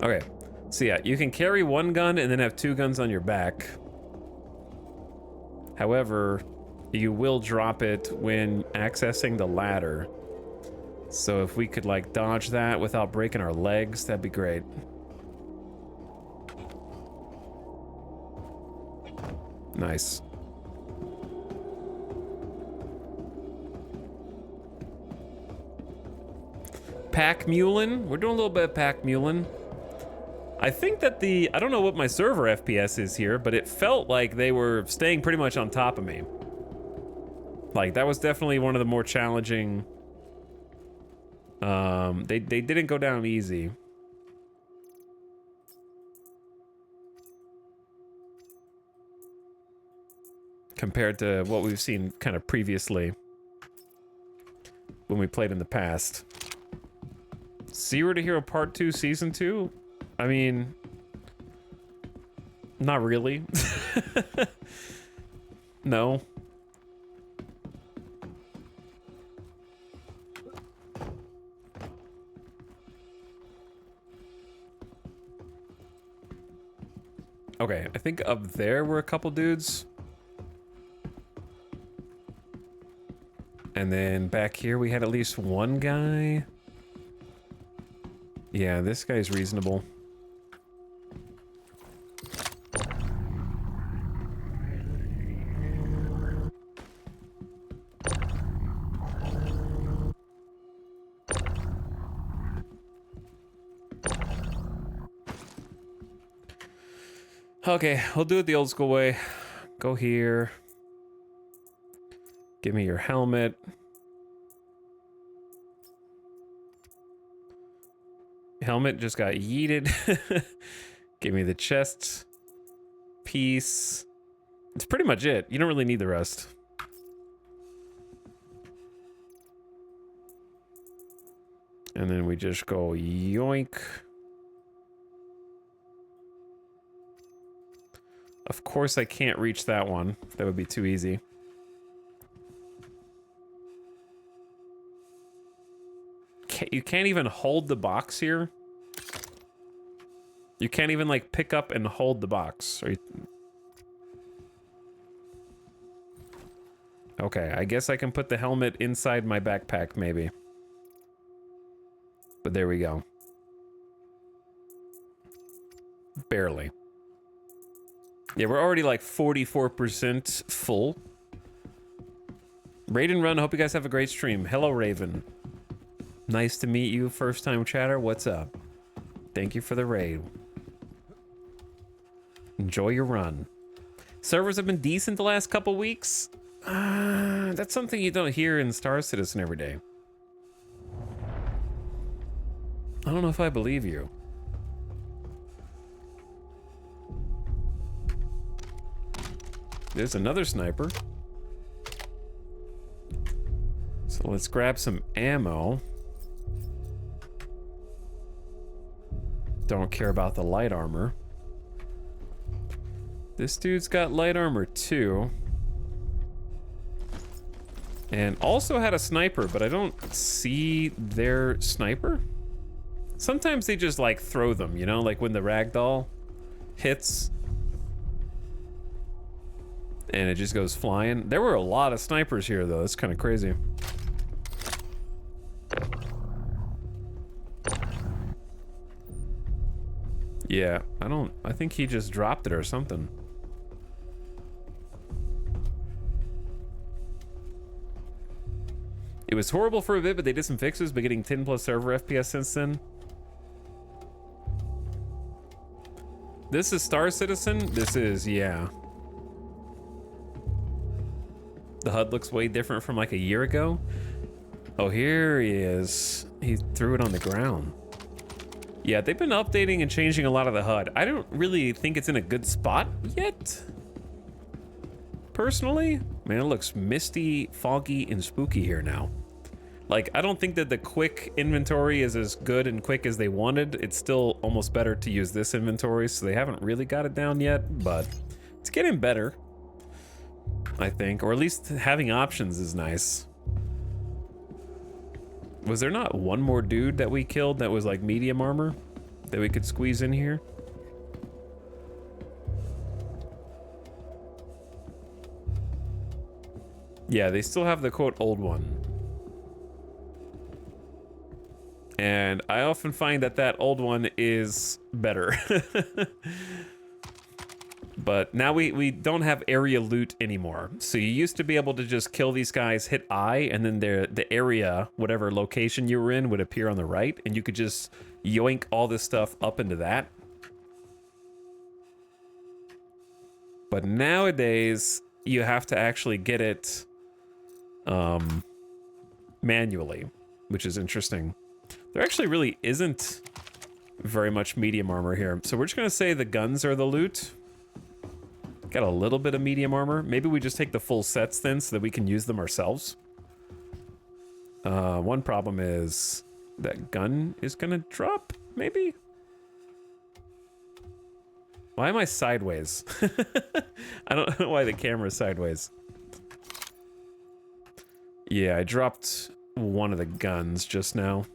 Okay, so yeah, you can carry 1 gun and then have 2 guns on your back. However, you will drop it when accessing the ladder. So if we could like dodge that without breaking our legs, that'd be great. Nice. Pack mulin. We're doing a little bit of pack mulin. I think that I don't know what my server FPS is here, but it felt like they were staying pretty much on top of me. Like, that was definitely one of the more challenging. They didn't go down easy. Compared to what we've seen kind of previously when we played in the past. Zero to Hero Part 2 Season 2? I mean, not really. No. Okay, I think up there were a couple dudes. And then back here we had at least 1 guy. Yeah, this guy's reasonable. Okay, we'll do it the old school way. Go here. Give me your helmet. Helmet just got yeeted. Give me the chest piece. It's pretty much it. You don't really need the rest. And then we just go yoink. Of course I can't reach that one. That would be too easy. You can't even hold the box here. You can't even like pick up and hold the box. Okay, I guess I can put the helmet inside my backpack maybe. But there we go. Barely. Yeah, we're already like 44% full. Raiden Run, hope you guys have a great stream. Hello, Raven. Nice to meet you, first time chatter. What's up? Thank you for the raid. Enjoy your run. Servers have been decent the last couple weeks. That's something you don't hear in Star Citizen every day. I don't know if I believe you. There's another sniper. So let's grab some ammo. Don't care about the light armor. This dude's got light armor too. And also had a sniper, but I don't see their sniper. Sometimes they just like throw them, you know, like when the ragdoll hits and it just goes flying. There were a lot of snipers here though, that's kind of crazy. Yeah, I think he just dropped it or something. It was horrible for a bit, but they did some fixes, but getting 10 plus server FPS since then. This is Star Citizen? This is, yeah. The HUD looks way different from like a year ago. Oh, here he is. He threw it on the ground. Yeah, they've been updating and changing a lot of the HUD. I don't really think it's in a good spot yet. Personally, man, it looks misty, foggy, and spooky here now. Like, I don't think that the quick inventory is as good and quick as they wanted. It's still almost better to use this inventory, so they haven't really got it down yet, but it's getting better, I think. Or at least having options is nice. Was there not one more dude that we killed that was like medium armor that we could squeeze in here? Yeah, they still have the quote old one. And I often find that that old one is better. But now we don't have area loot anymore. So you used to be able to just kill these guys, hit I, and then the area, whatever location you were in, would appear on the right, and you could just yoink all this stuff up into that. But nowadays, you have to actually get it manually, which is interesting. There actually really isn't very much medium armor here. So we're just gonna say the guns are the loot. Got a little bit of medium armor. Maybe we just take the full sets then so that we can use them ourselves. One problem is that gun is gonna drop, maybe? Why am I sideways? I don't know why the camera's sideways. Yeah, I dropped one of the guns just now.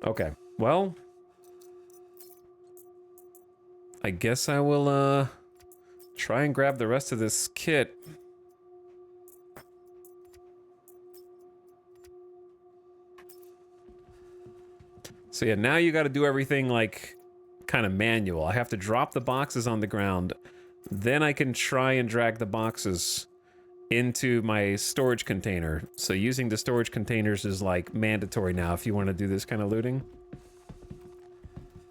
Okay, well, I guess I will try and grab the rest of this kit. So yeah, now you got to do everything like kind of manual. I have to drop the boxes on the ground, then I can try and drag the boxes into my storage container. So using the storage containers is like mandatory now if you want to do this kind of looting.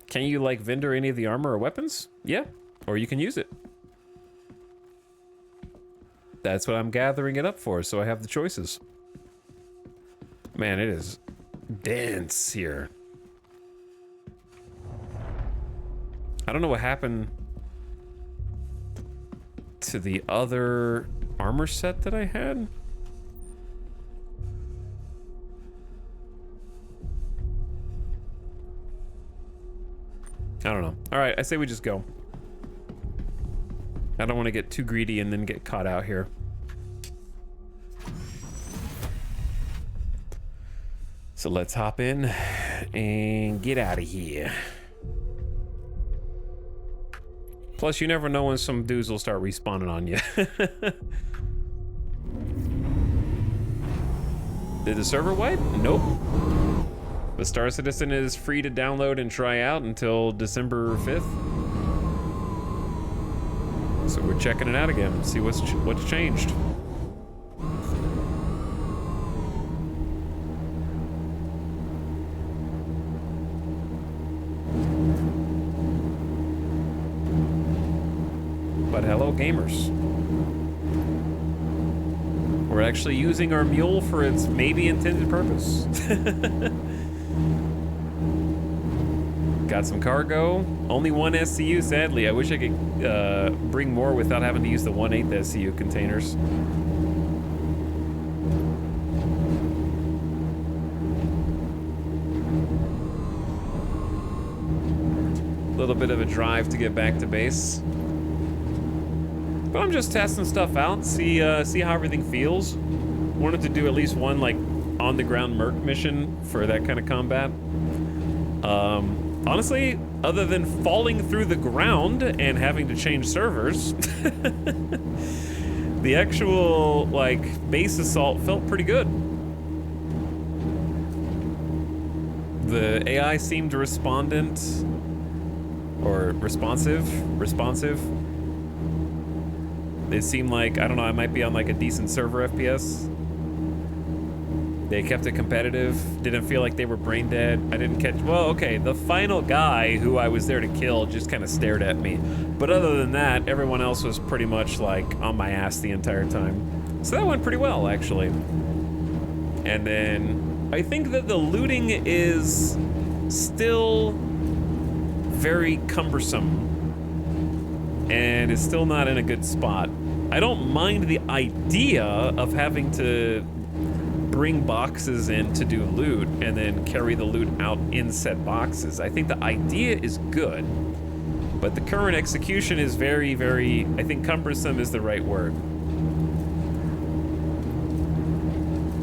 Can you like vendor any of the armor or weapons? Yeah, or you can use it. That's what I'm gathering it up for, so I have the choices. Man, it is dense here. I don't know what happened to the other armor set that I had. I don't know. All right, I say we just go. I don't want to get too greedy and then get caught out here. So let's hop in and get out of here. Plus, you never know when some dudes will start respawning on you. Did the server wipe? Nope. But Star Citizen is free to download and try out until December 5th. So we're checking it out again, see what's changed. But hello, gamers. We're actually using our mule for its maybe intended purpose. Got some cargo. Only one SCU, sadly. I wish I could bring more without having to use the 1/8 SCU containers. little bit of a drive to get back to base. But I'm just testing stuff out, see how everything feels. Wanted to do at least one like on the ground merc mission for that kind of combat. Honestly, other than falling through the ground and having to change servers, the actual like base assault felt pretty good. The AI seemed responsive. It seemed like, I don't know, I might be on like a decent server FPS. They kept it competitive. Didn't feel like they were brain dead. I didn't catch, well, okay, the final guy who I was there to kill just kind of stared at me. But other than that, everyone else was pretty much like on my ass the entire time. So that went pretty well, actually. And then I think that the looting is still very cumbersome and is still not in a good spot. I don't mind the idea of having to bring boxes in to do loot and then carry the loot out in said boxes. I think the idea is good, but the current execution is very, very, I think cumbersome is the right word.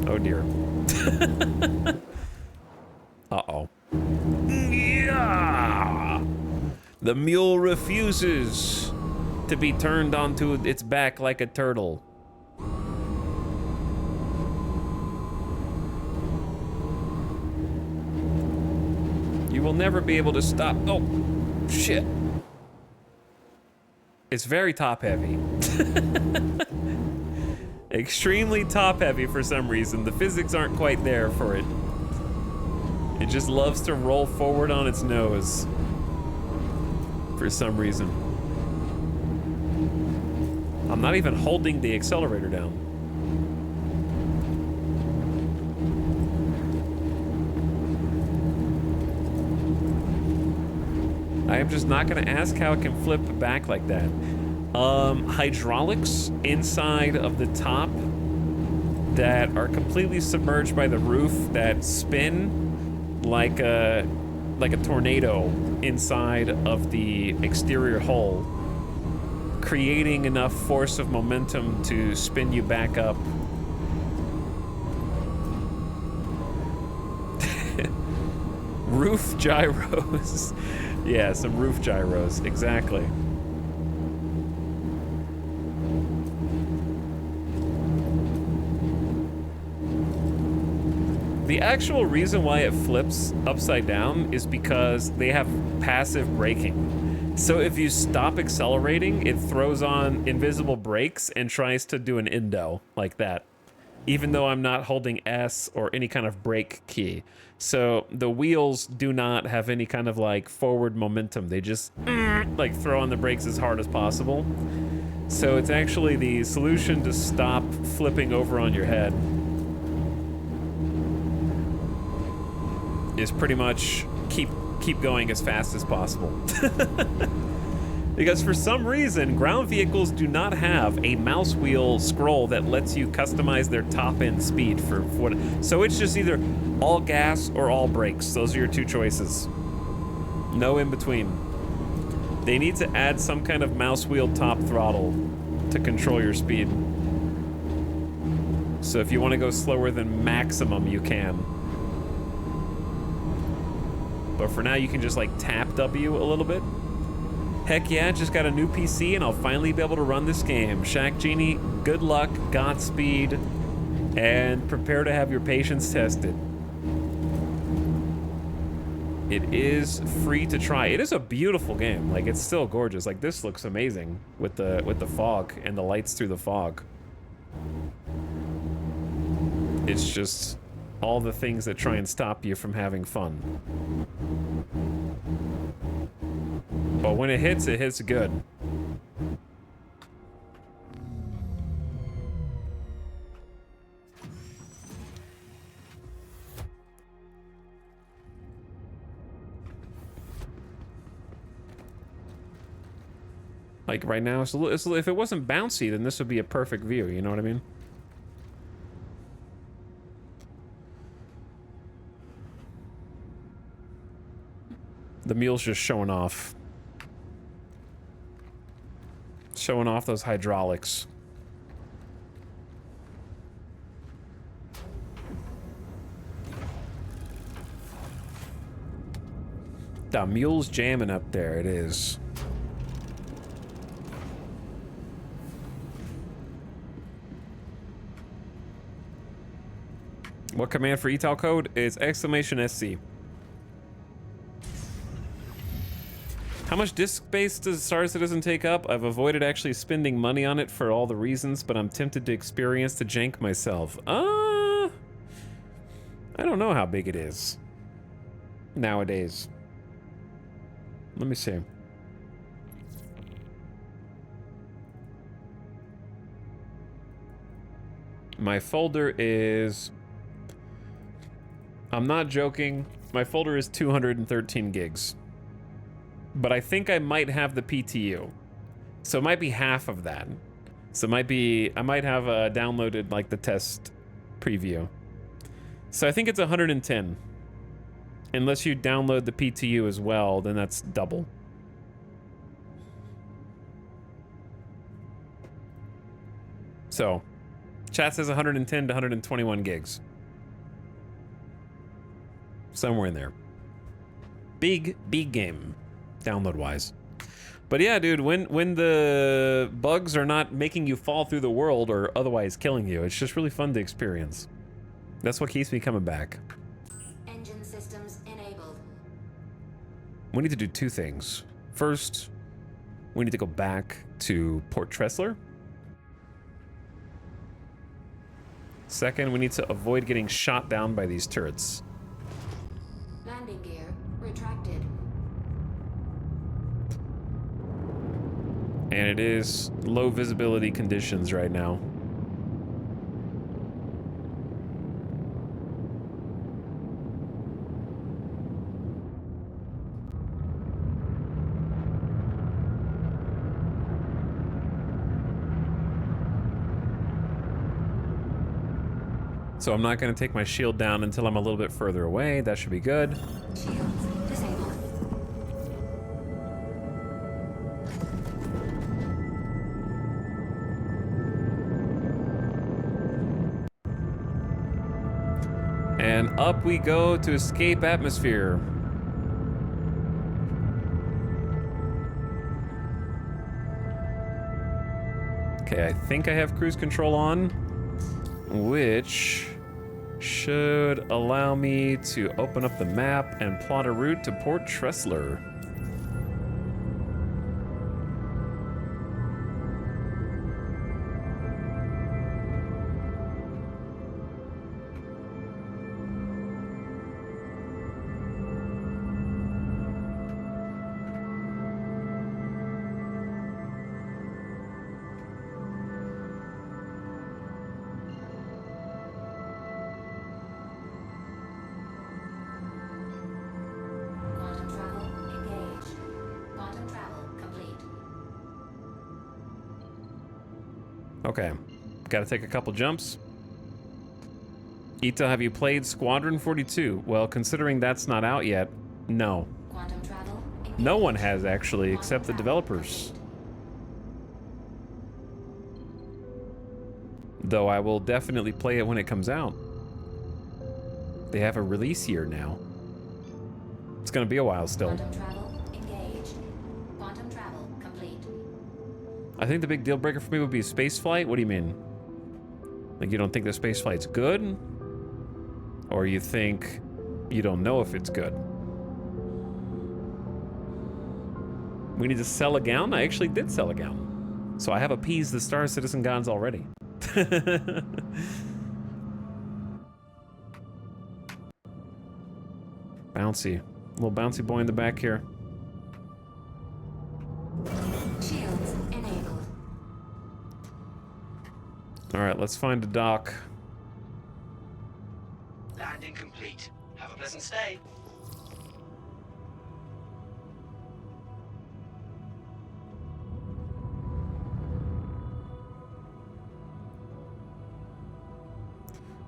Oh dear. Uh-oh. Yeah! The mule refuses to be turned onto its back like a turtle. You will never be able to stop. Oh, shit. It's very top heavy. Extremely top heavy for some reason. The physics aren't quite there for it. It just loves to roll forward on its nose for some reason. I'm not even holding the accelerator down. I am just not gonna ask how it can flip back like that. Hydraulics inside of the top that are completely submerged by the roof that spin like a tornado inside of the exterior hull, creating enough force of momentum to spin you back up. Roof gyros. Yeah, some roof gyros, exactly. The actual reason why it flips upside down is because they have passive braking. So if you stop accelerating, it throws on invisible brakes and tries to do an indo like that, even though I'm not holding S or any kind of brake key. So the wheels do not have any kind of like forward momentum. They just like throw on the brakes as hard as possible. So it's actually the solution to stop flipping over on your head is pretty much keep going as fast as possible. Because for some reason, ground vehicles do not have a mouse wheel scroll that lets you customize their top end speed for what. So it's just either all gas or all brakes. Those are your two choices. No in between. They need to add some kind of mouse wheel top throttle to control your speed. So if you want to go slower than maximum, you can. But for now, you can just like tap W a little bit. Heck yeah, just got a new PC and I'll finally be able to run this game. Shaq Genie, good luck, Godspeed, and prepare to have your patience tested. It is free to try. It is a beautiful game. Like, it's still gorgeous. Like, this looks amazing with the fog and the lights through the fog. It's just all the things that try and stop you from having fun. But when it hits good. Like right now, if it wasn't bouncy, then this would be a perfect view, you know what I mean? The mule's just showing off. Showing off those hydraulics. The mule's jamming up there, it is. What command for etal code is !SC. How much disk space does Star Citizen take up? I've avoided actually spending money on it for all the reasons, but I'm tempted to experience the jank myself. I don't know how big it is nowadays. Let me see. My folder is... I'm not joking. My folder is 213 gigs. But I think I might have the PTU. So it might be half of that. So it might be... I might have downloaded, like, the test preview. So I think it's 110. Unless you download the PTU as well, then that's double. So, chat says 110 to 121 gigs. Somewhere in there. Big game, download-wise. But yeah, dude, when the bugs are not making you fall through the world or otherwise killing you, it's just really fun to experience. That's what keeps me coming back. Engine systems enabled. We need to do two things. First, we need to go back to Port Tressler. Second, we need to avoid getting shot down by these turrets. Landing gear retracted. And it is low visibility conditions right now. So I'm not going to take my shield down until I'm a little bit further away. That should be good. Shields disabled. And up we go to escape atmosphere. Okay, I think I have cruise control on, which should allow me to open up the map and plot a route to Port Tressler. Quantum travel engaged. Quantum travel complete. Okay, gotta take a couple jumps. Ita, have you played Squadron 42? Well, considering that's not out yet, no. Quantum travel engaged. No one has, actually, except the developers. Though I will definitely play it when it comes out. They have a release year now. It's gonna be a while still. Quantum travel engaged. Quantum travel complete. I think the big deal breaker for me would be space flight. What do you mean? Like, you don't think the space flight's good? Or you think you don't know if it's good? We need to sell a gown? I actually did sell a gown. So I have appeased the Star Citizen gods already. Bouncy. Little bouncy boy in the back here. Shields enabled. Alright, let's find a dock. Landing complete. Have a pleasant stay.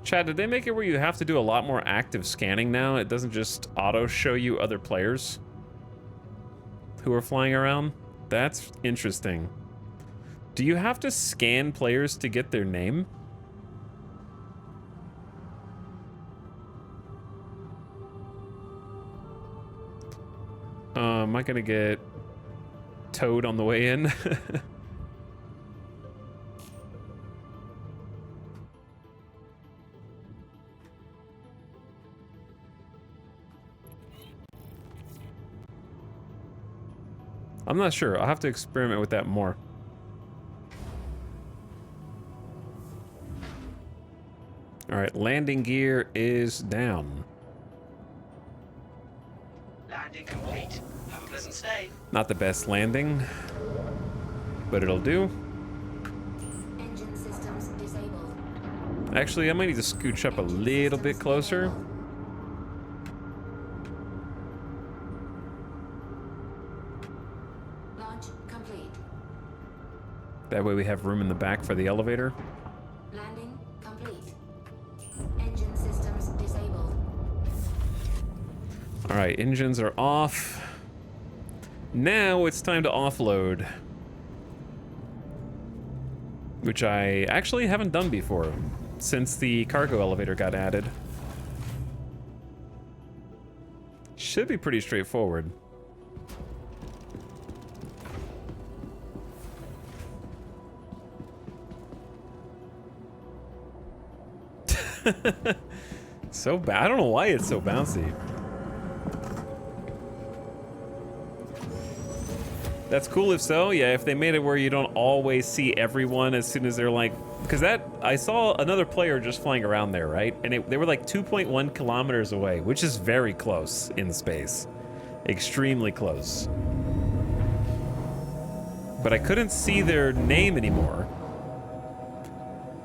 Chad, did they make it where you have to do a lot more active scanning now? It doesn't just auto show you other players who are flying around? That's interesting. Do you have to scan players to get their name? Am I gonna get towed on the way in? I'm not sure. I'll have to experiment with that more. All right, landing gear is down. Landing complete. Have a pleasant stay. Not the best landing, but it'll do. Engine systems disabled. Actually, I might need to scooch up a little bit closer. Launch complete. That way we have room in the back for the elevator. Landing complete. Engine systems disabled. All right, engines are off. Now it's time to offload, which I actually haven't done before since the cargo elevator got added. Should be pretty straightforward. So bad. I don't know why it's so bouncy. That's cool if so. Yeah, if they made it where you don't always see everyone as soon as they're like... Because that... I saw another player just flying around there, right? And they were like 2.1 kilometers away, which is very close in space. Extremely close. But I couldn't see their name anymore.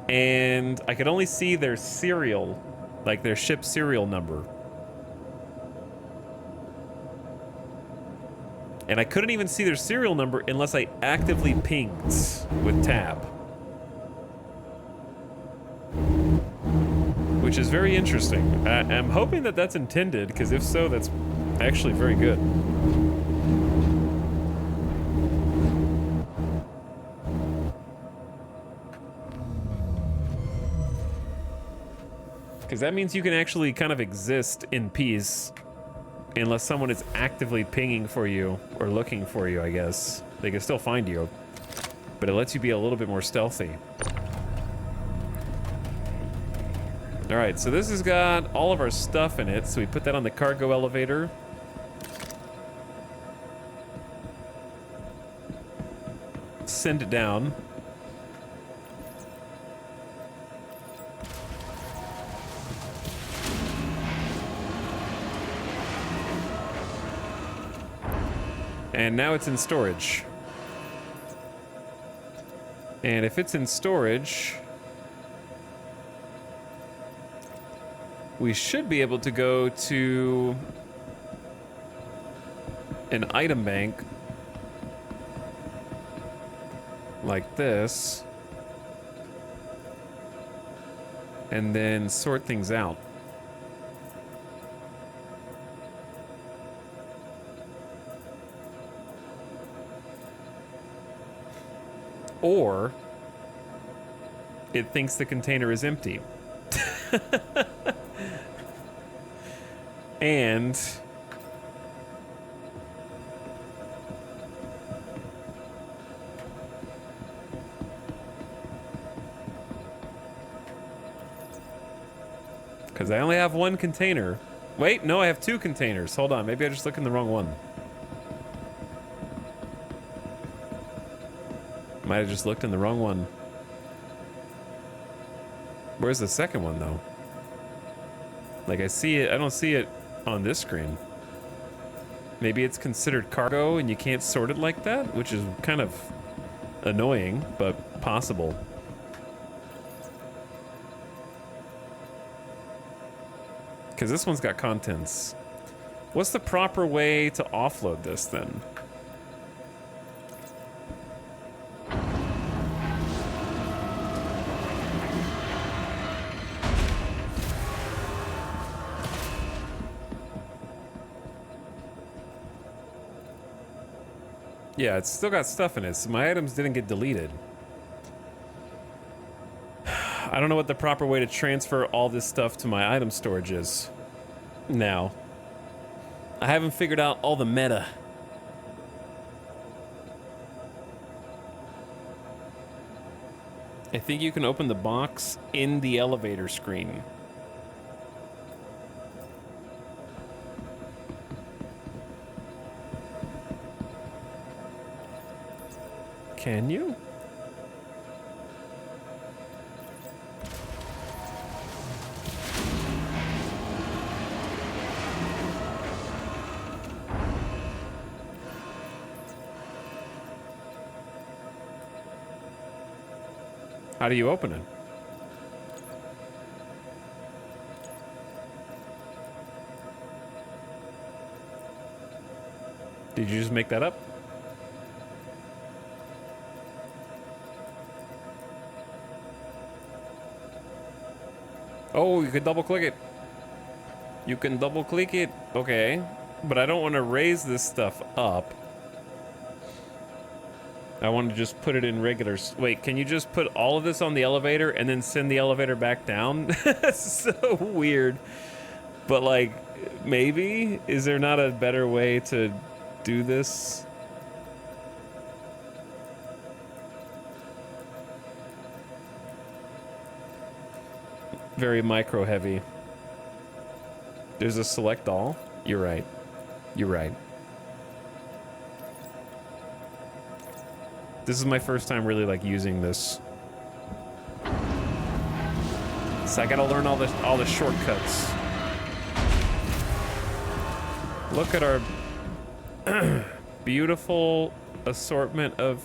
And I could only see their serial, like their ship serial number. And I couldn't even see their serial number unless I actively pinged with tab. Which is very interesting. I'm hoping that that's intended, because if so, that's actually very good. Because that means you can actually kind of exist in peace unless someone is actively pinging for you or looking for you, I guess. They can still find you, but it lets you be a little bit more stealthy. All right, so this has got all of our stuff in it, so we put that on the cargo elevator. Send it down. And now it's in storage. And if it's in storage, we should be able to go to an item bank like this and then sort things out. Or it thinks the container is empty. And because I only have one container. Wait, no, I have two containers. Hold on, maybe I just looked in the wrong one. Might have just looked in the wrong one. Where's the second one, though? Like, I see it. I don't see it on this screen. Maybe it's considered cargo and you can't sort it like that, which is kind of annoying, but possible. Because this one's got contents. What's the proper way to offload this, then? Yeah, it's still got stuff in it, so my items didn't get deleted. I don't know what the proper way to transfer all this stuff to my item storage is now. I haven't figured out all the meta. I think you can open the box in the elevator screen. Can you? How do you open it? Did you just make that up? Oh, you can double click it. You can double click it. Okay. But I don't want to raise this stuff up. I want to just put it in regular... Wait, can you just put all of this on the elevator and then send the elevator back down? That's so weird. But, like, maybe? Is there not a better way to do this? Very micro heavy. There's a select all. You're right. You're right. This is my first time really like using this. So I gotta learn all the shortcuts. Look at our beautiful assortment of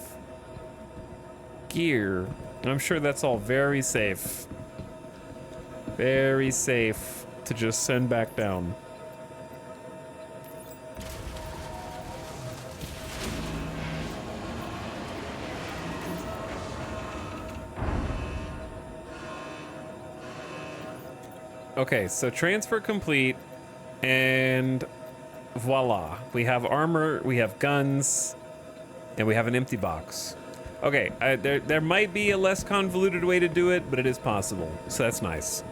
gear. I'm sure that's all very safe. Very safe to just send back down. Okay, so transfer complete, and voila. We have armor, we have guns, and we have an empty box. Okay, there might be a less convoluted way to do it, but it is possible, so that's nice.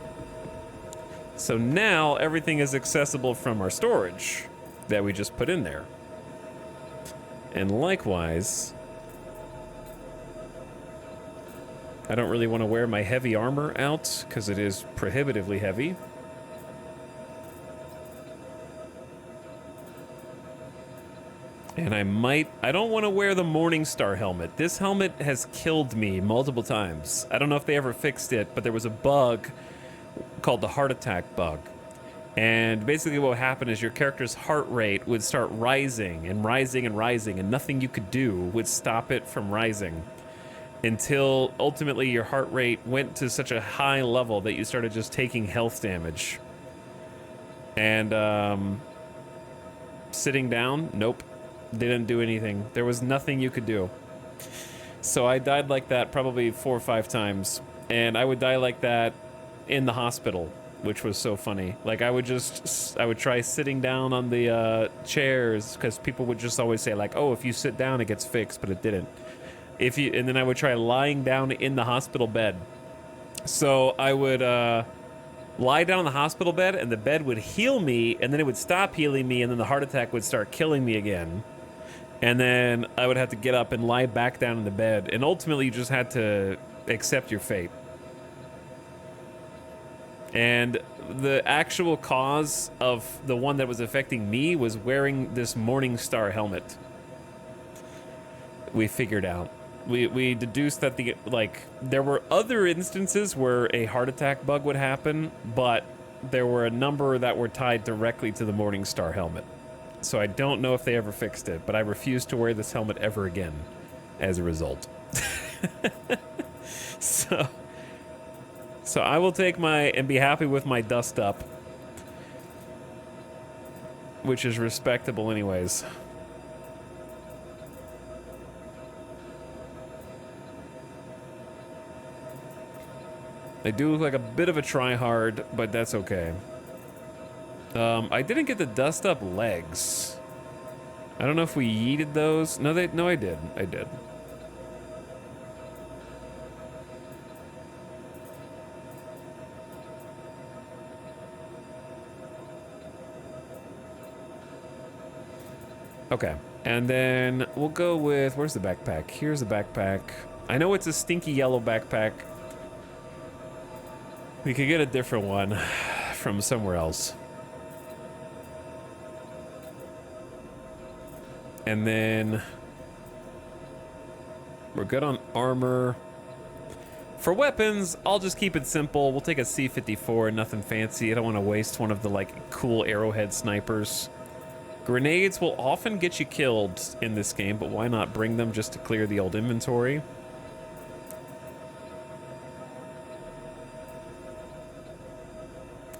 So now everything is accessible from our storage that we just put in there. And likewise, I don't really want to wear my heavy armor out because it is prohibitively heavy. And I don't want to wear the Morningstar helmet. This helmet has killed me multiple times. I don't know if they ever fixed it, but there was a bug called the heart attack bug. And basically what would happen is your character's heart rate would start rising and rising and rising, and nothing you could do would stop it from rising. Until ultimately your heart rate went to such a high level that you started just taking health damage. And sitting down, nope, didn't do anything. There was nothing you could do. So I died like that probably 4 or 5 times, and I would die like that in the hospital, which was so funny. Like I would try sitting down on the chairs, because people would just always say like, oh, if you sit down it gets fixed, but it didn't. And then I would try lying down in the hospital bed. So I would lie down on the hospital bed, and the bed would heal me, and then it would stop healing me, and then the heart attack would start killing me again. And then I would have to get up and lie back down in the bed, and ultimately you just had to accept your fate. And the actual cause of the one that was affecting me was wearing this Morningstar helmet. We figured out. We deduced that there were other instances where a heart attack bug would happen, but there were a number that were tied directly to the Morningstar helmet. So I don't know if they ever fixed it, but I refuse to wear this helmet ever again as a result. So I will take and be happy with my dust up, which is respectable anyways. I do look like a bit of a tryhard, but that's okay. I didn't get the dust up legs. I don't know if we yeeted those. No, I did. I did. Okay. And then we'll go with, where's the backpack? Here's the backpack. I know it's a stinky yellow backpack. We could get a different one from somewhere else. And then we're good on armor. For weapons, I'll just keep it simple. We'll take a C-54, nothing fancy. I don't want to waste one of the like cool arrowhead snipers. Grenades will often get you killed in this game, but why not bring them just to clear the old inventory?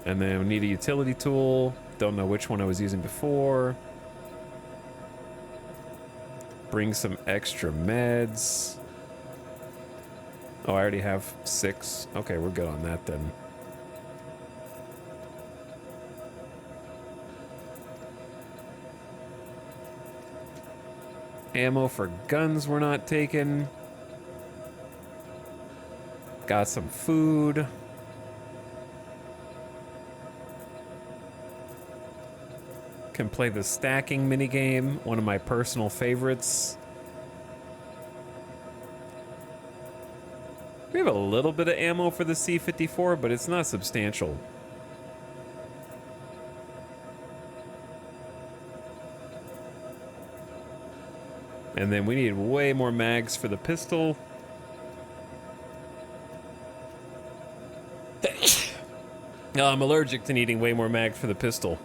And then we need a utility tool. Don't know which one I was using before. Bring some extra meds. Oh, I already have 6. Okay, we're good on that then. Ammo for guns we're not taking. Got some food. Can play the stacking minigame, one of my personal favorites. We have a little bit of ammo for the C-54, but it's not substantial. And then we need way more mags for the pistol. I'm allergic to needing way more mags for the pistol.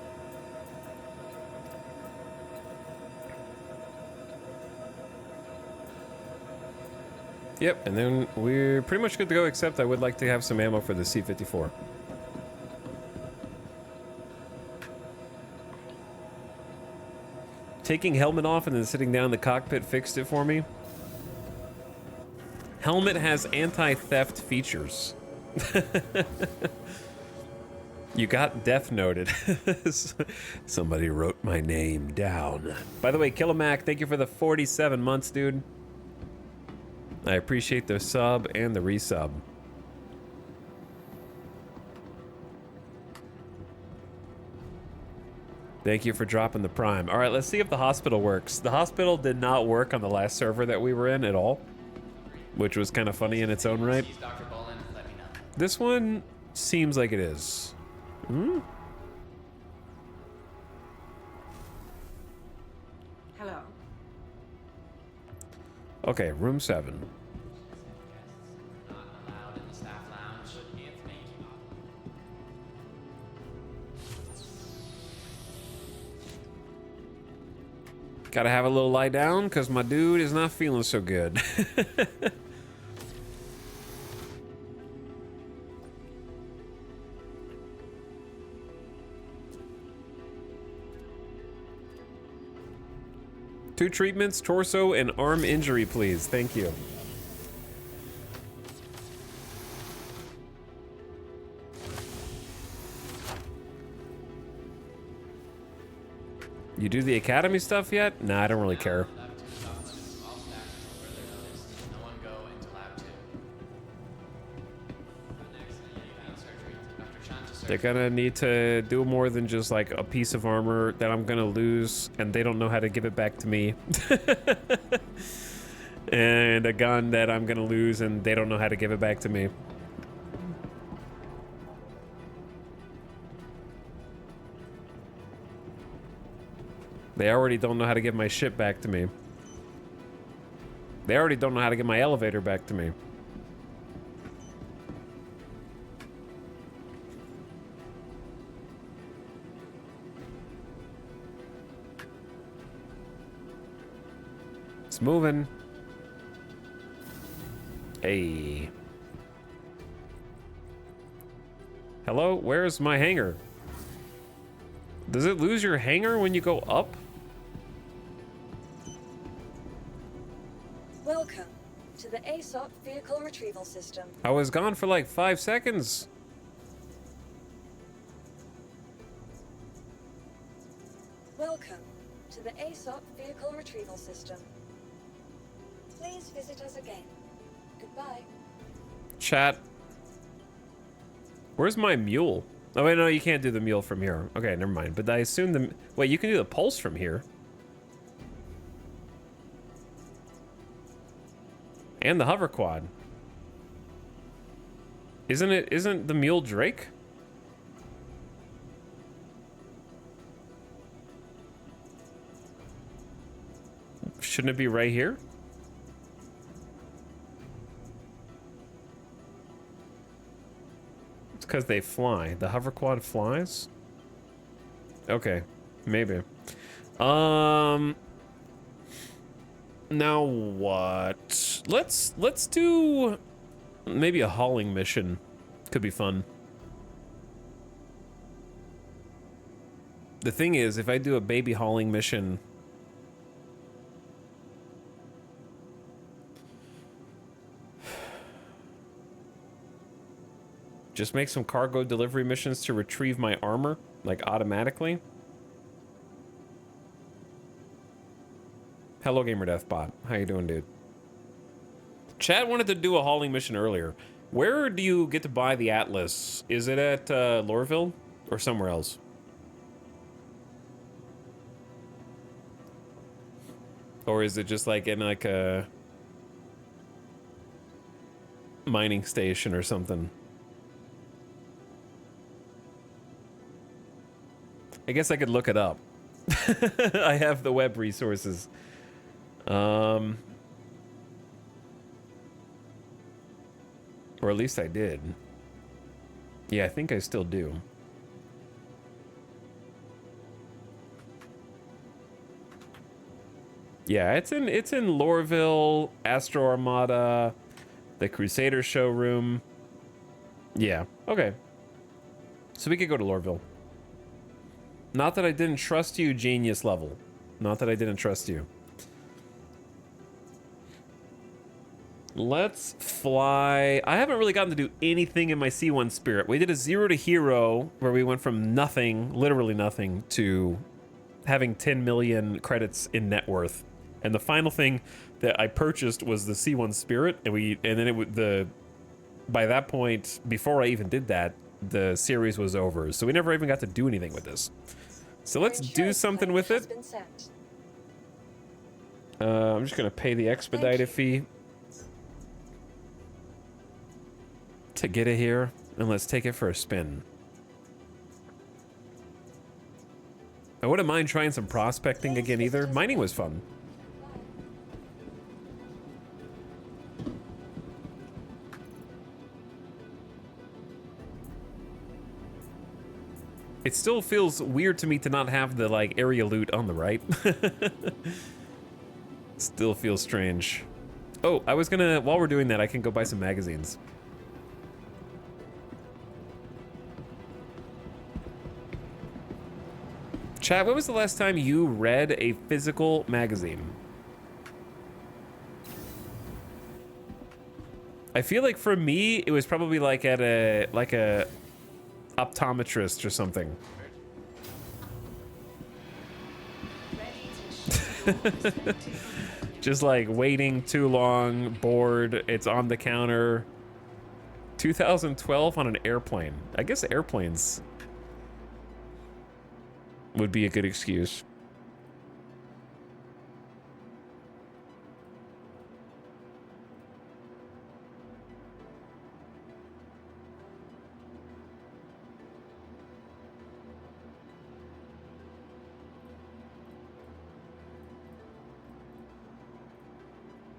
Yep, and then we're pretty much good to go, except I would like to have some ammo for the C-54. Taking helmet off and then sitting down in the cockpit fixed it for me. Helmet has anti-theft features. You got death noted. Somebody wrote my name down. By the way, Killimac, thank you for the 47 months, dude. I appreciate the sub and the resub. Thank you for dropping the prime. All right, let's see if the hospital works. The hospital did not work on the last server that we were in at all, which was kind of funny in its own right. This one seems like it is. Hmm? Hello. Okay, room 7. Gotta have a little lie down because my dude is not feeling so good. Two treatments, torso and arm injury, please. Thank you. You do the academy stuff yet? Nah, I don't really care. They're gonna need to do more than just like a piece of armor that I'm gonna lose and they don't know how to give it back to me. And a gun that I'm gonna lose and they don't know how to give it back to me. They already don't know how to give my shit back to me. They already don't know how to get my elevator back to me. It's moving. Hey. Hello? Where's my hangar? Does it lose your hangar when you go up? Welcome to the ASOP Vehicle Retrieval System. I was gone for like 5 seconds. Welcome to the ASOP Vehicle Retrieval System. Please visit us again. Goodbye. Chat. Where's my mule? Oh, wait, no, you can't do the mule from here. Okay, never mind. But I assume the... Wait, you can do the pulse from here. And the hover quad. Isn't the mule Drake? Shouldn't it be right here? It's because they fly. The hover quad flies? Okay, maybe. Now what? Let's do maybe a hauling mission. Could be fun. The thing is, if I do a baby hauling mission, just make some cargo delivery missions to retrieve my armor, like automatically. Hello, Gamer Deathbot. How you doing, dude? Chad wanted to do a hauling mission earlier. Where do you get to buy the Atlas? Is it at Lorville or somewhere else? Or is it just like in like a mining station or something? I guess I could look it up. I have the web resources. Or at least I did. Yeah, I think I still do. Yeah, it's in Lorville, Astro Armada, the Crusader showroom. Yeah, okay. So we could go to Lorville. Not that I didn't trust you, genius level. Not that I didn't trust you. Let's fly. I haven't really gotten to do anything in my C1 Spirit. We did a 0 to hero where we went from nothing, literally nothing, to having 10 million credits in net worth. And the final thing that I purchased was the C1 Spirit, and then it would by that point, before I even did that, the series was over. So we never even got to do anything with this. So let's do something with it. I'm just gonna pay the expedited fee to get it here, and let's take it for a spin. I wouldn't mind trying some prospecting again either. Mining was fun. It still feels weird to me to not have the like area loot on the right. Still feels strange. Oh, I was gonna, while we're doing that, I can go buy some magazines. Chat, when was the last time you read a physical magazine? I feel like for me, it was probably like at a optometrist or something. Just like waiting too long, bored, it's on the counter. 2012 on an airplane. I guess airplanes would be a good excuse.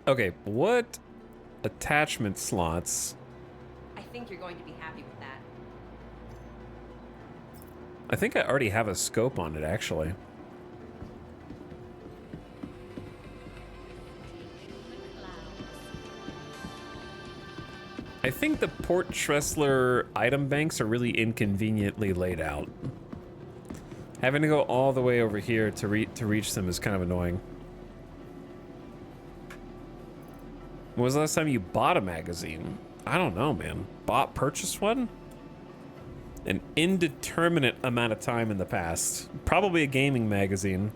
Okay, what attachment slots? I think you're going to be happy with that. I think I already have a scope on it, actually. I think the Port Tressler item banks are really inconveniently laid out. Having to go all the way over here to reach them is kind of annoying. When was the last time you bought a magazine? I don't know, man. Purchased one? An indeterminate amount of time in the past. Probably a gaming magazine.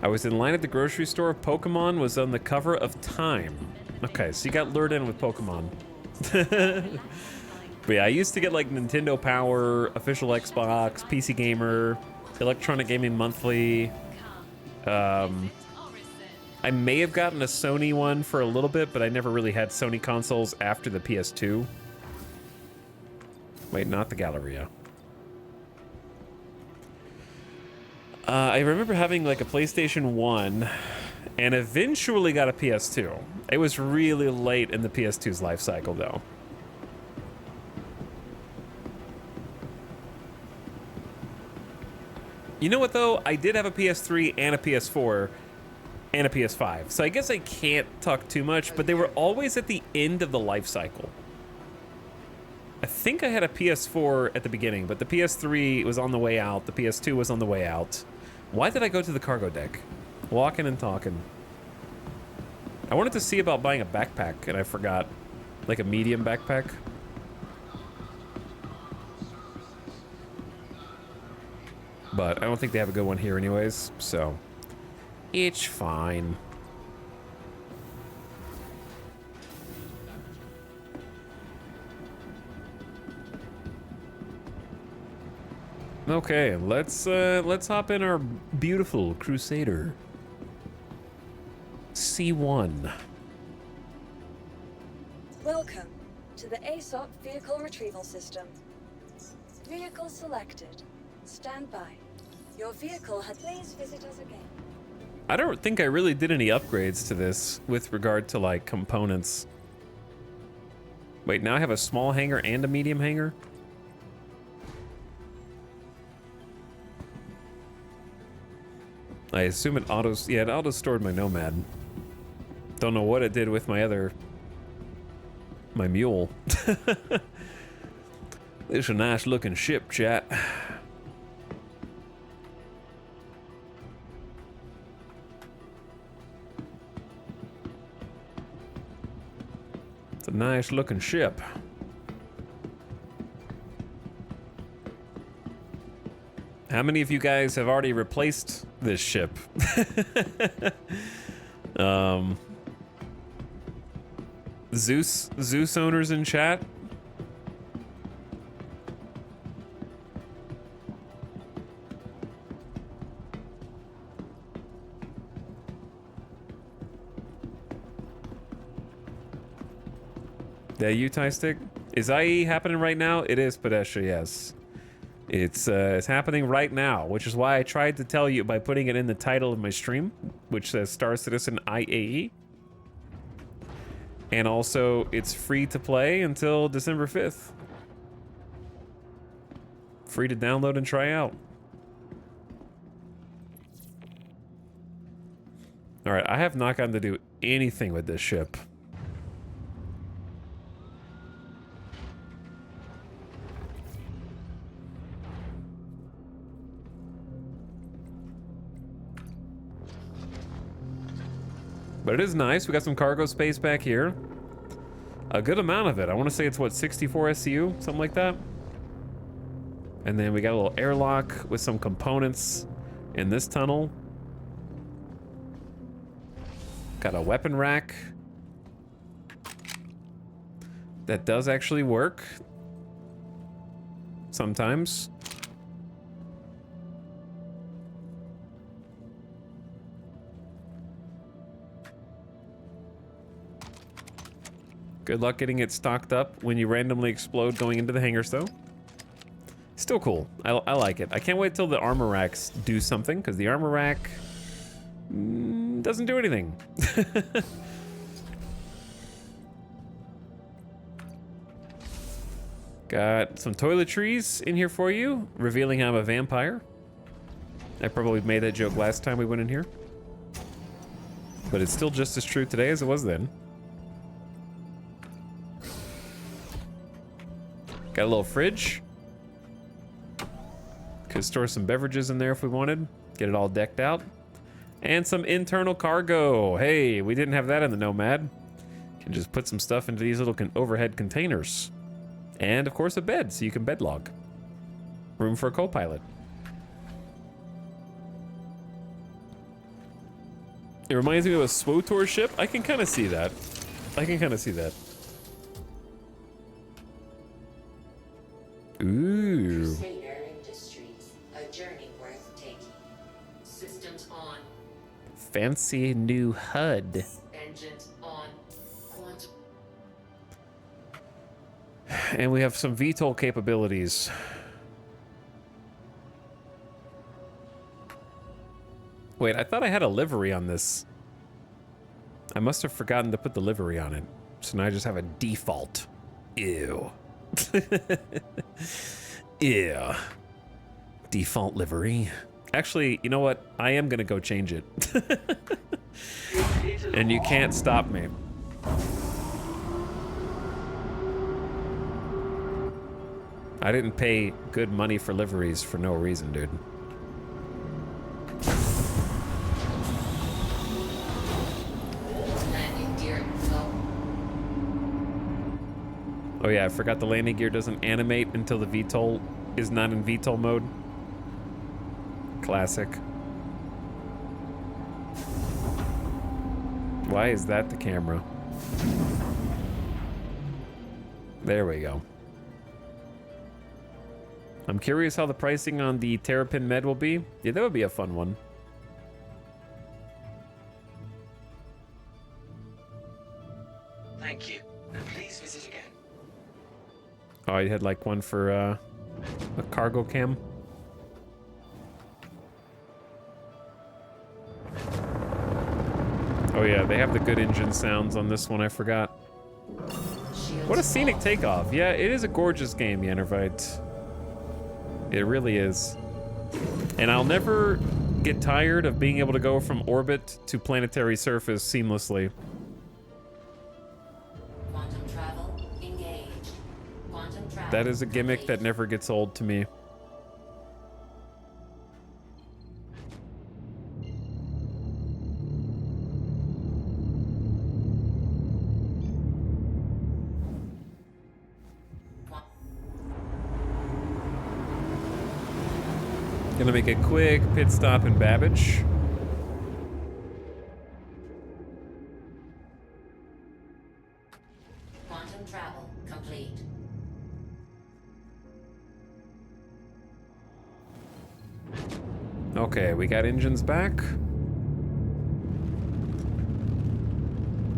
I was in line at the grocery store. Pokemon was on the cover of Time. Okay, so you got lured in with Pokemon. But yeah, I used to get like Nintendo Power, Official Xbox, PC Gamer, Electronic Gaming Monthly. I may have gotten a Sony one for a little bit, but I never really had Sony consoles after the PS2. Wait, not the Galleria. I remember having like a PlayStation 1 and eventually got a PS2. It was really late in the PS2's life cycle though. You know what though? I did have a PS3 and a PS4 and a PS5. So I guess I can't talk too much, but they were always at the end of the life cycle. I think I had a PS4 at the beginning, but the PS3 was on the way out. The PS2 was on the way out. Why did I go to the cargo deck? Walking and talking. I wanted to see about buying a backpack, and I forgot. Like a medium backpack. But I don't think they have a good one here anyways, so it's fine. Okay, let's hop in our beautiful Crusader C1. Welcome to the ASOP Vehicle Retrieval System. Vehicle selected. Stand by. Your vehicle has... Please visit us again. I don't think I really did any upgrades to this with regard to like components. Wait, now I have a small hangar and a medium hangar? I assume it autos... Yeah, it auto-stored my Nomad. Don't know what it did with my other... my mule. It's a nice looking ship, chat. It's a nice looking ship. How many of you guys have already replaced this ship? Zeus owners in chat? The Utai stick? Is IAE happening right now? It is, Padesha, yes. It's happening right now, which is why I tried to tell you by putting it in the title of my stream, which says Star Citizen IAE. And also, it's free to play until December 5th. Free to download and try out. Alright, I have not gotten to do anything with this ship. But it is nice. We got some cargo space back here. A good amount of it. I want to say it's, what, 64 SCU? Something like that. And then we got a little airlock with some components in this tunnel. Got a weapon rack. That does actually work. Sometimes. Good luck getting it stocked up when you randomly explode going into the hangars, though. Still cool. I like it. I can't wait till the armor racks do something, because the armor rack doesn't do anything. Got some toiletries in here for you, revealing I'm a vampire. I probably made that joke last time we went in here. But it's still just as true today as it was then. Got a little fridge. Could store some beverages in there if we wanted. Get it all decked out. And some internal cargo. Hey, we didn't have that in the Nomad. Can just put some stuff into these little overhead containers. And of course a bed, so you can bed log. Room for a co-pilot. It reminds me of a SWOTOR ship. I can kind of see that. I can kind of see that. Ooh. Crusader Industries, a journey worth taking. Systems on. Fancy new HUD. Engines on. Quantum. And we have some VTOL capabilities. Wait, I thought I had a livery on this. I must have forgotten to put the livery on it. So now I just have a default. Ew. Ew. Default livery. Actually, you know what? I am gonna go change it. And you can't stop me. I didn't pay good money for liveries for no reason, dude. Landing gear low. Oh yeah, I forgot the landing gear doesn't animate until the VTOL is not in VTOL mode. Classic. Why is that the camera? There we go. I'm curious how the pricing on the Terrapin Med will be. Yeah, that would be a fun one. Thank you. And please visit again. Oh, you had like one for a cargo cam? Oh yeah, they have the good engine sounds on this one, I forgot. What a scenic takeoff. Yeah, it is a gorgeous game, Yannervite. It really is. And I'll never get tired of being able to go from orbit to planetary surface seamlessly. Quantum travel engaged. Quantum travel. That is a gimmick that never gets old to me. Gonna make a quick pit stop in Babbage. Quantum travel complete. Okay, we got engines back.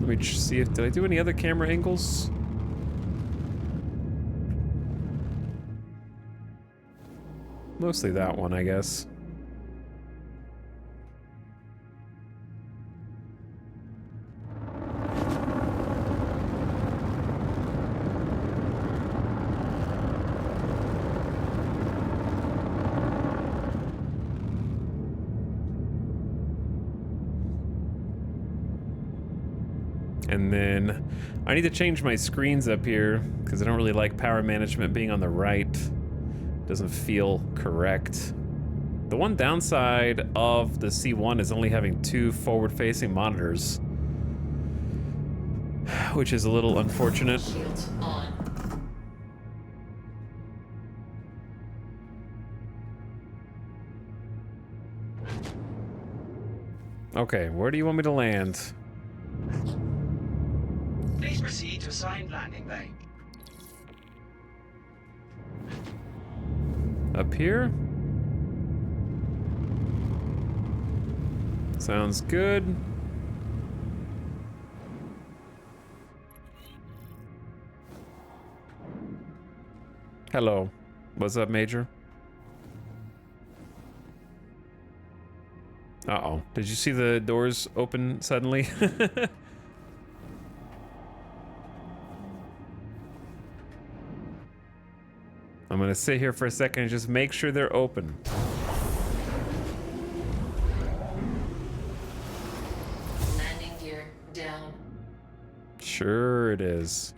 Let me just see if, did I do any other camera angles? Mostly that one, I guess. And then I need to change my screens up here because I don't really like power management being on the right. Doesn't feel correct. The one downside of the C1 is only having 2 forward-facing monitors, which is a little unfortunate. Shields on. Okay, where do you want me to land? Please proceed to assigned landing bay. Up here? Sounds good. Hello. What's up, Major? Uh-oh. Did you see the doors open suddenly? I'm gonna sit here for a second and just make sure they're open. Landing gear down. Sure it is.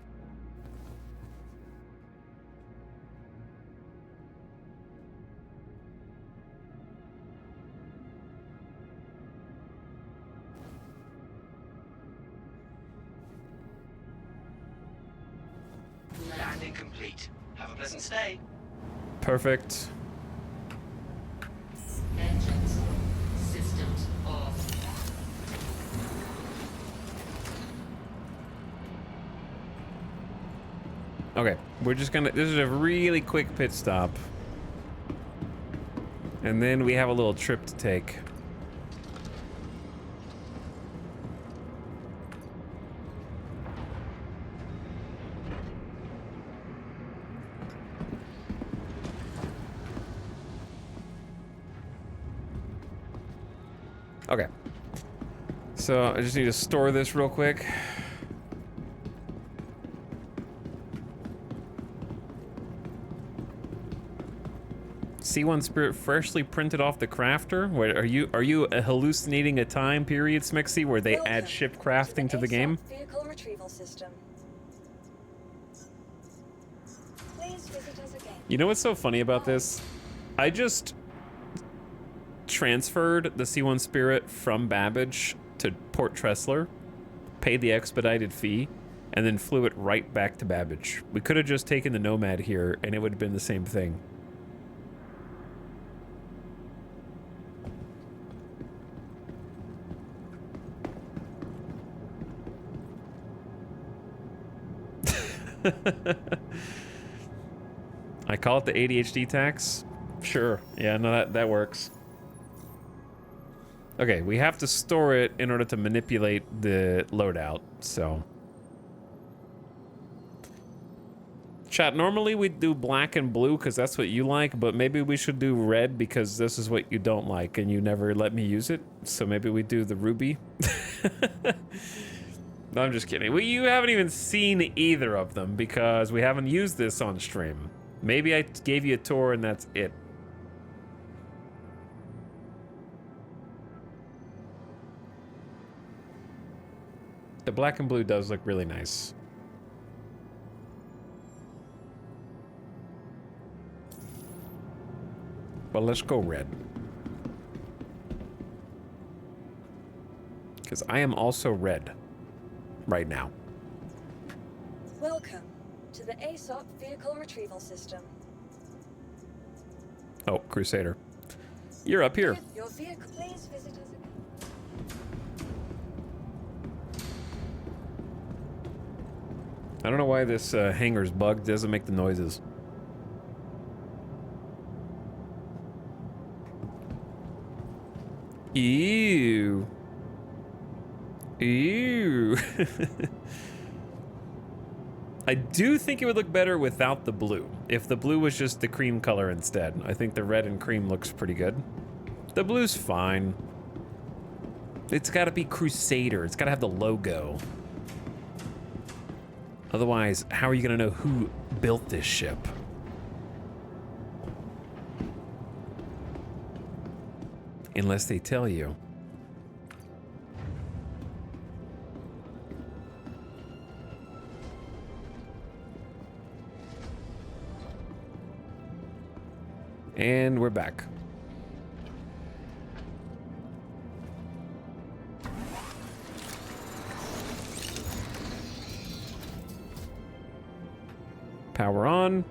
Landing complete. Have a pleasant stay. Perfect. Engines. Systems off. Okay, we're just gonna, this is a really quick pit stop. And then we have a little trip to take. Okay. So I just need to store this real quick. C1 Spirit freshly printed off the crafter? Wait, are you hallucinating a time period, Smexy, where they add ship crafting to the game? Vehicle retrieval system. Please visit us again. You know what's so funny about this? I just transferred the C1 Spirit from Babbage to Port Tressler, paid the expedited fee, and then flew it right back to Babbage. We could have just taken the Nomad here, and it would have been the same thing. I call it the ADHD tax? Sure. Yeah, no, that works. Okay, we have to store it in order to manipulate the loadout, so. Chat, normally we'd do black and blue because that's what you like, but maybe we should do red because this is what you don't like and you never let me use it. So maybe we do the ruby. No, I'm just kidding. You haven't even seen either of them because we haven't used this on stream. Maybe I gave you a tour and that's it. The black and blue does look really nice. But let's go red. Because I am also red right now. Welcome to the ASOP vehicle retrieval system. Oh, Crusader. You're up here. Your vehicle, please visit us again. I don't know why this hangar's bugged. Doesn't make the noises. Ew. Ew. I do think it would look better without the blue. If the blue was just the cream color instead. I think the red and cream looks pretty good. The blue's fine. It's gotta be Crusader. It's gotta have the logo. Otherwise, how are you gonna know who built this ship? Unless they tell you. And we're back. Power on.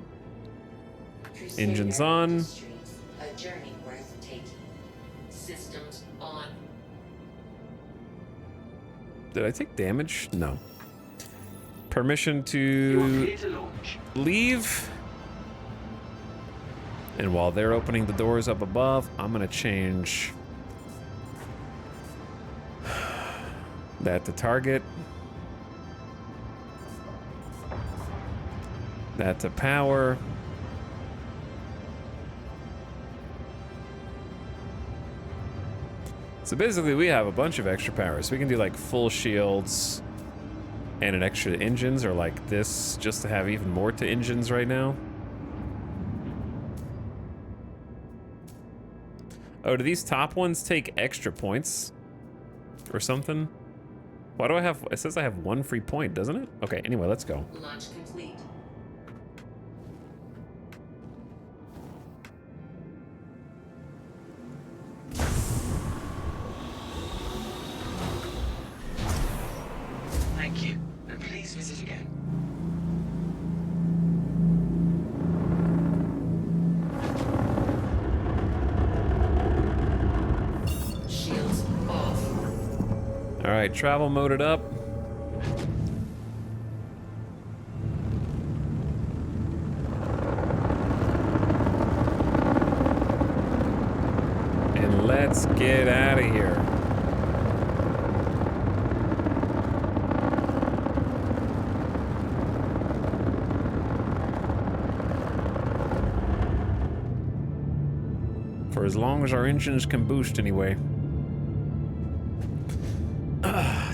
Engines on. A journey worth taking. Systems on. Did I take damage? No. Permission to leave. And while they're opening the doors up above, I'm gonna change that to target. That to power. So basically we have a bunch of extra power. So we can do like full shields and an extra engines, or like this just to have even more to engines right now. Oh, do these top ones take extra points or something? Why do I have, it says I have 1 free point, doesn't it? Okay, anyway, let's go. Launch complete. Thank you, and please visit again. Shields off. All right, travel moded up. Let's get out of here. For as long as our engines can boost anyway.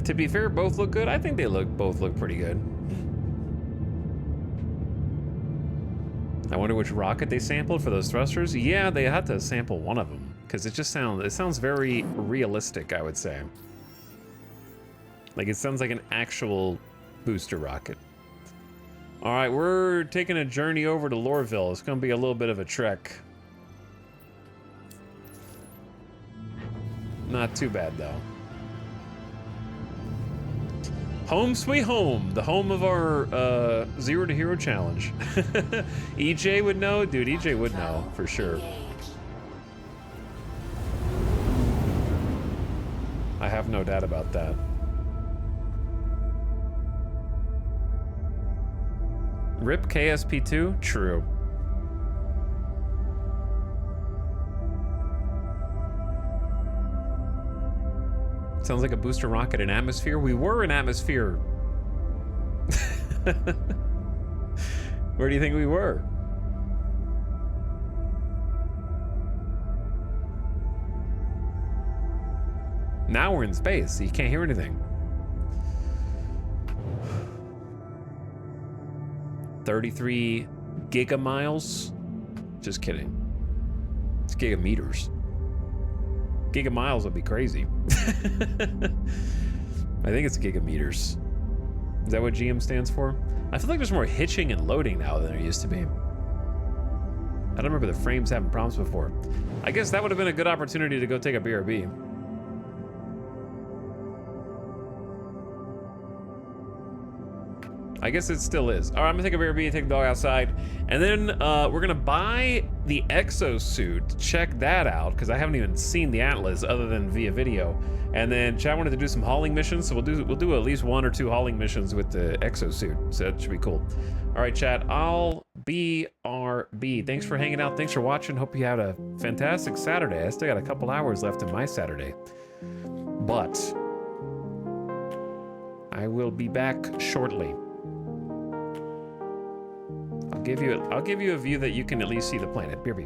To be fair, both look good. I think they both look pretty good. I wonder which rocket they sampled for those thrusters. Yeah, they had to sample one of them because it sounds very realistic, I would say. Like it sounds like an actual booster rocket. All right, we're taking a journey over to Lorville. It's going to be a little bit of a trek. Not too bad though. Home sweet home, the home of our Zero to Hero challenge. EJ would know, dude. EJ would know for sure. I have no doubt about that. RIP KSP2? True. Sounds like a booster rocket in atmosphere. We were in atmosphere. Where do you think we were? Now we're in space, so you can't hear anything. 33 gigamiles? Just kidding. It's gigameters. Gigamiles would be crazy. I think it's gigameters. Is that what GM stands for? I feel like there's more hitching and loading now than there used to be. I don't remember the frames having problems before. I guess that would have been a good opportunity to go take a BRB. I guess it still is. All right, I'm gonna take a BRB, take the dog outside, and then we're gonna buy the exosuit. Check that out, because I haven't even seen the Atlas other than via video. And then Chad wanted to do some hauling missions, so we'll do at least 1 or 2 hauling missions with the exosuit. So that should be cool. All right, Chad, I'll BRB. Thanks for hanging out. Thanks for watching. Hope you had a fantastic Saturday. I still got a couple hours left in my Saturday, but I will be back shortly. I'll give you a view that you can at least see the planet. BRB.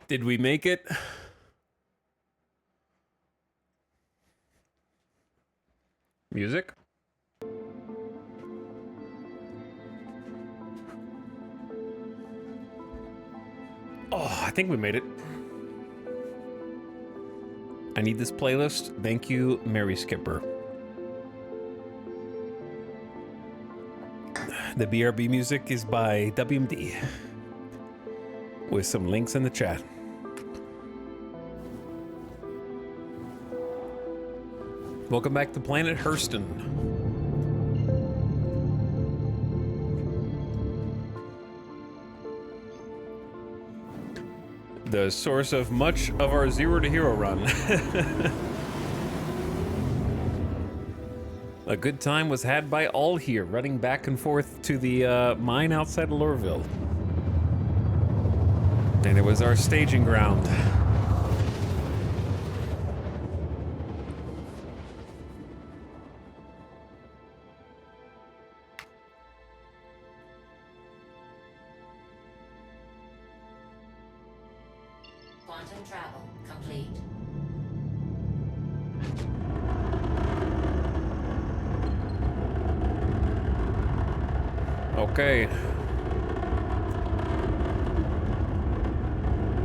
Did we make it? Music? Oh, I think we made it. I need this playlist. Thank you, Mary Skipper. The BRB music is by WMD, with some links in the chat. Welcome back to Planet Hurston. The source of much of our Zero to Hero run. A good time was had by all here, running back and forth to the mine outside of Lorville. And it was our staging ground. Quantum travel complete. Okay.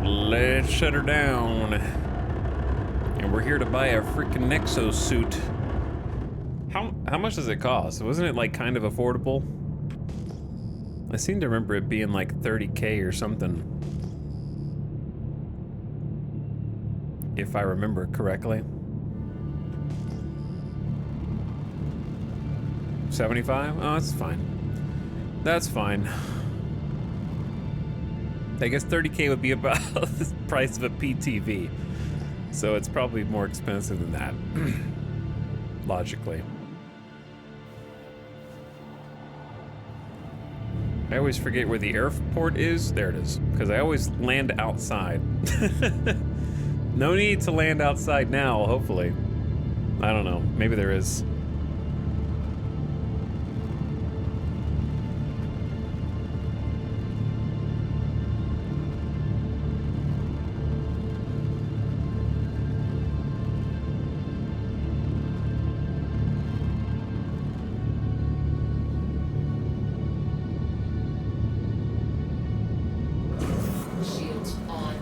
Let's shut her down. And we're here to buy a freaking Nexo suit. How much does it cost? Wasn't it like kind of affordable? I seem to remember it being like 30K or something. If I remember correctly. 75? Oh, that's fine. That's fine. I guess 30K would be about the price of a PTV. So it's probably more expensive than that. Logically. I always forget where the airport is. There it is. Because I always land outside. No need to land outside now, hopefully. I don't know. Maybe there is. Shields on.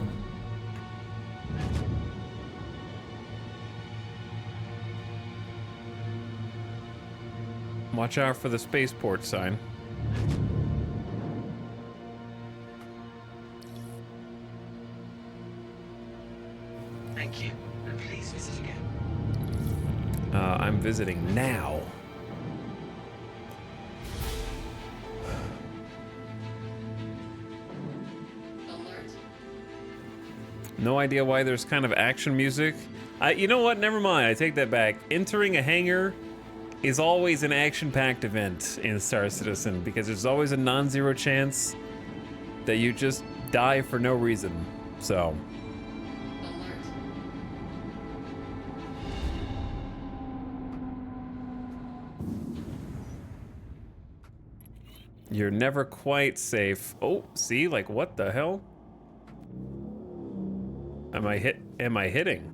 Watch out for the spaceport sign. Thank you, and please visit again. I'm visiting now. Alert. No idea why there's kind of action music. You know what? Never mind. I take that back. Entering a hangar is always an action-packed event in Star Citizen because there's always a non-zero chance that you just die for no reason. So. Alert. You're never quite safe. Oh, see? Like, what the hell? Am I hitting?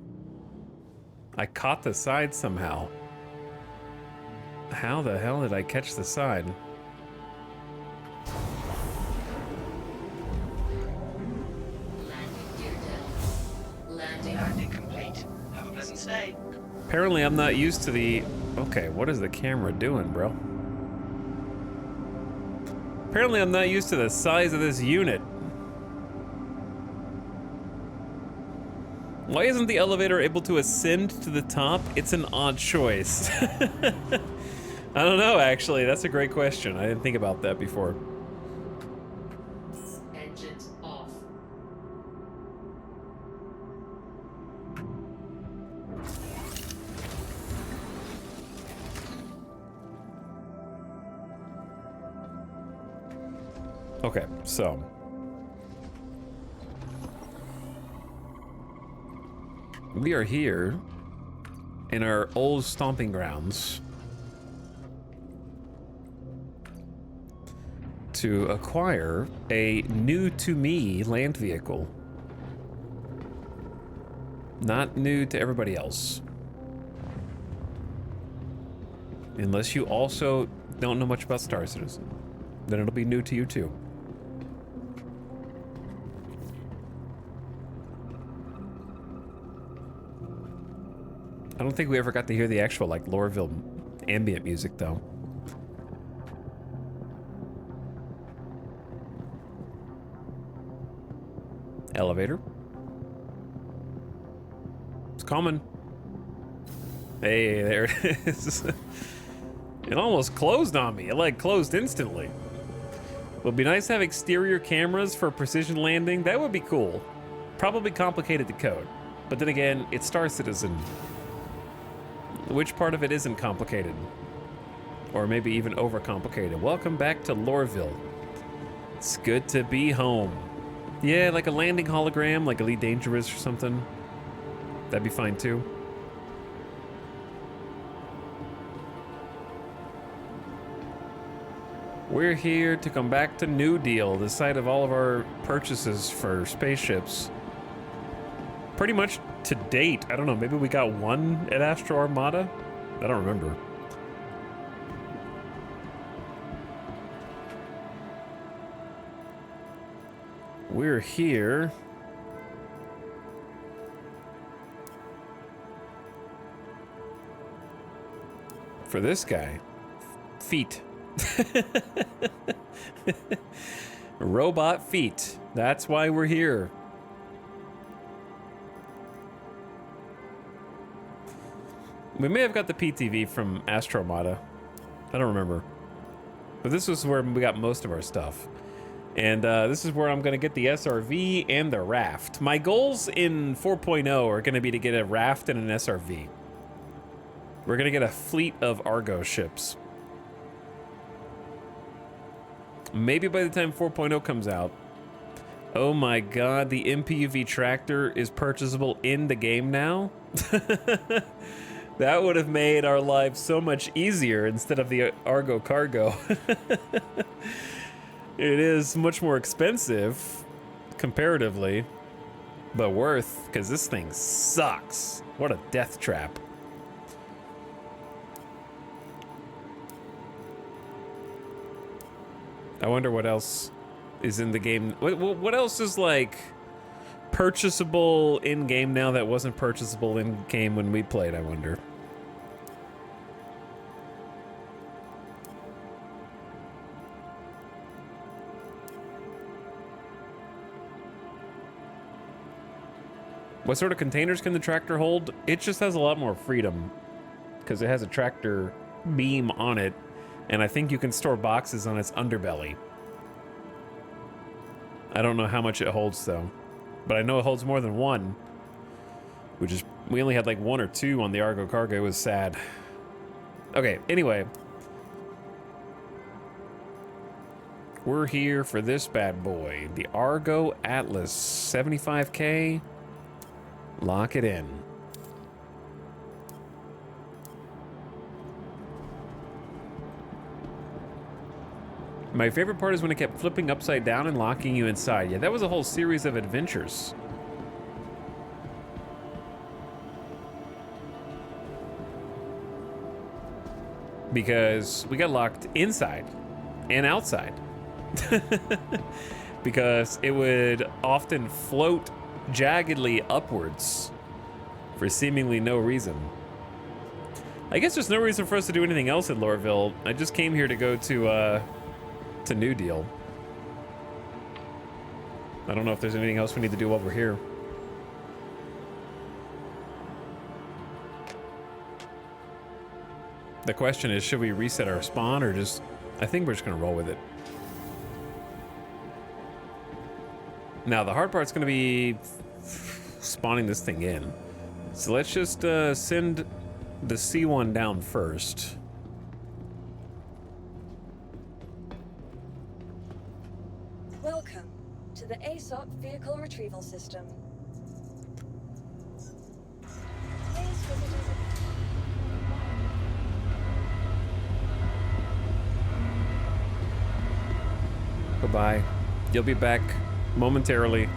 I caught the side somehow. How the hell did I catch the side? Landing complete. Have a pleasant stay. Apparently I'm not used to the... Okay, what is the camera doing, bro? Apparently I'm not used to the size of this unit. Why isn't the elevator able to ascend to the top? It's an odd choice. I don't know, actually. That's a great question. I didn't think about that before. Engines off. Okay, so. We are here in our old stomping grounds to acquire a new to me land vehicle. Not new to everybody else. Unless you also don't know much about Star Citizen. Then it'll be new to you too. I don't think we ever got to hear the actual, like, Lorville ambient music, though. Elevator. It's coming. Hey, there it is. It almost closed on me. It, like, closed instantly. Would be nice to have exterior cameras for precision landing. That would be cool. Probably complicated to code. But then again, it's Star Citizen. Which part of it isn't complicated? Or maybe even overcomplicated. Welcome back to Lorville. It's good to be home. Yeah, like a landing hologram, like Elite Dangerous or something. That'd be fine too. We're here to come back to New Deal, the site of all of our purchases for spaceships. Pretty much to date. I don't know, maybe we got one at Astro Armada? I don't remember. We're here. For this guy. Feet. Robot feet. That's why we're here. We may have got the PTV from Astro Armada. I don't remember. But this was where we got most of our stuff. And this is where I'm going to get the SRV and the raft. My goals in 4.0 are going to be to get a raft and an SRV. We're going to get a fleet of Argo ships. Maybe by the time 4.0 comes out. Oh my god, the MPUV tractor is purchasable in the game now? That would have made our lives so much easier instead of the Argo Cargo. It is much more expensive, comparatively, but worth, because this thing sucks. What a death trap. I wonder what else is in the game. What else is, like, purchasable in-game now that wasn't purchasable in-game when we played, I wonder. What sort of containers can the tractor hold? It just has a lot more freedom because it has a tractor beam on it, and I think you can store boxes on its underbelly. I don't know how much it holds though, but I know it holds more than one, which is, we only had like 1 or 2 on the Argo Cargo. It was sad. Okay, anyway. We're here for this bad boy, the Argo Atlas, 75K. Lock it in. My favorite part is when it kept flipping upside down and locking you inside. Yeah, that was a whole series of adventures. Because we got locked inside and outside. Because it would often float jaggedly upwards for seemingly no reason. I guess there's no reason for us to do anything else at Lorville. I just came here to go to New Deal. I don't know if there's anything else we need to do while we're here. The question is, should we reset our spawn or just... I think we're just gonna roll with it. Now, the hard part's gonna be spawning this thing in. So let's just send the C1 down first. Welcome to the ASOP Vehicle Retrieval System. Please visit us. Goodbye. You'll be back momentarily.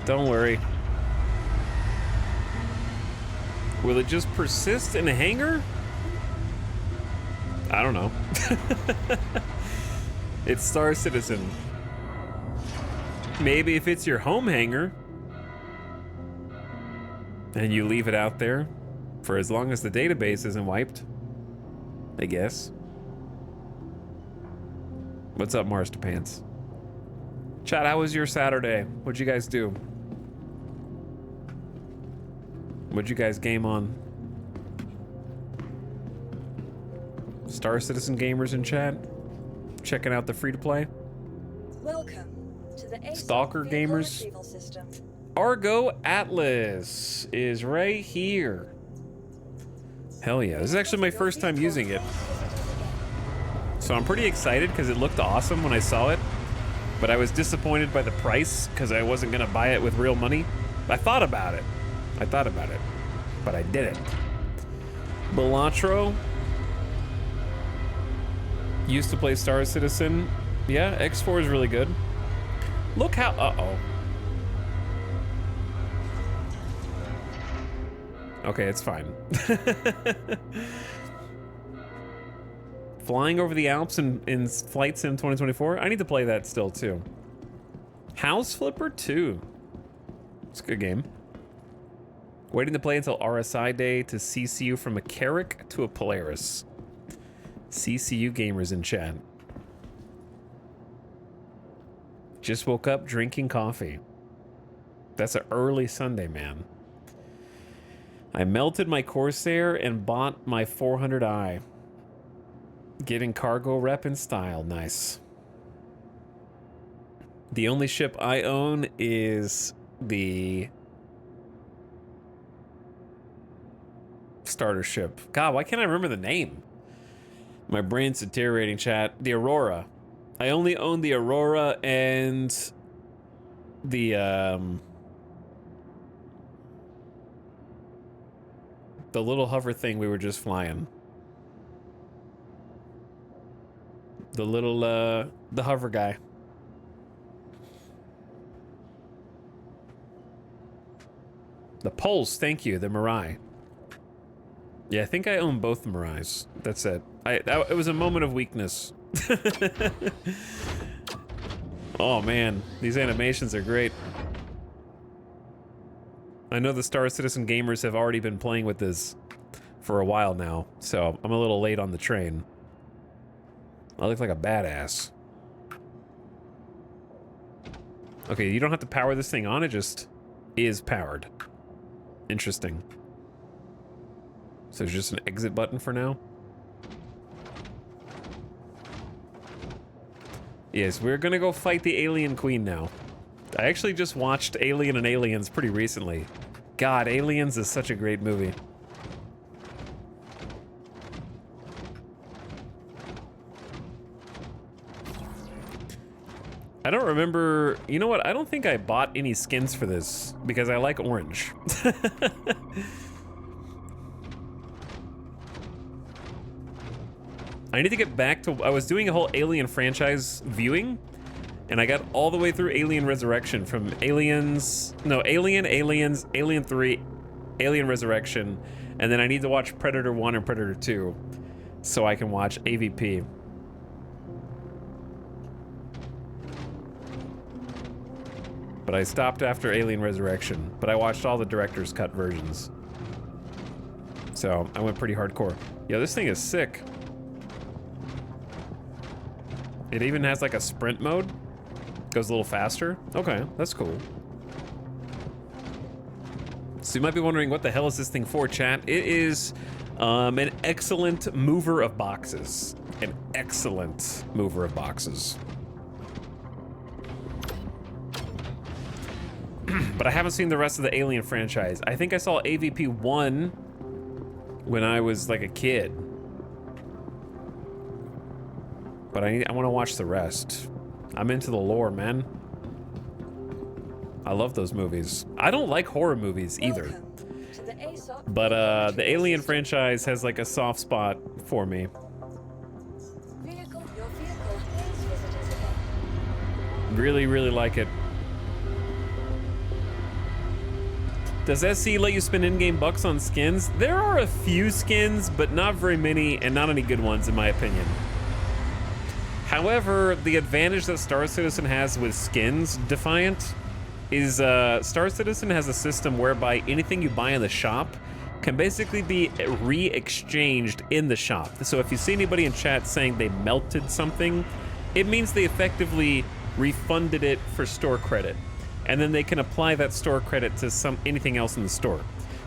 Don't worry. Will it just persist in a hangar? I don't know. It's Star Citizen. Maybe if it's your home hangar and you leave it out there for as long as the database isn't wiped, I guess. What's up, Mars to Pants? Chat, how was your Saturday? What'd you guys do? What'd you guys game on? Star Citizen gamers in chat? Checking out the free-to-play? Welcome to the ASOP Stalker vehicle gamers? retrieval system. Argo Atlas is right here. Hell yeah, this is actually my first time using it. So I'm pretty excited because it looked awesome when I saw it, but I was disappointed by the price because I wasn't gonna buy it with real money. I thought about it, but I didn't. Bellatro used to play Star Citizen. Yeah, X4 is really good. Look how, uh-oh. Okay, it's fine. Flying over the Alps in Flight Sim 2024? I need to play that still, too. House Flipper 2. It's a good game. Waiting to play until RSI Day to CCU from a Carrack to a Polaris. CCU gamers in chat. Just woke up drinking coffee. That's an early Sunday, man. I melted my Corsair and bought my 400i. Getting cargo rep in style. Nice. The only ship I own is the starter ship. God, why can't I remember the name? My brain's deteriorating, chat. The Aurora. I only own the Aurora and the little hover thing we were just flying. The little, the hover guy. The Pulse, thank you, the Mirai. Yeah, I think I own both the Mirais. That's it. It was a moment of weakness. Oh man, these animations are great. I know the Star Citizen gamers have already been playing with this for a while now, so I'm a little late on the train. I look like a badass. Okay, you don't have to power this thing on, it just is powered. Interesting. So there's just an exit button for now? Yes, we're gonna go fight the Alien Queen now. I actually just watched Alien and Aliens pretty recently. God, Aliens is such a great movie. I don't remember, you know what? I don't think I bought any skins for this because I like orange. I need to get back to, I was doing a whole Alien franchise viewing and I got all the way through Alien Resurrection from Aliens, no, Aliens, Alien 3, Alien Resurrection, and then I need to watch Predator 1 and Predator 2 so I can watch AVP. But I stopped after Alien Resurrection, but I watched all the director's cut versions. So I went pretty hardcore. Yo, this thing is sick. It even has like a sprint mode. Goes a little faster. Okay, that's cool. So you might be wondering, what the hell is this thing for, chat? It is an excellent mover of boxes. An excellent mover of boxes. But I haven't seen the rest of the Alien franchise. I think I saw AVP 1 when I was like a kid. But I want to watch the rest. I'm into the lore, man. I love those movies. I don't like horror movies either. But the Alien franchise has like a soft spot for me. Really, really like it. Does SC let you spend in-game bucks on skins? There are a few skins, but not very many, and not any good ones in my opinion. However, the advantage that Star Citizen has with skins, Defiant, is Star Citizen has a system whereby anything you buy in the shop can basically be re-exchanged in the shop. So if you see anybody in chat saying they melted something, it means they effectively refunded it for store credit. And then they can apply that store credit to anything else in the store.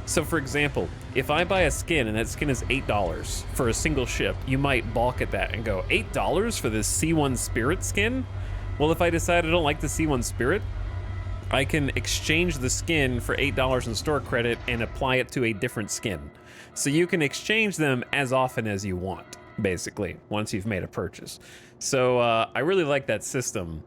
So for example, if I buy a skin and that skin is $8 for a single ship, you might balk at that and go, $8 for this C1 Spirit skin? Well, if I decide I don't like the C1 Spirit, I can exchange the skin for $8 in store credit and apply it to a different skin. So you can exchange them as often as you want, basically, once you've made a purchase. So I really like that system.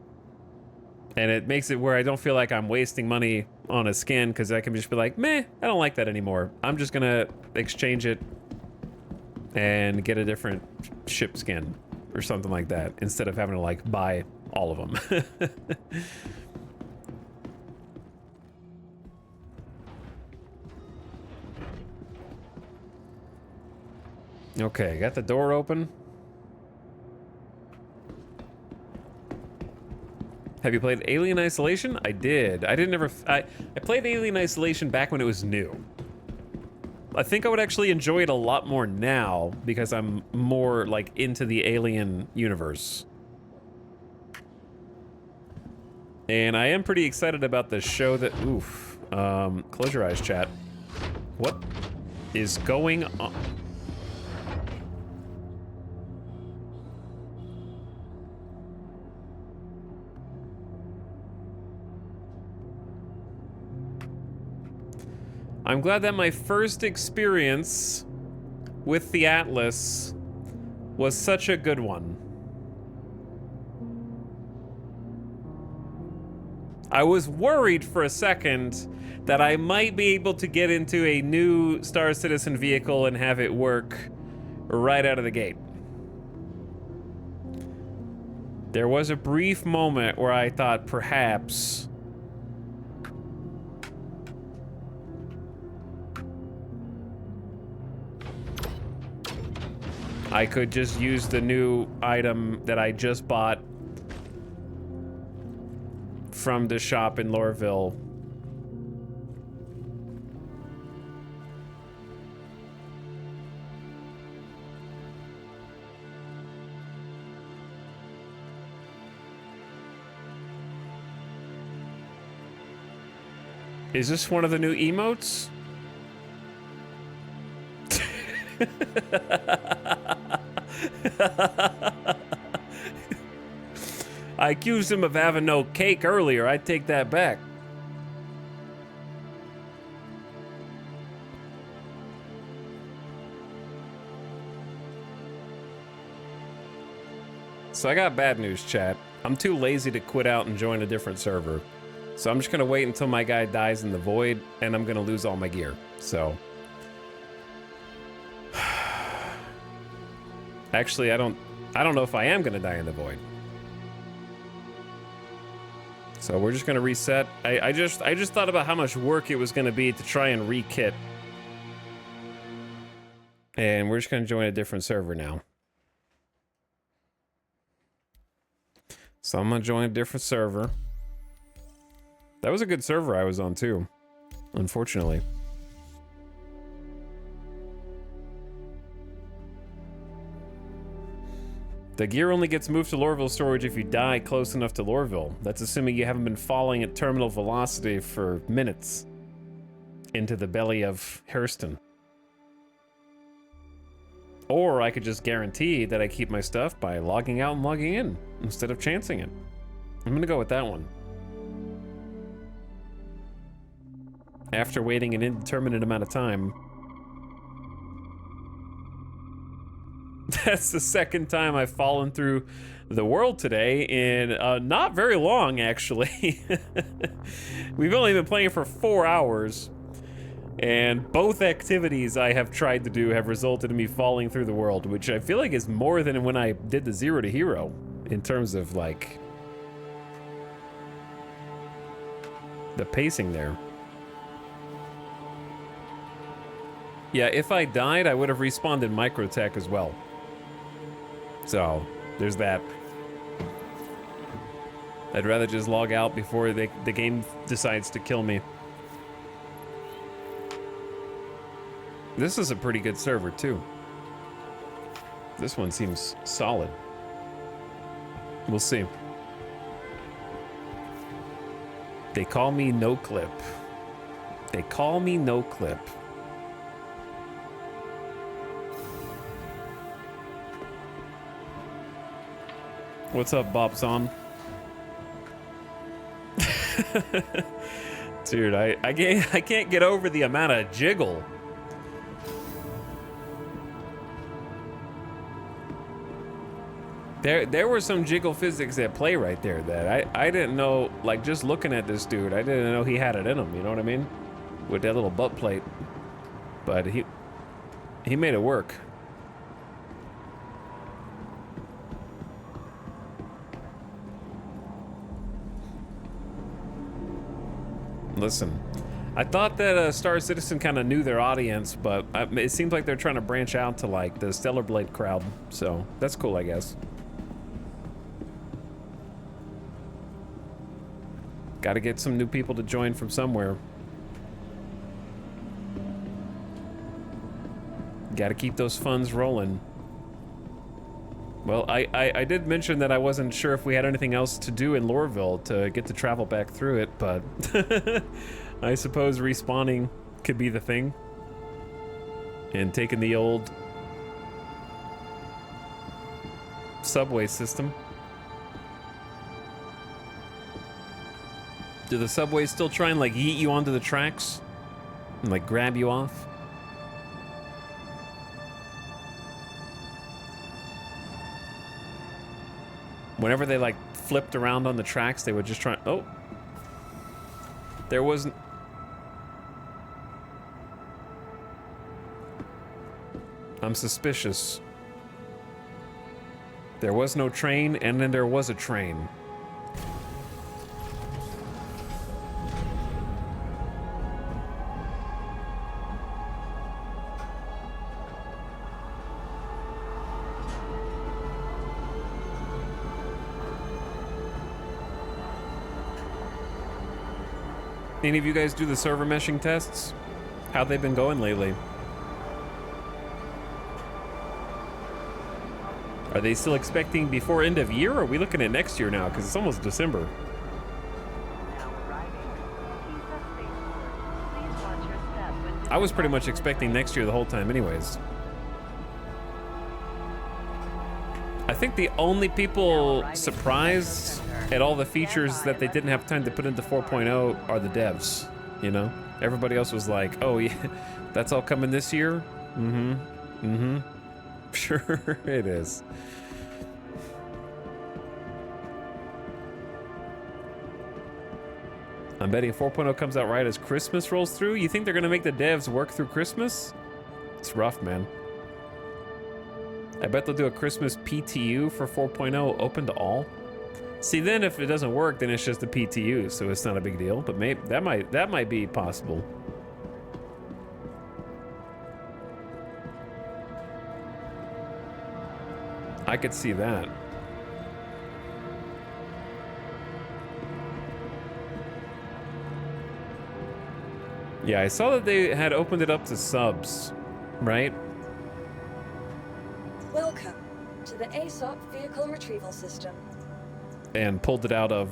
And it makes it where I don't feel like I'm wasting money on a skin, because I can just be like, meh, I don't like that anymore. I'm just gonna exchange it and get a different ship skin or something like that, instead of having to like buy all of them. Okay, got the door open. Have you played Alien Isolation? I did. I played Alien Isolation back when it was new. I think I would actually enjoy it a lot more now because I'm more like into the Alien universe. And I am pretty excited about the show that, oof. Close your eyes, chat. What is going on? I'm glad that my first experience with the Atlas was such a good one. I was worried for a second that I might be able to get into a new Star Citizen vehicle and have it work right out of the gate. There was a brief moment where I thought perhaps I could just use the new item that I just bought from the shop in Lorville. Is this one of the new emotes? I accused him of having no cake earlier. I take that back. So I got bad news, chat. I'm too lazy to quit out and join a different server. So I'm just gonna wait until my guy dies in the void, and I'm gonna lose all my gear. So actually, I don't know if I am gonna die in the void. So we're just gonna reset. I just thought about how much work it was gonna be to try and re-kit. And we're just gonna join a different server now. So I'm gonna join a different server. That was a good server I was on too, unfortunately. The gear only gets moved to Lorville storage if you die close enough to Lorville. That's assuming you haven't been falling at terminal velocity for minutes into the belly of Hurston. Or I could just guarantee that I keep my stuff by logging out and logging in instead of chancing it. I'm gonna go with that one. After waiting an indeterminate amount of time. That's the second time I've fallen through the world today in not very long, actually. We've only been playing for 4 hours, and both activities I have tried to do have resulted in me falling through the world, which I feel like is more than when I did the 0 to hero in terms of like the pacing there. Yeah, if I died, I would have respawned in Microtech as well. So, there's that. I'd rather just log out before the game decides to kill me. This is a pretty good server, too. This one seems solid. We'll see. They call me No Clip. They call me No Clip. What's up, Bobson? Dude, I can't get over the amount of jiggle. There were some jiggle physics at play right there that I didn't know, like just looking at this dude, I didn't know he had it in him, you know what I mean? With that little butt plate. But he made it work. Listen, I thought that Star Citizen kind of knew their audience, but it seems like they're trying to branch out to like the Stellar Blade crowd, so that's cool, I guess. Got to get some new people to join from somewhere. Got to keep those funds rolling. Well, I did mention that I wasn't sure if we had anything else to do in Lorville to get to travel back through it, but I suppose respawning could be the thing. And taking the old subway system. Do the subways still try and like yeet you onto the tracks? And like grab you off? Whenever they like flipped around on the tracks, they would just try. Oh, there wasn't. I'm suspicious. There was no train, and then there was a train. Any of you guys do the server meshing tests? How've they been going lately? Are they still expecting before end of year, or are we looking at next year now? Because it's almost December. I was pretty much expecting next year the whole time anyways. I think the only people surprised at all the features that they didn't have time to put into 4.0 are the devs, you know? Everybody else was like, oh yeah, that's all coming this year? Mm-hmm, mm-hmm. Sure it is. I'm betting 4.0 comes out right as Christmas rolls through. You think they're gonna make the devs work through Christmas? It's rough, man. I bet they'll do a Christmas PTU for 4.0 open to all. See, then if it doesn't work, then it's just a PTU, so it's not a big deal. But maybe that might be possible. I could see that. Yeah, I saw that they had opened it up to subs, right? Welcome to the ASOP Vehicle Retrieval System. And pulled it out of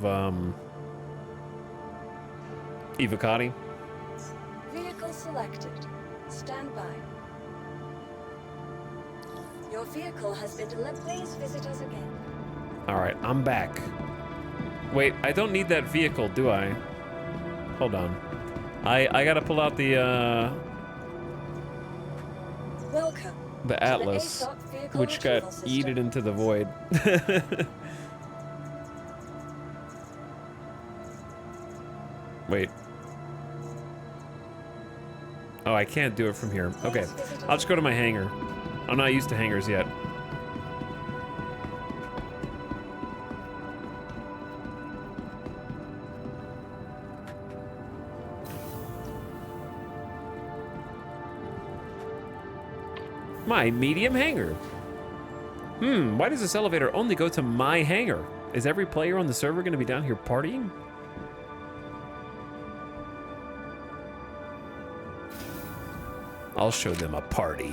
Evocati. Vehicle selected. Stand by. Your vehicle has been delivered. Please visit us again. All right, I'm back. Wait, I don't need that vehicle, do I? Hold on. I gotta pull out the Welcome. The Atlas, which got yeeted into the void. Wait. Oh, I can't do it from here. Okay, I'll just go to my hangar. I'm not used to hangars yet. My medium hangar. Why does this elevator only go to my hangar? Is every player on the server going to be down here partying? I'll show them a party.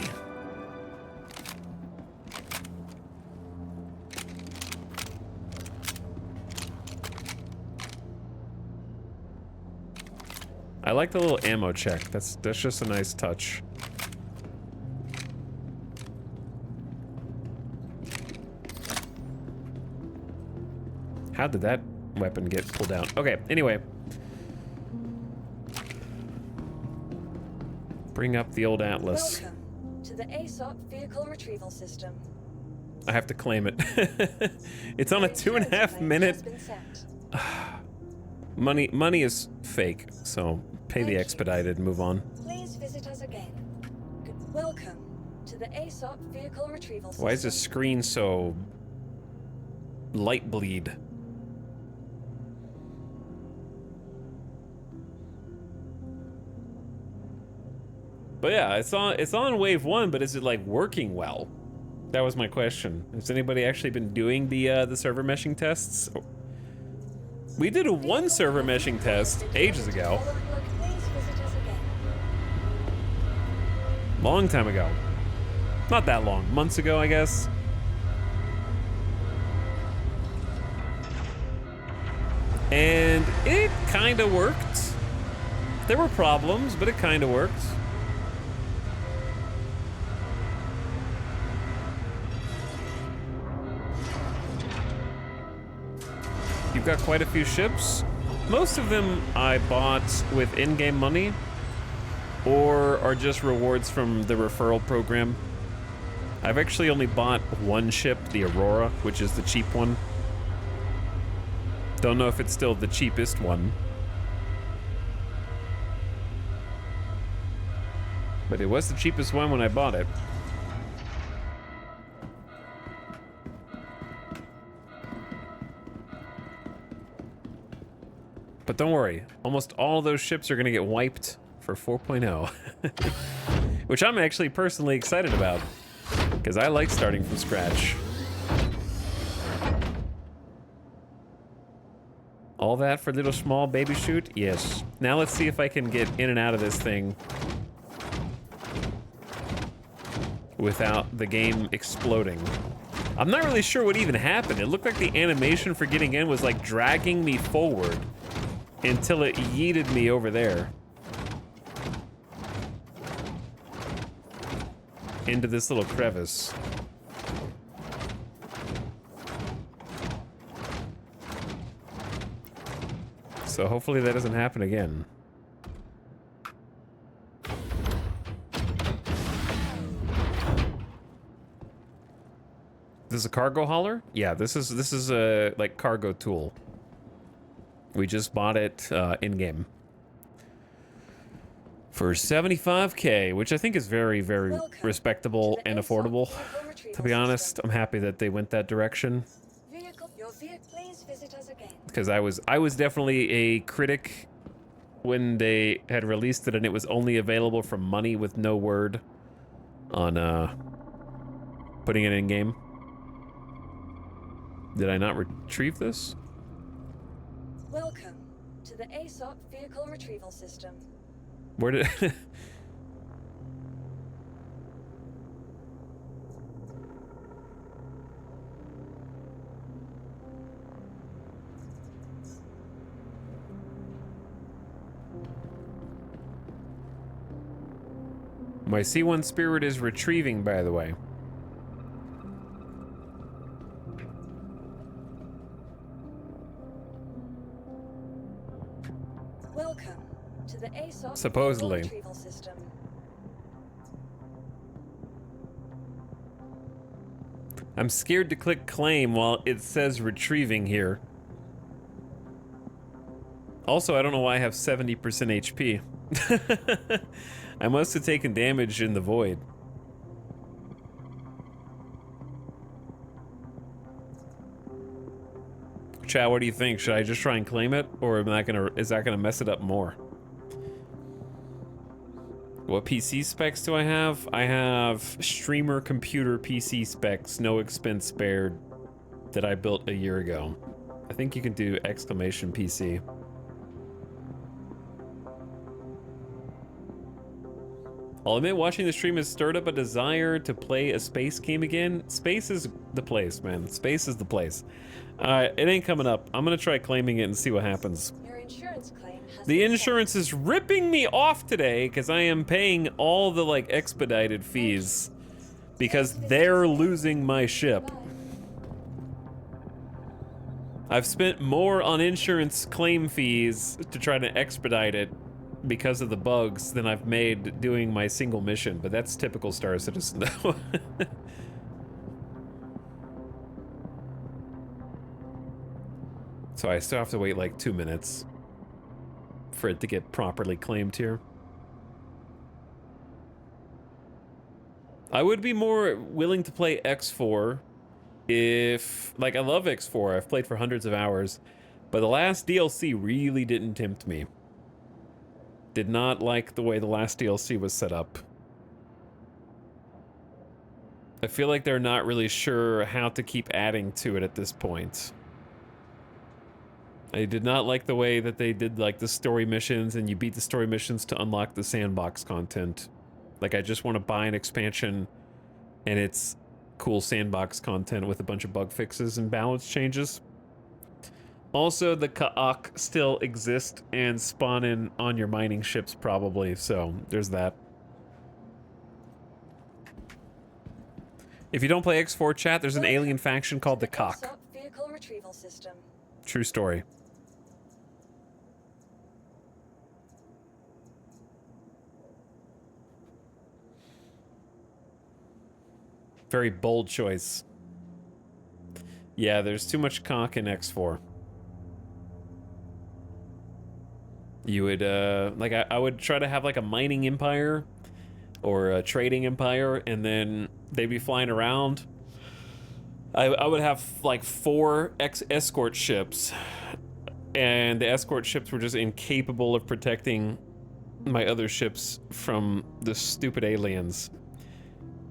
I like the little ammo check. That's just a nice touch. How did that weapon get pulled out? Okay, anyway. Bring up the old Atlas. Welcome to the ASOP vehicle retrieval system. I have to claim it. It's on a 2.5 minute. Money is fake, so pay the expedited and move on. Please visit us again. Welcome to the ASOP vehicle retrieval system. Why is this screen so light bleed? But yeah, it's on wave 1, but is it like working well? That was my question. Has anybody actually been doing the server meshing tests? We did a 1 server meshing test ages ago. Long time ago. Not that long, months ago, I guess. And it kind of worked. There were problems, but it kind of worked. You've got quite a few ships. Most of them I bought with in-game money or are just rewards from the referral program. I've actually only bought 1 ship, the Aurora, which is the cheap one. Don't know if it's still the cheapest one. But it was the cheapest one when I bought it. But don't worry, almost all those ships are gonna get wiped for 4.0. Which I'm actually personally excited about, because I like starting from scratch. All that for little small baby shoot? Yes. Now let's see if I can get in and out of this thing without the game exploding. I'm not really sure what even happened. It looked like the animation for getting in was like dragging me forward until it yeeted me over there. Into this little crevice. So hopefully that doesn't happen again. This is a cargo hauler? Yeah, this is a like cargo tool. We just bought it in-game. For 75K, which I think is very, very respectable and affordable. To be honest, I'm happy that they went that direction. Because I was definitely a critic when they had released it and it was only available for money with no word on putting it in-game. Did I not retrieve this? Welcome to the ASOP vehicle retrieval system. Where did... My C1 Spirit is retrieving, by the way. Welcome to the ASOP supposedly retrieval system. I'm scared to click claim while it says retrieving here. Also, I don't know why I have 70% HP. I must have taken damage in the void. Chat, what do you think? Should I just try and claim it, or is that gonna mess it up more? What PC specs do I have? I have streamer computer PC specs, no expense spared, that I built a year ago. I think you can do exclamation PC. I'll admit watching the stream has stirred up a desire to play a space game again. Space is the place, man. Space is the place. It ain't coming up. I'm gonna try claiming it and see what happens. Your insurance claim has The been insurance is ripping me off today because I am paying all the like expedited fees because they're losing my ship. I've spent more on insurance claim fees to try to expedite it because of the bugs than I've made doing my single mission, but that's typical Star Citizen though. So I still have to wait like 2 minutes for it to get properly claimed here. I would be more willing to play X4 if, like, I love X4. I've played for hundreds of hours, but the last DLC really didn't tempt me. Did not like the way the last DLC was set up. I feel like they're not really sure how to keep adding to it at this point. I did not like the way that they did like the story missions and you beat the story missions to unlock the sandbox content. Like I just want to buy an expansion and it's cool sandbox content with a bunch of bug fixes and balance changes. Also, the Ka'ak still exist and spawn in on your mining ships probably, so there's that. If you don't play X4 chat, there's an alien faction called the Ka'ak. vehicle retrieval system. True story. Very bold choice. Yeah, there's too much Ka'ak in X4. You would, like, I would try to have, like, a mining empire or a trading empire, and then they'd be flying around. I would have, like, 4 escort ships, and the escort ships were just incapable of protecting my other ships from the stupid aliens.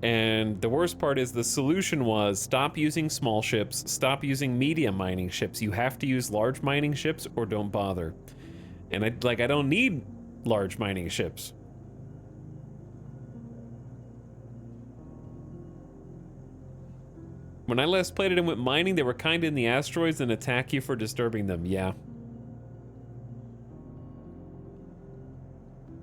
And the worst part is the solution was stop using small ships, stop using medium mining ships. You have to use large mining ships or don't bother. And I don't need large mining ships. When I last played it and went mining, they were kind of in the asteroids and attack you for disturbing them. Yeah.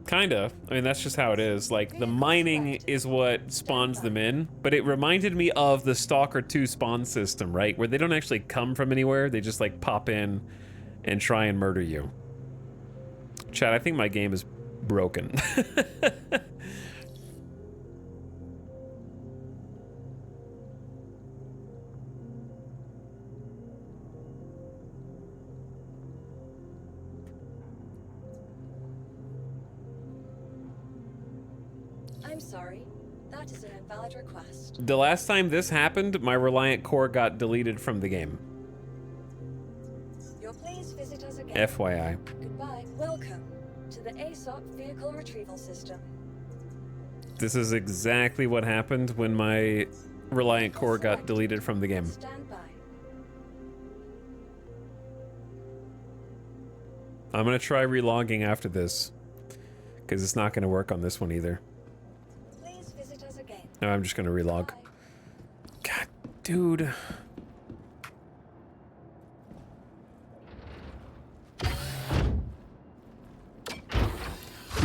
Kinda. I mean, that's just how it is. Like, the mining is what spawns them in, but it reminded me of the Stalker 2 spawn system, right? Where they don't actually come from anywhere, they just, like, pop in and try and murder you. Chat, I think my game is broken. I'm sorry. That is an invalid request. The last time this happened, my Reliant core got deleted from the game. You'll please visit us again. FYI. Goodbye. Welcome to the ASOP vehicle retrieval system. This is exactly what happened when my Reliant core got deleted from the game. Stand by. I'm gonna try relogging after this, because it's not gonna work on this one either. Please visit us again. No, I'm just gonna relog. God, dude.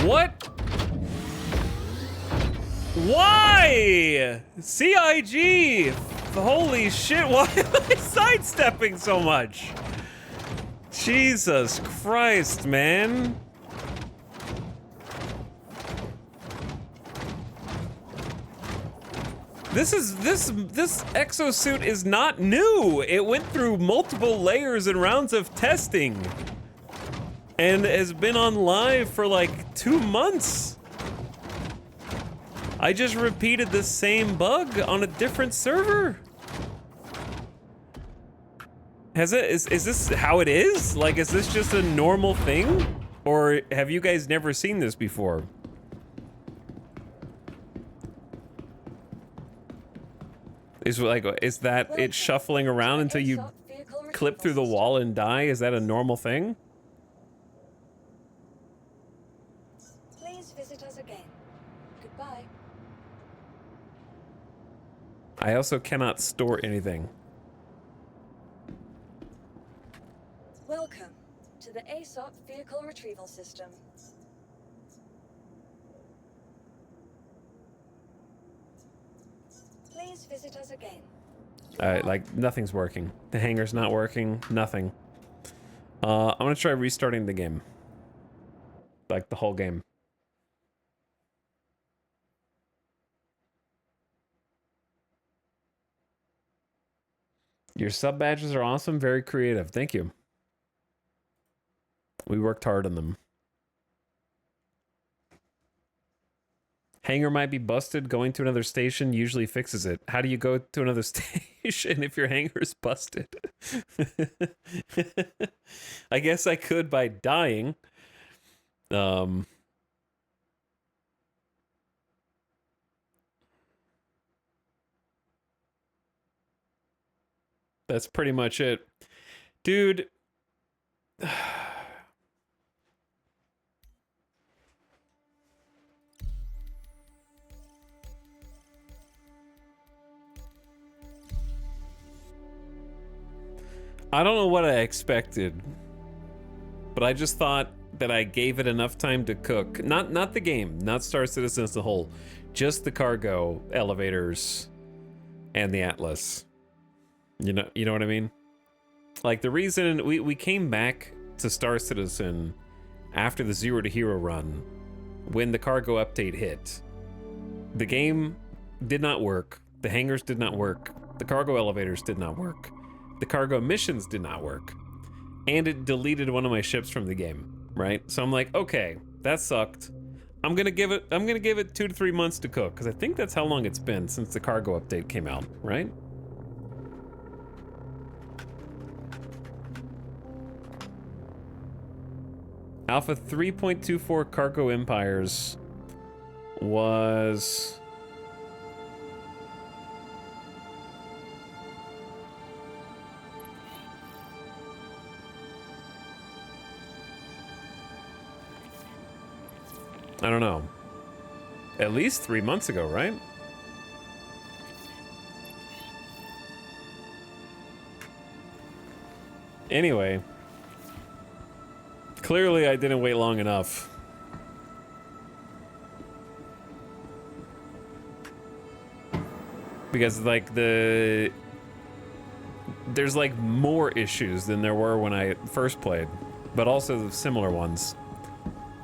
What? Why? CIG! Holy shit, why am I sidestepping so much? Jesus Christ, man. This exosuit is not new. It went through multiple layers and rounds of testing and has been on live for like 2 months. I just repeated the same bug on a different server. Is this how it is? Like, is this just a normal thing? Or have you guys never seen this before? Is that it shuffling around until you clip through the wall and die? Is that a normal thing? Please visit us again. Goodbye. I also cannot store anything. Welcome to the ASOP Vehicle Retrieval System. Please visit us again. Like, nothing's working. The hangar's not working. Nothing. I'm gonna try restarting the game. Like, the whole game. Your sub badges are awesome. Very creative. Thank you. We worked hard on them. Hangar might be busted. Going to another station usually fixes it. How do you go to another station if your hangar is busted? I guess I could by dying. That's pretty much it. Dude. I don't know what I expected, but I just thought that I gave it enough time to cook. Not the game, not Star Citizen as a whole, just the cargo elevators and the Atlas. You know what I mean? Like, the reason we came back to Star Citizen after the Zero to Hero run, when the cargo update hit, the game did not work. The hangars did not work. The cargo elevators did not work. The cargo missions did not work. And it deleted one of my ships from the game, right? So I'm like, okay, that sucked. I'm gonna give it 2 to 3 months to cook, because I think that's how long it's been since the cargo update came out, right? Alpha 3.24 Cargo Empires was... I don't know. At least 3 months ago, right? Anyway. Clearly I didn't wait long enough. Because, like, there's, like, more issues than there were when I first played. But also similar ones.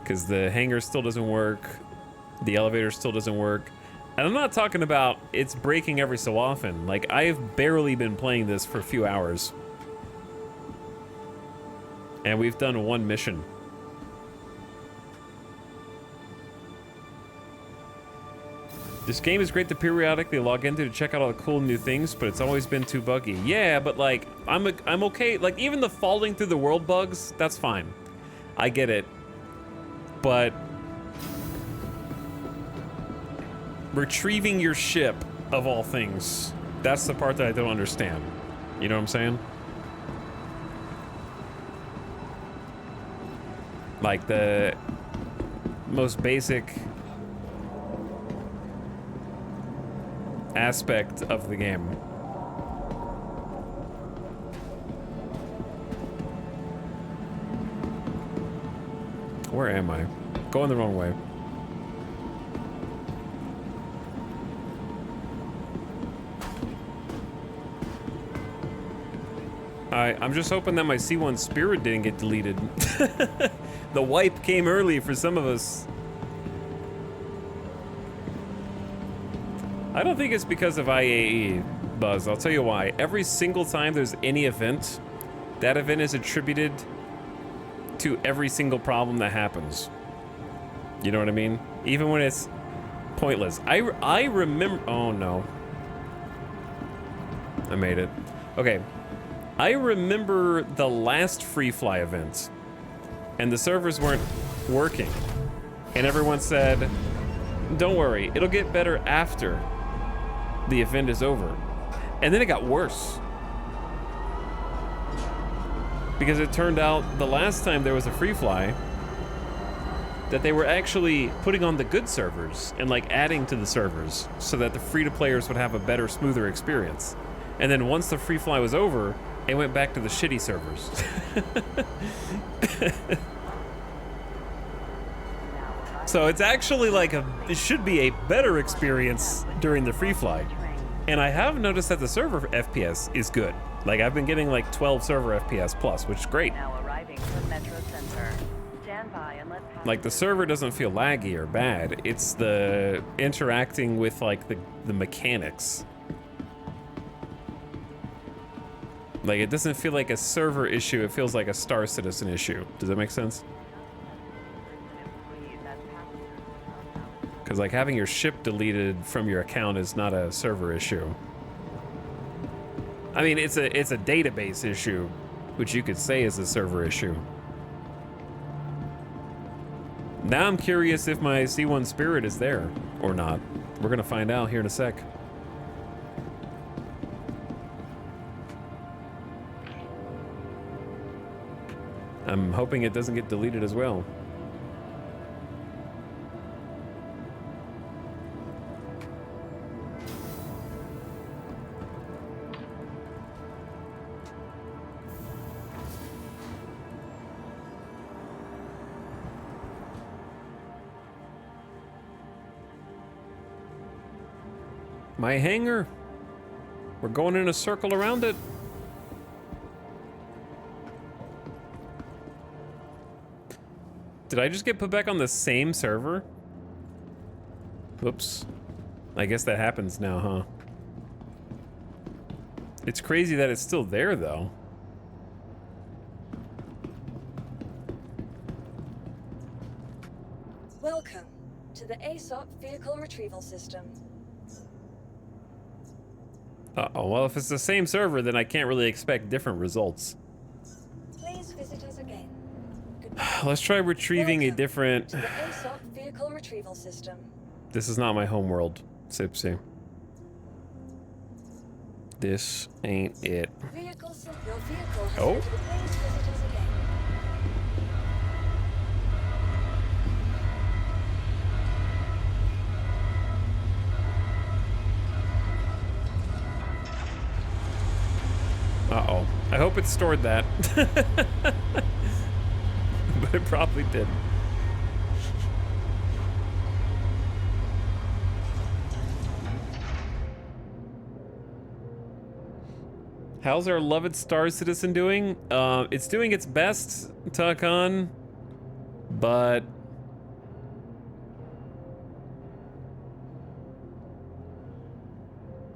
Because the hangar still doesn't work, the elevator still doesn't work. And I'm not talking about it's breaking every so often. Like, I've barely been playing this for a few hours. And we've done one mission. This game is great to periodically log into to check out all the cool new things, but it's always been too buggy. Yeah, but like, I'm okay. Like, even the falling through the world bugs, that's fine. I get it. But retrieving your ship, of all things, that's the part that I don't understand. You know what I'm saying? Like, the most basic aspect of the game. Where am I? Going the wrong way. I'm just hoping that my C1 Spirit didn't get deleted. The wipe came early for some of us. I don't think it's because of IAE, Buzz. I'll tell you why. Every single time there's any event, that event is attributed to every single problem that happens. You know what I mean? Even when it's pointless. I remember... Oh, no. I made it. Okay. I remember the last Free Fly event, and the servers weren't working. And everyone said, don't worry, it'll get better after the event is over. And then it got worse. Because it turned out the last time there was a free fly that they were actually putting on the good servers and like adding to the servers so that the free-to-players would have a better, smoother experience. And then once the free fly was over, it went back to the shitty servers. So it's actually like it should be a better experience during the free fly. And I have noticed that the server FPS is good. Like I've been getting like 12 server FPS plus, which is great. Like the server doesn't feel laggy or bad. It's the interacting with like the mechanics. Like it doesn't feel like a server issue, it feels like a Star Citizen issue. Does that make sense? Because like having your ship deleted from your account is not a server issue. I mean, it's a database issue, which you could say is a server issue. Now I'm curious if my C1 Spirit is there or not. We're gonna find out here in a sec. I'm hoping it doesn't get deleted as well. My hangar. We're going in a circle around it. Did I just get put back on the same server? Whoops. I guess that happens now, huh? It's crazy that it's still there, though. Welcome to the ASOP Vehicle Retrieval System. Uh-oh, well, if it's the same server, then I can't really expect different results. Please visit us again. Let's try retrieving a different... To the ASOP Vehicle Retrieval System. This is not my homeworld, Sipsy. This ain't it. Your vehicle has Oh. entered. Please visit us again. Uh-oh. I hope it stored that. But it probably did. How's our beloved Star Citizen doing? It's doing its best, Takan, but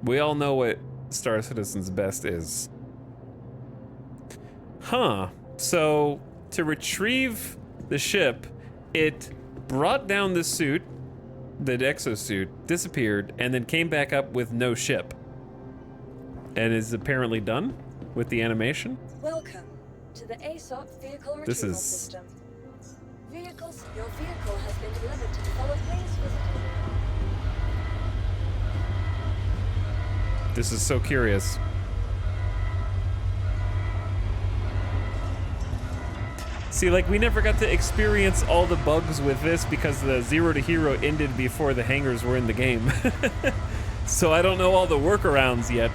we all know what Star Citizen's best is. Huh. So, to retrieve the ship, it brought down the suit, the exosuit, disappeared, and then came back up with no ship. And is apparently done with the animation. Welcome to the ASOP Vehicle Retrieval This is... System. Your vehicle has been delivered to the follow. Please visit us. This is so curious. See, like, we never got to experience all the bugs with this because the Zero to Hero ended before the hangars were in the game. So I don't know all the workarounds yet.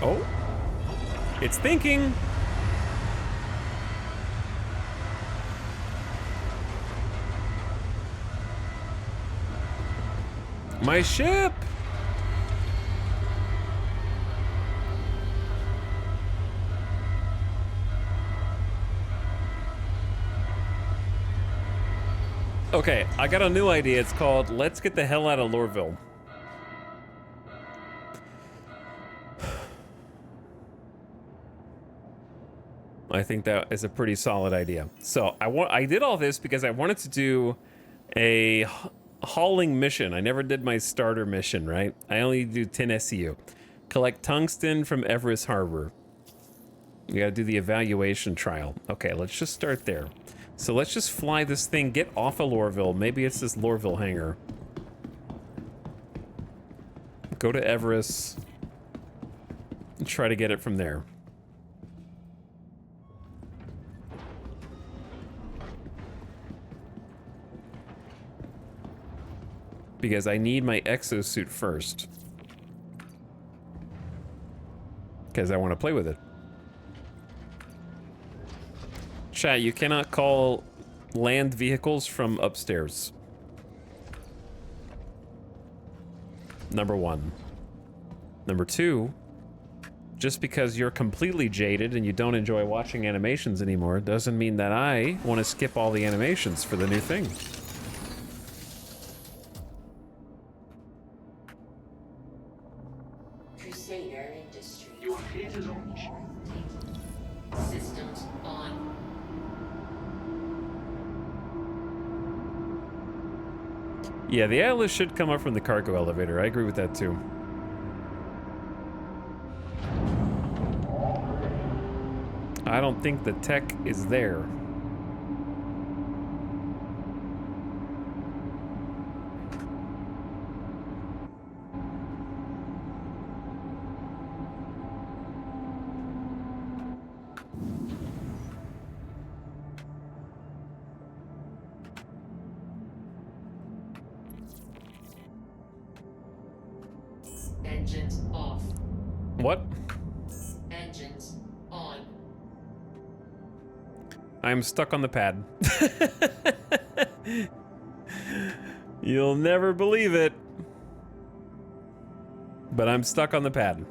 Oh, it's thinking. My ship. Okay, I got a new idea. It's called Let's Get the Hell Out of Lorville. I think that is a pretty solid idea. So I did all this because I wanted to do a hauling mission. I never did my starter mission, right? I only do 10 SCU. Collect tungsten from Everest Harbor. We gotta do the evaluation trial. Okay, let's just start there. So let's just fly this thing, get off of Lorville. Maybe it's this Lorville hangar. Go to Everest. And try to get it from there. Because I need my exosuit first. Because I want to play with it. Chat, you cannot call land vehicles from upstairs. Number one. Number two, just because you're completely jaded and you don't enjoy watching animations anymore doesn't mean that I want to skip all the animations for the new thing. Crusader Industries. You are clear to launch. Systems on. Yeah, the Atlas should come up from the cargo elevator. I agree with that too. I don't think the tech is there. Engines off. What? Engines on. I'm stuck on the pad. You'll never believe it. But I'm stuck on the pad.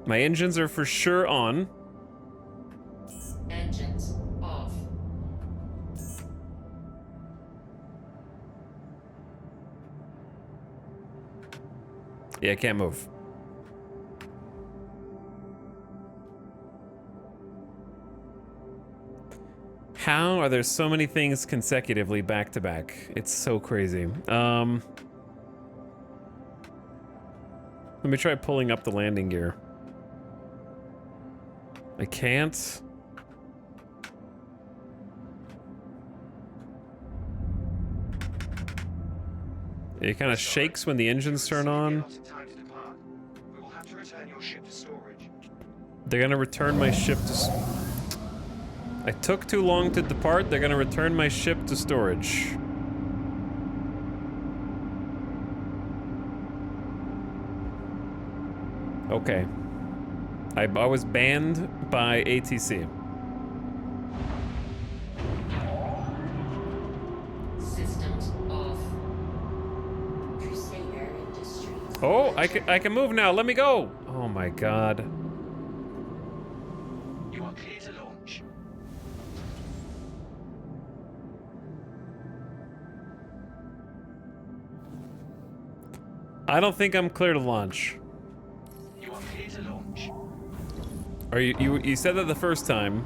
My engines are for sure on. Engines off. Yeah, I can't move. How are there so many things consecutively back to back? It's so crazy. Let me try pulling up the landing gear. I can't. It kind of shakes when the engines turn on. We will have to return your ship to storage. They're gonna return my ship to... I took too long to depart. They're gonna return my ship to storage. Okay. I was banned by ATC. Systems off. Crusader Industries. Oh, I can move now. Let me go. Oh my god. You are clear to launch. I don't think I'm clear to launch. You are clear to launch. Are you said that the first time.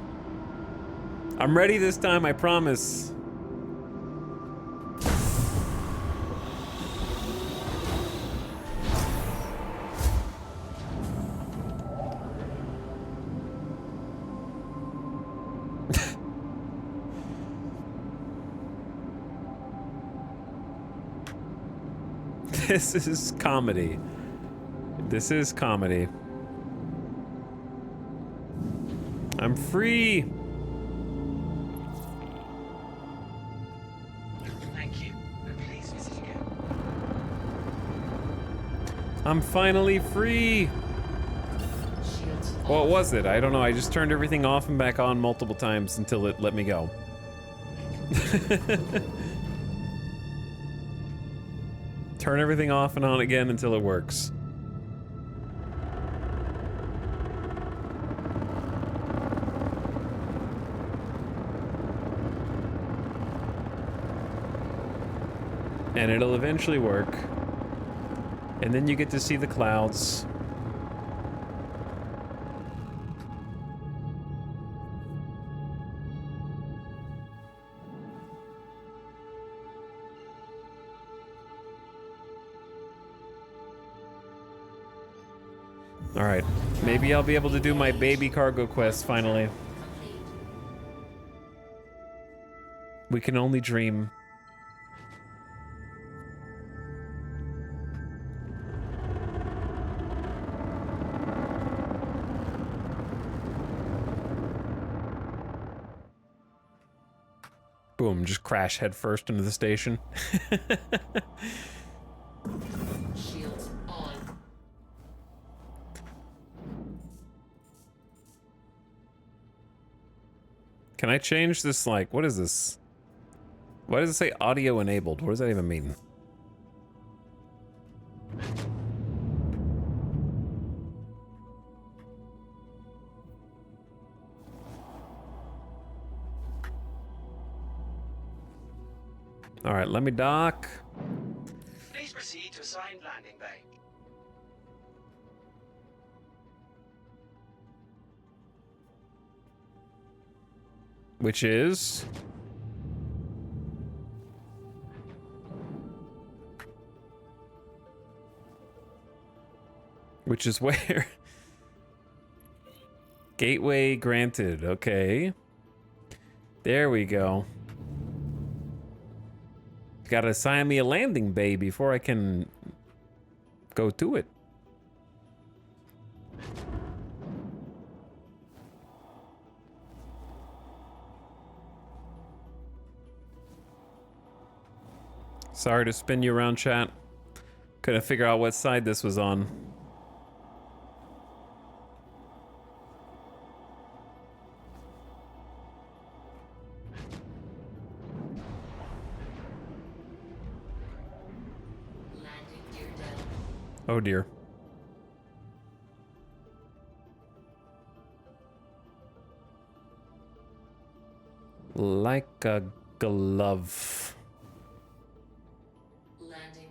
I'm ready this time, I promise. This is comedy. This is comedy. I'm free. Thank you. Please visit again. I'm finally free. What was it? I don't know. I just turned everything off and back on multiple times until it let me go. Turn everything off and on again until it works. And it'll eventually work. And then you get to see the clouds. All right, maybe I'll be able to do my baby cargo quest finally. We can only dream. Boom, just crash head first into the station. Shields on. Can I change this, like, what is this? Why does it say audio enabled? What does that even mean? All right, let me dock. Please proceed to assigned landing bay. Which is? Which is where? Gateway granted, okay. There we go. Gotta assign me a landing bay before I can go to it. Sorry to spin you around, chat. Couldn't figure out what side this was on. Oh dear. Like a glove. Landing.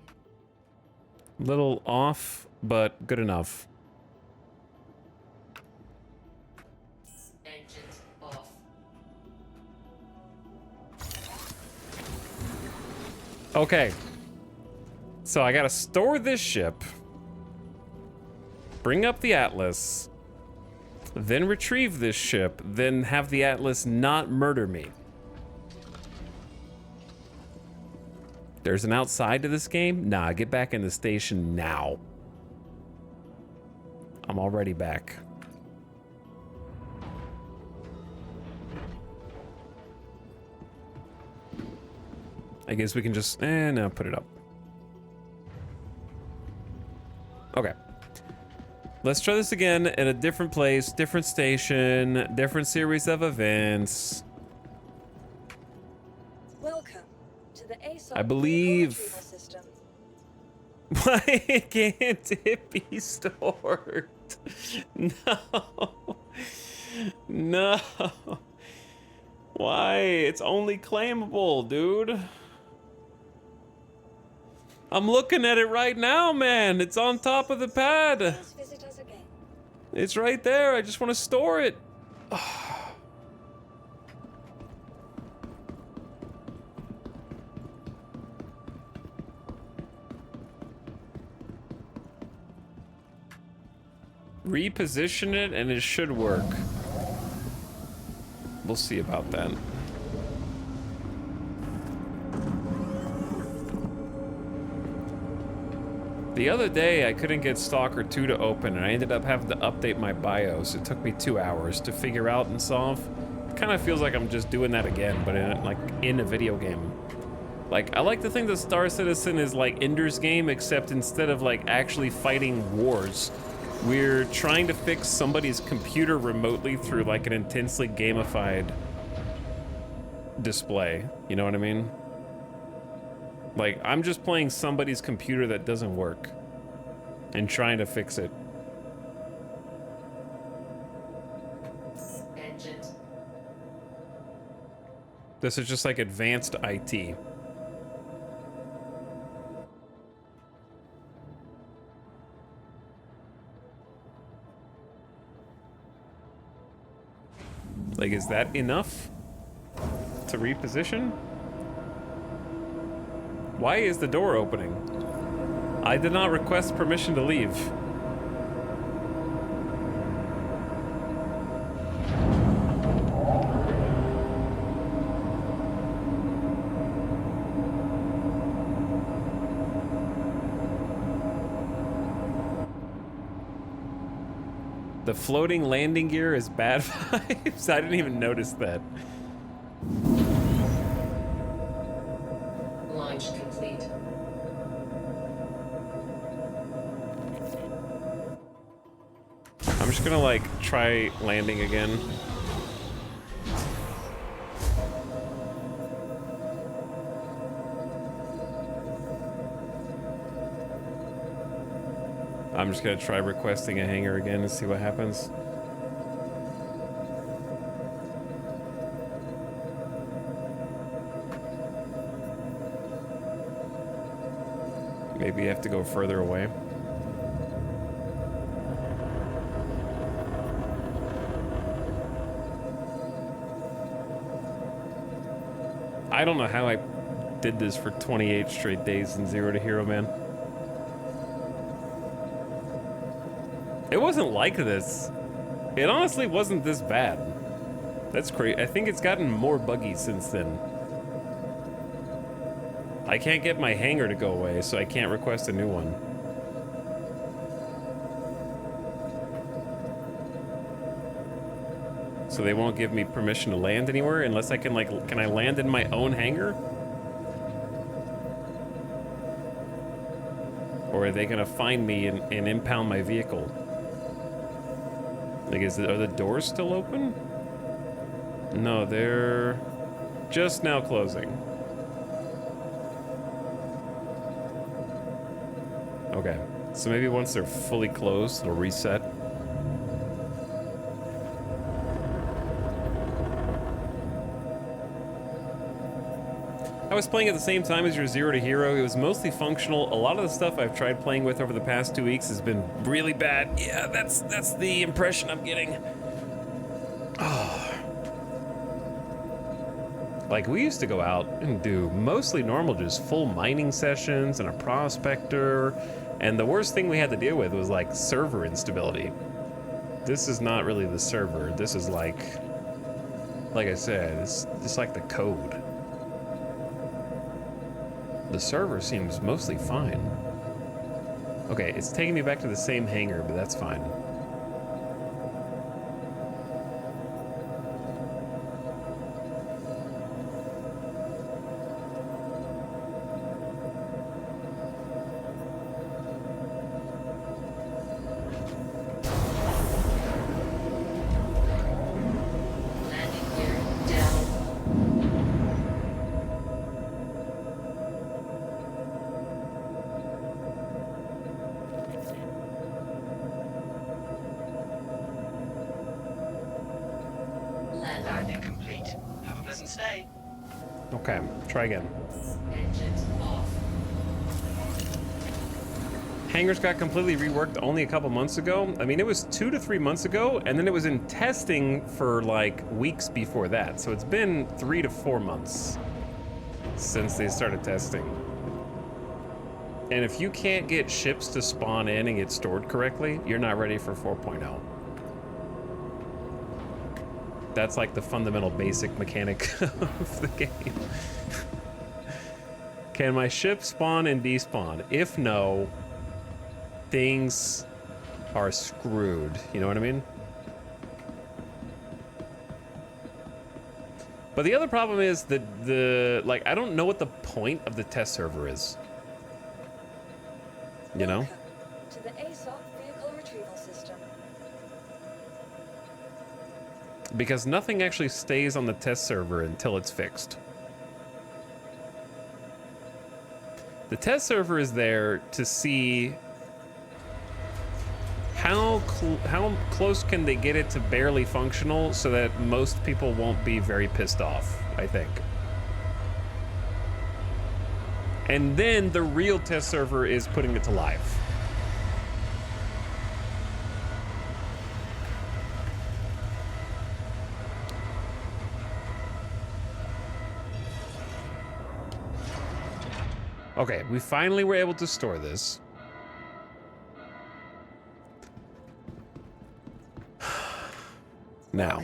Little off, but good enough. Engines off. Okay. So I gotta store this ship. Bring up the Atlas. Then retrieve this ship. Then have the Atlas not murder me. There's an outside to this game? Nah, get back in the station now. I'm already back. I guess we can just, no, put it up. Okay. Let's try this again in a different place, different station, different series of events. Welcome to the ASOP I believe. retrieval system. Why can't it be stored? No. No. Why? It's only claimable, dude. I'm looking at it right now, man. It's on top of the pad. Please visit us again. It's right there. I just want to store it. Reposition it and it should work. We'll see about that. The other day, I couldn't get Stalker 2 to open, and I ended up having to update my BIOS. It took me 2 hours to figure out and solve. It kind of feels like I'm just doing that again, but in a video game. Like, I like to think that Star Citizen is like Ender's Game, except instead of like actually fighting wars, we're trying to fix somebody's computer remotely through like an intensely gamified display. You know what I mean? Like, I'm just playing somebody's computer that doesn't work and trying to fix it. Engines. This is just like advanced IT. Like, is that enough to reposition? Why is the door opening? I did not request permission to leave. The floating landing gear is bad vibes. I didn't even notice that. Launch complete. I'm just gonna like try landing again. I'm just gonna try requesting a hangar again and see what happens. Maybe you have to go further away. I don't know how I did this for 28 straight days in 0 to Hero, man. It wasn't like this. It honestly wasn't this bad. That's crazy. I think it's gotten more buggy since then. I can't get my hangar to go away, so I can't request a new one. So they won't give me permission to land anywhere unless I can, like, can I land in my own hangar? Or are they gonna find me and impound my vehicle? Like, are the doors still open? No, they're just now closing. Okay, so maybe once they're fully closed, it'll reset. I was playing at the same time as your 0 to Hero. It was mostly functional. A lot of the stuff I've tried playing with over the past 2 weeks has been really bad. Yeah, that's the impression I'm getting. Oh. Like, we used to go out and do mostly normal, just full mining sessions and a prospector. And the worst thing we had to deal with was, like, server instability. This is not really the server. This is like I said, it's just like the code. The server seems mostly fine. Okay, it's taking me back to the same hangar, but that's fine. Landing complete. Have a pleasant stay. Okay, try again. Engines off. Hangars got completely reworked only a couple months ago. I mean, it was 2 to 3 months ago, and then it was in testing for like weeks before that. So it's been 3 to 4 months since they started testing. And if you can't get ships to spawn in and get stored correctly, you're not ready for 4.0. That's like the fundamental basic mechanic of the game. Can my ship spawn and despawn? If no, things are screwed. You know what I mean? But the other problem is that like, I don't know what the point of the test server is. You know? To the ASOP vehicle retrieval system. Because nothing actually stays on the test server until it's fixed. The test server is there to see how close can they get it to barely functional so that most people won't be very pissed off, I think. And then the real test server is putting it to live. Okay, we finally were able to store this. Now,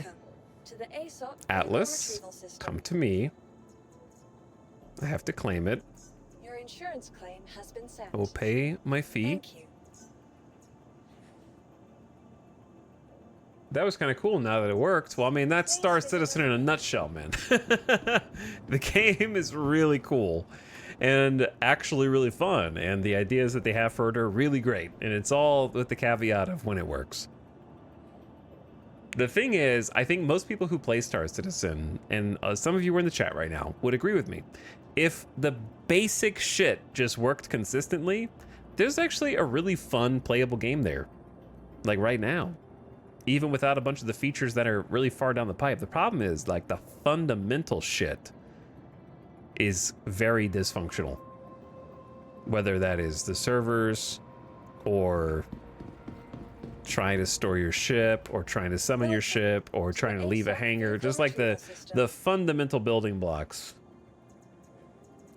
To the ASOP Atlas, retrieval system. come to me. I have to claim it. Your insurance claim has been sent. I will pay my fee. Thank you. That was kind of cool now that it worked. Well, I mean, that's Star Citizen in a nutshell, man. The game is really cool and actually really fun, and the ideas that they have for it are really great, and it's all with the caveat of when it works. The thing is, I think most people who play Star Citizen, and some of you are in the chat right now, would agree with me. If the basic shit just worked consistently, there's actually a really fun playable game there. Like right now. Even without a bunch of the features that are really far down the pipe. The problem is, like, the fundamental shit is very dysfunctional. Whether that is the servers, or trying to store your ship, or trying to summon your ship, or trying to leave a hangar. Just like the fundamental building blocks.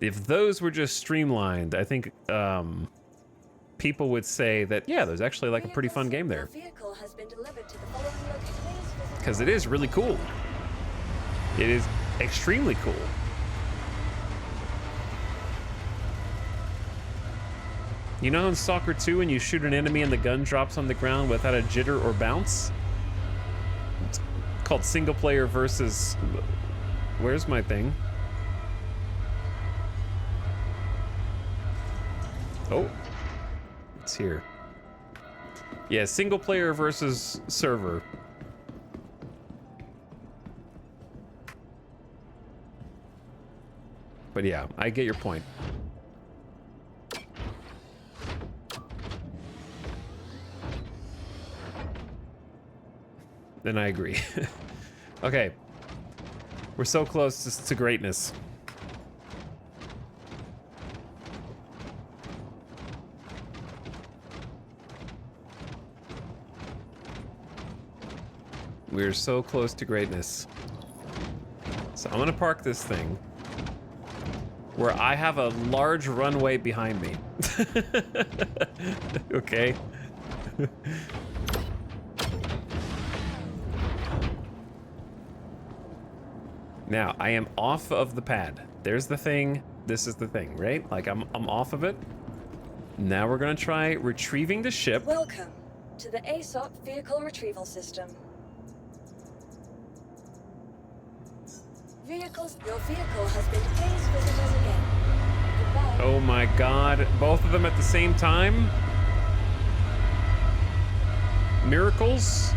If those were just streamlined, I think people would say that, yeah, there's actually like a pretty fun game there. Because it is really cool. It is extremely cool. You know in Soccer 2 when you shoot an enemy and the gun drops on the ground without a jitter or bounce? It's called single player versus... Where's my thing? Oh. It's here. Yeah, single player versus server. But yeah, I get your point. Then I agree. Okay. We're so close to greatness. We're so close to greatness. So I'm gonna park this thing where I have a large runway behind me. Okay. Now, I am off of the pad. There's the thing. This is the thing, right? Like, I'm off of it. Now we're gonna try retrieving the ship. Welcome to the ASOP Vehicle Retrieval System. Your vehicle has been phase visitors again. Goodbye. Oh my god. Both of them at the same time? Miracles?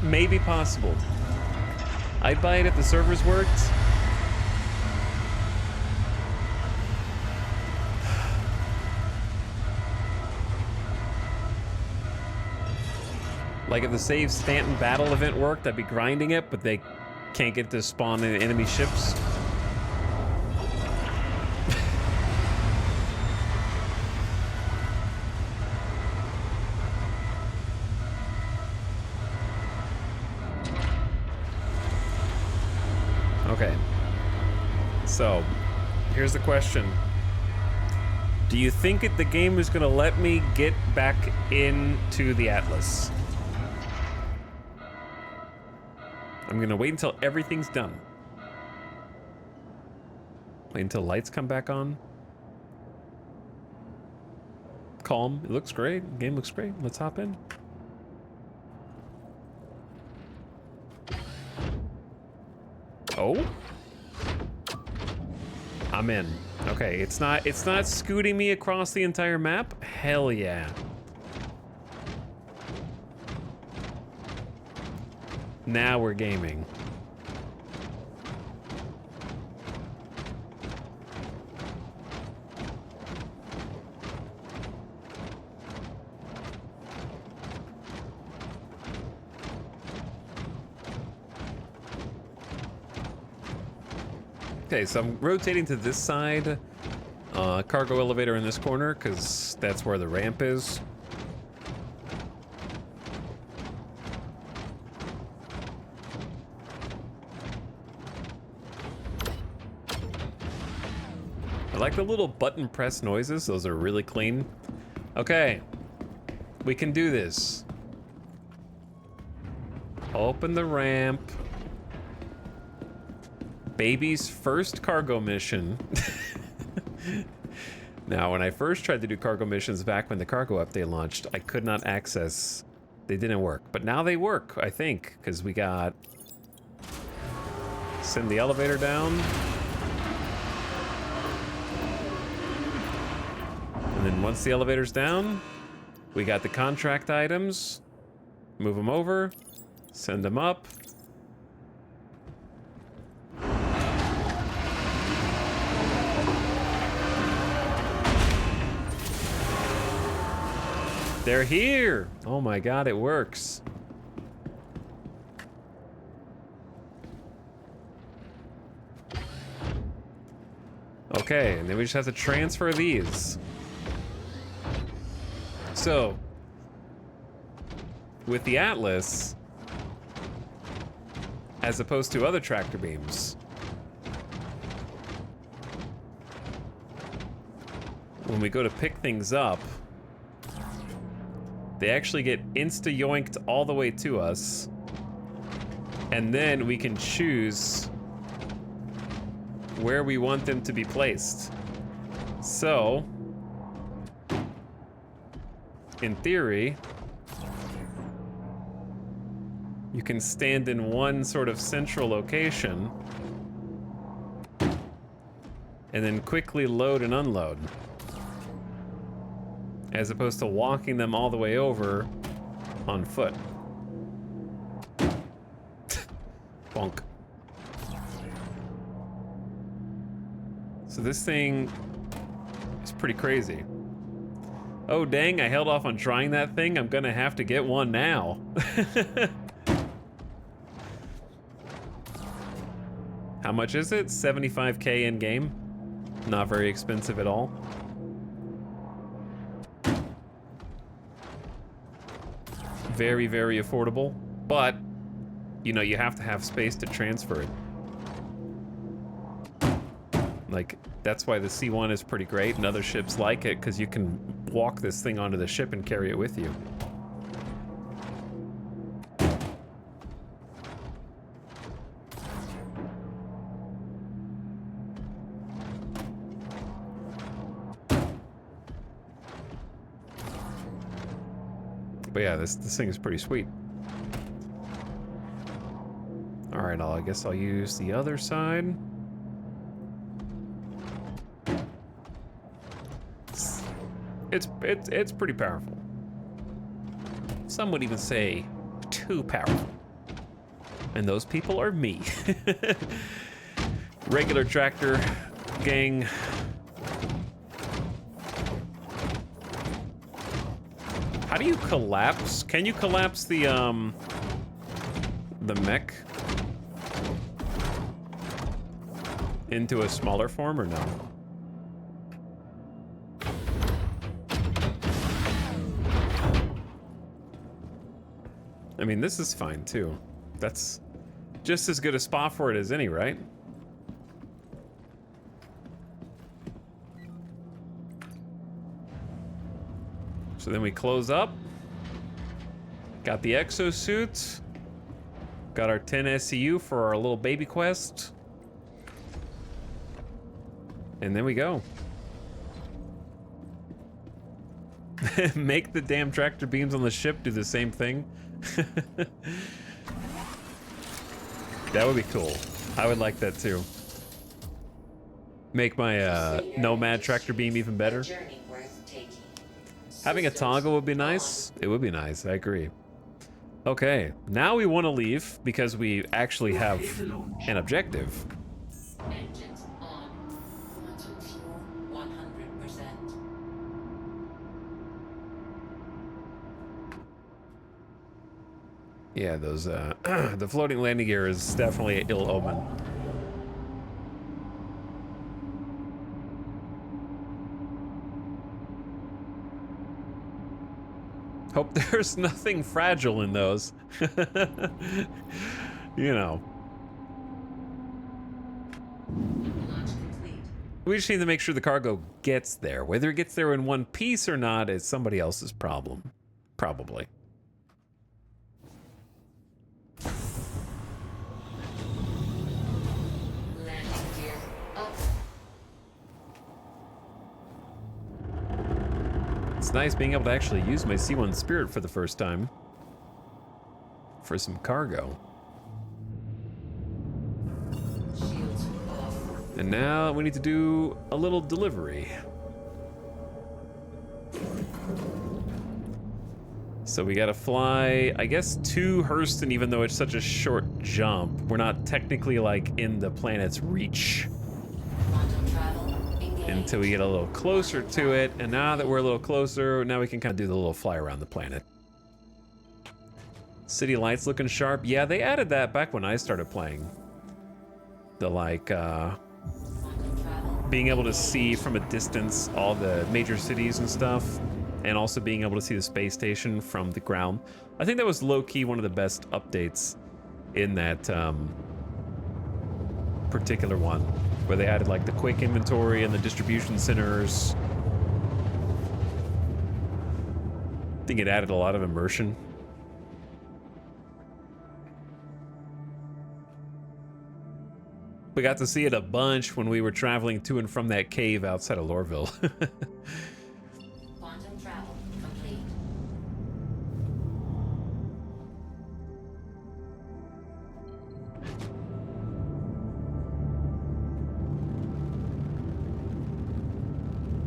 Maybe possible. I'd buy it if the servers worked. Like if the Save Stanton battle event worked, I'd be grinding it, but they can't get to spawn in enemy ships. Okay. So, here's the question. Do you think the game is going to let me get back into the Atlas? I'm going to wait until everything's done. Wait until lights come back on. Calm. It looks great. The game looks great. Let's hop in. Oh? I'm in. Okay, it's not scooting me across the entire map? Hell yeah. Now we're gaming. Okay, so I'm rotating to this side. Cargo elevator in this corner, because that's where the ramp is. I like the little button press noises. Those are really clean. Okay, we can do this. Open the ramp. Baby's first cargo mission. Now, when I first tried to do cargo missions back when the cargo update launched, I could not access They didn't work, but now they work, I think, because we got... Send the elevator down. And then once the elevator's down, we got the contract items. Move them over. Send them up. They're here! Oh my god, it works. Okay, and then we just have to transfer these. So, with the Atlas, as opposed to other tractor beams, when we go to pick things up, they actually get insta-yoinked all the way to us, and then we can choose where we want them to be placed. So, in theory, you can stand in one sort of central location and then quickly load and unload, as opposed to walking them all the way over on foot. Bonk. So this thing is pretty crazy. Oh dang, I held off on trying that thing. I'm gonna have to get one now. How much is it? 75K in game? Not very expensive at all. Very, very affordable, but you know, you have to have space to transfer it. Like, that's why the C1 is pretty great, and other ships like it, because you can walk this thing onto the ship and carry it with you. But yeah, this thing is pretty sweet. All right, I guess I'll use the other side. It's pretty powerful. Some would even say too powerful. And those people are me. Regular tractor gang. How do you collapse? Can you collapse the mech into a smaller form or no? I mean, this is fine too. That's just as good a spot for it as any, right? So then we close up. Got the exosuit. Got our 10 SCU for our little baby quest. And then we go. Make the damn tractor beams on the ship do the same thing. That would be cool. I would like that too. Make my Nomad tractor beam even better. Having a toggle would be nice. It would be nice, I agree. Okay, now we want to leave because we actually have an objective. Engines on. Quantum fuel 100%. Yeah, those the floating landing gear is definitely ill omen. Hope there's nothing fragile in those. You know. We just need to make sure the cargo gets there. Whether it gets there in one piece or not is somebody else's problem. Probably. Landing gear up. It's nice being able to actually use my C1 Spirit for the first time. for some cargo. And now we need to do a little delivery. So we gotta fly, I guess, to Hurston, even though it's such a short jump. We're not technically like in the planet's reach until we get a little closer to it. And now that we're a little closer, now we can kind of do the little fly around the planet. City lights looking sharp. Yeah, they added that back when I started playing. The like, being able to see from a distance all the major cities and stuff, and also being able to see the space station from the ground. I think that was low-key one of the best updates in that particular one, where they added like the quick inventory and the distribution centers. I think it added a lot of immersion. We got to see it a bunch when we were traveling to and from that cave outside of Lorville. Quantum travel complete.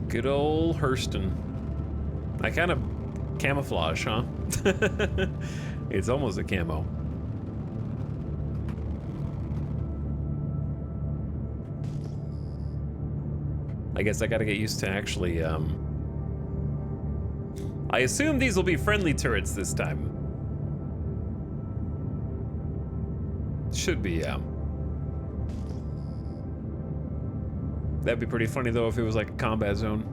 Good old Hurston. I kind of camouflage, huh? It's almost a camo. I guess I gotta get used to actually, I assume these will be friendly turrets this time. Should be, yeah. That'd be pretty funny though if it was like a combat zone.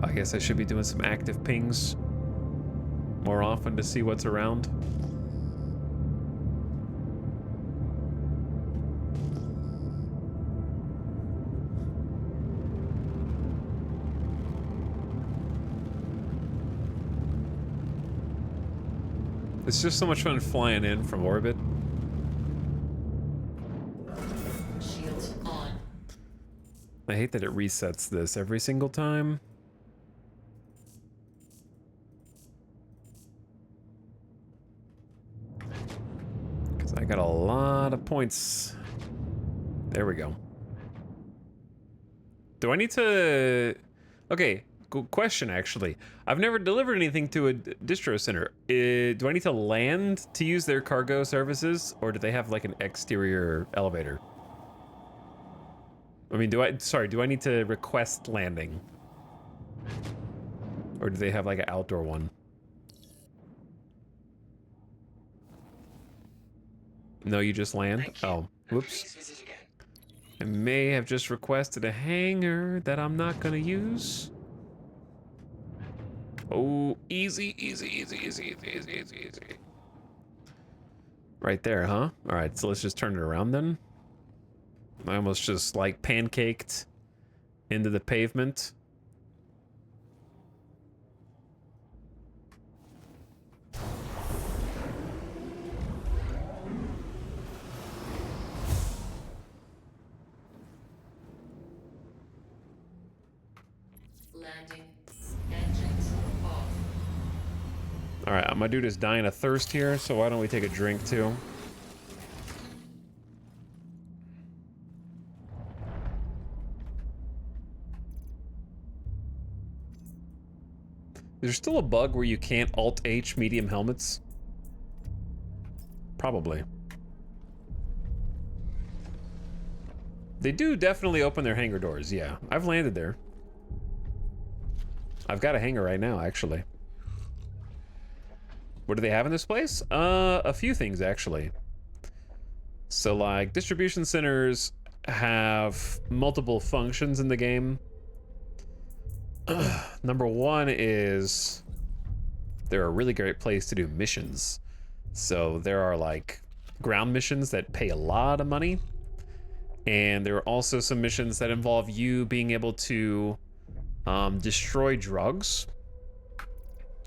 I guess I should be doing some active pings more often to see what's around. It's just so much fun flying in from orbit. Shields on. I hate that it resets this every single time. Because I got a lot of points. There we go. Do I need to... Okay. Good question, actually. I've never delivered anything to a distro center. Do I need to land to use their cargo services, or do they have like an exterior elevator? I mean, do I need to request landing? Or do they have like an outdoor one? No, you just land? Oh, whoops. I may have just requested a hangar that I'm not gonna use. Oh, easy, easy, easy, easy, easy, easy, easy, easy. Right there, huh? All right, so let's just turn it around then. I almost just like pancaked into the pavement. Landing. Engines off. All right, my dude is dying of thirst here, so why don't we take a drink too? There's still a bug where you can't Alt-H medium helmets? Probably. They do definitely open their hangar doors, yeah. I've landed there. I've got a hangar right now, actually. What do they have in this place? A few things, actually. So, like, distribution centers have multiple functions in the game. Number one is they're a really great place to do missions. So there are like ground missions that pay a lot of money, and there are also some missions that involve you being able to destroy drugs,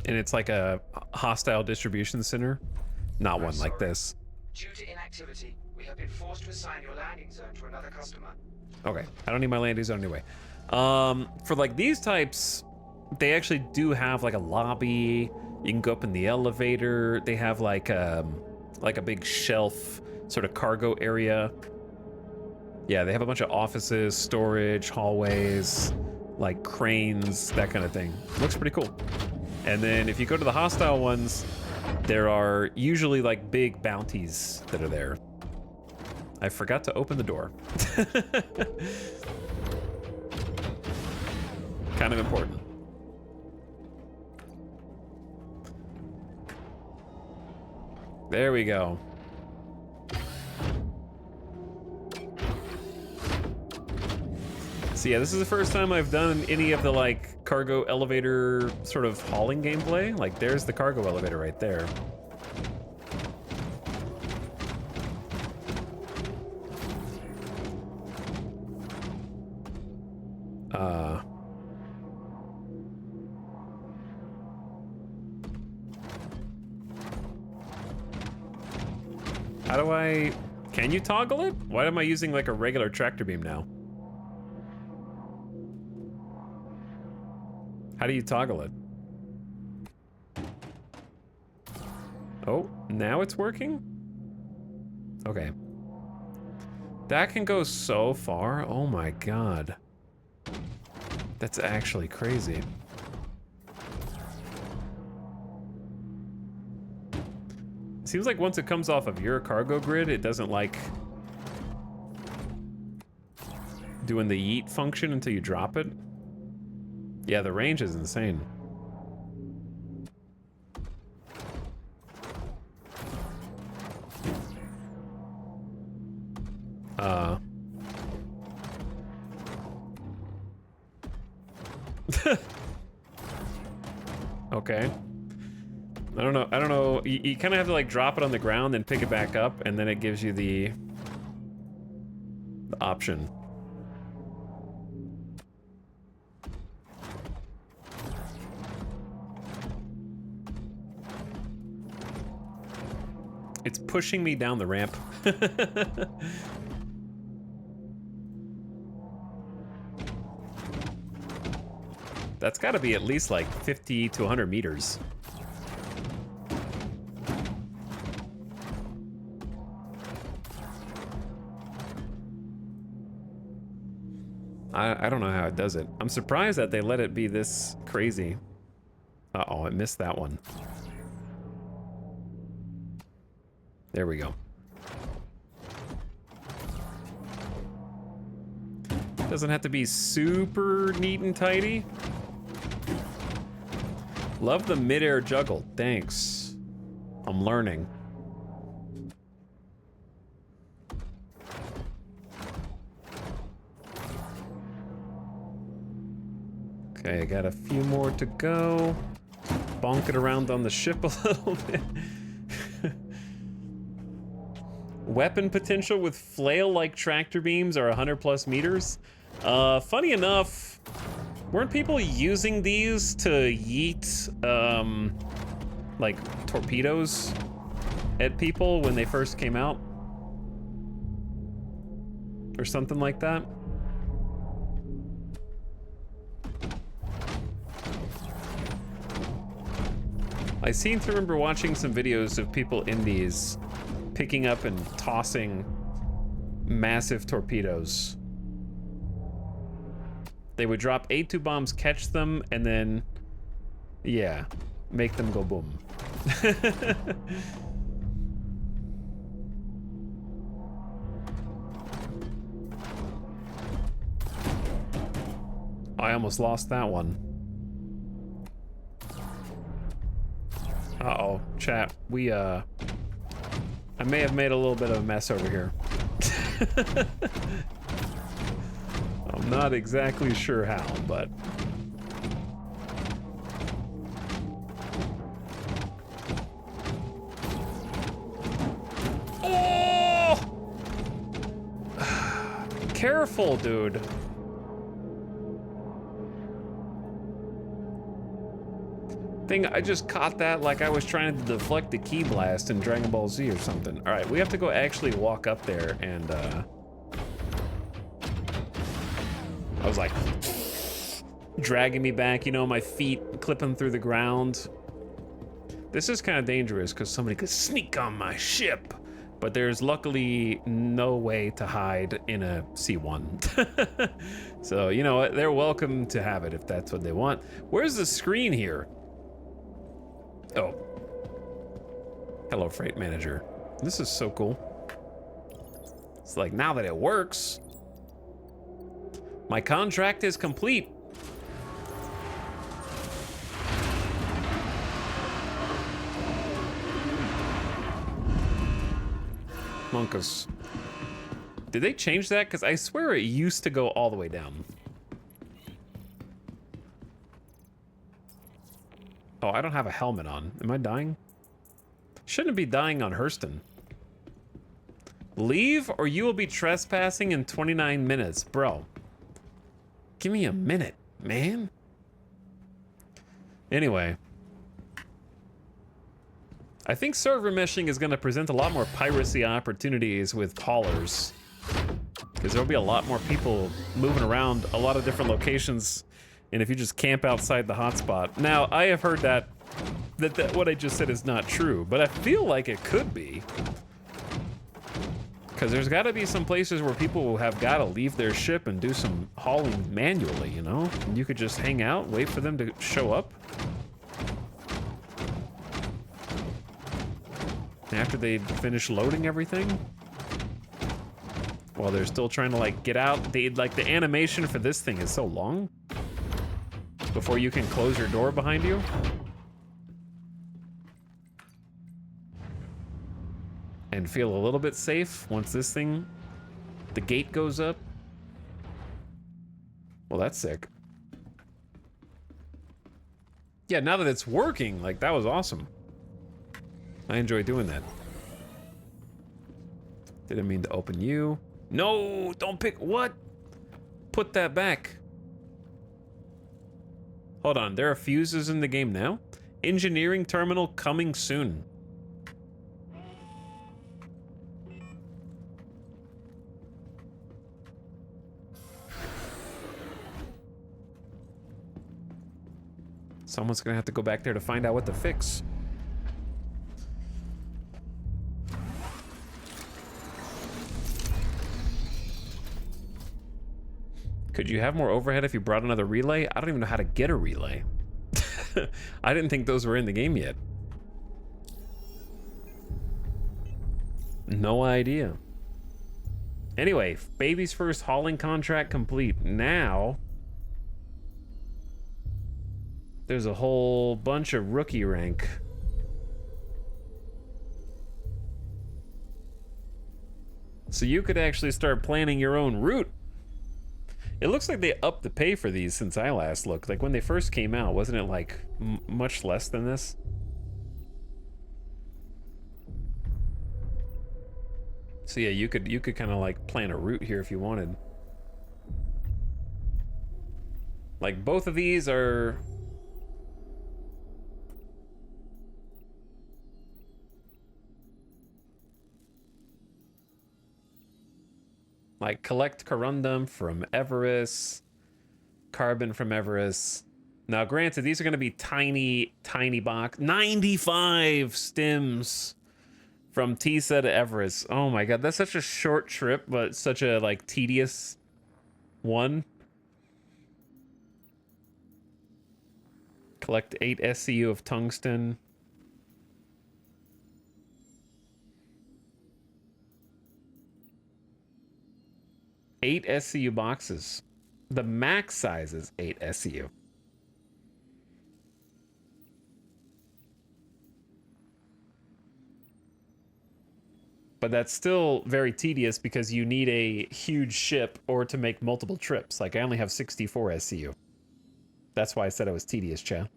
and it's like a hostile distribution center, not one like this. Due to inactivity, we have been forced to assign your landing zone to another customer. Okay, I don't need my landing zone anyway. For like these types, they actually do have like a lobby. You can go up in the elevator. They have like a big shelf sort of cargo area. Yeah, they have a bunch of offices, storage, hallways, like cranes, that kind of thing. Looks pretty cool. And then if you go to the hostile ones, there are usually like big bounties that are there. I forgot to open the door. Kind of important. There we go. So yeah, this is the first time I've done any of the like cargo elevator sort of hauling gameplay. Like there's the cargo elevator right there. How do I... Can you toggle it? Why am I using like a regular tractor beam now? How do you toggle it? Oh, now it's working? Okay. That can go so far. Oh my god. That's actually crazy. Seems like once it comes off of your cargo grid, it doesn't like doing the yeet function until you drop it. Yeah, the range is insane. Okay. I don't know. You kind of have to like drop it on the ground and pick it back up, and then it gives you the option. It's pushing me down the ramp. That's got to be at least like 50 to 100 meters. I don't know how it does it. I'm surprised that they let it be this crazy. Uh-oh, I missed that one. There we go. Doesn't have to be super neat and tidy. Love the mid-air juggle. Thanks. I'm learning. Okay, I got a few more to go. Bonk it around on the ship a little bit. Weapon potential with flail-like tractor beams are 100 plus meters. Funny enough, weren't people using these to yeet, like torpedoes at people when they first came out? Or something like that? I seem to remember watching some videos of people in these picking up and tossing massive torpedoes. They would drop A2 bombs, catch them, and then, yeah, make them go boom. I almost lost that one. Uh-oh, chat, I may have made a little bit of a mess over here. I'm not exactly sure how, but... Oh! Careful, dude. I just caught that like I was trying to deflect the key blast in Dragon Ball Z or something. All right, we have to go actually walk up there and I was like dragging me back, you know, my feet clipping through the ground. This is kind of dangerous because somebody could sneak on my ship. But there's luckily no way to hide in a C1. So, you know what? They're welcome to have it if that's what they want. Where's the screen here? Oh. Hello, Freight Manager. This is so cool. It's like, now that it works, my contract is complete. Monkus. Did they change that? Because I swear it used to go all the way down. Oh, I don't have a helmet on. Am I dying? Shouldn't be dying on Hurston. Leave or you will be trespassing in 29 minutes. Bro. Give me a minute, man. Anyway. I think server meshing is going to present a lot more piracy opportunities with haulers. Because there'll be a lot more people moving around a lot of different locations. And if you just camp outside the hotspot. Now, I have heard that what I just said is not true. But I feel like it could be. Because there's got to be some places where people have got to leave their ship and do some hauling manually, you know? And you could just hang out, wait for them to show up. After they finish loading everything, while they're still trying to like get out, the animation for this thing is so long before you can close your door behind you. And feel a little bit safe once this thing, the gate goes up. Well, that's sick. Yeah, now that it's working, like that was awesome. I enjoy doing that. Didn't mean to open you. No, don't pick, what? Put that back. Hold on, there are fuses in the game now? Engineering terminal coming soon. Someone's gonna have to go back there to find out what to fix. Could you have more overhead if you brought another relay? I don't even know how to get a relay. I didn't think those were in the game yet. No idea. Anyway, baby's first hauling contract complete. Now, there's a whole bunch of rookie rank. So you could actually start planning your own route. It looks like they upped the pay for these since I last looked. Like when they first came out, wasn't it like much less than this? So yeah, you could kind of like plan a route here if you wanted. Like both of these are like collect corundum from Everest, carbon from Everest. Now, granted, these are going to be tiny, tiny box. 95 stems from Tisa to Everest. Oh my god, that's such a short trip, but such a like tedious one. Collect 8 SCU of tungsten. Eight SCU boxes. The max size is 8 SCU. But that's still very tedious because you need a huge ship or to make multiple trips. Like I only have 64 SCU. That's why I said it was tedious, Chad.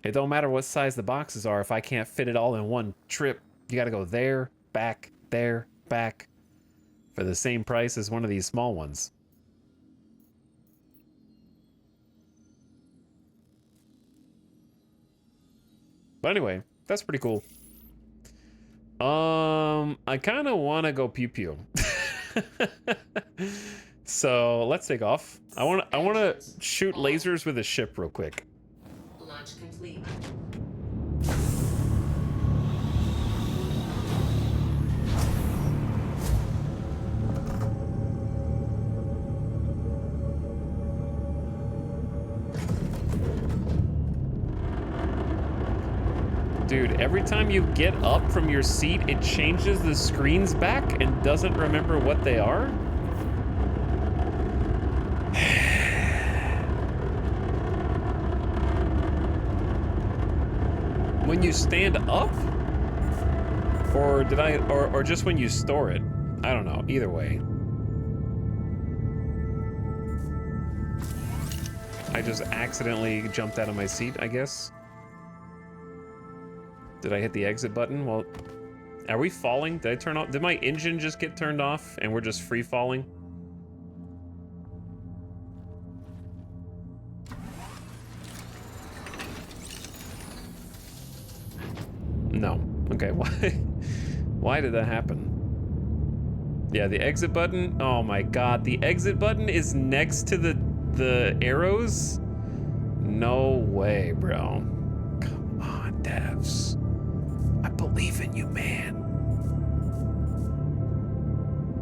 It don't matter what size the boxes are if I can't fit it all in one trip. You gotta go there, back, for the same price as one of these small ones. But anyway, that's pretty cool. I kind of want to go pew pew. So let's take off. I want to shoot lasers with a ship real quick. Launching Launch complete. Dude, every time you get up from your seat, it changes the screens back and doesn't remember what they are? When you stand up? Or did I, or just when you store it? I don't know, either way. I just accidentally jumped out of my seat, I guess. Did I hit the exit button? Well, are we falling? Did I turn off? Did my engine just get turned off and we're just free falling? No. Okay, why did that happen? Yeah, the exit button. Oh my god, the exit button is next to the arrows? No way, bro. Come on, devs. I believe in you, man.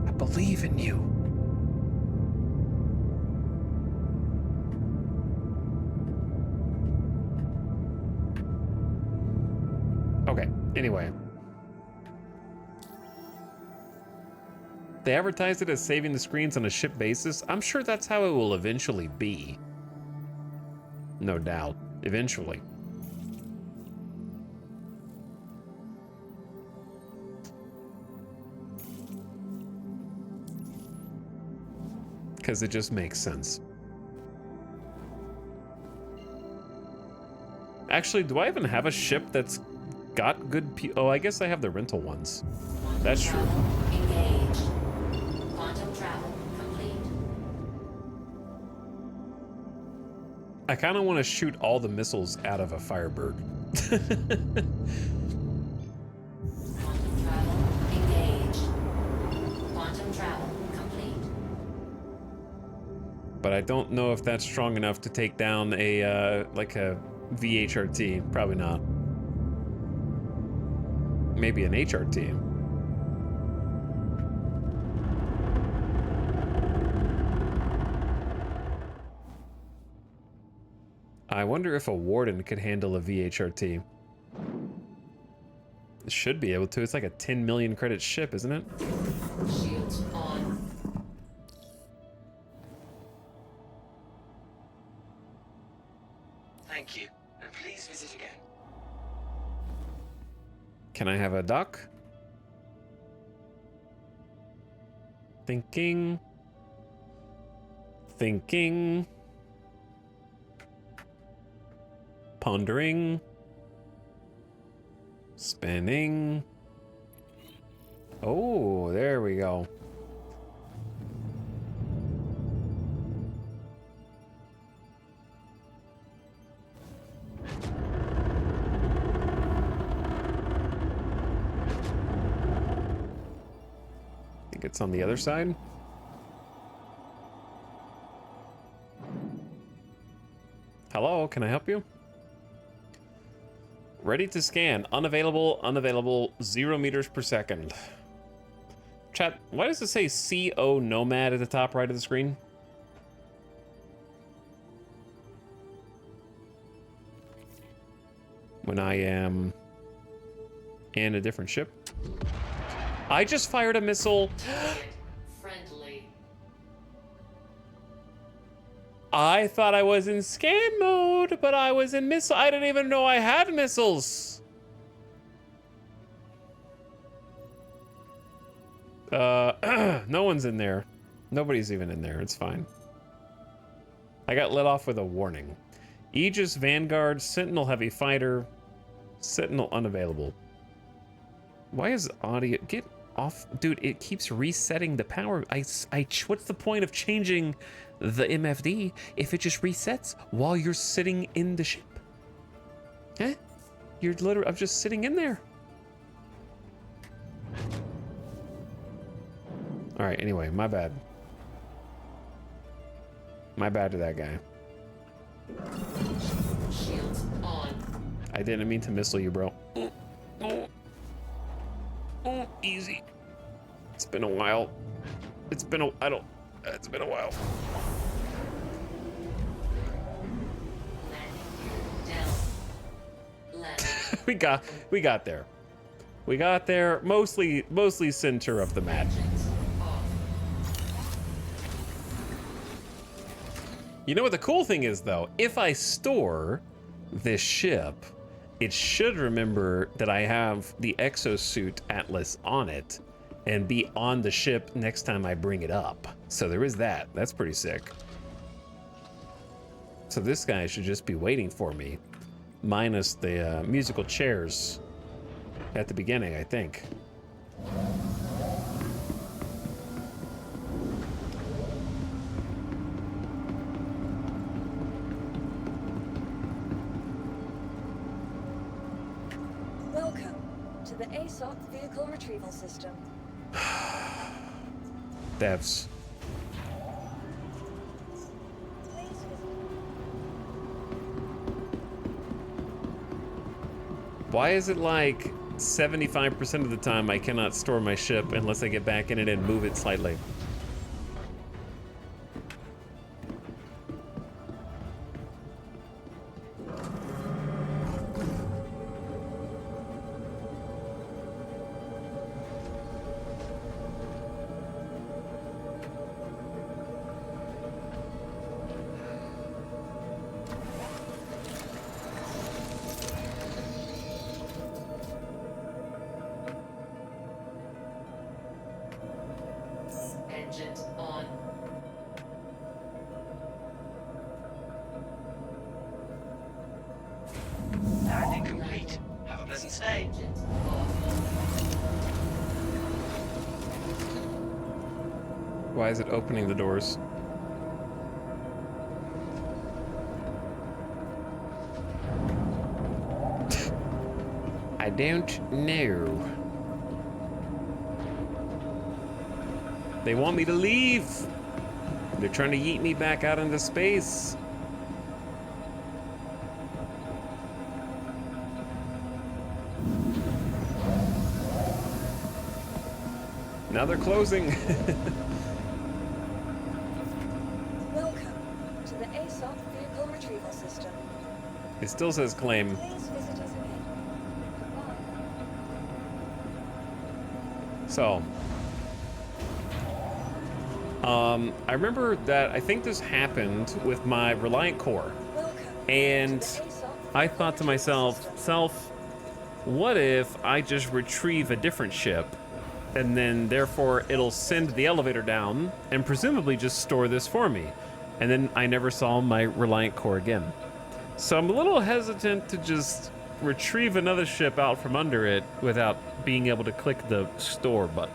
I believe in you. Okay, anyway. They advertised it as saving the screens on a ship basis. I'm sure that's how it will eventually be. No doubt. Eventually. Because it just makes sense. Actually, do I even have a ship that's got good oh, I guess I have the rental ones. That's true. Engage. Quantum travel complete. I kind of want to shoot all the missiles out of a Firebird. Quantum travel engage. Quantum travel complete. But I don't know if that's strong enough to take down a, like a VHRT. Probably not. Maybe an HRT. I wonder if a Warden could handle a VHRT. It should be able to. It's like a 10 million credit ship, isn't it? Shields on. Thank you, and please visit again. Can I have a dock? Thinking. Thinking. Pondering. Spinning. Oh, there we go. I think it's on the other side. Hello, can I help you? Ready to scan. Unavailable, unavailable, 0 meters per second. Chat, why does it say CO Nomad at the top right of the screen? When I am in a different ship. I just fired a missile. Friendly. I thought I was in scan mode, but I was in missile. I didn't even know I had missiles. No one's in there. Nobody's even in there. It's fine. I got let off with a warning. Aegis, Vanguard, Sentinel Heavy Fighter, Sentinel unavailable. Why is audio... Get off. Dude, it keeps resetting the power. What's the point of changing the MFD if it just resets while you're sitting in the ship? Eh? You're literally... I'm just sitting in there. All right, anyway, my bad. My bad to that guy. Shields on. I didn't mean to missile you, bro. Oh, easy. It's been a while. It's been a while. we got there. We got there. Mostly center of the map. You know what the cool thing is, though? If I store this ship, it should remember that I have the exosuit Atlas on it and be on the ship next time I bring it up. So there is that. That's pretty sick. So this guy should just be waiting for me, minus the musical chairs at the beginning, I think. Welcome to the ASOP Vehicle Retrieval System. Devs. Why is it like 75% of the time I cannot store my ship unless I get back in it and move it slightly? Engines on. Landing complete. Have a pleasant stay. Why is it opening the doors? I don't know. They want me to leave. They're trying to yeet me back out into space. Now they're closing. Welcome to the ASOP Vehicle Retrieval System. It still says claim. Please visit us again. Goodbye. So, I remember that I think this happened with my Reliant Core, and I thought to myself, what if I just retrieve a different ship, and then therefore it'll send the elevator down and presumably just store this for me, and then I never saw my Reliant Core again. So I'm a little hesitant to just retrieve another ship out from under it without being able to click the store button.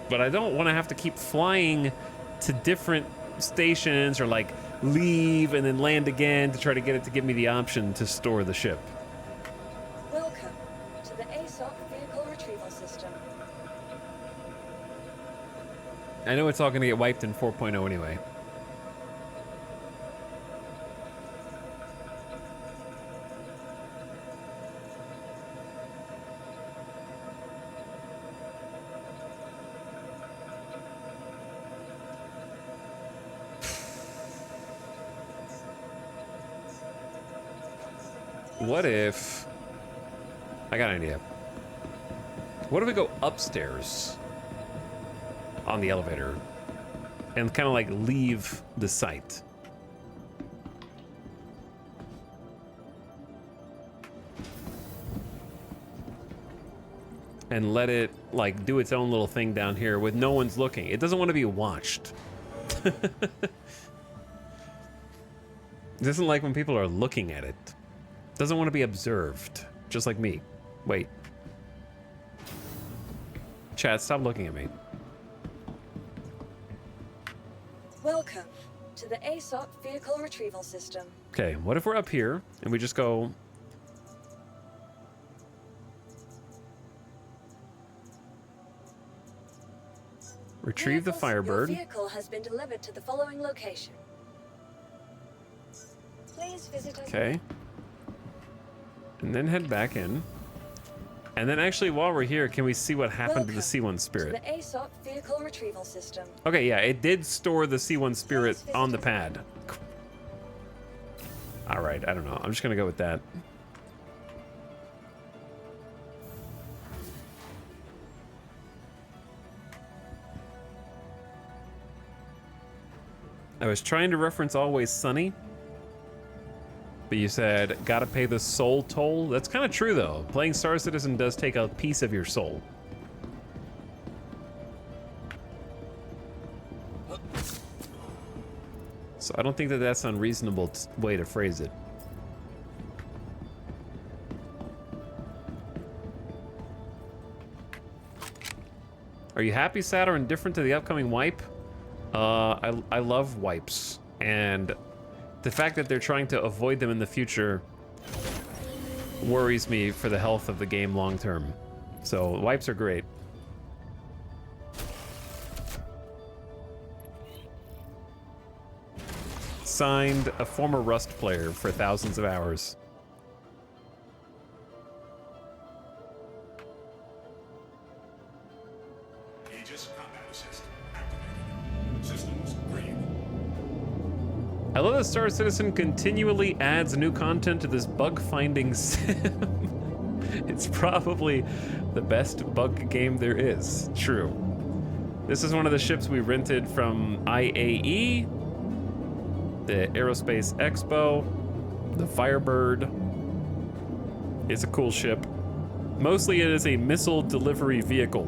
But I don't want to have to keep flying to different stations or like leave and then land again to try to get it to give me the option to store the ship. Welcome to the ASOP Vehicle Retrieval System. I know it's all going to get wiped in 4.0 anyway. What if... I got an idea. What if we go upstairs on the elevator and kind of like leave the site? And let it like do its own little thing down here with no one's looking. It doesn't want to be watched. It doesn't like when people are looking at it. Doesn't want to be observed, just like me. Wait. Chat, stop looking at me. Welcome to the ASOP Vehicle Retrieval System. Okay, what if we're up here and we just go... Retrieve the Firebird. Your vehicle has been delivered to the following location. Please visit us. Okay. And then head back in. And then actually, while we're here, can we see what happened to the C1 Spirit? To the ASOP vehicle retrieval system. Okay, yeah, it did store the C1 Spirit on the pad. All right, I don't know. I'm just gonna go with that. I was trying to reference Always Sunny, but you said, gotta pay the soul toll? That's kind of true, though. Playing Star Citizen does take a piece of your soul. So I don't think that that's an unreasonable way to phrase it. Are you happy, sad, or indifferent to the upcoming wipe? I love wipes, and the fact that they're trying to avoid them in the future worries me for the health of the game long term. So wipes are great. Signed, a former Rust player for thousands of hours. I love that Star Citizen continually adds new content to this bug-finding sim. It's probably the best bug game there is. True. This is one of the ships we rented from IAE, the Aerospace Expo, the Firebird. It's a cool ship. Mostly it is a missile delivery vehicle.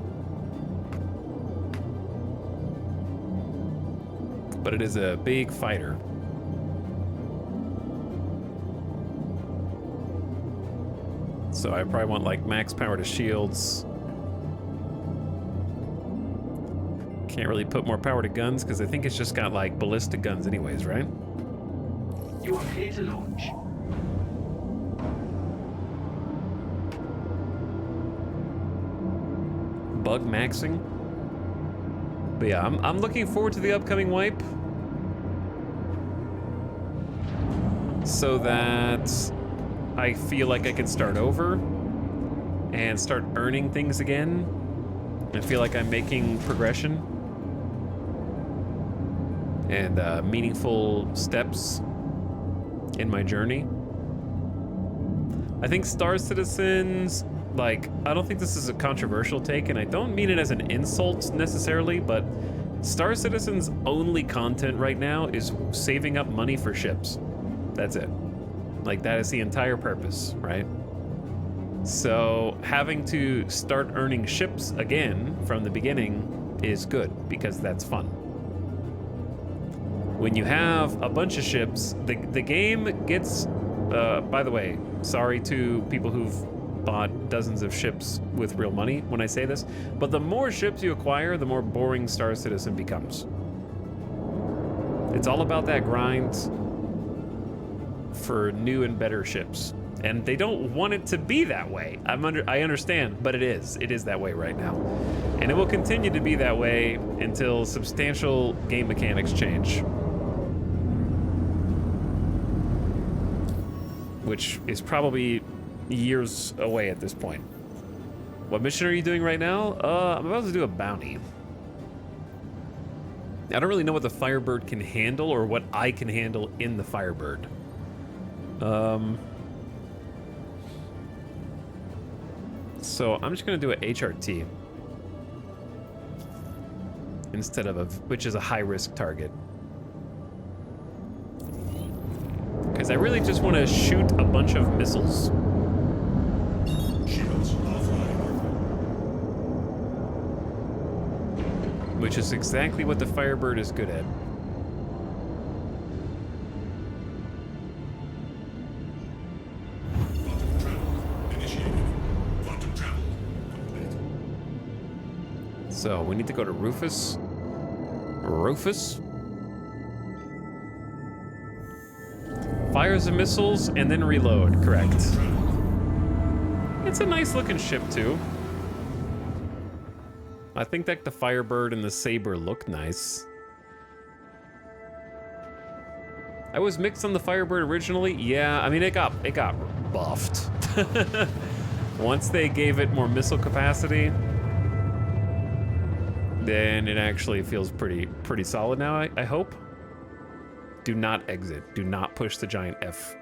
But it is a big fighter. So I probably want like max power to shields. Can't really put more power to guns because I think it's just got like ballistic guns anyways, right? You are clear to launch. Bug maxing. But yeah, I'm looking forward to the upcoming wipe. So that I feel like I can start over and start earning things again. I feel like I'm making progression and meaningful steps in my journey. I think Star Citizens, like, I don't think this is a controversial take, and I don't mean it as an insult necessarily, but Star Citizen's only content right now is saving up money for ships. That's it. Like, that is the entire purpose, right? So having to start earning ships again from the beginning is good because that's fun. When you have a bunch of ships, the game gets, by the way, sorry to people who've bought dozens of ships with real money when I say this, but the more ships you acquire, the more boring Star Citizen becomes. It's all about that grind for new and better ships, and they don't want it to be that way. I understand, but it is that way right now, and it will continue to be that way until substantial game mechanics change, which is probably years away at this point. What mission are you doing right now? I'm about to do a bounty. I don't really know what the Firebird can handle or what I can handle in the Firebird. So I'm just gonna do a HRT instead of which is a high-risk target. Because I really just want to shoot a bunch of missiles. Which is exactly what the Firebird is good at. So we need to go to Rufus. Rufus? Fires the missiles and then reload, correct. It's a nice looking ship too. I think that the Firebird and the Saber look nice. I was mixed on the Firebird originally. Yeah, I mean, it got buffed. Once they gave it more missile capacity, then it actually feels pretty solid now, I hope. Do not exit. Do not push the giant F.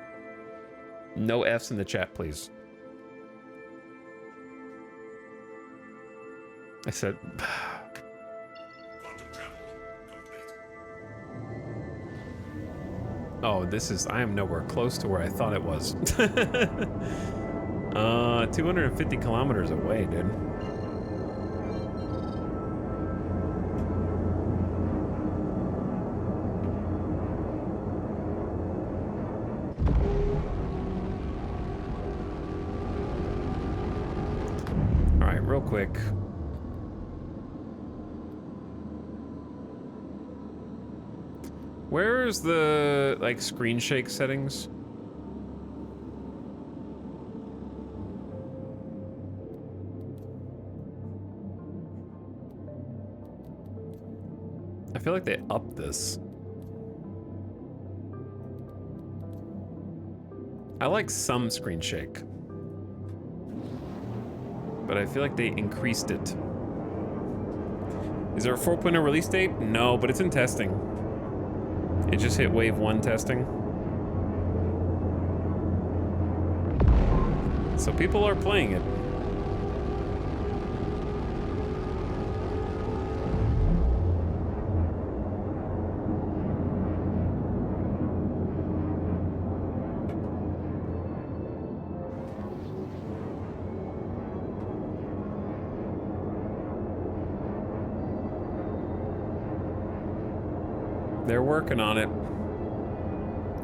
No Fs in the chat, please. I said... Oh, this is... I am nowhere close to where I thought it was. 250 kilometers away, dude. All right, real quick. Where's the, like, screen shake settings? I feel like they upped this. I like some screen shake, but I feel like they increased it. Is there a 4.0 release date? No, but it's in testing. It just hit wave 1 testing. So people are playing it. They're working on it.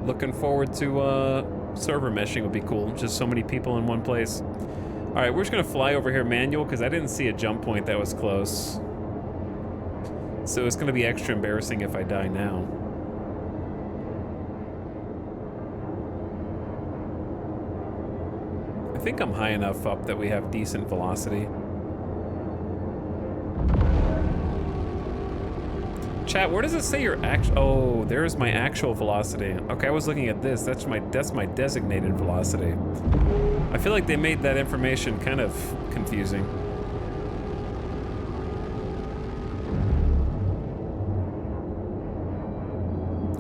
Looking forward to server meshing would be cool. Just so many people in one place. All right, we're just gonna fly over here manual because I didn't see a jump point that was close. So it's gonna be extra embarrassing if I die now. I think I'm high enough up that we have decent velocity. Chat, where does it say your actual? Oh, there's my actual velocity. Okay, I was looking at this. That's my designated velocity. I feel like they made that information kind of confusing.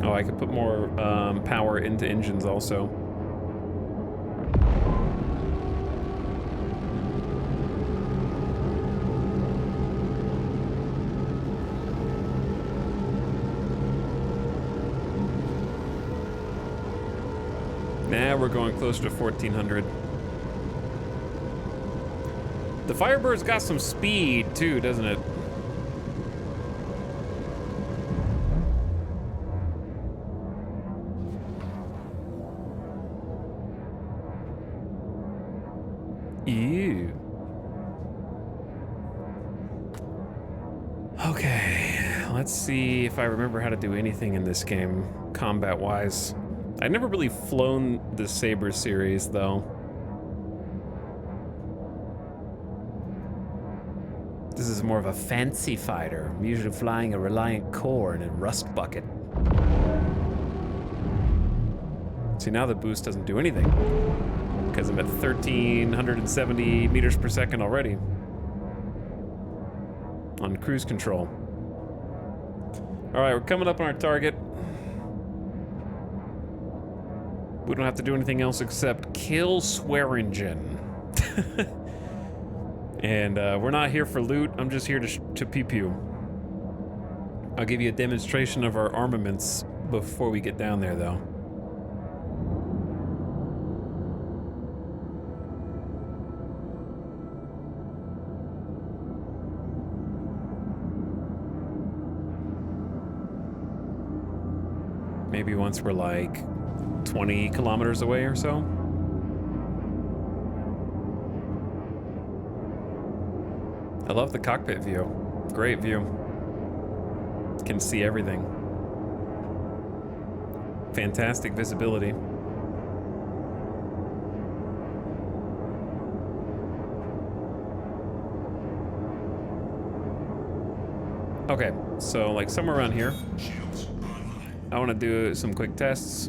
Oh, I could put more power into engines also. Now we're going closer to 1400. The Firebird's got some speed too, doesn't it? Ew. Okay, let's see if I remember how to do anything in this game, combat-wise. I've never really flown the Saber series, though. This is more of a fancy fighter. I'm usually flying a Reliant Core and a Rust Bucket. See, now the boost doesn't do anything, because I'm at 1,370 meters per second already on cruise control. All right, we're coming up on our target. We don't have to do anything else except kill Swearingen. And we're not here for loot. I'm just here to pew-pew. I'll give you a demonstration of our armaments before we get down there, though. Maybe once we're like 20 kilometers away or so. I love the cockpit view. Great view. Can see everything. Fantastic visibility. Okay, so like somewhere around here. I want to do some quick tests.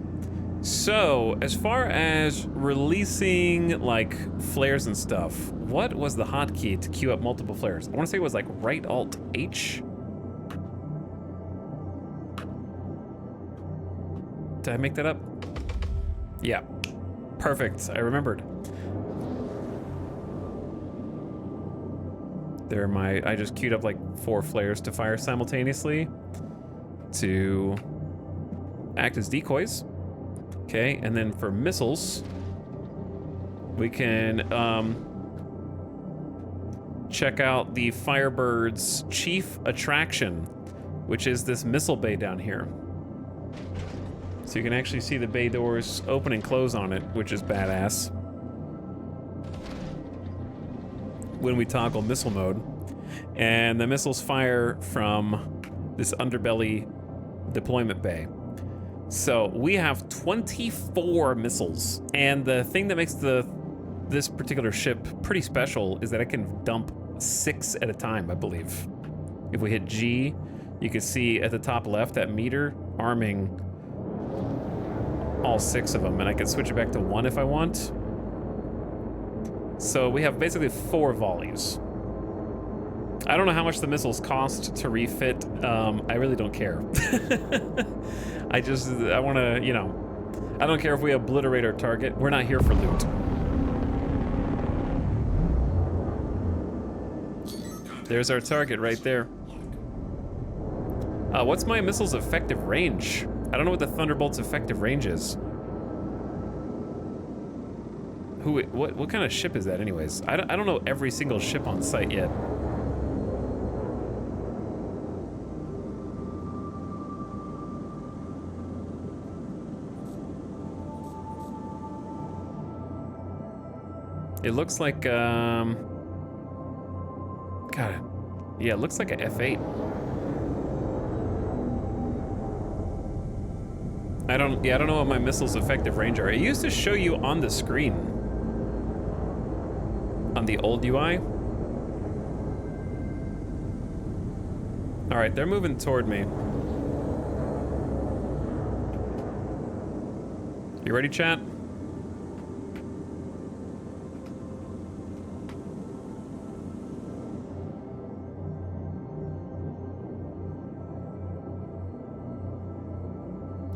So, as far as releasing, like, flares and stuff, what was the hotkey to queue up multiple flares? I want to say it was, like, Right-Alt-H? Did I make that up? Yeah. Perfect. I remembered. I just queued up like 4 flares to fire simultaneously to act as decoys. Okay, and then for missiles, we can check out the Firebird's chief attraction, which is this missile bay down here. So you can actually see the bay doors open and close on it, which is badass. When we toggle missile mode. And the missiles fire from this underbelly deployment bay. So we have 24 missiles. And the thing that makes this particular ship pretty special is that it can dump 6 at a time, I believe. If we hit G, you can see at the top left that meter arming all 6 of them, and I can switch it back to 1 if I want. So we have basically 4 volleys. I don't know how much the missiles cost to refit. I really don't care. I want to, you know, I don't care if we obliterate our target. We're not here for loot. There's our target right there. What's my missile's effective range? I don't know what the Thunderbolt's effective range is. What kind of ship is that anyways? I don't know every single ship on site yet. It looks like, God, yeah, it looks like a F8. I don't know what my missile's effective range are. It used to show you on the screen. On the old UI. All right, they're moving toward me. You ready, chat?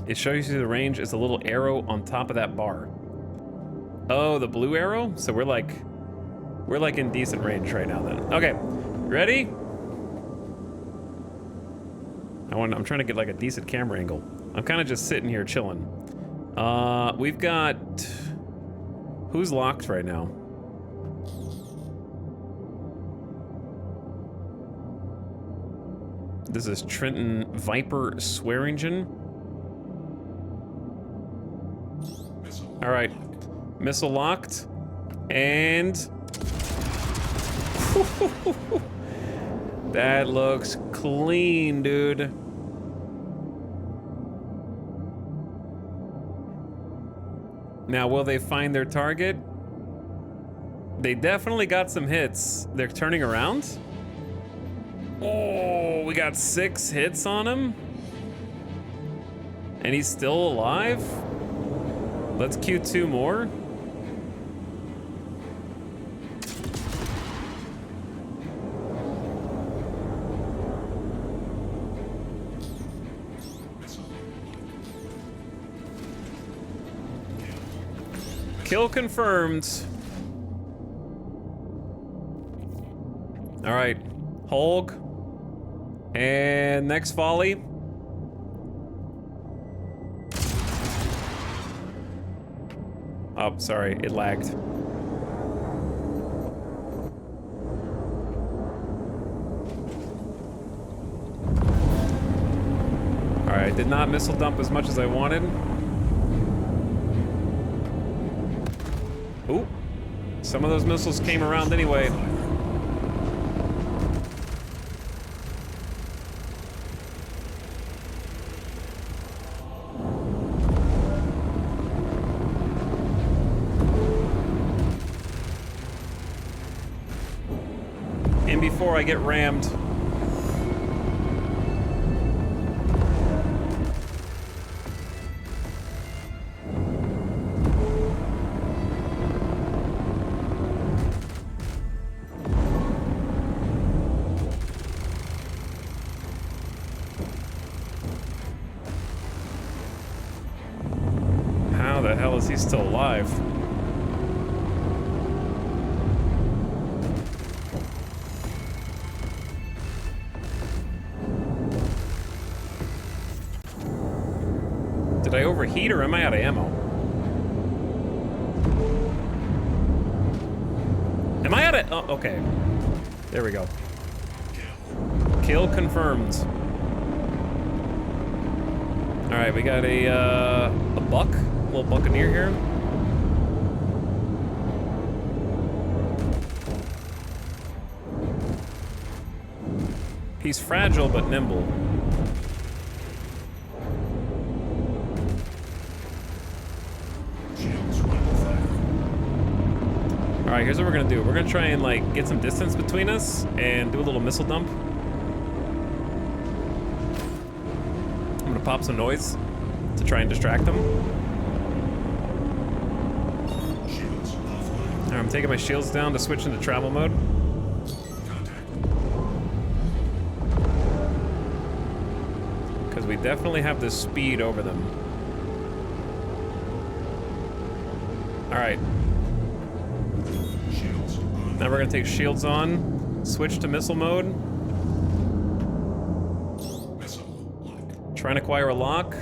It shows you the range is a little arrow on top of that bar. Oh, the blue arrow? So we're like in decent range right now then. Okay, ready? I'm trying to get like a decent camera angle. I'm kind of just sitting here chilling. We've got, who's locked right now? This is Trenton Viper Swearingen. All right, missile locked, and that looks clean, dude. Now, will they find their target? They definitely got some hits. They're turning around. Oh, we got 6 hits on him, and he's still alive. Let's queue 2 more. Kill confirmed. All right, Hulk. And next volley. Oh, sorry, it lagged. All right, did not missile dump as much as I wanted. Ooh, some of those missiles came around anyway. Before I get rammed. he's still alive. Did I overheat or am I out of ammo? Am I out of... Oh, okay. There we go. Kill confirmed. All right, we got a buck, a little buccaneer here. He's fragile but nimble. All right, here's what we're gonna do. We're gonna try and like get some distance between us and do a little missile dump. I'm gonna pop some noise to try and distract them. All right, I'm taking my shields down to switch into travel mode. Because we definitely have the speed over them. All right. Now we're gonna take shields on, switch to missile mode. Trying to acquire a lock.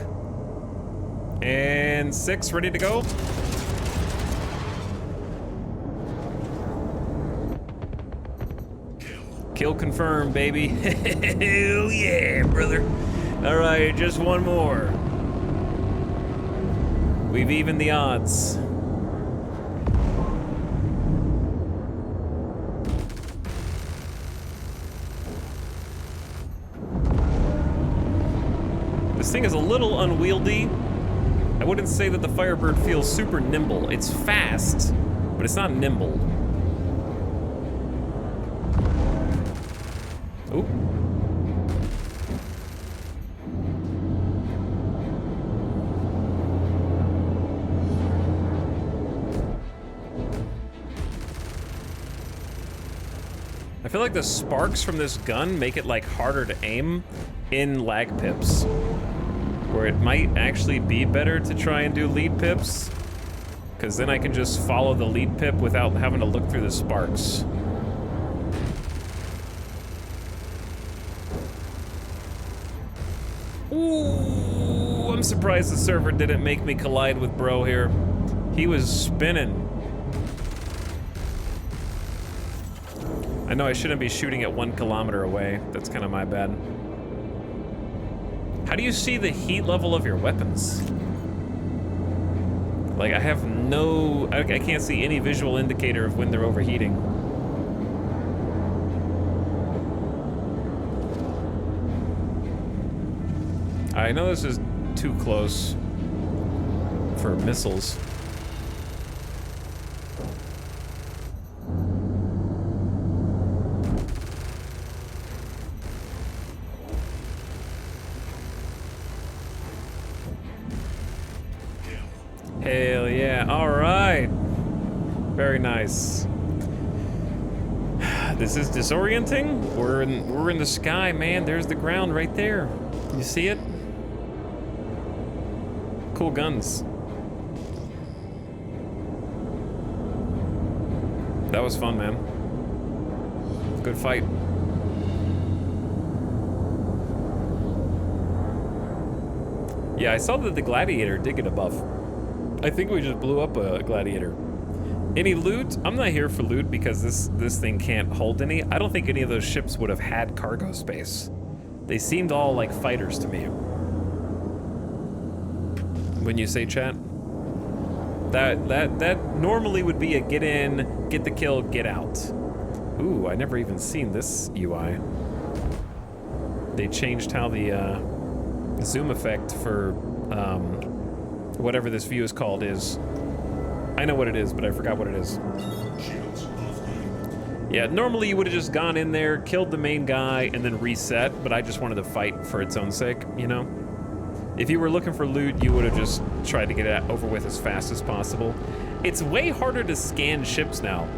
And 6, ready to go. Kill confirmed, baby. Hell yeah, brother. All right, just one more. We've evened the odds. This thing is a little unwieldy. I wouldn't say that the Firebird feels super nimble. It's fast, but it's not nimble. Oop. I feel like the sparks from this gun make it like harder to aim in lag pips, where it might actually be better to try and do lead pips, because then I can just follow the lead pip without having to look through the sparks. Ooh, I'm surprised the server didn't make me collide with bro here. He was spinning. I know I shouldn't be shooting at 1 kilometer away. That's kind of my bad. How do you see the heat level of your weapons? Like, I have no... I can't see any visual indicator of when they're overheating. I know this is too close for missiles. Hell yeah, all right. Very nice. This is disorienting. We're in the sky, man. There's the ground right there. You see it? Cool guns. That was fun, man. Good fight. Yeah, I saw that the Gladiator did get a buff. I think we just blew up a Gladiator. Any loot? I'm not here for loot because this thing can't hold any. I don't think any of those ships would have had cargo space. They seemed all like fighters to me. When you say chat, that normally would be a get in, get the kill, get out. Ooh, I never even seen this UI. They changed how the zoom effect for whatever this view is called is. I know what it is, but I forgot what it is. Yeah, normally you would have just gone in there, killed the main guy, and then reset, but I just wanted to fight for its own sake, you know? If you were looking for loot, you would have just tried to get it over with as fast as possible. It's way harder to scan ships now.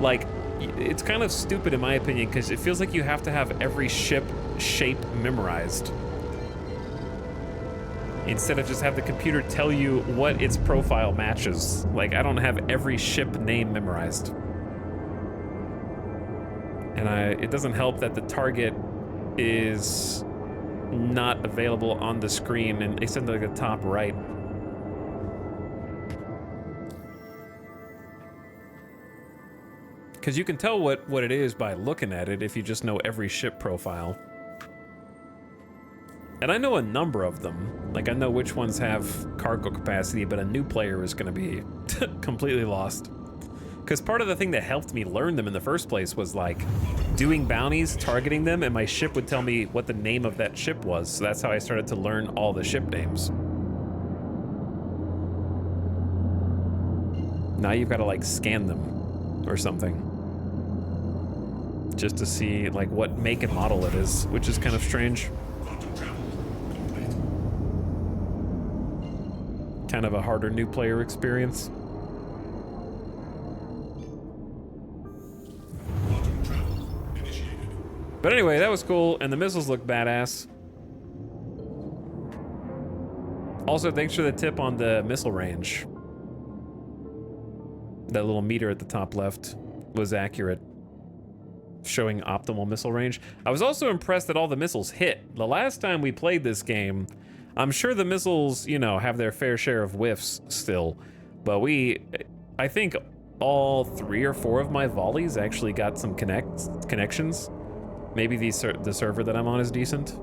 Like, it's kind of stupid in my opinion, because it feels like you have to have every ship shape memorized. instead of just have the computer tell you what its profile matches. Like, I don't have every ship name memorized. And it doesn't help that the target is not available on the screen, and it's in like the top right. Because you can tell what it is by looking at it if you just know every ship profile. And I know a number of them. Like, I know which ones have cargo capacity, but a new player is going to be completely lost. Because part of the thing that helped me learn them in the first place was, like, doing bounties, targeting them, and my ship would tell me what the name of that ship was. So that's how I started to learn all the ship names. Now you've got to, like, scan them or something. Just to see, like, what make and model it is, which is kind of strange. Kind of a harder new player experience. But anyway, that was cool, and the missiles look badass. Also, thanks for the tip on the missile range. That little meter at the top left was accurate, showing optimal missile range. I was also impressed that all the missiles hit. The last time we played this game, I'm sure the missiles, you know, have their fair share of whiffs still, but I think all 3 or 4 of my volleys actually got some connections. Maybe the server that I'm on is decent.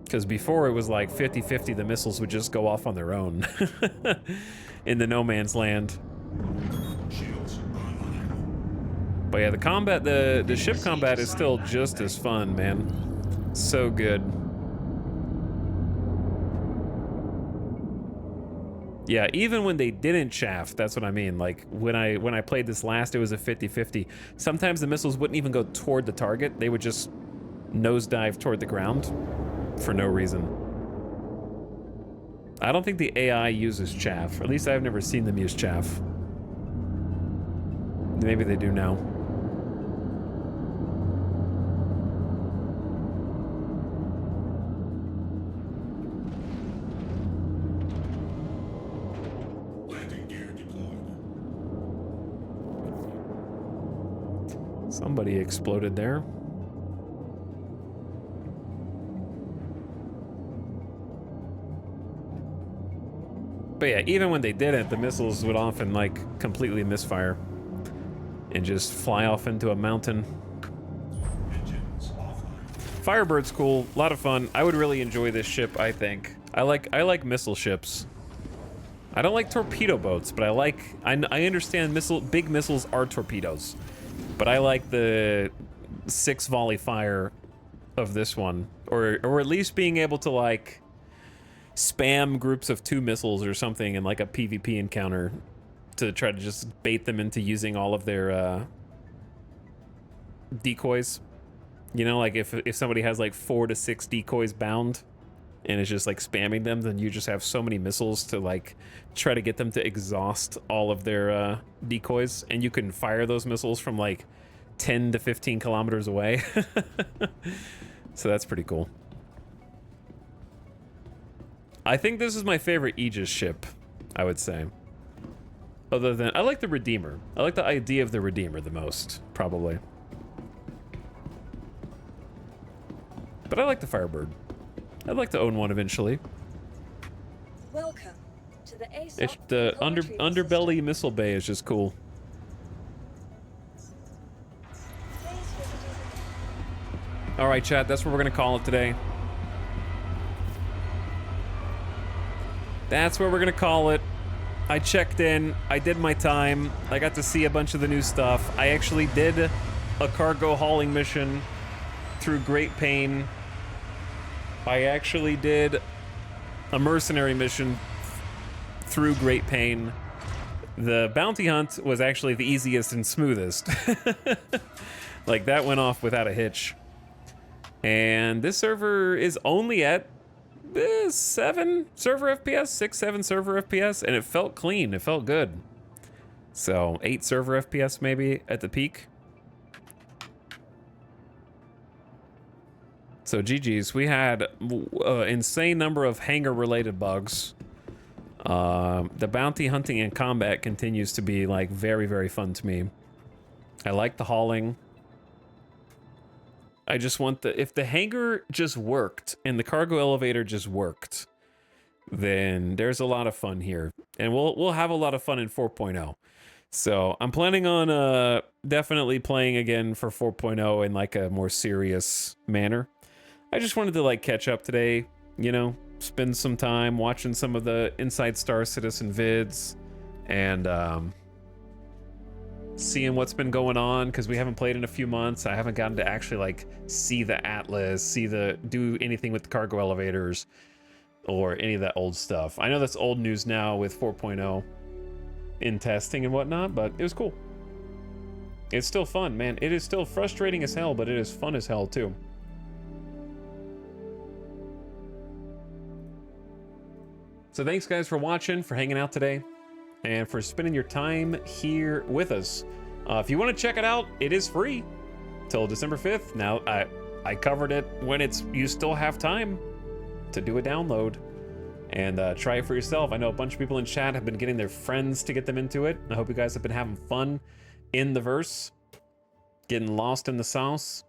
Because before it was like 50-50, the missiles would just go off on their own in the no man's land. But yeah, the combat, the ship combat is still just as fun, man. So good. Yeah, even when they didn't chaff, that's what I mean. Like, when I played this last, it was a 50-50. Sometimes the missiles wouldn't even go toward the target. They would just nosedive toward the ground for no reason. I don't think the AI uses chaff. At least I've never seen them use chaff. Maybe they do now. Somebody exploded there. But yeah, even when they didn't, the missiles would often like completely misfire and just fly off into a mountain. Firebird's cool, a lot of fun. I would really enjoy this ship, I think. I like missile ships. I don't like torpedo boats, but I understand big missiles are torpedoes. But I like the 6 volley fire of this one, or at least being able to like spam groups of 2 missiles or something in like a PvP encounter to try to just bait them into using all of their decoys. You know, like if somebody has like 4 to 6 decoys bound and is just like spamming them, then you just have so many missiles to like try to get them to exhaust all of their decoys, and you can fire those missiles from like 10 to 15 kilometers away. So that's pretty cool. I think this is my favorite Aegis ship, I would say. Other than, I like the Redeemer. I like the idea of the Redeemer the most, probably. But I like the Firebird. I'd like to own one eventually. Welcome to the ASOP. The underbelly missile bay is just cool. All right, chat, that's what we're gonna call it today. That's what we're gonna call it. I checked in, I did my time, I got to see a bunch of the new stuff. I actually did a cargo hauling mission through great pain. I actually did a mercenary mission through great pain. The bounty hunt was actually the easiest and smoothest. Like, that went off without a hitch. And this server is only at 7 server FPS, 6-7 server FPS, and it felt clean, it felt good. So 8 server FPS maybe at the peak. So GG's, we had insane number of hangar-related bugs. The bounty hunting and combat continues to be like very, very fun to me. I like the hauling. I just want if the hangar just worked and the cargo elevator just worked, then there's a lot of fun here. And we'll have a lot of fun in 4.0. So I'm planning on definitely playing again for 4.0 in like a more serious manner. I just wanted to like catch up today, you know, spend some time watching some of the Inside Star Citizen vids and seeing what's been going on, because we haven't played in a few months. I haven't gotten to actually like see the Atlas, do anything with the cargo elevators or any of that old stuff. I know that's old news now with 4.0 in testing and whatnot, but it was cool. It's still fun, man. It is still frustrating as hell, but it is fun as hell too. So thanks guys for watching, for hanging out today, and for spending your time here with us. If you want to check it out, it is free till December 5th. Now, I covered it when you still have time to do a download and try it for yourself. I know a bunch of people in chat have been getting their friends to get them into it. I hope you guys have been having fun in the verse, getting lost in the sauce.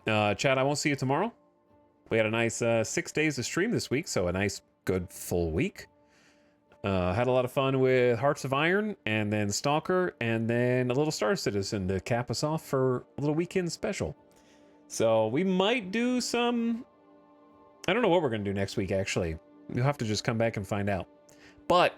Chat, I won't see you tomorrow. We had a nice 6 days of stream this week, so a nice, good, full week. Had a lot of fun with Hearts of Iron, and then Stalker, and then a little Star Citizen to cap us off for a little weekend special. So we might do some... I don't know what we're going to do next week, actually. You'll have to just come back and find out. But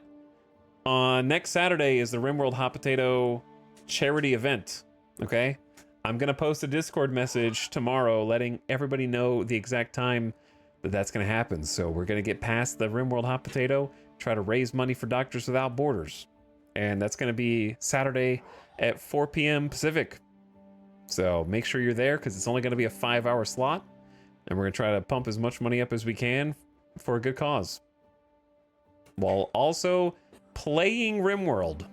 on next Saturday is the RimWorld Hot Potato charity event, okay? I'm going to post a Discord message tomorrow letting everybody know the exact time that that's going to happen. So we're going to get past the RimWorld Hot Potato, try to raise money for Doctors Without Borders. And that's going to be Saturday at 4 p.m. Pacific. So make sure you're there because it's only going to be a 5-hour slot. And we're going to try to pump as much money up as we can for a good cause, while also playing RimWorld.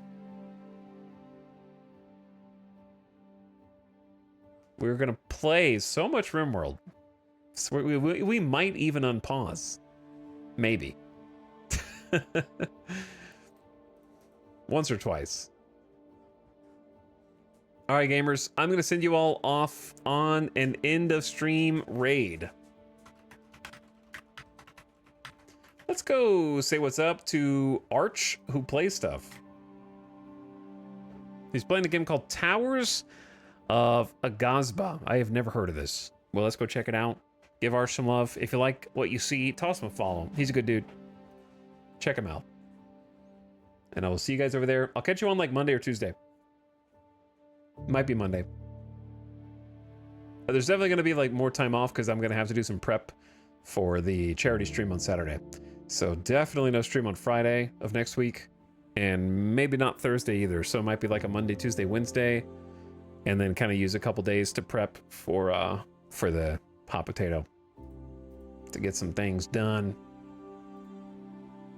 We're going to play so much RimWorld. So we might even unpause. Maybe. Once or twice. All right, gamers. I'm going to send you all off on an end of stream raid. Let's go say what's up to Arch, who plays stuff. He's playing a game called Towers of Agazba. I have never heard of this. Well, let's go check it out. Give Arch some love. If you like what you see, toss him a follow. He's a good dude. Check him out. And I will see you guys over there. I'll catch you on like Monday or Tuesday. Might be Monday. There's definitely going to be like more time off because I'm going to have to do some prep for the charity stream on Saturday. So definitely no stream on Friday of next week, and maybe not Thursday either. So it might be like a Monday, Tuesday, Wednesday, and then kind of use a couple days to prep for the hot potato to get some things done.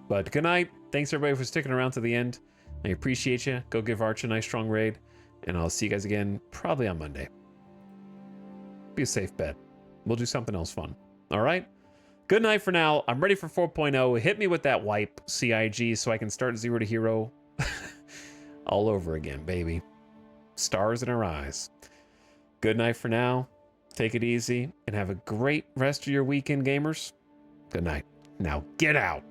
But good night. Thanks everybody for sticking around to the end. I appreciate you. Go give Arch a nice strong raid, and I'll see you guys again probably on Monday. Be a safe bet. We'll do something else fun. All right? Good night for now. I'm ready for 4.0. Hit me with that wipe, CIG, so I can start 0 to hero all over again, baby. Stars in our eyes. Good night for now. Take it easy and have a great rest of your weekend, gamers. Good night. Now get out.